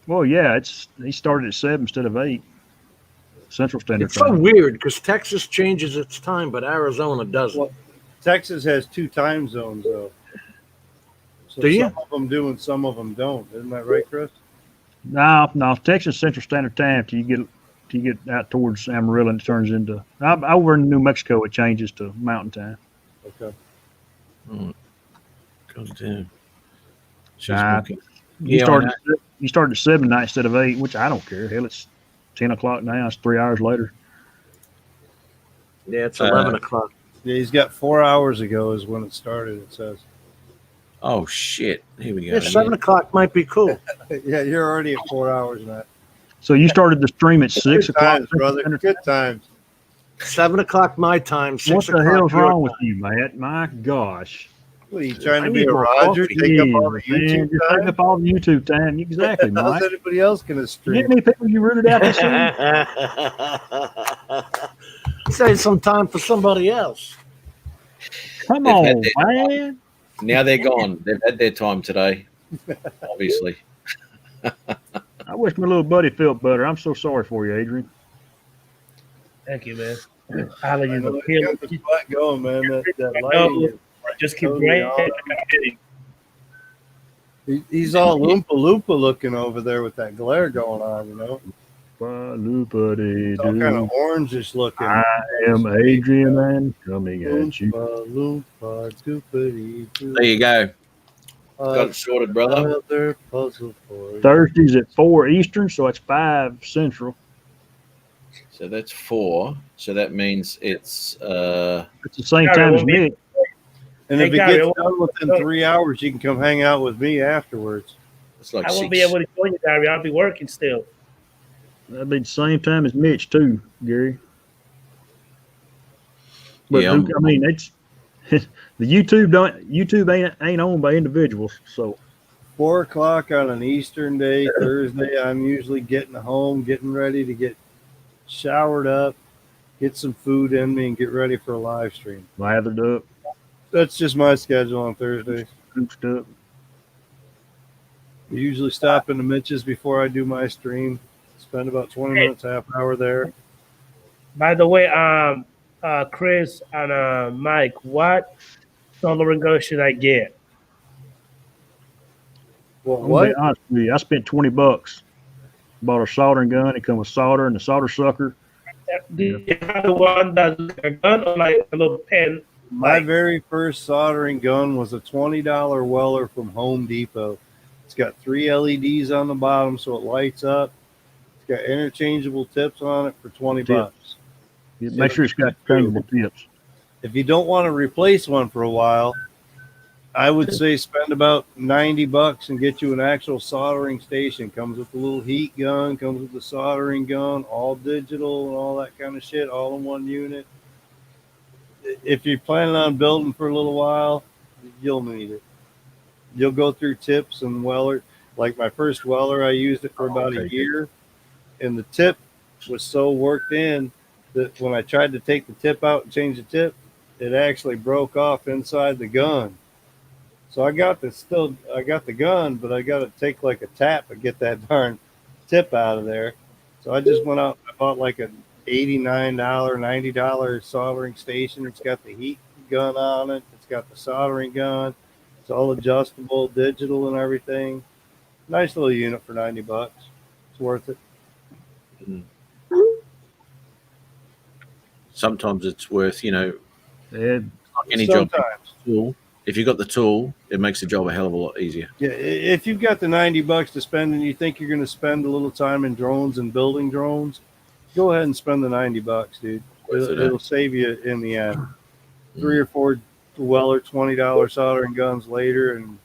Well, yeah, he started at 7 instead of 8 Central Standard It's so Time. weird because Texas changes its time, but Arizona doesn't. Well, Texas has 2 time zones, though. So Do you? some of them do and some of them don't. Isn't that right, Chris? No, Texas Central Standard Time till you get out towards Amarillo and it turns into over in New Mexico it changes to Mountain Time. Okay. God damn. She's Nah, walking. You Yeah, started at 7 night instead of 8, which I don't care. Hell, it's 10 o'clock now. It's 3 hours later. Yeah, it's 11 o'clock. Yeah, he's got 4 hours ago is when it started, it says. Oh shit! Here we go. Yeah, 7 o'clock might be cool. Yeah, you're already at 4 hours, Matt. So you started the stream at 6 Good o'clock. times, brother. Good times. 7 o'clock my time, 6 What the o'clock hell's your wrong with time. you, Matt? My gosh. What are you trying I to be need a more Roger? coffee. Take up all the Jeez, man, YouTube just take time? up all the YouTube time. Exactly, How's Mike. anybody else going to You stream? get any people you rooted out this season? Save some time for somebody else. Come They've on, had their- man. Now they're gone. They've had their time today. Obviously. I wish my little buddy felt better. I'm so sorry for you, Adrian. Thank you, man. I'll let I you know know. you got the spot going, man. That No, lighting is just keep totally right. off. He's all Loompa Loompa looking over there with that glare going on, you know? It's all kind of orangish looking. I am Adrian and coming at you. Loompa Loompa doopity doo. There you go. Got it sorted, brother. Another puzzle for you. Thursdays at 4 Eastern, so it's 5 Central. So that's 4. So that means it's It's the same Gary, time it as won't be- me. And Hey, if it Gary, gets done within 3 hours, you can come hang out with me afterwards. it's like I won't 6. be able to join you, Gary. I'll be working still. That'd be the same time as Mitch too, Gary. But Yeah, I mean, it's the YouTube ain't owned by individuals, so 4 o'clock on an Eastern day, Thursday, I'm usually getting home, getting ready to get showered up, get some food in me, and get ready for a live stream. lathered up, That's just my schedule on Thursdays. scooped up. I usually stop in the Mitch's before I do my stream. Spend about 20 minutes, half an hour there. By the way, Chris and Mike, what soldering gun should I get? Well, I'm gonna what? be honest with you, I spent $20. Bought a soldering gun. It comes with solder and the solder sucker. Do you have the one that's like a gun or like a little pen? My very first soldering gun was a $20 Weller from Home Depot. It's got 3 LEDs on the bottom so it lights up. It's got interchangeable tips on it for 20 bucks. Make sure it's got changeable tips. If you don't want to replace one for a while, I would say spend about 90 bucks and get you an actual soldering station. Comes with a little heat gun, comes with the soldering gun, all digital and all that kind of shit, all in one unit. If you're planning on building for a little while, you'll need it. You'll go through tips and Weller. Like my first Weller, I used it for about a year, and the tip was so worked in that when I tried to take the tip out and change the tip, it actually broke off inside the gun. So I got the gun, but I got to take like a tap and get that darn tip out of there. So I just went out and I bought like a $89, $90 soldering station. It's got the heat gun on it. It's got the soldering gun. It's all adjustable, digital, and everything. Nice little unit for $90. It's worth it. Sometimes it's worth, Yeah, like any job. Sometimes. Tool. If you've got the tool, it makes the job a hell of a lot easier. Yeah, if you've got the $90 to spend and you think you're going to spend a little time in drones and building drones, go ahead and spend the $90, dude. It'll save you in the end. 3 or 4 Weller $20 soldering guns later, and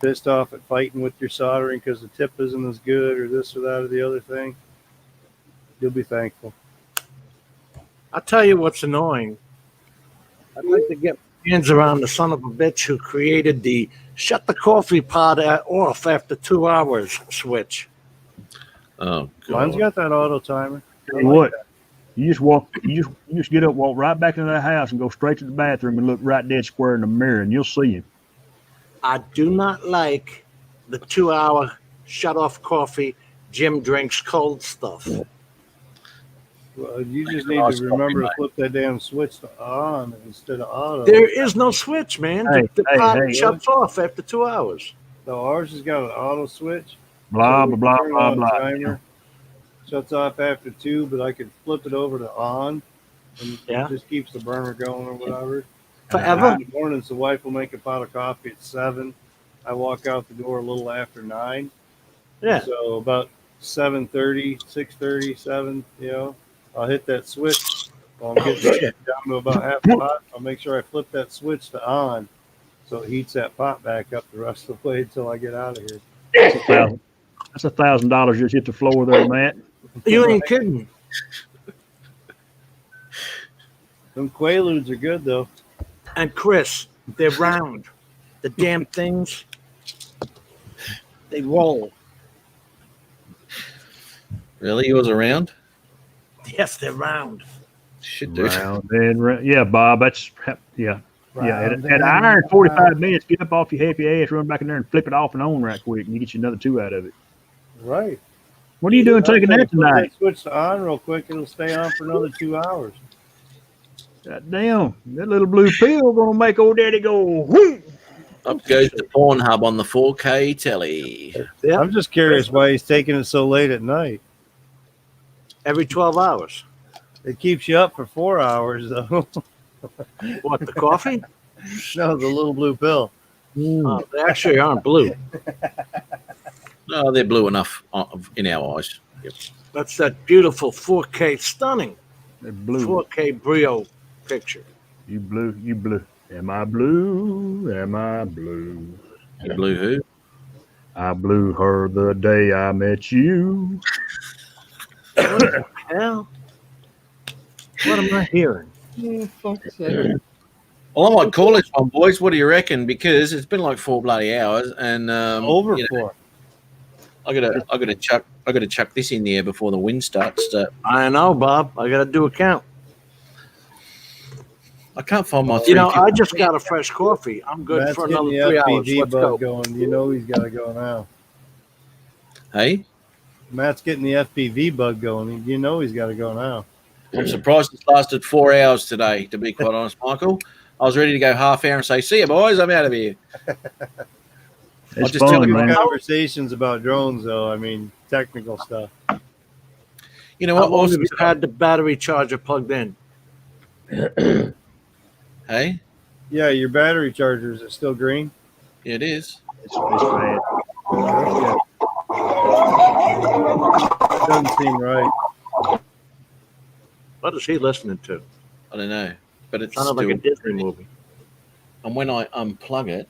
pissed off at fighting with your soldering because the tip isn't as good or this or that or the other thing. You'll be thankful. I'll tell you what's annoying. I'd like to get my hands around the son of a bitch who created the shut the coffee pot off after 2 hours switch. Oh, Mine's got that auto timer. Tell you what, you just get up, walk right back into that house, and go straight to the bathroom and look right dead square in the mirror, and you'll see him. I do not like the 2 hour shut off coffee. Jim drinks cold stuff. Well, you just need to remember to flip that damn switch to on instead of auto. There is no switch, man. The pot shuts off after 2 hours. So ours has got an auto switch. Blah, So we blah, can turn blah, on the blah, timer. Shuts off after 2, but I could flip it over to on, and it just keeps the burner going or whatever. Forever? In the mornings, the wife will make a pot of coffee at 7. I walk out the door a little after 9. Yeah. So about 7:30, 6:30, 7, I'll hit that switch. While I'm getting down to about half a pot, I'll make sure I flip that switch to on, so it heats that pot back up the rest of the way until I get out of here. That's $1,000 just hit the floor there, Matt. You ain't kidding. Them Quaaludes are good though. And Chris, they're round. The damn things, they roll. Really? Yours around? Yes, they're round. Shit, dude. Round and round. Yeah, Bob, that's, yeah. Yeah, Round at and iron 45 round. minutes, get up off your happy ass, run back in there and flip it off and on right quick, and you get you another 2 out of it. Right. What are you doing taking that Flip tonight? switch to on real quick. It'll stay on for another 2 hours. God damn, that little blue pill gonna make old daddy go, whoo! Up goes the Pornhub on the 4K telly. Yeah. I'm just curious why he's taking it so late at night. Every 12 hours. It keeps you up for 4 hours though. What, the coffee? No, the little blue pill. Oh, they actually aren't blue. No, they're blue enough in our eyes. Yep. That's that beautiful 4K stunning They're blue. 4K Brio picture. You blue, you blue. Am I blue? Am I blue? You blue who? I blew her the day I met you. What the hell? What am I hearing? Well, I might call this one, boys. What do you reckon? Because it's been like 4 bloody hours, and Over you know, 4. I gotta chuck this in the air before the wind starts to. I know, Bob. I got to do a count. I can't find my. You know, 350. I just got a fresh coffee. I'm good Matt's for getting another the 3 hours. FPV Let's go. bug going. You know he's got to go now. Hey, Matt's getting the FPV bug going. You know he's got to go now. I'm surprised it's lasted 4 hours today. To be quite honest, Michael, I was ready to go half hour and say, "See you, boys. I'm out of here." It's just tell fun, you man. Conversations about drones, though. I mean, technical stuff. You know How what? long Also, have you had the battery charger plugged in? hey, Yeah, your battery charger, is it still green? yeah, it is. It's bad. Doesn't seem right. What is he listening to? I don't know, but it's Sounded still. like a Disney movie. And when I unplug it,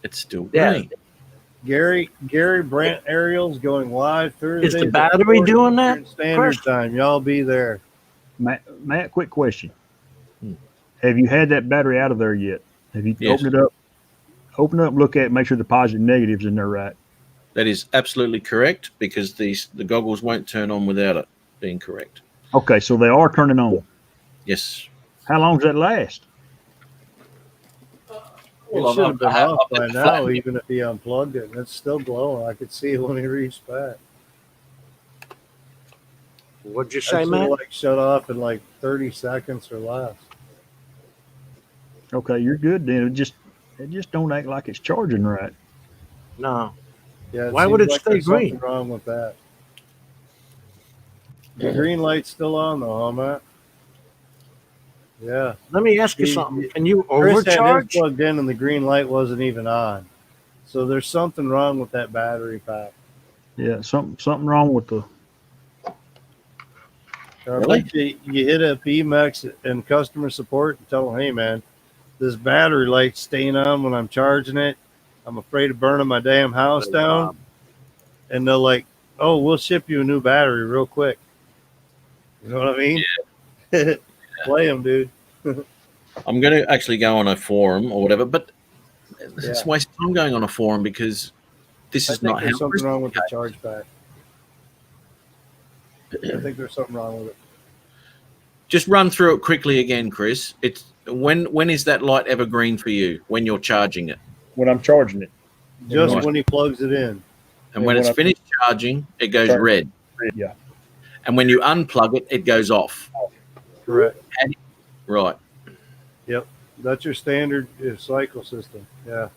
it's still Yeah. green. Gary Brandt Aerials going live Thursday. Is the battery doing that? Standard Chris? time. Y'all be there. Matt, quick question. Have you had that battery out of there yet? Have you Yes. opened it up? Open it up, look at it, make sure the positive and negatives in there right. That is absolutely correct because the goggles won't turn on without it being correct. Okay, so they are turning on. Yes. How long does that last? It should have been off by I've now, been even if he unplugged it. And it's still glowing. I could see it when he reached back. What'd you It say, should Matt? have like shut off in like 30 seconds or less. Okay, you're good then. It just don't act like it's charging right. No. Yeah. Why would seems it like stay there's something green? wrong with that. The green light's still on though, huh, Matt? Yeah. Let me ask you He- something. Can you Chris had his overcharge? plugged in and the green light wasn't even on. So there's something wrong with that battery pack. Yeah, something wrong with the. I bet you hit up Emacs and customer support and tell them, hey man, this battery light's staying on when I'm charging it. I'm afraid of burning my damn house down. And they're like, oh, we'll ship you a new battery real quick. You know what I mean? Yeah. Play them, dude. I'm going to actually go on a forum or whatever, but it's Yeah. waste of time going on a forum because this I is think not there's how. something wrong with the charge pack. I think there's something wrong with it. Just run through it quickly again, Chris. It's when is that light ever green for you? When you're charging it, When I'm charging it. Just Right. when he plugs it in. and when it's finished charging, it goes red. Yeah. And when you unplug it, it goes off. Correct. Right. Yep. That's your standard cycle system. Yeah.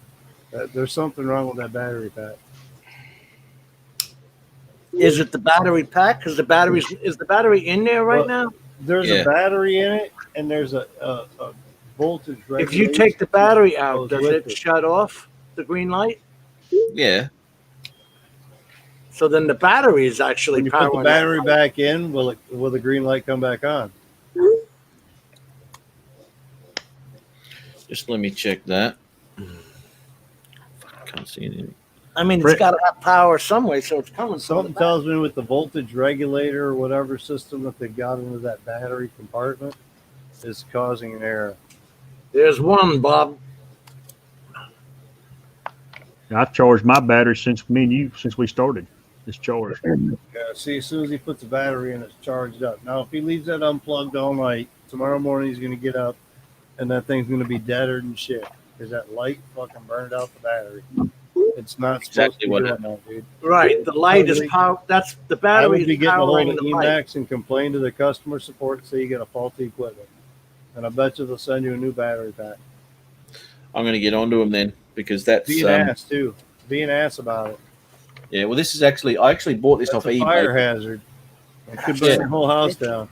There's something wrong with that battery pack. Is it the battery pack? Because is the battery in there right now? There's Yeah. a battery in it, and there's a voltage. If you take the battery out, goes does with it shut off the green light? Yeah. So then the battery is actually When you put powering the battery back in, will the green light come back on? Just let me check that. Can't see anything. I mean, it's got to have power some way, so it's coming. Something tells me with the voltage regulator or whatever system that they got into that battery compartment is causing an error. There's one, Bob. I've charged my battery since we started. It's charged. Yeah, see, as soon as he puts the battery in, it's charged up. Now, if he leaves that unplugged all night, tomorrow morning he's going to get up and that thing's going to be deader than shit because that light fucking burned out the battery. It's not Exactly supposed what to be it- doing that, dude. Right, the light is power. That's the I would battery be is getting a hold powering of the light. Emacs and complain to the customer support and say you get a faulty equipment. And I bet you they'll send you a new battery pack. I'm going to get onto them then because that's Be an ass, too. Be an ass about it. yeah. Well, this is I actually bought this That's off a eBay. fire hazard. It could burn Yeah. your whole house down.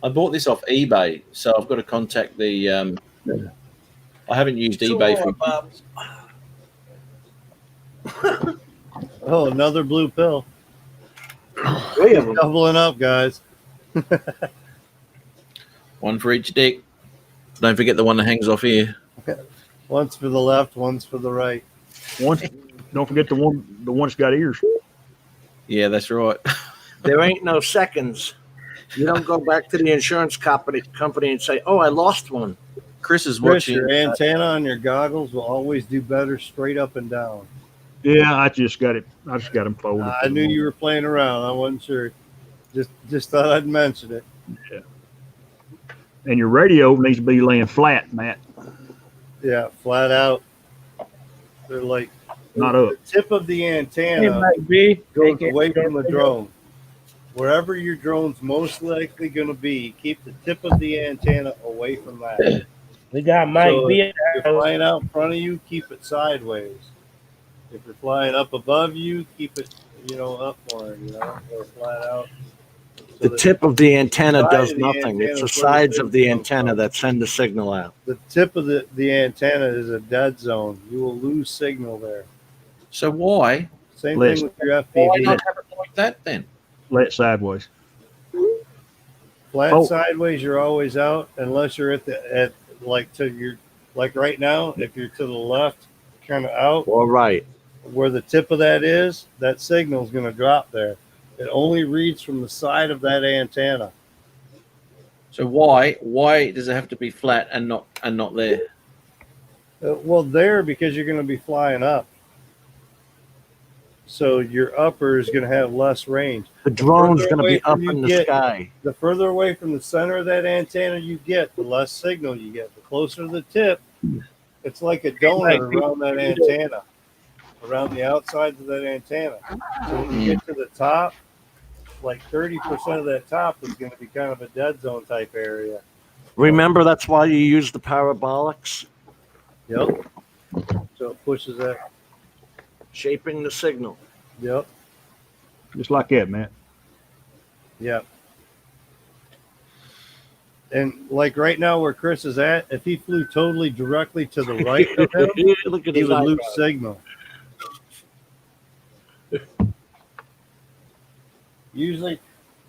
I bought this off eBay, so I've got to contact the. I haven't used eBay for. Oh, another blue pill. Three of them. Doubling up, guys. One for each dick. Don't forget the one that hangs off here. One's for the left, one's for the right. Don't forget the one that's got ears. Yeah, that's right. There ain't no seconds. You don't go back to the insurance company and say, "Oh, I lost one." Chris is Chris, watching. your antenna on your goggles will always do better straight up and down. Yeah, I just got them folded. I knew you were playing around. I wasn't sure. Just thought I'd mention it. Yeah. And your radio needs to be laying flat, Matt, Yeah, flat out. They're like not up. the tip of the antenna goes away from the drone. Wherever your drone's most likely going to be, keep the tip of the antenna away from that. We got Mike So B. if you're flying out in front of you, keep it sideways. If you're flying up above you, keep it, up more, or flat out. So The tip of the antenna side does of the nothing. antenna It's the is where the sides of the signal comes antenna from. that send the signal out. The tip of the antenna is a dead zone. You will lose signal there. So why? Same Listen. thing with your Why FPV. not have it like that then? Lay it sideways. Flat Oh. sideways, you're always out unless you're like right now. If you're to the left, kind of out, All right. where the tip of that is, that signal is going to drop there. It only reads from the side of that antenna. So why does it have to be flat and not there? Well, there because you're going to be flying up. So your upper is going to have less range. The drone's further going to away be up from you in the get- sky. The further away from the center of that antenna you get, the less signal you get. The closer to the tip, It's like a donut around that antenna, around the outsides of that antenna. So when you get to the top, like 30% of that top is going to be kind of a dead zone type area. Remember, that's why you use the parabolics. Yep. So it pushes that. Shaping the signal. Yep. Just like that, man. Yep. And like right now where Chris is at, if he flew totally directly to the right of him, Look at he his would lose eyebrows. signal. Usually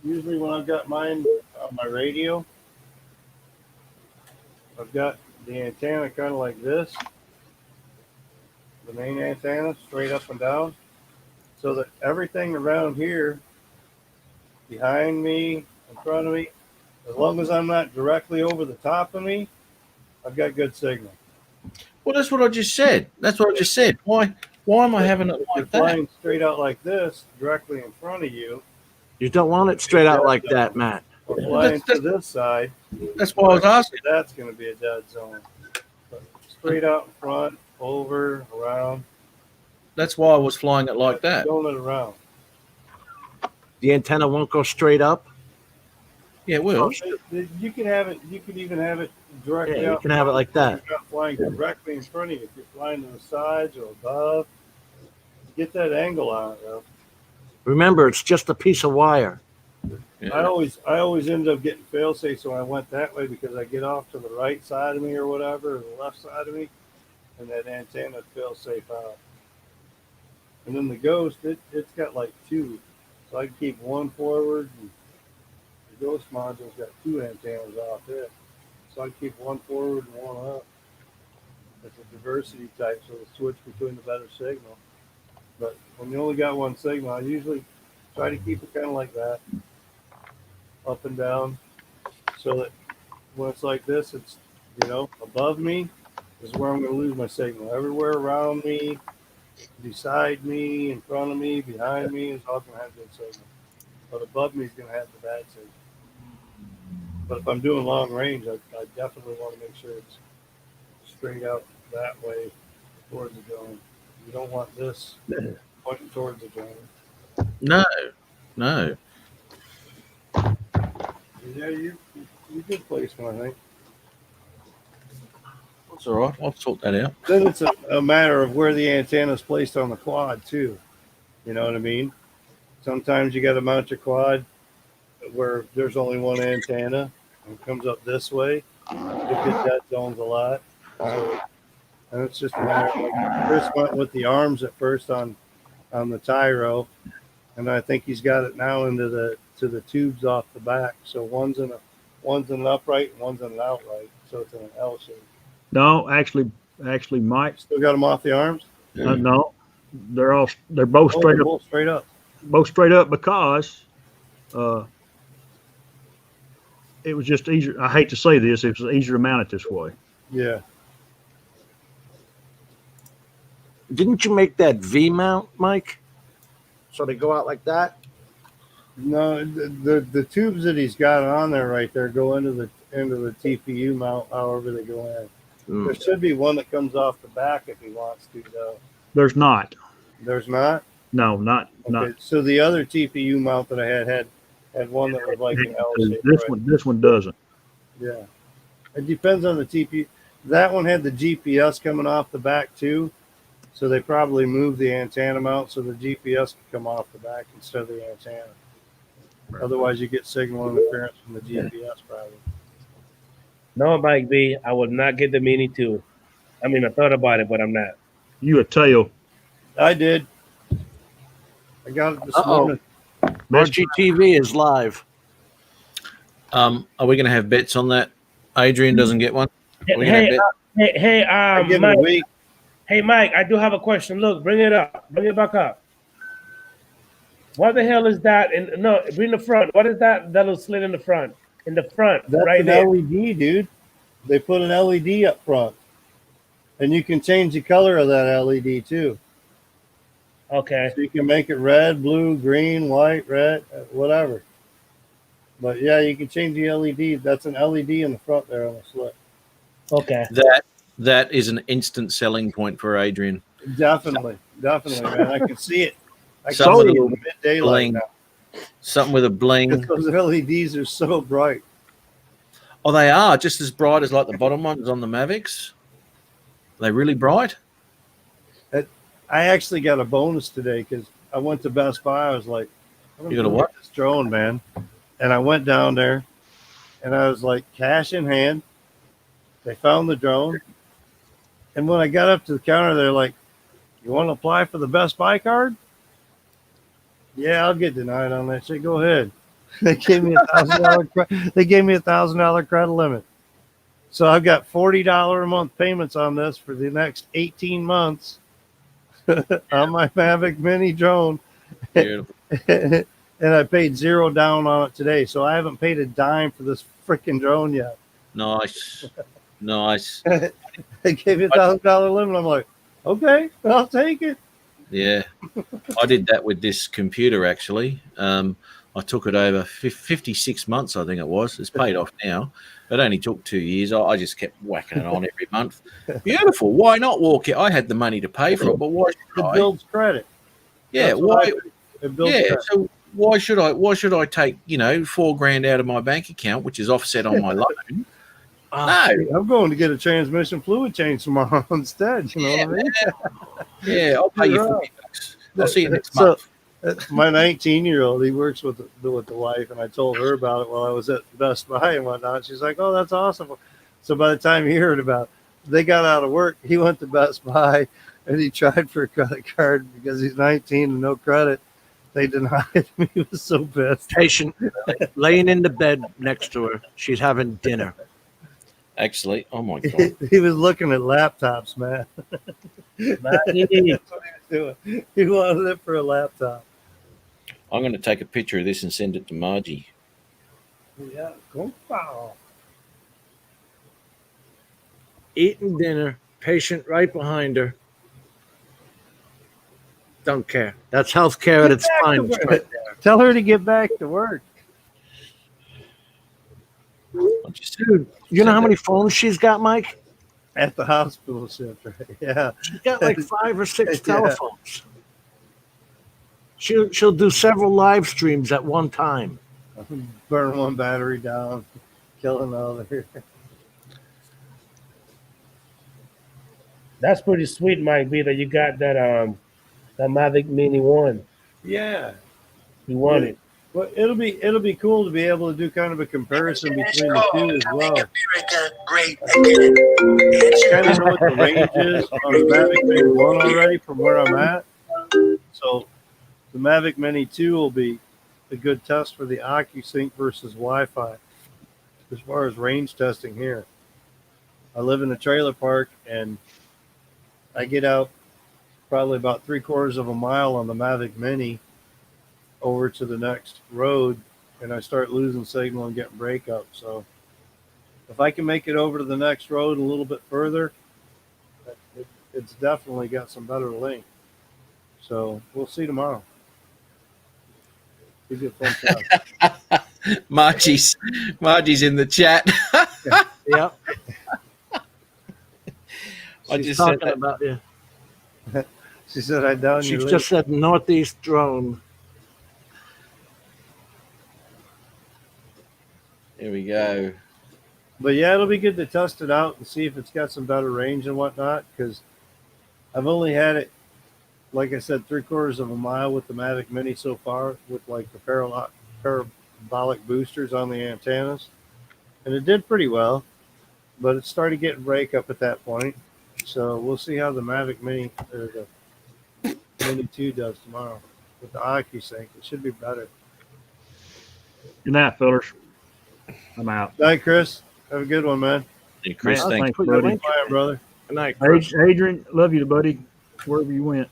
when I've got mine on my radio, I've got the antenna kind of like this, the main antenna straight up and down, so that everything around here, behind me, in front of me, as long as I'm not directly over the top of me, I've got good signal. Well, that's what I just said. That's what I just said. Why am I having it If you're like that? flying straight out like this, directly in front of you, You don't want it straight out like that, Matt. or flying to this side, That's why I was asking. that's going to be a dead zone. But straight out in front, over, around, That's why I was flying it like that. going it around. The antenna won't go straight up. Yeah, it will. You can have it. You can even have it directly. Yeah, you out can have it like that. You're not flying directly in front of you. If you're flying to the sides or above, get that angle on it. Though. Remember, it's just a piece of wire. Yeah. I always ended up getting fail safe, so I went that way because I get off to the right side of me or whatever, or the left side of me, and that antenna fail safe out. And then the Ghost, it's got like two, so I can keep one forward. And the Ghost module's got two antennas off it, so I can keep one forward and one up. It's a diversity type, so the switch between the better signal. But when you only got one signal, I usually try to keep it kind of like that, up and down, so that when it's like this, it's, above me is where I'm going to lose my signal. Everywhere around me, beside me, in front of me, behind me is all going to have good signal. But above me is going to have the bad signal. But if I'm doing long range, I definitely want to make sure it's straight out that way towards the drone. You don't want this pointing towards the drone. No. Yeah, you good placement, I think. That's all right. I'll sort that out. Then it's a matter of where the antenna is placed on the quad too. You know what I mean? Sometimes you got to mount your quad where there's only one antenna and it comes up this way. You get dead zones a lot. So, and it's just a matter of, like, Chris went with the arms at first on the Tyro, and I think he's got it now into the tubes off the back. So one's in an upright and one's in an outright. So it's in an L shape. No, actually, Mike. Still got them off the arms? No, they're both straight they're up. both straight up. Both straight up because it was just easier. I hate to say this, it was easier to mount it this way. Yeah. Didn't you make that V mount, Mike? So they go out like that? No, the tubes that he's got on there right there go into the TPU mount, however they go in. There should be one that comes off the back if he wants to, though. There's not. There's not? No, not. So the other TPU mount that I had one that was like an L shape. This one doesn't. Yeah. It depends on the TPU. That one had the GPS coming off the back too. So they probably moved the antenna mount so the GPS could come off the back instead of the antenna. Otherwise, you get signal interference from the GPS probably. No, Mike B, I would not get the Mini 2. I mean, I thought about it, but I'm not. You a tail. I did. I got it this morning. RGTV is live. Are we going to have bets on that? Adrian doesn't get one. Hey, give it a Mike. week. Hey, Mike, I do have a question. Look, bring it up. Bring it back up. What the hell is that? No, bring the front. What is that little slit in the front? In the front, That's right an there. LED, dude. They put an LED up front. And you can change the color of that LED too. Okay. So you can make it red, blue, green, white, red, whatever. But yeah, you can change the LED. That's an LED in the front there on the slit. Okay. That is an instant selling point for Adrian. Definitely, man. I can see it. I can Something see it with in mid daylight bling. now. Something with a bling. Those LEDs are so bright. Oh, they are just as bright as like the bottom ones on the Mavics. Are they really bright? I actually got a bonus today because I went to Best Buy. I was like, I'm You got a gonna what? get this drone, man. And I went down there and I was like, cash in hand. They found the drone. And when I got up to the counter, they're like, you want to apply for the Best Buy card? Yeah, I'll get denied on that shit. Go ahead. They gave me $1,000. They gave me $1,000 credit limit. So I've got $40 a month payments on this for the next 18 months on my Mavic Mini drone. Beautiful. And I paid $0 down on it today. So I haven't paid a dime for this freaking drone yet. Nice. Nice. They gave me $1,000 limit. I'm like, okay, I'll take it. Yeah. I did that with this computer, actually. I took it over 56 months, I think it was. It's paid off now. It only took 2 years. I just kept whacking it on every month. Beautiful. Why not walk it? I had the money to pay for it, but why should It I? builds credit. Yeah, That's what why? It builds Yeah, credit. so why should I? Why should I take $4,000 out of my bank account, which is offset on my loan? No, I'm going to get a transmission fluid change tomorrow instead. You know what I mean? yeah, I'll pay you You're $40. I'll see you next So, month. my 19-year-old, he works with the wife, and I told her about it while I was at Best Buy and whatnot. She's like, "Oh, that's awesome." So by the time he heard about it, they got out of work. He went to Best Buy and he tried for a credit card because he's 19 and no credit. They denied him. He was so pissed. Patient laying in the bed next to her. She's having dinner. Actually, oh my god, He was looking at laptops, man. That's what he was doing. He wanted it for a laptop. I'm going to take a picture of this and send it to Margie. Yeah, go foul. Eating dinner. Patient right behind her. Don't care. That's healthcare at its finest. Right there. Tell her to get back to work. Dude, you know how many phones she's got, Mike? At the hospital center. Yeah. She's got like 5 or 6 Yeah. telephones. She'll do several live streams at one time. Burn one battery down, kill another. That's pretty sweet, Mike B, that you got that Mavic Mini 1. Yeah. You want it. Well, it'll be cool to be able to do kind of a comparison between the two as well. Kind of know what the range is on the Mavic Mini 1 already from where I'm at. So the Mavic Mini 2 will be a good test for the OcuSync versus Wi-Fi as far as range testing here. I live in a trailer park and I get out probably about 3/4 of a mile on the Mavic Mini over to the next road and I start losing signal and getting breakup. So if I can make it over to the next road a little bit further, it's definitely got some better link. So we'll see tomorrow. Be a good fun time. Margie's in the chat. Yep. I She's just said talking that. about you. She said I down She your just link. said northeast drone. Here we go. But yeah, it'll be good to test it out and see if it's got some better range and whatnot. Because I've only had it, like I said, 3/4 of a mile with the Mavic Mini so far, with like the parabolic boosters on the antennas, and it did pretty well. But it started getting breakup at that point. So we'll see how the Mavic Mini or the Mini 2 does tomorrow with the OcuSync. It should be better. Good night, fellas. I'm out. Night, Chris. Have a good one, man. Hey, Chris, Man, thanks. thanks, buddy. Bye, brother. Good night, Chris. Adrian, love you, buddy. Wherever you went.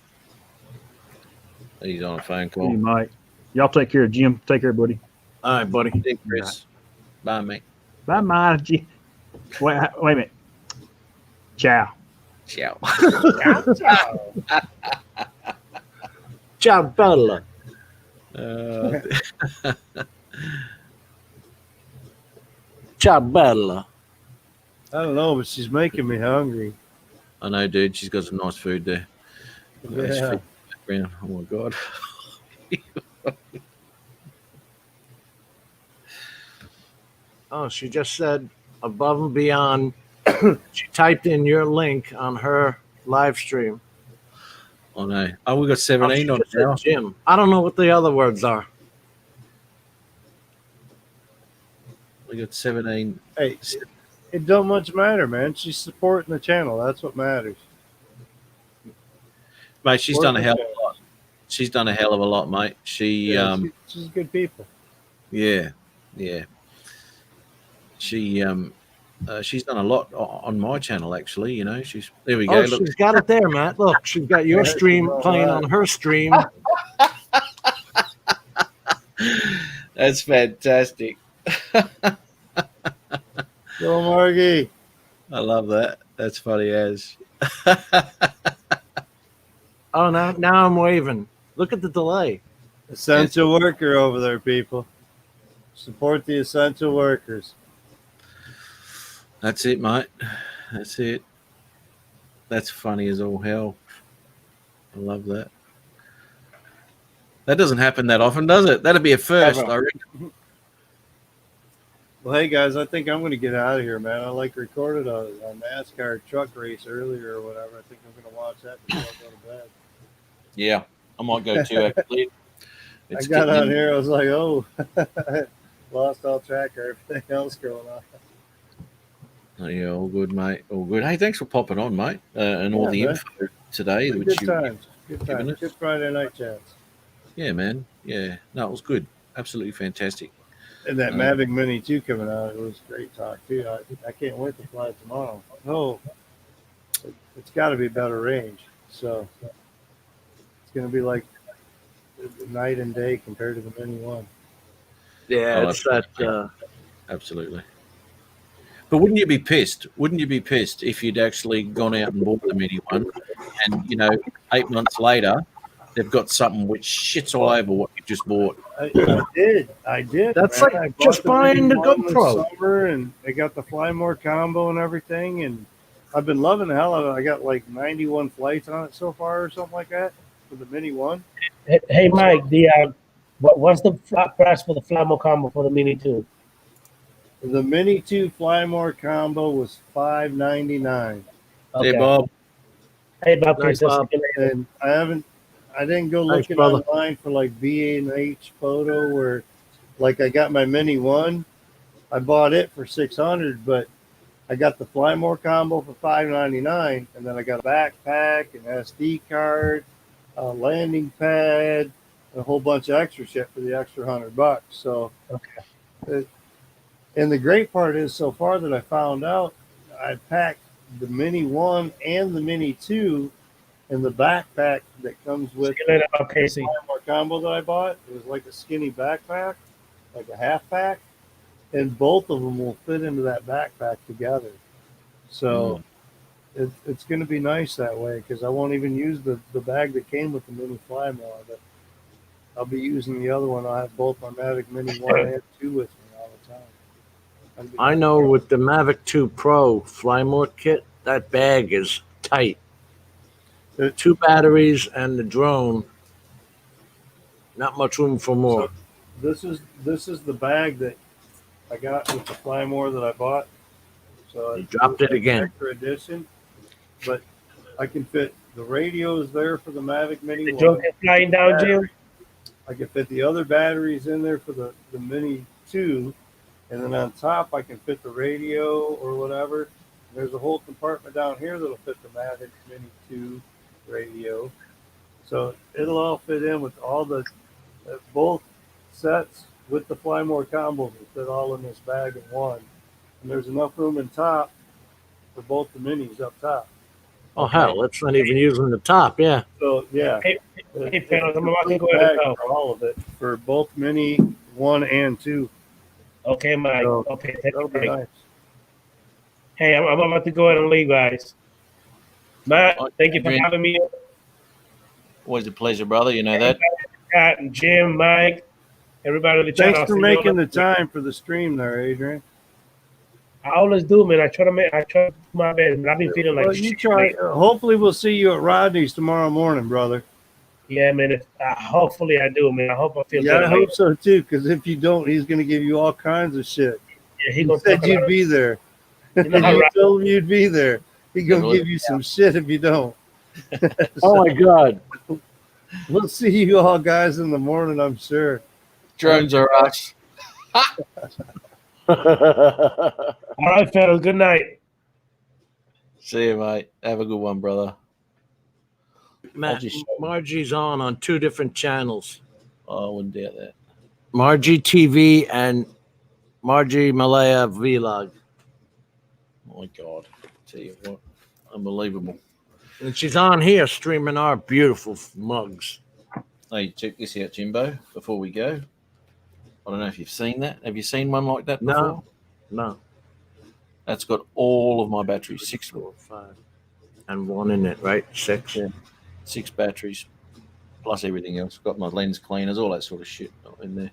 He's on a phone See you, call. Mike. Y'all take care, Jim. Take care, buddy. All right, buddy. Hey, Chris. Bye, mate. Bye, Margie. Wait a minute. Ciao. Ciao. Ciao, Bella. Ciao, Bella. I don't know, but she's making me hungry. I know, dude. She's got some nice food there. Nice Yeah. food in the background. Oh my god. Oh, she just said above and beyond. She typed in your link on her live stream. I know. Oh, we got Oh, she 17 on just said now. Jim. I don't know what the other words are. We got 17. Hey, it don't much matter, man. She's supporting the channel. That's what matters. Mate, she's done a hell of Supporting a lot. She's done a hell of a lot, mate. She, the channel. Yeah, she's good people. yeah. She's done a lot on my channel, actually. You know, there we go. Oh, Look, she's got it there, Matt. Look, she's got your stream playing on her stream. that's fantastic. Go, Margie. I love that. That's funny as. Oh, now I'm waving. Look at the delay. Essential worker over there, people. Support the essential workers. That's it, mate. That's it. That's funny as all hell. I love that. That doesn't happen that often, does it? That'd be a first, Ever. I reckon. Well, hey guys, I think I'm going to get out of here, man. I recorded a NASCAR truck race earlier or whatever. I think I'm going to watch that before I go to bed. Yeah, I might go too, actually. I got on here, I was like, oh, lost all track of everything else going on. Oh, yeah, all good, mate. All good. Hey, thanks for popping on, mate, and all the man. info today. Good Which times. Good given times. us. Good Friday night chats. Yeah, man. Yeah. No, it was good. Absolutely fantastic. And that Mavic Mini 2 coming out, it was great talk, too. I can't wait to fly it tomorrow. Oh, it's got to be better range. So it's going to be like night and day compared to the Mini 1. Yeah, Oh, it's that. Absolutely. But wouldn't you be pissed? Wouldn't you be pissed if you'd actually gone out and bought the Mini 1 and, 8 months later, they've got something which shits all over what you just bought? I did. That's man. like I bought just buying the Mini 1 this GoPro. summer, and they got the Fly More combo and everything. And I've been loving the hell out of it. I got like 91 flights on it so far or something like that for the Mini 1. Hey, Mike, what's the price for the Flammo combo for the Mini 2? The Mini 2 Fly More combo was $599. Okay. Hey, Bob. Hey, Bob. Nice, Bob. And I didn't go Thanks, looking brother. online for like B&H photo where like I got my Mini 1. I bought it for $600, but I got the Fly More combo for $599, and then I got a backpack, an SD card, a landing pad, a whole bunch of extra shit for the extra $100. So, and the great part is so far that I found out, I packed the Mini 1 and the Mini 2 in the backpack that comes with the Casey. Fly More combo that I bought. It was like a skinny backpack, like a half pack, and both of them will fit into that backpack together. So it's going to be nice that way because I won't even use the bag that came with the Mini Fly More. But I'll be using the other one. I'll have both my Mavic Mini 1 and 2 with me all the time. I know with the Mavic 2 Pro Flymore kit, that bag is tight. There are 2 batteries and the drone. Not much room for more. This is the bag that I got with the Fly More that I bought. So You dropped it again. Extra edition, but I can fit the radios there for the Mavic Mini. The 1. joke is flying down, Jim. I can fit the other batteries in there for the Mini 2, and then on top I can fit the radio or whatever. There's a whole compartment down here that'll fit the Mavic Mini 2 radio. So it'll all fit in with all the both sets with the Fly More combos will fit all in this bag in one. And there's enough room in top for both the minis up top. Oh, hell, that's not even using the top, yeah. So, yeah. Hey, fellas, I'm about to go Bag ahead and for all of it for both Mini 1 and 2. Okay, Mike. So, Okay, thank that'll you, be Mike. nice. Hey, I'm about to go ahead and leave, guys. Matt, thank you for Adrian. having me. Always a pleasure, brother. You know that. Pat and Jim, Mike, everybody in the channel. Thanks for making the time for the stream there, Adrian. I always do, man. I try to do my best, but I've been feeling like Well, you shit try. lately. Hopefully, we'll see you at Rodney's tomorrow morning, brother. Yeah, man. Hopefully I do, man. I hope I feel Yeah, good. I hope so too. Because if you don't, he's going to give you all kinds of shit. Yeah, He gonna said talk you'd about be there. You know how You right- told him you'd be there. He's going to give you some shit if you don't. Oh my God. We'll see you all guys in the morning, I'm sure. Drones are us. All right, fellas. Good night. See you, mate. Have a good one, brother. Matt, just- Margie's on 2 different channels. Oh, I wouldn't doubt that. Margie TV and Margie Malaya Vlog. My God. Tell you what. Unbelievable. And she's on here streaming our beautiful mugs. Hey, check this out, Jimbo, before we go. I don't know if you've seen that. Have you seen one like that before? No. That's got all of my batteries, 6 of them. 5. And 1 in it, right? 6. Yeah. 6 batteries, plus everything else. Got my lens cleaners, all that sort of shit in there.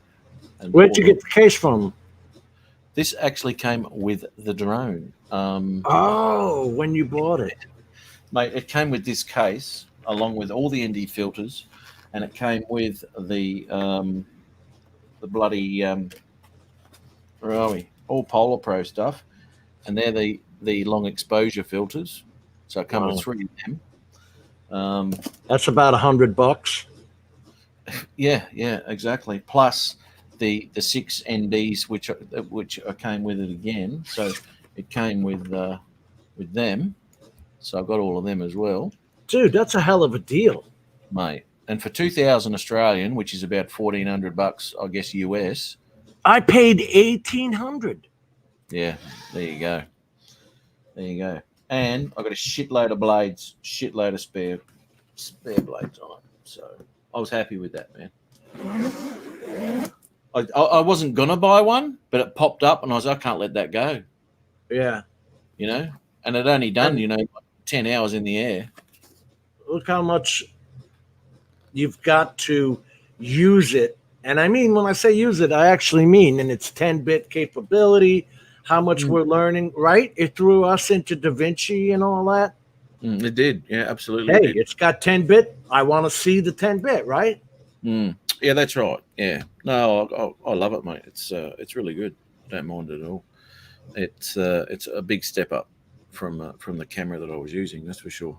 And Where'd you get the case from? This actually came with the drone. Oh, when you bought it. Mate, it came with this case along with all the ND filters, and it came with the bloody where are we? All Polar Pro stuff, and they're the long exposure filters. So it comes with 3 of them. That's about $100. Yeah, exactly. Plus the 6 NDs which came with it again. So it came with them. So I've got all of them as well. Dude, that's a hell of a deal. Mate. And for 2,000 Australian, which is about $1,400, I guess US. I paid $1,800. Yeah, there you go. There you go. And I got a shitload of blades, shitload of spare blades on it. So I was happy with that, man. I wasn't gonna buy one, but it popped up, and I was like, I can't let that go. Yeah. You know, and it only done, 10 hours in the air. Look how much you've got to use it. And I mean, when I say use it, I actually mean in its 10-bit capability, how much we're learning, right? It threw us into DaVinci and all that. It did. Yeah, absolutely. Hey, it's got 10-bit. I want to see the 10-bit, right? Yeah, that's right. Yeah. No, I love it, mate. It's really good. I don't mind it at all. It's a big step up from the camera that I was using, that's for sure.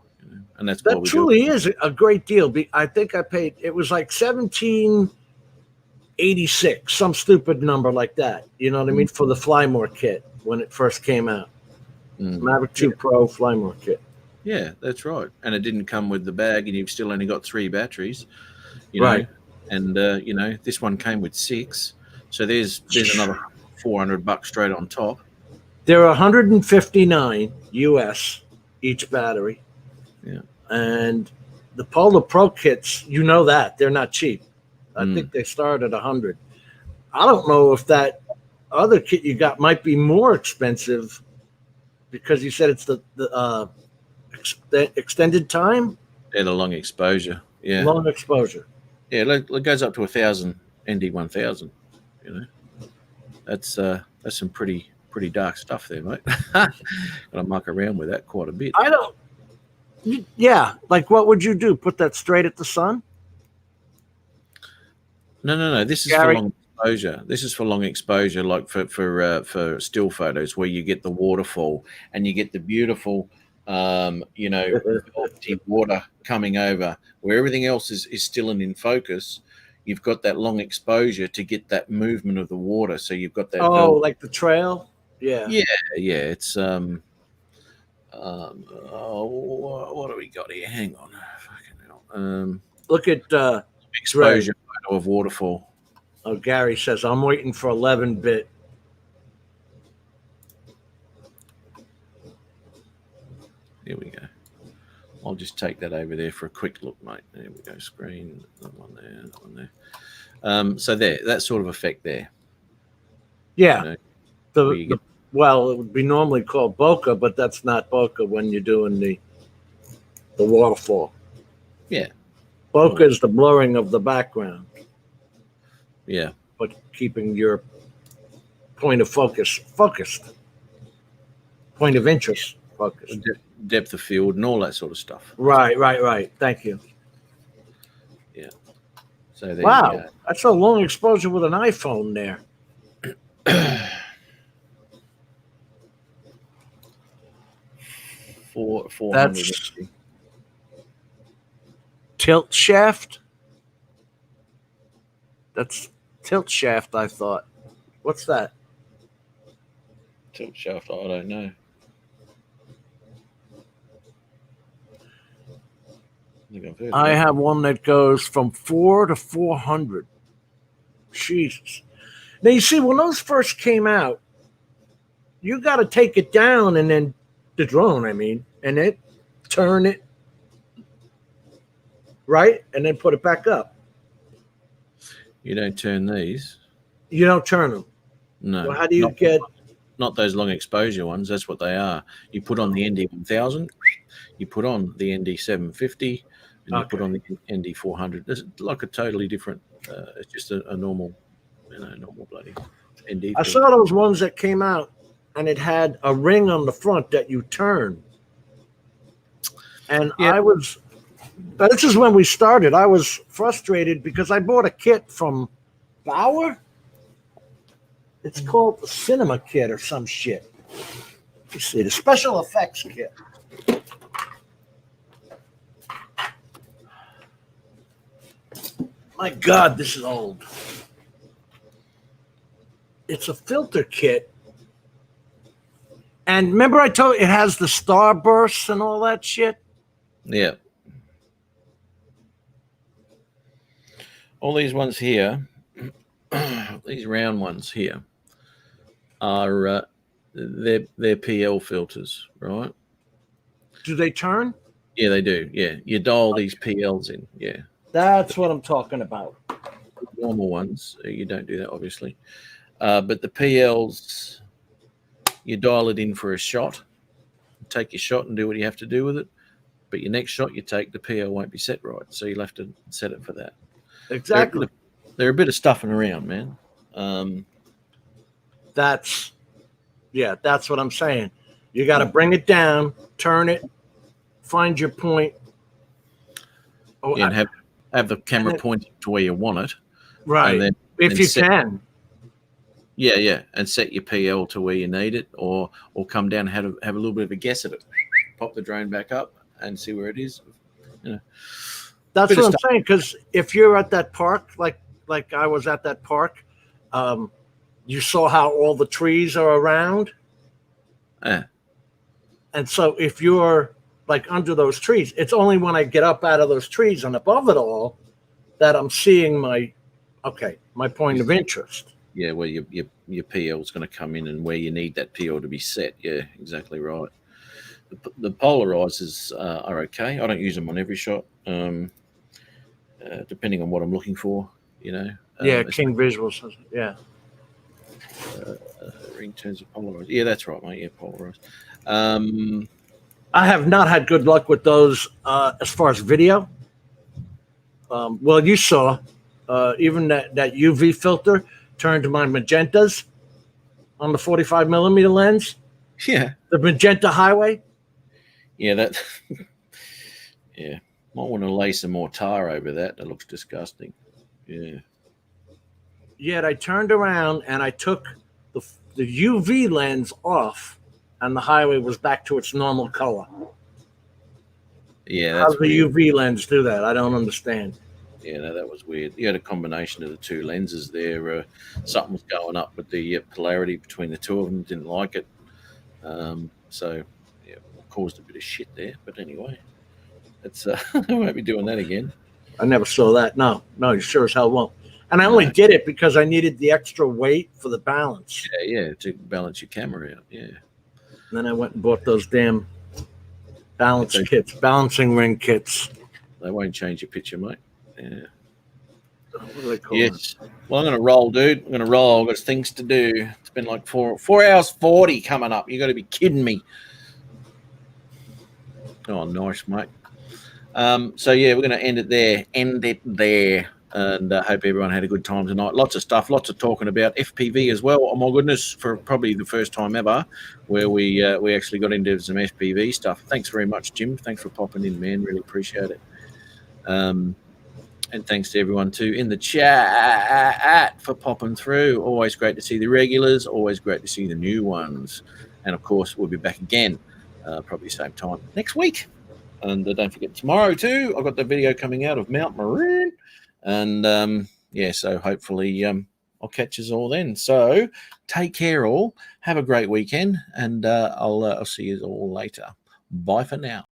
And that's That truly is a great deal. I think I paid, it was like $17.86, some stupid number like that. You know what I mean? For the Flymore kit when it first came out. Maverick 2 Pro Flymore kit. Yeah, that's right. And it didn't come with the bag, and you've still only got 3 batteries. You know? Right. And this one came with 6. So there's another $400 straight on top. They're 159 US each battery. Yeah. And the Polar Pro kits, that they're not cheap. I think they start at 100. I don't know if that other kit you got might be more expensive because you said it's the extended time. Yeah, the long exposure. Yeah. Long exposure. Yeah, it goes up to 1,000 ND 1000. That's some pretty dark stuff there, mate. Gotta muck around with that quite a bit. I don't. Yeah, like what would you do? Put that straight at the sun? No. This is Gary? for long exposure. This is for long exposure, like for still photos, where you get the waterfall and you get the beautiful, velvety water coming over, where everything else is still and in focus. You've got that long exposure to get that movement of the water. So you've got that. Like the trail. Yeah. Yeah. It's what do we got here? Hang on. Fucking hell. Look at exposure photo of waterfall. Oh, Gary says I'm waiting for 11-bit. Here we go. I'll just take that over there for a quick look, mate. There we go. Screen, that one there, that one there. So there, that sort of effect there. Yeah. You know, well, it would be normally called bokeh, but that's not bokeh when you're doing the waterfall. Yeah. Bokeh is the blurring of the background. Yeah. But keeping your point of focused. point of interest focus. Depth of field and all that sort of stuff. Right. Thank you. Yeah. So there Wow, you go. that's a long exposure with an iPhone there. Four That's 400. tilt shaft. That's tilt shaft, I thought. What's that? Tilt shaft. I don't know. I have one that goes from 4 to 400. Jesus. Now, you see, when those first came out, you got to take it down and then the drone, and then turn it, right? And then put it back up. You don't turn these. You don't turn them. No. Well, how do you get? Not those long exposure ones. That's what they are. You put on the ND 1000, you put on the ND 750, and you put on the ND 400. It's like a totally different. It's just a normal, normal bloody ND. I saw those ones that came out, and it had a ring on the front that you turn. And this is when we started. I was frustrated because I bought a kit from Bauer. It's called the Cinema Kit or some shit. You see, the special effects kit. My God, this is old. It's a filter kit. And remember I told you it has the starbursts and all that shit? Yeah. All these ones here, these round ones here, are they're PL filters, right? Do they turn? Yeah, they do. Yeah, you dial these PLs in. Yeah, that's what I'm talking about. Normal ones, you don't do that, obviously. But the PLs, you dial it in for a shot, take your shot and do what you have to do with it. But your next shot you take, the PL won't be set right, so you'll have to set it for that. Exactly. They're a bit of stuffing around, man. That's what I'm saying. You got to bring it down, turn it, find your point. And have the camera pointing to where you want it. Right. And then, if you can. Yeah. And set your PL to where you need it, or come down and have a little bit of a guess at it. Pop the drone back up and see where it is. That's what I'm saying. Because if you're at that park, like I was at that park, you saw how all the trees are around. Yeah. And so if you're like under those trees, it's only when I get up out of those trees and above it all that I'm seeing my point of interest. Yeah, well, your PL is going to come in and where you need that PL to be set. Yeah, exactly right. The polarizers are okay. I don't use them on every shot, depending on what I'm looking for. King Visuals. Yeah. Ring turns of polarized. Yeah, that's right, mate. Yeah, polarized. I have not had good luck with those as far as video. Well, you saw even that UV filter turned to my magentas on the 45 millimeter lens. Yeah. The magenta highway. Yeah, that. Yeah, might want to lay some more tar over that. That looks disgusting. Yeah. Yet I turned around and I took the UV lens off, and the highway was back to its normal color. Yeah, how that's does the UV lens do that? I don't understand. Yeah, no, that was weird. You had a combination of the two lenses there. Something was going up with the polarity between the two of them. Didn't like it. So, yeah, caused a bit of shit there. But anyway, it's I won't be doing that again. I never saw that. No, you sure as hell won't. And I only did it because I needed the extra weight for the balance. Yeah, to balance your camera out. Yeah. And then I went and bought those damn balancing ring kits. They won't change your picture, mate. Yeah. What do they call Yes. Well, I'm going to roll, dude. I'm going to roll. I've got things to do. It's been like 4 hours 40 coming up. You got to be kidding me. Oh, nice, mate. So, yeah, we're going to end it there. And hope everyone had a good time tonight. Lots of stuff, lots of talking about FPV as well. Oh my goodness, for probably the first time ever, where we actually got into some FPV stuff. Thanks very much, Jim. Thanks for popping in, man. Really appreciate it. And thanks to everyone too in the chat for popping through. Always great to see the regulars. Always great to see the new ones. And of course, we'll be back again, probably same time next week. And don't forget tomorrow too. I've got the video coming out of Mount Maroon. And yeah, so hopefully I'll catch us all then. So take care all. Have a great weekend. And I'll see you all later. Bye for now.